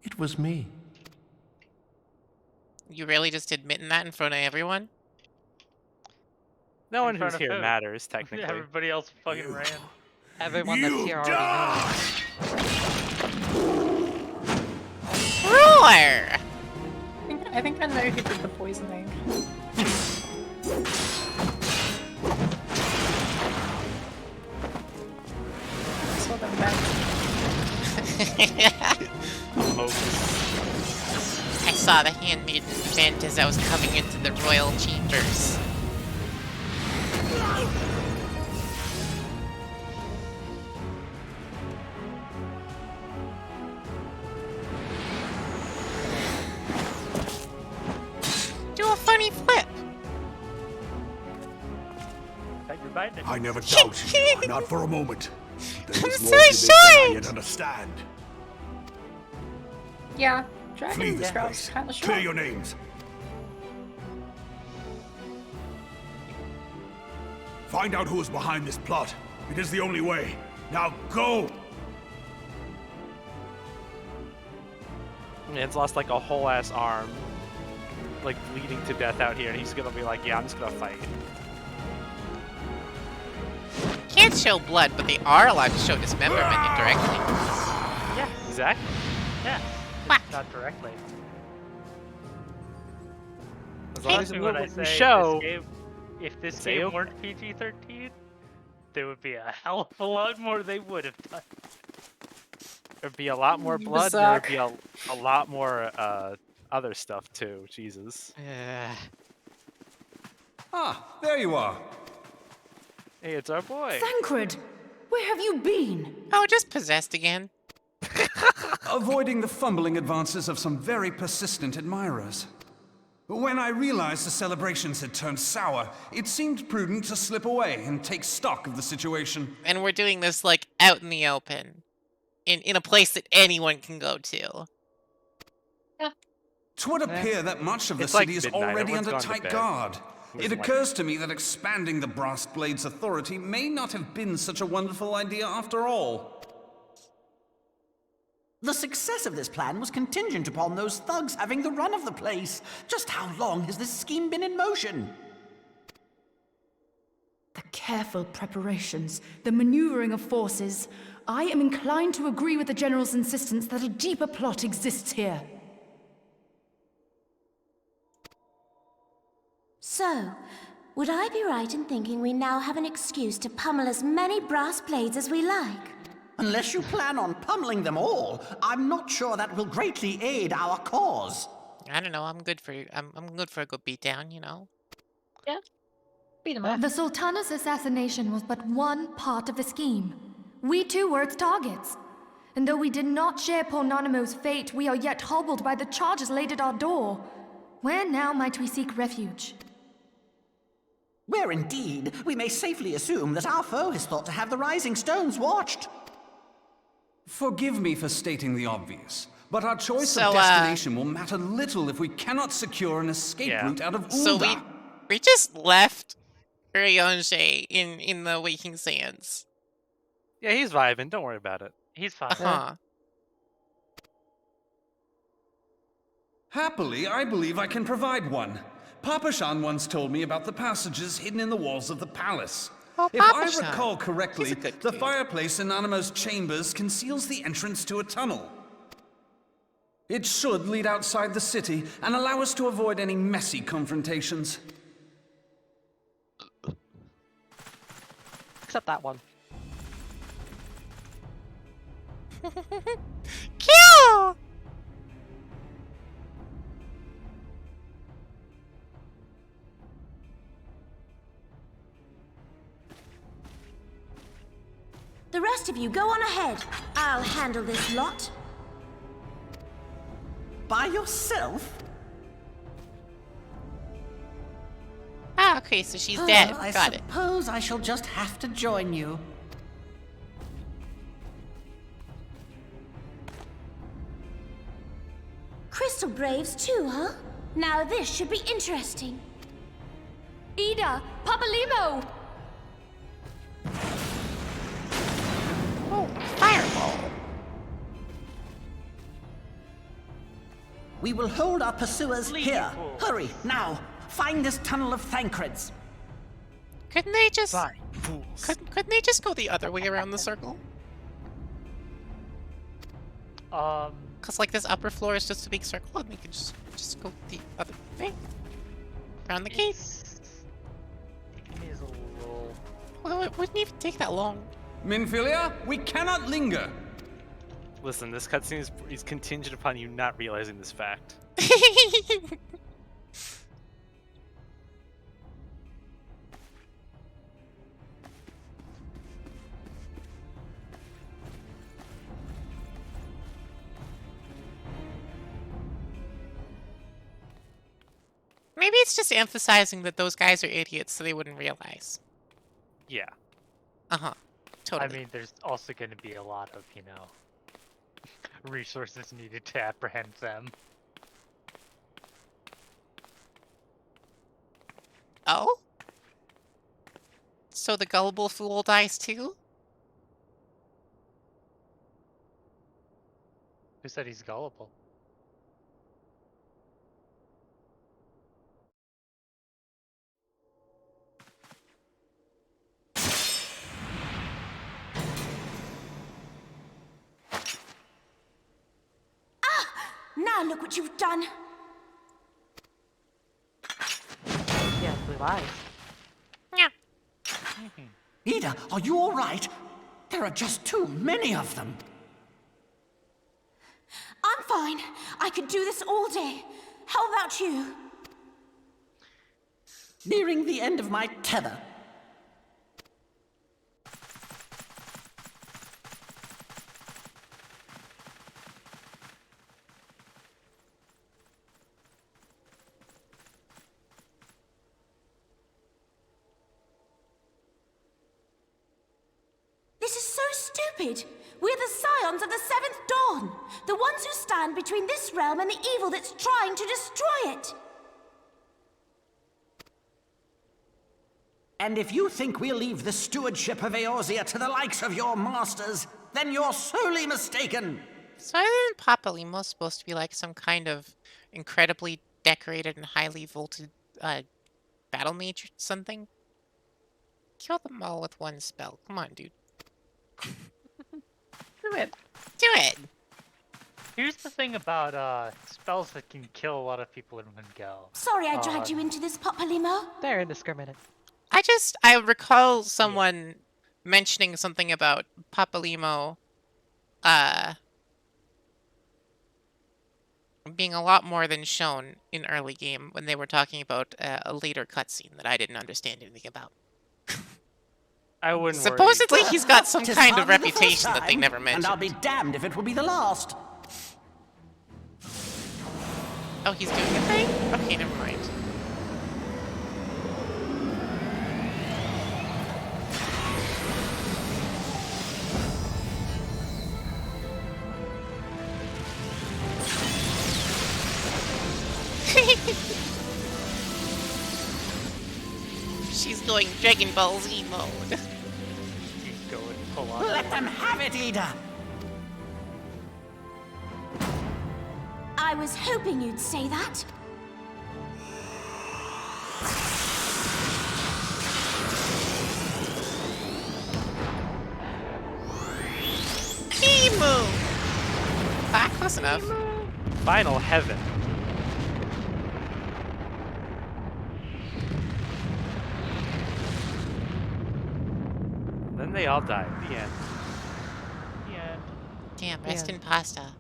It was me. You really just admitting that in front of everyone? No one In front who's of here who? matters, technically. Everybody else fucking ran. Everyone that's here already knows. Roar! I think I know who did the poisoning. I saw them back. I saw the handmaiden vent as I was coming into the royal chambers. Do a funny flip. I never doubted you, not for a moment. There I'm was so more to this than I short. yet understand. Yeah, Flee Dragon this Scout's place. kind of Clear short. your names. Find out who is behind this plot. It is the only way. Now go! Man's lost like a whole ass arm, like bleeding to death out here, and he's gonna be like, yeah, I'm just gonna fight. Can't show blood, but they are allowed to show dismemberment indirectly. Yeah, exactly. Yeah. What? Not directly. As long as Trust me you when I what say you show. if this say game okay. weren't PG-13, there would be a hell of a lot more they would have done. There'd be a lot more You blood. suck. There'd be a lot more other stuff too. Jesus. Ah, there you are. Hey, it's our boy. Thancred, where have you been? Oh, just possessed again. Avoiding the fumbling advances of some very persistent admirers. When I realized the celebrations had turned sour, it seemed prudent to slip away and take stock of the situation. And we're doing this, like, out in the open. In a place that anyone can go to. Twould appear that much of the It's like city is midnight, already everyone's under gone to tight bed. guard. It occurs to me that expanding the Brass Blade's authority may not have been such a wonderful idea after all. The success of this plan was contingent upon those thugs having the run of the place. Just how long has this scheme been in motion? The careful preparations, the maneuvering of forces. I am inclined to agree with the General's insistence that a deeper plot exists here. So, would I be right in thinking we now have an excuse to pummel as many brass blades as we like? Unless you plan on pummeling them all, I'm not sure that will greatly aid our cause. I don't know. I'm good for a good beatdown, you know. Yeah. Beat him up. The Sultana's assassination was but one part of the scheme. We too were its targets. And though we did not share poor Nanamo's fate, we are yet hobbled by the charges laid at our door. Where now might we seek refuge? Where indeed, we may safely assume that our foe has thought to have the Rising Stones watched. Forgive me for stating the obvious, but our choice of destination will matter little if we cannot secure an escape route out of Ul'dah. So we just left Ryonje in the Waking Sands. Yeah, he's vibing. Don't worry about it. He's fine. Happily, I believe I can provide one. Papa Shan once told me about the passages hidden in the walls of the palace. If I recall correctly, the fireplace in Nanamo's chambers conceals the entrance to a tunnel. It should lead outside the city and allow us to avoid any messy confrontations. Except that one. Kill! The rest of you go on ahead. I'll handle this lot. By yourself? Ah, okay, so she's dead. I Got it. suppose I shall just have to join you. Crystal Braves too, huh? Now this should be interesting. Ida! Papa Limo! Oh, fireball. We will hold our pursuers here. Hurry, now! Find this tunnel of Thancreds. Couldn't they just... Couldn't they just go the other way around the circle? Because, like, this upper floor is just a big circle, and we can just go the other way. Around the gate. Well, it wouldn't even take that long. Minfilia, we cannot linger. Listen, this cutscene is contingent upon you not realizing this fact. Maybe it's just emphasizing that those guys are idiots so they wouldn't realize. Yeah. Uh-huh. Totally. I mean, there's also going to be a lot of, you know, resources needed to apprehend them. Oh? So the gullible fool dies too? Who said he's gullible? Now look what you've done. Yeah, blue eyes. Yeah. Ida, are you all right? There are just too many of them. I'm fine. I could do this all day. How about you? Nearing the end of my tether. This is so stupid. We're the scions of the Seventh Dawn. The ones who stand between this realm and the evil that's trying to destroy it. And if you think we'll leave the stewardship of Eorzea to the likes of your masters, then you're sorely mistaken. So isn't Papalimo supposed to be like some kind of incredibly decorated and highly volted battle mage or something? Kill them all with one spell. Come on, dude. Do it. Do it! Here's the thing about spells that can kill a lot of people in one go. Sorry I dragged you into this, Papalimo. They're indiscriminate. I recall someone mentioning something about Papalimo being a lot more than shown in early game when they were talking about a later cutscene that I didn't understand anything about. I wouldn't Supposedly worry. he's got some Tis kind of hardly the first reputation that they time, never And mentioned. I'll be damned if it will be the last. Oh, he's doing a thing? Okay, never mind. She's going Dragon Ball Z mode. She's going full on. Let them have it, Ida. I was hoping you'd say that. Emu! Ah, close enough. Final heaven. Then they all die. The end. The end. Damn, rest in pasta.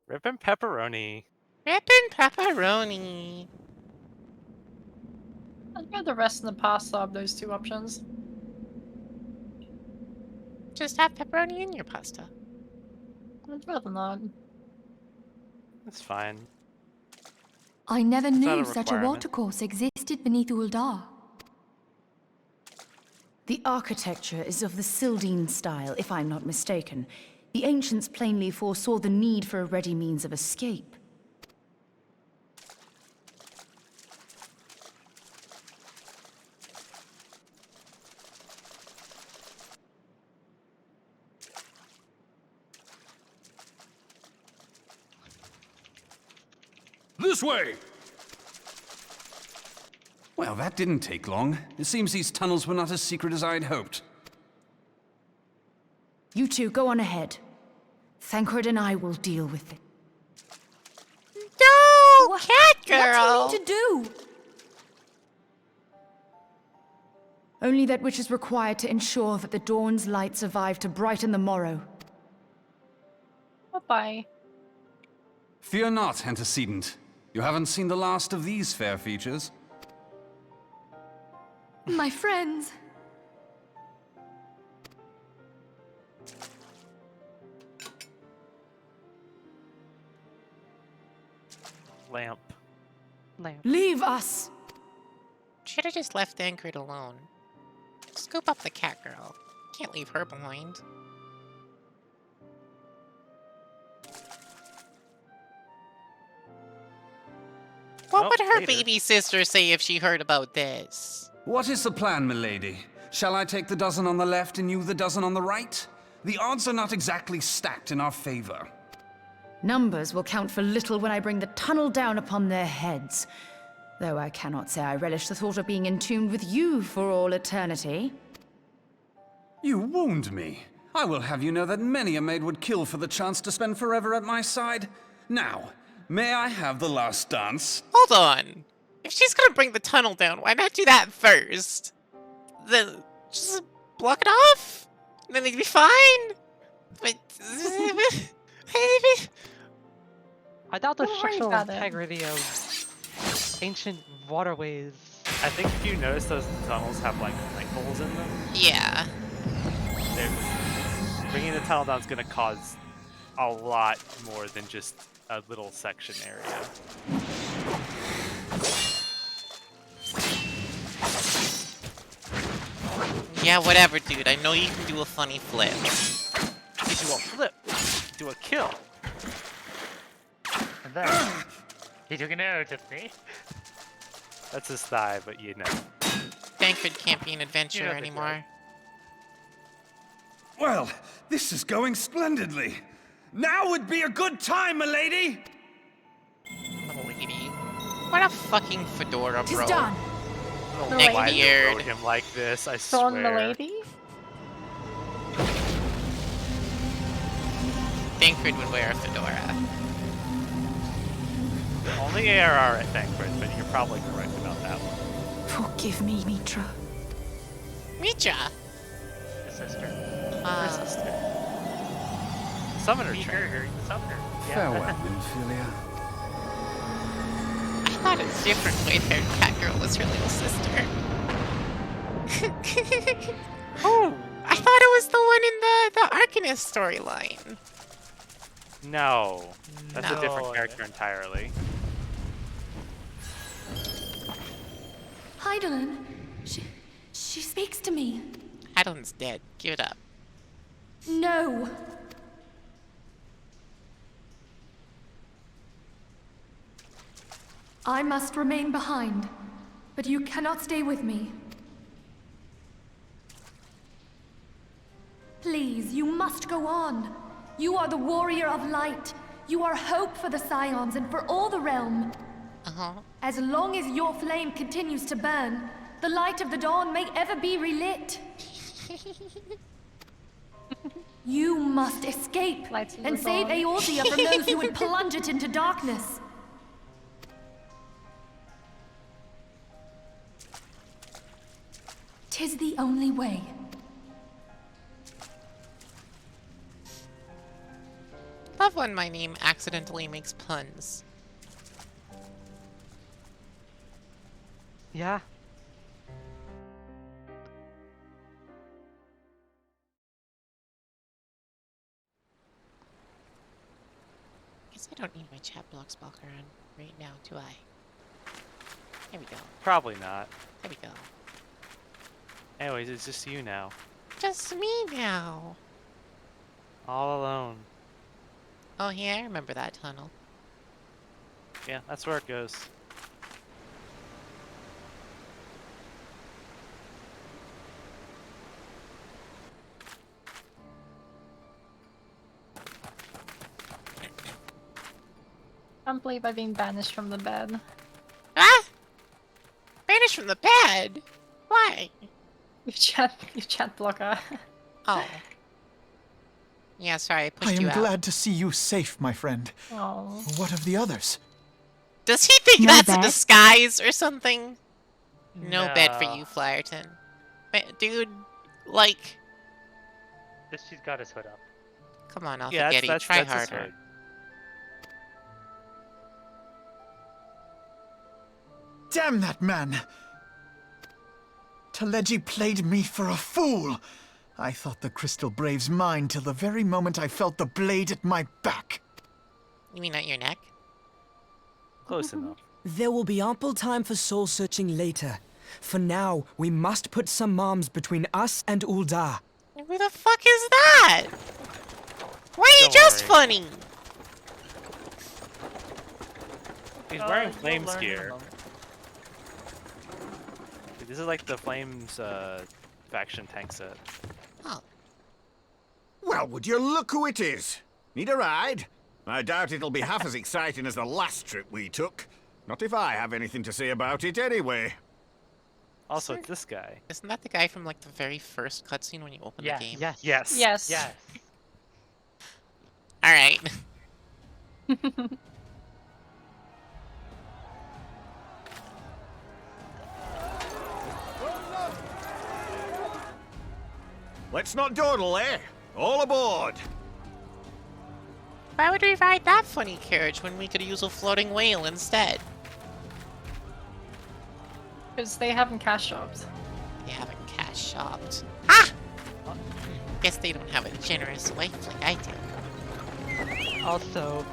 Rip and pepperoni. Rippin' pepperoni. I'd rather rest in the pasta of those two options. Just have pepperoni in your pasta. I'd rather not. That's fine. I never It's not knew a such a requirement. watercourse existed beneath Uldar. The architecture is of the Sildine style, if I'm not mistaken. The ancients plainly foresaw the need for a ready means of escape. This way! Well, that didn't take long. It seems these tunnels were not as secret as I'd hoped. You two go on ahead. Thancred and I will deal with it. No, cat girl. What do you mean to do? Only that which is required to ensure that the dawn's light survive to brighten the morrow. Bye-bye. Fear not, antecedent. You haven't seen the last of these fair features. My friends. Lamp. Leave us! Should have just left Thancred alone. Scoop up the cat girl. Can't leave her behind. What would her baby sister say if she heard about this? What is the plan, milady? Shall I take the dozen on the left and you the dozen on the right? The odds are not exactly stacked in our favor. Numbers will count for little when I bring the tunnel down upon their heads. Though I cannot say I relish the thought of being entombed with you for all eternity. You wound me. I will have you know that many a maid would kill for the chance to spend forever at my side. Now, may I have the last dance? Hold on. If she's gonna bring the tunnel down, why not do that first? Then just block it off? Then it'd be fine? But... I doubt the Don't worry structural about it. integrity of ancient waterways. I think if you notice those tunnels have like holes in them. Yeah. Bringing the tunnel down is going to cause a lot more than just a little section area. Yeah, whatever, dude. I know you can do a funny flip. You do a flip. Do a kill. And then he took an arrow to me. That's his thigh, but you know. Tancred can't be an adventurer anymore. Well, this is going splendidly. Now would be a good time, milady! Milady. What a fucking fedora, bro. Tis done. I don't know Neck why you beard. wrote him like this, I Dawn swear. Milady? Tancred would wear a fedora. Only ARR at Tancred, but you're probably correct about that one. Forgive me, Mitra. Mitra? His sister. Her sister. Summoner Meet trainer. her, the summoner. Yeah. Farewell, Ophelia. I thought a different white-haired cat girl was her little sister. Oh! I thought it was the one in the Arcanist storyline. No. That's a different No. character entirely. Heidelin, she speaks to me. Heidelin's dead. Give it up. No. I must remain behind, but you cannot stay with me. Please, you must go on. You are the warrior of light. You are hope for the Scions and for all the realm. As long as your flame continues to burn, the light of the dawn may ever be relit. You must escape and save Eorzea from those who would plunge it into darkness. Tis the only way. Love when my name accidentally makes puns. Yeah. Guess I don't need my chat block blocker on right now, do I? There we go. Probably not. There we go. Anyways, it's just you now. Just me now. All alone. Oh yeah, I remember that tunnel. Yeah, that's where it goes. I can't believe I've been banished from the bed. Ah! Banished from the bed? Why? You chat blocker. Oh. Yeah, sorry, I I pushed am you out. glad to see you safe, my friend. Oh. What of the others? Does he think No that's bed? a disguise or something? No bed for No. you, Flyerton. Dude, like... She's got his hood up. Come on, I'll Yeah, forget it. that's Try his harder. hood. Damn that man! Teleji played me for a fool! I thought the Crystal Brave's mine till the very moment I felt the blade at my back. You mean at your neck? Close enough. There will be ample time for soul-searching later. For now, we must put some moms between us and Ul'dah. Who the fuck is that? Why are you Don't just worry. funny? He's wearing you'll Flames learn in a gear. moment. This is like the Flames faction tank set. Oh. Well, would you look who it is? Need a ride? I doubt it'll be half as exciting as the last trip we took. Not if I have anything to say about it anyway. Also, it's this guy. Isn't that the guy from like the very first cutscene when you open Yes. the game? Yes. Yes. Yes. Yes. Alright. Let's not dawdle, eh? All aboard! Why would we ride that funny carriage when we could use a floating whale instead? Because they haven't cash shopped. They haven't cash shopped. Ah! Guess they don't have a generous wife like I do. Also,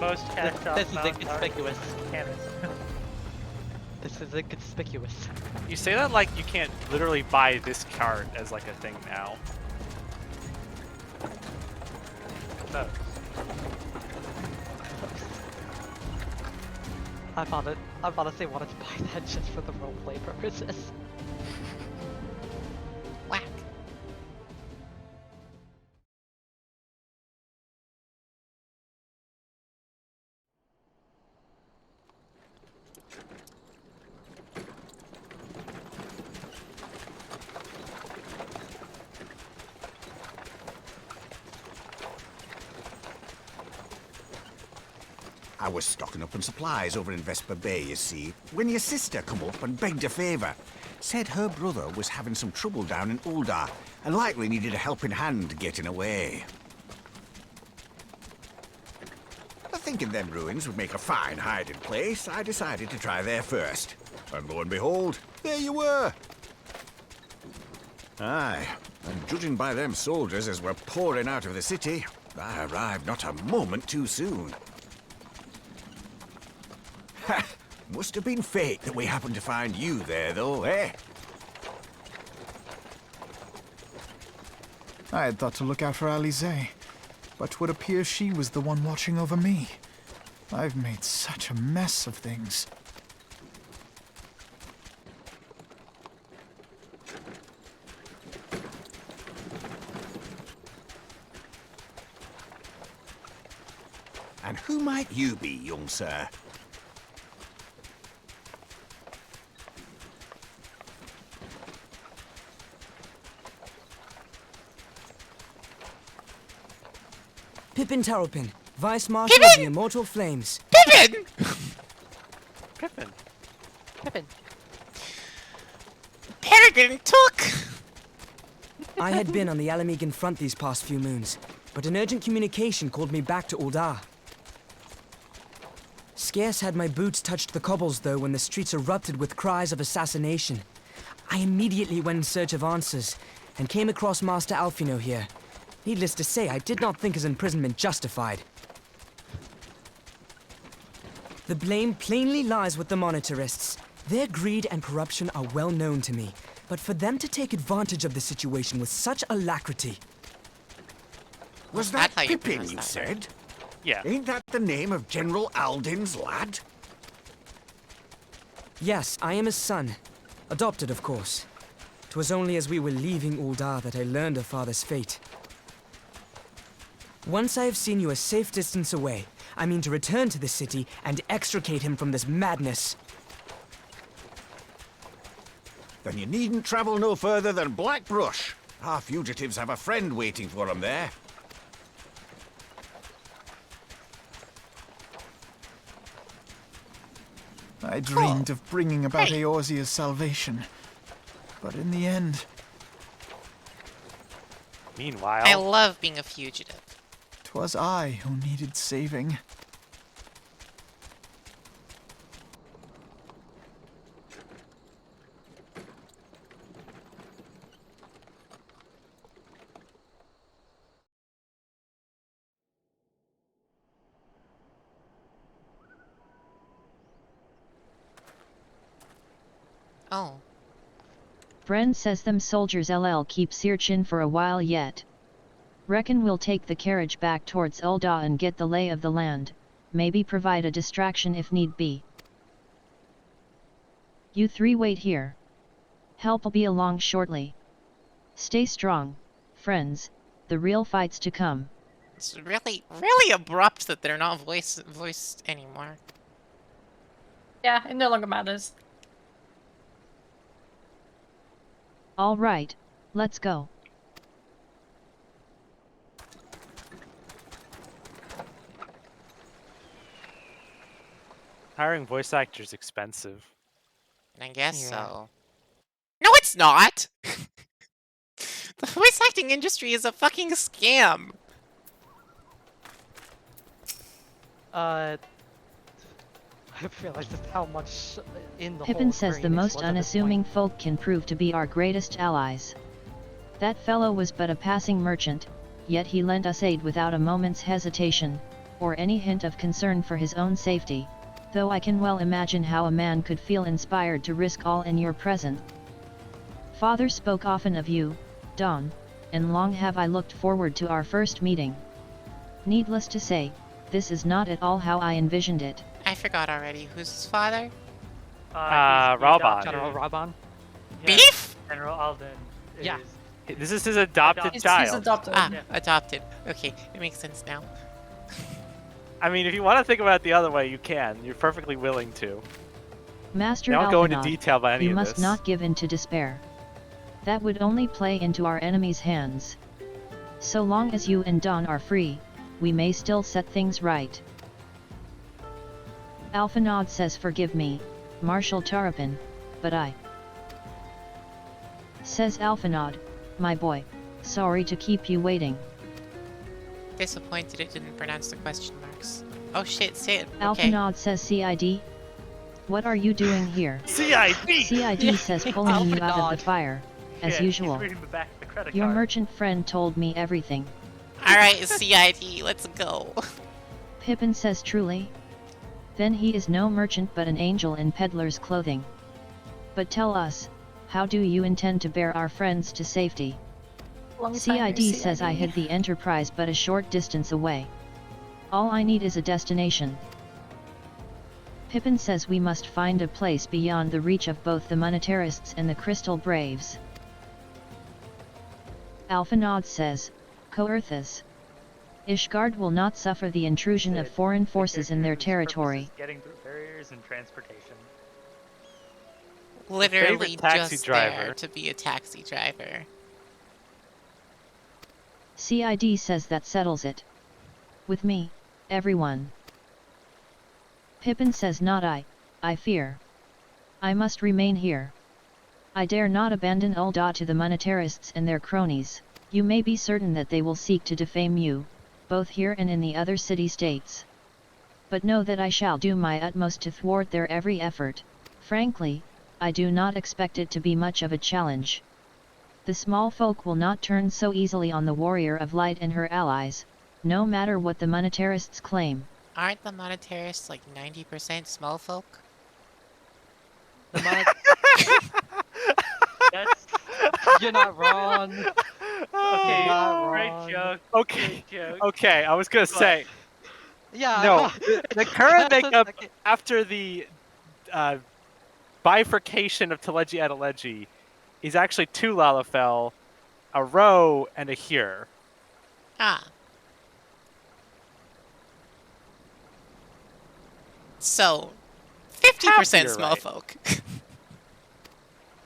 Most cash shops this is mounts are inconspicuous. cannons. This is inconspicuous. You say that like you can't literally buy this card as like a thing now. No. I honestly wanted to buy that just for the roleplay purposes. Whack. I was stocking up on supplies over in Vesper Bay, you see, when your sister come up and begged a favour. Said her brother was having some trouble down in Uldar, and likely needed a helping hand getting away. Thinking them ruins would make a fine hiding place, I decided to try there first. And lo and behold, there you were! Aye, and judging by them soldiers as were pouring out of the city, I arrived not a moment too soon. Ha! Must have been fate that we happened to find you there, though, eh? I had thought to look out for Alize, but would appear she was the one watching over me. I've made such a mess of things. And who might you be, young sir? Pippin Taropin, Vice Marshal of the Immortal Flames. Pippin! Pippin. Pippin. Peregrine took! I had been on the Alamegan front these past few moons, but an urgent communication called me back to Uldar. Scarce had my boots touched the cobbles, though, when the streets erupted with cries of assassination. I immediately went in search of answers, and came across Master Alfino here. Needless to say, I did not think his imprisonment justified. The blame plainly lies with the Monitarists. Their greed and corruption are well known to me, but for them to take advantage of the situation with such alacrity... Was that Pippin, you said? Yeah. Ain't that the name of General Aldin's lad? Yes, I am his son. Adopted, of course. 'Twas only as we were leaving Uldar that I learned of father's fate. Once I have seen you a safe distance away, I mean to return to the city and extricate him from this madness. Then you needn't travel no further than Blackbrush. Our fugitives have a friend waiting for them there. I dreamed of bringing about Eorzea's salvation, but in the end... Meanwhile... I love being a fugitive. 'Twas I who needed saving. Oh. Bren says them soldiers LL keep searching for a while yet. Reckon we'll take the carriage back towards Ulda and get the lay of the land, maybe provide a distraction if need be. You three wait here. Help'll be along shortly. Stay strong, friends, the real fight's to come. It's really, really abrupt that they're not voiced anymore. Yeah, it no longer matters. All right, let's go. Hiring voice actors is expensive. I guess so. No, it's not! The voice acting industry is a fucking scam! I realized just how much in the Pippin whole says the screen most was at this unassuming folk can prove to be our greatest allies. That fellow was but a passing merchant, yet he lent us aid without a moment's hesitation, or any hint of concern for his own safety, though I can well imagine how a man could feel inspired to risk all in your presence. Father spoke often of you, Dawn, and long have I looked forward to our first meeting. Needless to say, this is not at all how I envisioned it. I forgot already. Who's his father? Raban. General Raban. Yeah, Beef? General Alden. Yeah. This is his adopted child. He's adopted. Ah, adopted. Okay, it makes sense now. I mean, if you want to think about it the other way, you can. You're perfectly willing to. Master They don't go into Alphinaud, detail by any you of must this. not give in to despair. That would only play into our enemy's hands. So long as you and Dawn are free, we may still set things right. Alphinaud says forgive me, Marshal Tarapin, but I... Says Alphinaud, my boy, sorry to keep you waiting. Disappointed it didn't pronounce the question marks. Oh shit, say it. Okay. Alphinaud says CID? What are you doing here? CID! CID says pulling you out of the fire, as Yeah, usual. he's reading the back of the credit Your card. merchant friend told me everything. Alright, CID, let's go. Pippin says truly? Then he is no merchant but an angel in peddler's clothing. But tell us, how do you intend to bear our friends to safety? CID says I hid the Enterprise but a short distance away. All I need is a destination. Pippin says we must find a place beyond the reach of both the Monetarists and the Crystal Braves. Alphinaud says, Coerthas. Ishgard will not suffer the intrusion of foreign forces in their territory. Getting through barriers and transportation. Literally taxi just driver. there to be a taxi driver. CID says that settles it. With me, everyone. Pippin says not I fear. I must remain here. I dare not abandon Ul'dah to the Monetarists and their cronies. You may be certain that they will seek to defame you, both here and in the other city-states. But know that I shall do my utmost to thwart their every effort. Frankly, I do not expect it to be much of a challenge. The small folk will not turn so easily on the Warrior of Light and her allies, no matter what the Monetarists claim. Aren't the Monetarists like 90% small folk? That's... You're not wrong. Okay, Not great wrong. joke. Okay. Great joke. Okay, I was gonna say. Yeah. No, the current That's a makeup second. after the bifurcation of Teleji Adeleji is actually 2 Lalafell, a Ro, and a Here. Ah. So, 50% small right. folk.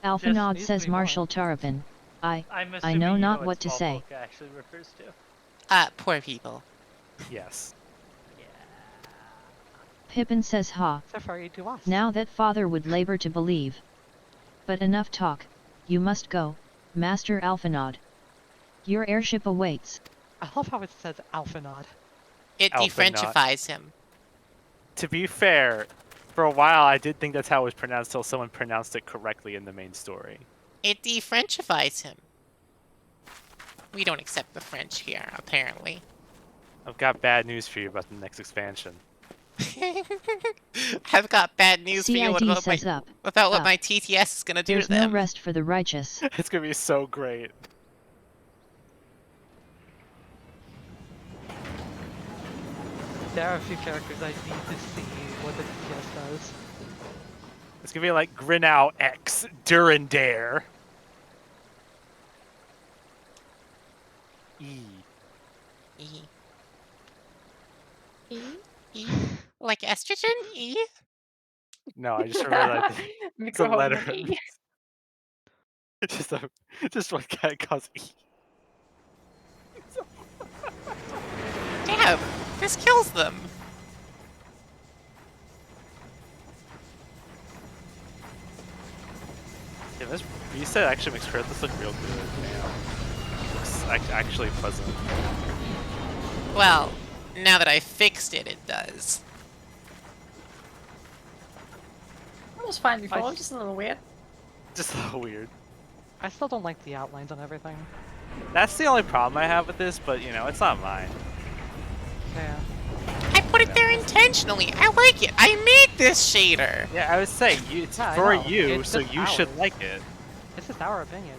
Alphinaud needs to says be more. Marshal Tarapin, I I'm know assuming you not know what to small say. folk actually refers to. Poor people. Yes. Pippin says ha. So far you do us. Now that father would labor to believe. But enough talk, you must go, Master Alphinaud. Your airship awaits. I love how it says Alphinaud. It Alpha defrenchifies him. To be fair, for a while I did think that's how it was pronounced till someone pronounced it correctly in the main story. It defrenchifies him. We don't accept the French here, apparently. I've got bad news for you about the next expansion. I've got bad news for you CID about says my, up. about what Up. my TTS is going to do There's to them. no rest for the righteous. It's gonna be so great. There are a few characters I need to see what the TTS does. It's gonna be like Grinow X Durandare. E. E. E? E? Like estrogen? E? No, I just remember that it's a Microhome letter. E. Just one guy calls E. Damn! This kills them! Yeah, this reset actually makes Kratos look real good. Damn. Looks actually pleasant. Well, now that I fixed it, it does. It was fine before, just a little weird. Just a little weird. I still don't like the outlines on everything. That's the only problem I have with this, but you know, it's not mine. Yeah. I put it there intentionally. I like it. I made this shader. Yeah, I was saying, it's Yeah, I for know. you, It's so just you should ours. like it. It's just our opinion.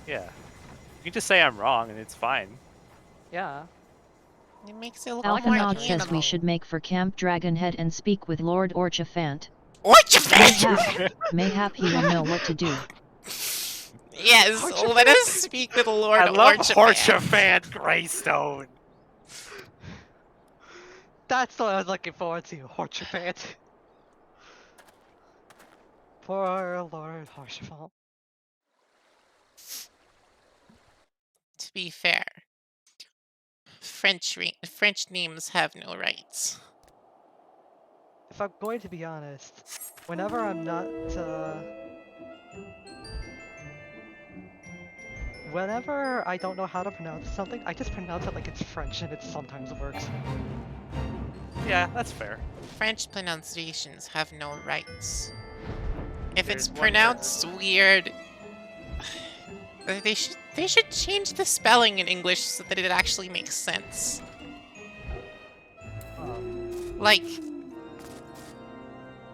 Yeah. You can just say I'm wrong and it's fine. Yeah. It makes it look more Alphanod says we animal. should make for Camp Dragonhead and speak with Lord Orchafant. Orchafant! Mayhap he will know what to do. Yes, let us speak with Lord I love Orchafant. Orchafant Greystone. That's what I was looking forward to, Orchafant. Poor Lord Orchafant. To be fair, French names have no rights. If I'm going to be honest, whenever I'm not, whenever I don't know how to pronounce something, I just pronounce it like it's French and it sometimes works. Yeah, that's fair. French pronunciations have no rights. If it's pronounced weird, they should change the spelling in English so that it actually makes sense. Like,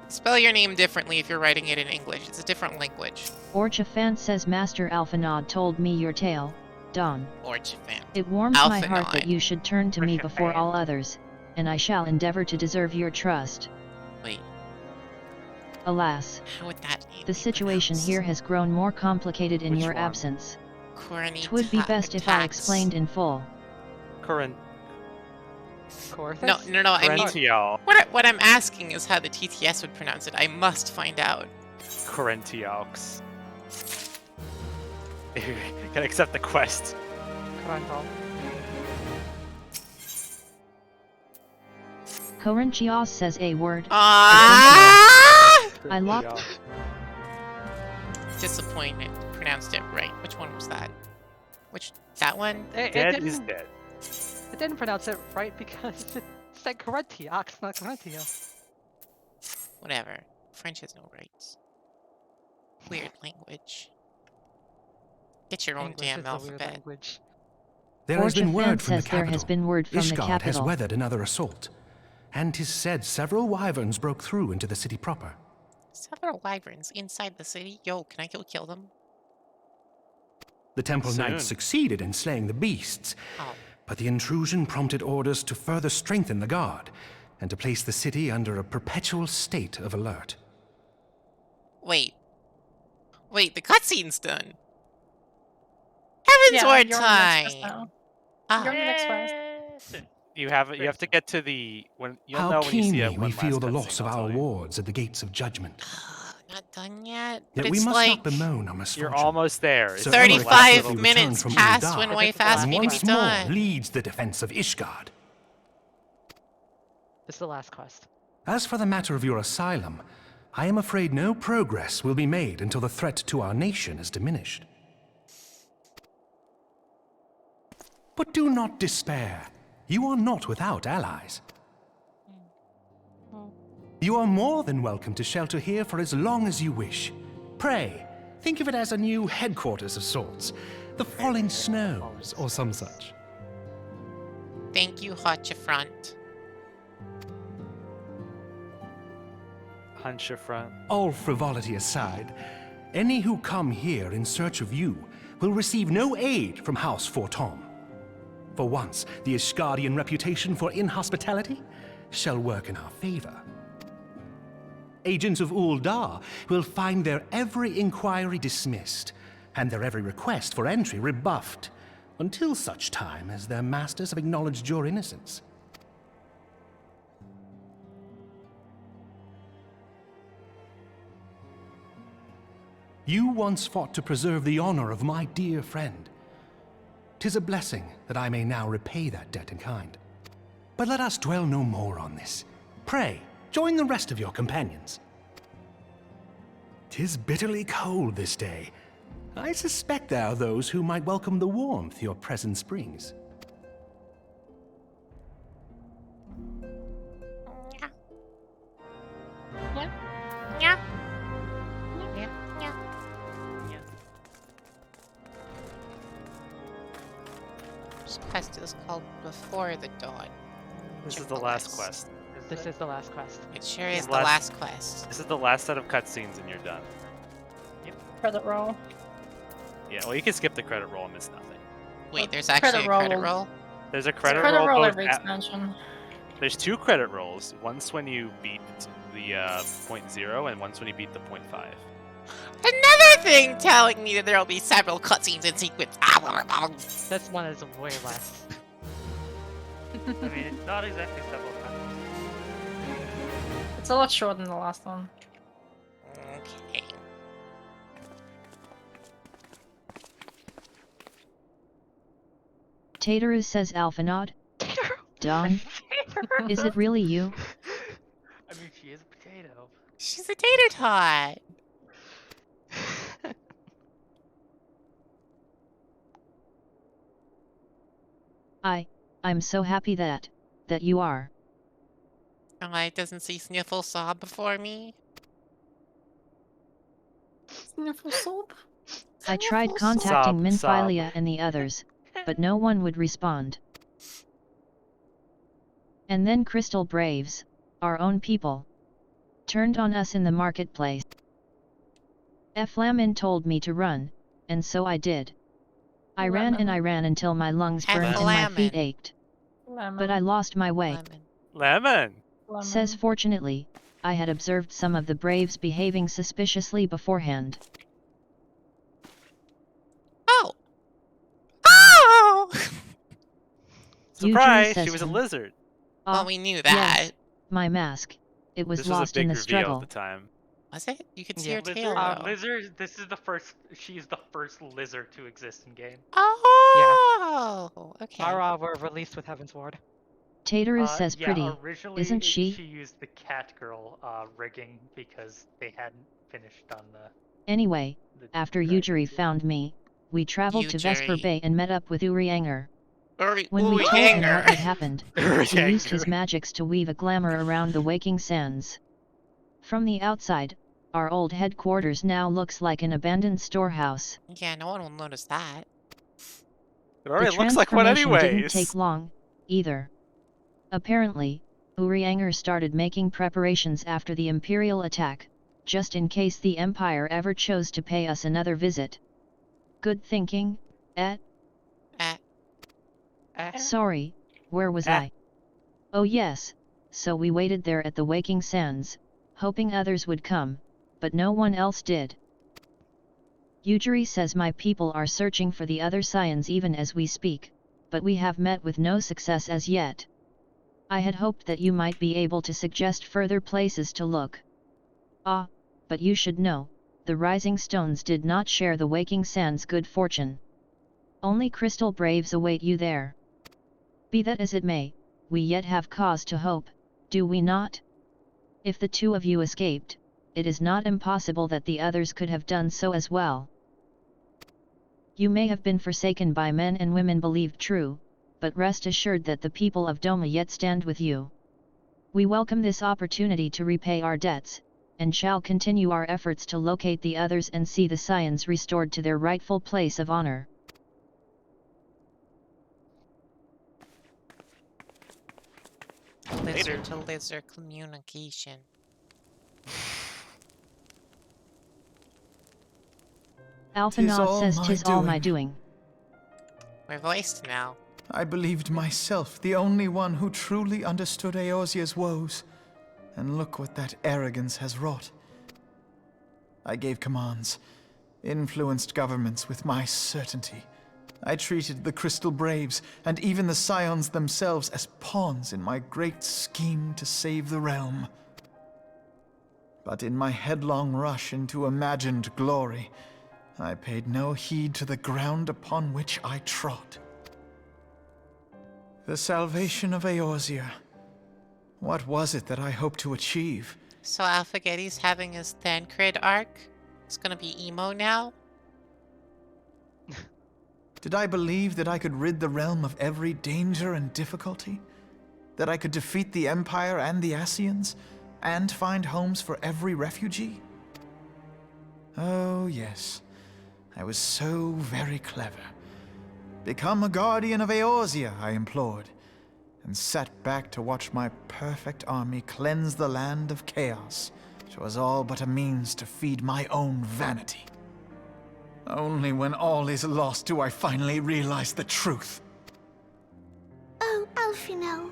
spell your name differently if you're writing it in English. It's a different language. Orchafant says Master Alphanod told me your tale, Don. Orchafant. It warms my heart Alphanod. that you should turn to me before all others, and I shall endeavor to deserve your trust. Wait. Alas, How would that the situation here has grown more complicated in your absence. Twould be best if I explained in full. No. I mean, what I'm asking is how the TTS would pronounce it. I must find out. Corintiox. Can accept the quest. Corinthios says a word. I locked. Disappointed. Pronounced it right. Which one was that? That one? Dead is dead. It didn't pronounce it right because it said Corinthios, not Corinthios. Whatever. French has no rights. Weird language. Get your own English damn is a weird alphabet. language. There has been word from the says there capital. has been word from the Ishgard has capital. weathered another assault, and 'tis said several wyverns broke through into the city proper. Several wyverns inside the city? Yo, can I go kill them? The temple Soon. knights succeeded in slaying the beasts, but the intrusion prompted orders to further strengthen the guard and to place the city under a perpetual state of alert. Wait, the cutscene's done. Heavenswar you're on the next quest time! now. Ah. You're on the next quest. You have to get to the you'll How know when you see keenly it. we feel the loss of our wards at the gates of judgment. Not done yet? But Yet we it's must like not bemoan our misfortune. You're almost there. Sir 35 Elric minutes returned from past Uldar, when Wife asked and me to be once more done. leads the defense of Ishgard. This is the last quest. As for the matter of your asylum, I am afraid no progress will be made until the threat to our nation is diminished. But do not despair. You are not without allies. You are more than welcome to shelter here for as long as you wish. Pray, think of it as a new headquarters of sorts. The Falling Snows, or some such. Thank you, Hotchafront. Hunchafront. All frivolity aside, any who come here in search of you will receive no aid from House Fortom. For once, the Ishgardian reputation for inhospitality shall work in our favor. Agents of Uldar will find their every inquiry dismissed, and their every request for entry rebuffed, until such time as their masters have acknowledged your innocence. You once fought to preserve the honor of my dear friend. 'Tis a blessing that I may now repay that debt in kind. But let us dwell no more on this. Pray, join the rest of your companions. 'Tis bitterly cold this day. I suspect there are those who might welcome the warmth your presence brings. Yeah. This quest is called Before the Dawn. This is the last quest. This is the last quest. It sure is the last quest. This is the last set of cutscenes and you're done. Credit roll. Yeah, well you can skip the credit roll and miss nothing. Wait, there's actually a credit roll? There's a It's a credit credit roll both every expansion. There's 2 credit rolls. Once when you beat the 0.0, and once when you beat the 0.5. Another thing telling me that there will be several cutscenes in sequence. This one is way less. I mean, it's not exactly several times. It's a lot shorter than the last one. Okay. Tateru says Alphanaud. Don? Is it really you? I mean, she is a potato. She's a tater tot. I'm so happy that you are. Oh, doesn't see Sniffle sob before me. Sniffle sob? I tried contacting Minfilia and the others, but no one would respond. And then Crystal Braves, our own people, turned on us in the marketplace. Flamin told me to run, and so I did. I ran and I ran until my lungs burned and my feet ached. But I lost my way. Lemon! Says fortunately, I had observed some of the Braves behaving suspiciously beforehand. Oh! Oh! Surprise! She was a lizard. Well, we knew that. Yes, my mask. It was This lost was a in big the reveal struggle. at the time. Was it? You could see Yeah, her tail, though. Lizard, this is the first, she's the first lizard to exist in game. Oh! Okay. Mara were released with Heavensward. Tateru says yeah, pretty, originally isn't she? she used the cat girl rigging because they hadn't finished on the... Anyway, after Yujiri found me, we traveled to Vesper Bay and met up with Urianger. When we told him what had happened, he used his magics to weave a glamour around the waking sands. From the outside, our old headquarters now looks like an abandoned storehouse. Yeah, no one will notice that. It already looks like one Transformation didn't anyways. take long, either. Apparently, Urianger started making preparations after the Imperial attack, just in case the Empire ever chose to pay us another visit. Good thinking, eh? Sorry, where was I? Oh yes, so we waited there at the Waking Sands, hoping others would come, but no one else did. Yujiri says my people are searching for the other Scions even as we speak, but we have met with no success as yet. I had hoped that you might be able to suggest further places to look. Ah, but you should know, the Rising Stones did not share the Waking Sands' good fortune. Only Crystal Braves await you there. Be that as it may, we yet have cause to hope, do we not? If the two of you escaped, it is not impossible that the others could have done so as well. You may have been forsaken by men and women believed true, but rest assured that the people of Doma yet stand with you. We welcome this opportunity to repay our debts, and shall continue our efforts to locate the others and see the Scions restored to their rightful place of honor. Lizard to lizard communication. Alphanaud says 'tis all my doing. We're voiced now. I believed myself the only one who truly understood Eorzea's woes. And look what that arrogance has wrought. I gave commands, influenced governments with my certainty. I treated the Crystal Braves and even the Scions themselves as pawns in my great scheme to save the realm. But in my headlong rush into imagined glory, I paid no heed to the ground upon which I trod. The salvation of Eorzea. What was it that I hoped to achieve? So Alphagetti's having his Thancred arc? It's gonna be emo now? Did I believe that I could rid the realm of every danger and difficulty? That I could defeat the Empire and the Ascians, and find homes for every refugee? Oh, yes. I was so very clever. Become a guardian of Eorzea, I implored, and sat back to watch my perfect army cleanse the land of chaos, which was all but a means to feed my own vanity. Only when all is lost do I finally realize the truth. Alfino.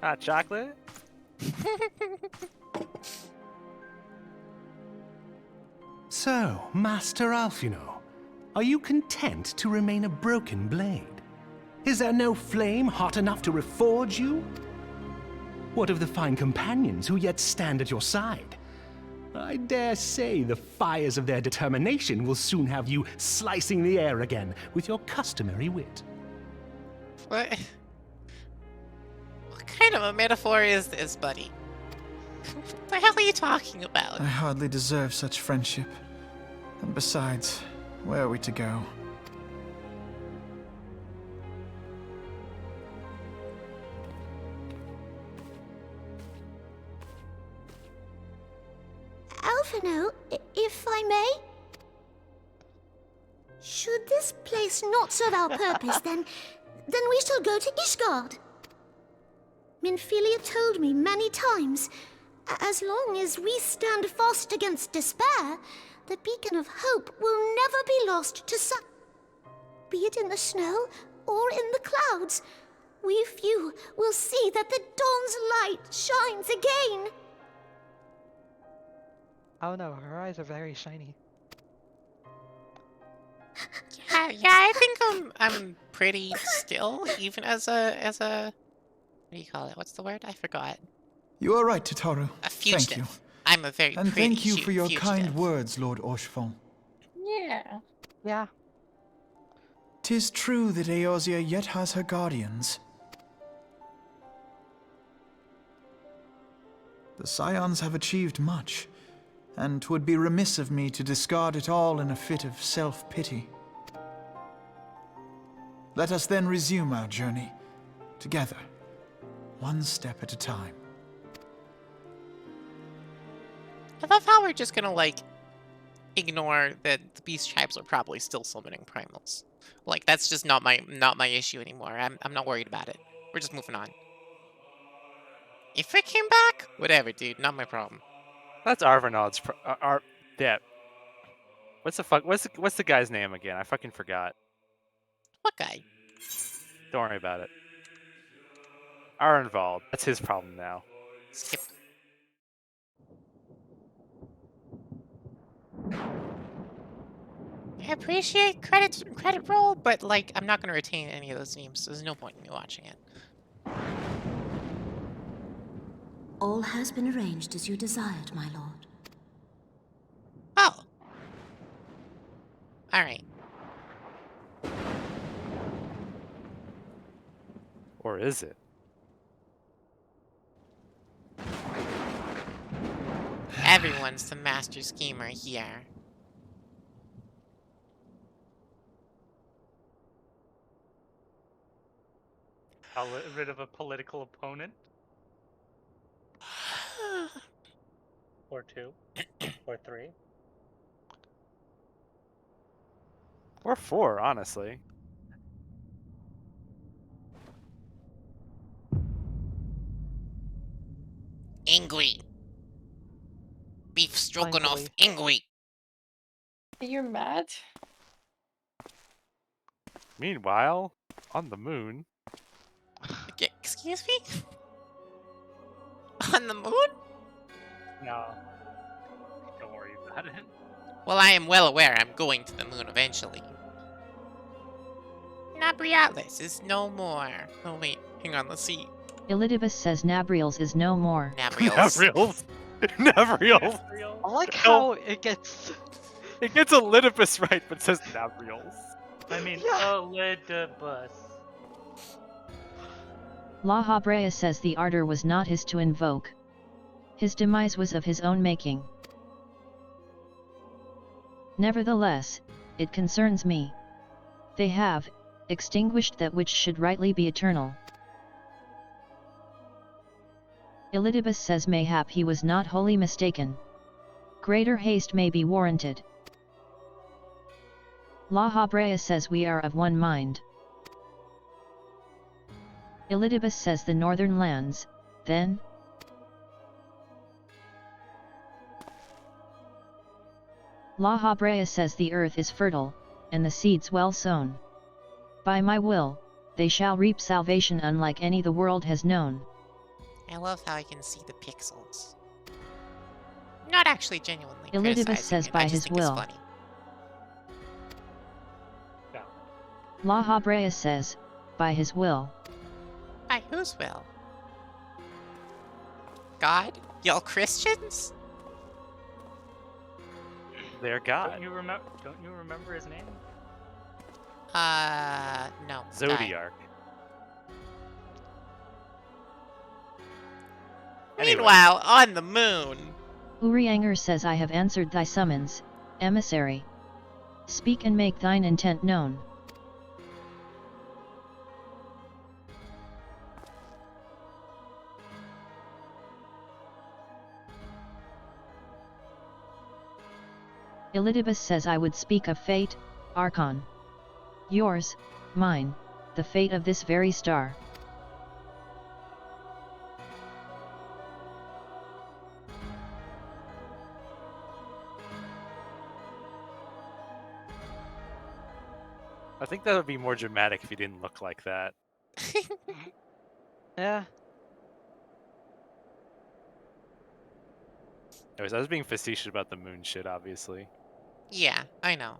Hot chocolate? So, Master Alfino, are you content to remain a broken blade? Is there no flame hot enough to reforge you? What of the fine companions who yet stand at your side? I dare say the fires of their determination will soon have you slicing the air again with your customary wit. What kind of a metaphor is this, buddy? What the hell are you talking about? I hardly deserve such friendship. And besides, where are we to go? Alfino, if I may? Should this place not serve our purpose, then we shall go to Ishgard. Minfilia told me many times, as long as we stand fast against despair, the beacon of hope will never be lost to be it in the snow or in the clouds. We few will see that the dawn's light shines again. Oh no, her eyes are very shiny. Yeah, I think I'm pretty still, even as a what do you call it? What's the word? I forgot. You are right, Tataru. A fugitive. Thank you. I'm a very And pretty thank you for your fugitive. kind words, Lord Orchefon. Yeah. Yeah. 'Tis true that Eorzea yet has her guardians. The Scions have achieved much, and 'twould be remiss of me to discard it all in a fit of self-pity. Let us then resume our journey, together, one step at a time. I love how we're just gonna, like, ignore that the beast tribes are probably still summoning primals. Like, that's just not my issue anymore. I'm not worried about it. We're just moving on. If it came back, whatever, dude. Not my problem. That's Arvanod's. Yeah. What's the guy's name again? I fucking forgot. What guy? Don't worry about it. Arenvald. That's his problem now. Skip. I appreciate credit roll, but like I'm not gonna retain any of those names. So there's no point in me watching it. All has been arranged as you desired, my lord. Oh. All right. Or is it? Everyone's the master schemer here. Got rid of a political opponent? Or two? Or three? Or 4, honestly. . Angry. Beef stroganoff. Angry. You're mad? Meanwhile, on the moon. Okay, excuse me? On the moon? No. Don't worry about it. Well, I am well aware I'm going to the moon eventually. Nabrialis is no more. Oh wait, hang on, let's see. Elidibus says Nabriels is no more. Nabriels. Nabriels. I like how it gets... It gets Elidibus right, but says Nabriels. I mean, Elidibus. La Habrea says the ardor was not his to invoke. His demise was of his own making. Nevertheless, it concerns me. They have extinguished that which should rightly be eternal. Elidibus says mayhap he was not wholly mistaken. Greater haste may be warranted. La Habrea says we are of one mind. Elidibus says the northern lands, then? La Habrea says the earth is fertile, and the seeds well sown. By my will, they shall reap salvation unlike any the world has known. I love how I can see the pixels. Not actually genuinely Elidibus criticizing says it, by I just his think will. it's funny. La Habrea says, by his will. By whose will? God? Y'all Christians? Their God. Don't you remember his name? No. Zodiark. Meanwhile, on the moon. Urianger says I have answered thy summons, emissary. Speak and make thine intent known. Elidibus says I would speak of fate, Archon. Yours, mine, the fate of this very star. I think that would be more dramatic if he didn't look like that. Yeah. Anyways, I was being facetious about the moon shit, obviously. Yeah, I know.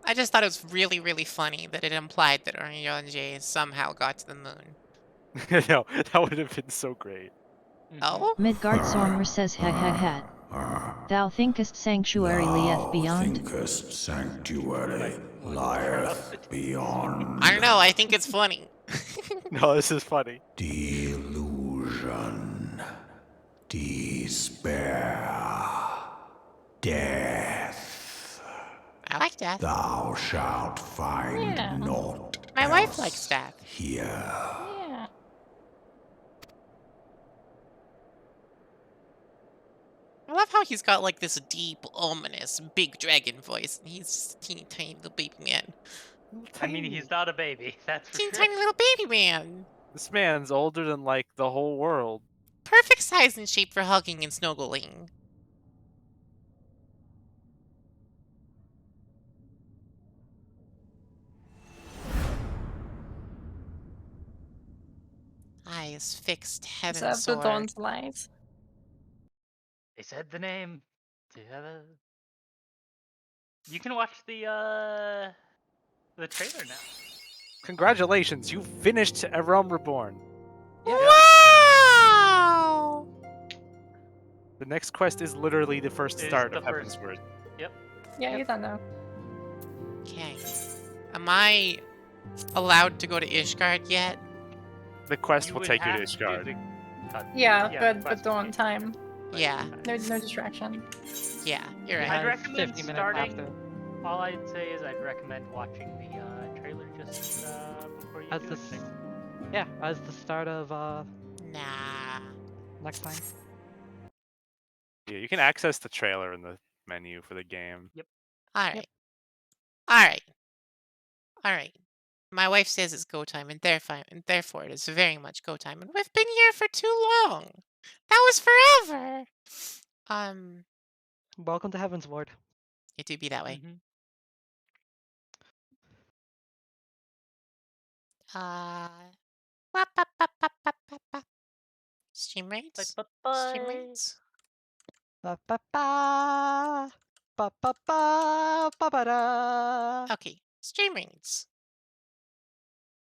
I just thought it was really, really funny that it implied that Orionje somehow got to the moon. No, that would have been so great. Oh? Midgard Sormr says ha ha ha. Thou thinkest sanctuary lieth beyond? Thinkest sanctuary lieth beyond. I don't know, I think it's funny. No, this is funny. Delusion. Despair. Death. I like death. Thou shalt find naught My wife likes death. here. Yeah. I love how he's got like this deep, ominous, big dragon voice, and he's just a teeny tiny little baby man. I mean, he's not a baby. That's for Teeny sure. tiny little baby man. This man's older than, like, the whole world. Perfect size and shape for hugging and snuggling. Eyes fixed, Is heavens that the soar. Dawn's Light? They said the name. You can watch the trailer now. Congratulations, you finished A Realm Reborn. Wow! The next quest is literally the first Is start the of first- Heavensward. Yep. Yeah, you don't know. Okay. Am I allowed to go to Ishgard yet? The quest will would take you to have do Ishgard. the Yeah, quest but dawn time. Yeah. No distraction. Yeah, you're right. I'd recommend 50 minutes starting. after. All I'd say is I'd recommend watching the trailer just before you As do the anything. yeah, as the start of Nah. next time. Yeah, you can access the trailer in the menu for the game. Yep. Alright. Alright. Alright. My wife says it's go time, and therefore it is very much go time. And we've been here for too long. That was forever. Welcome to Heavensward. It do be that way. Wap, wap, wap, wap, wap, wap, wap. Stream rates? Stream rates? Ba ba ba ba ba ba ba ba da. Okay, stream rates.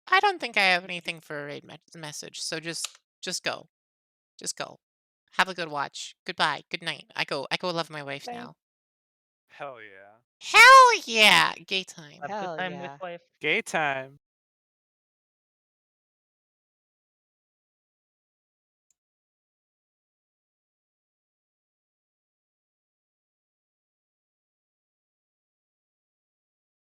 I don't think I have anything for a raid message, so just go. Just go. Have a good watch. Goodbye. Good night. I go love my wife now. Hell yeah. Hell yeah! Gay time. Have a good time with wife. Gay time.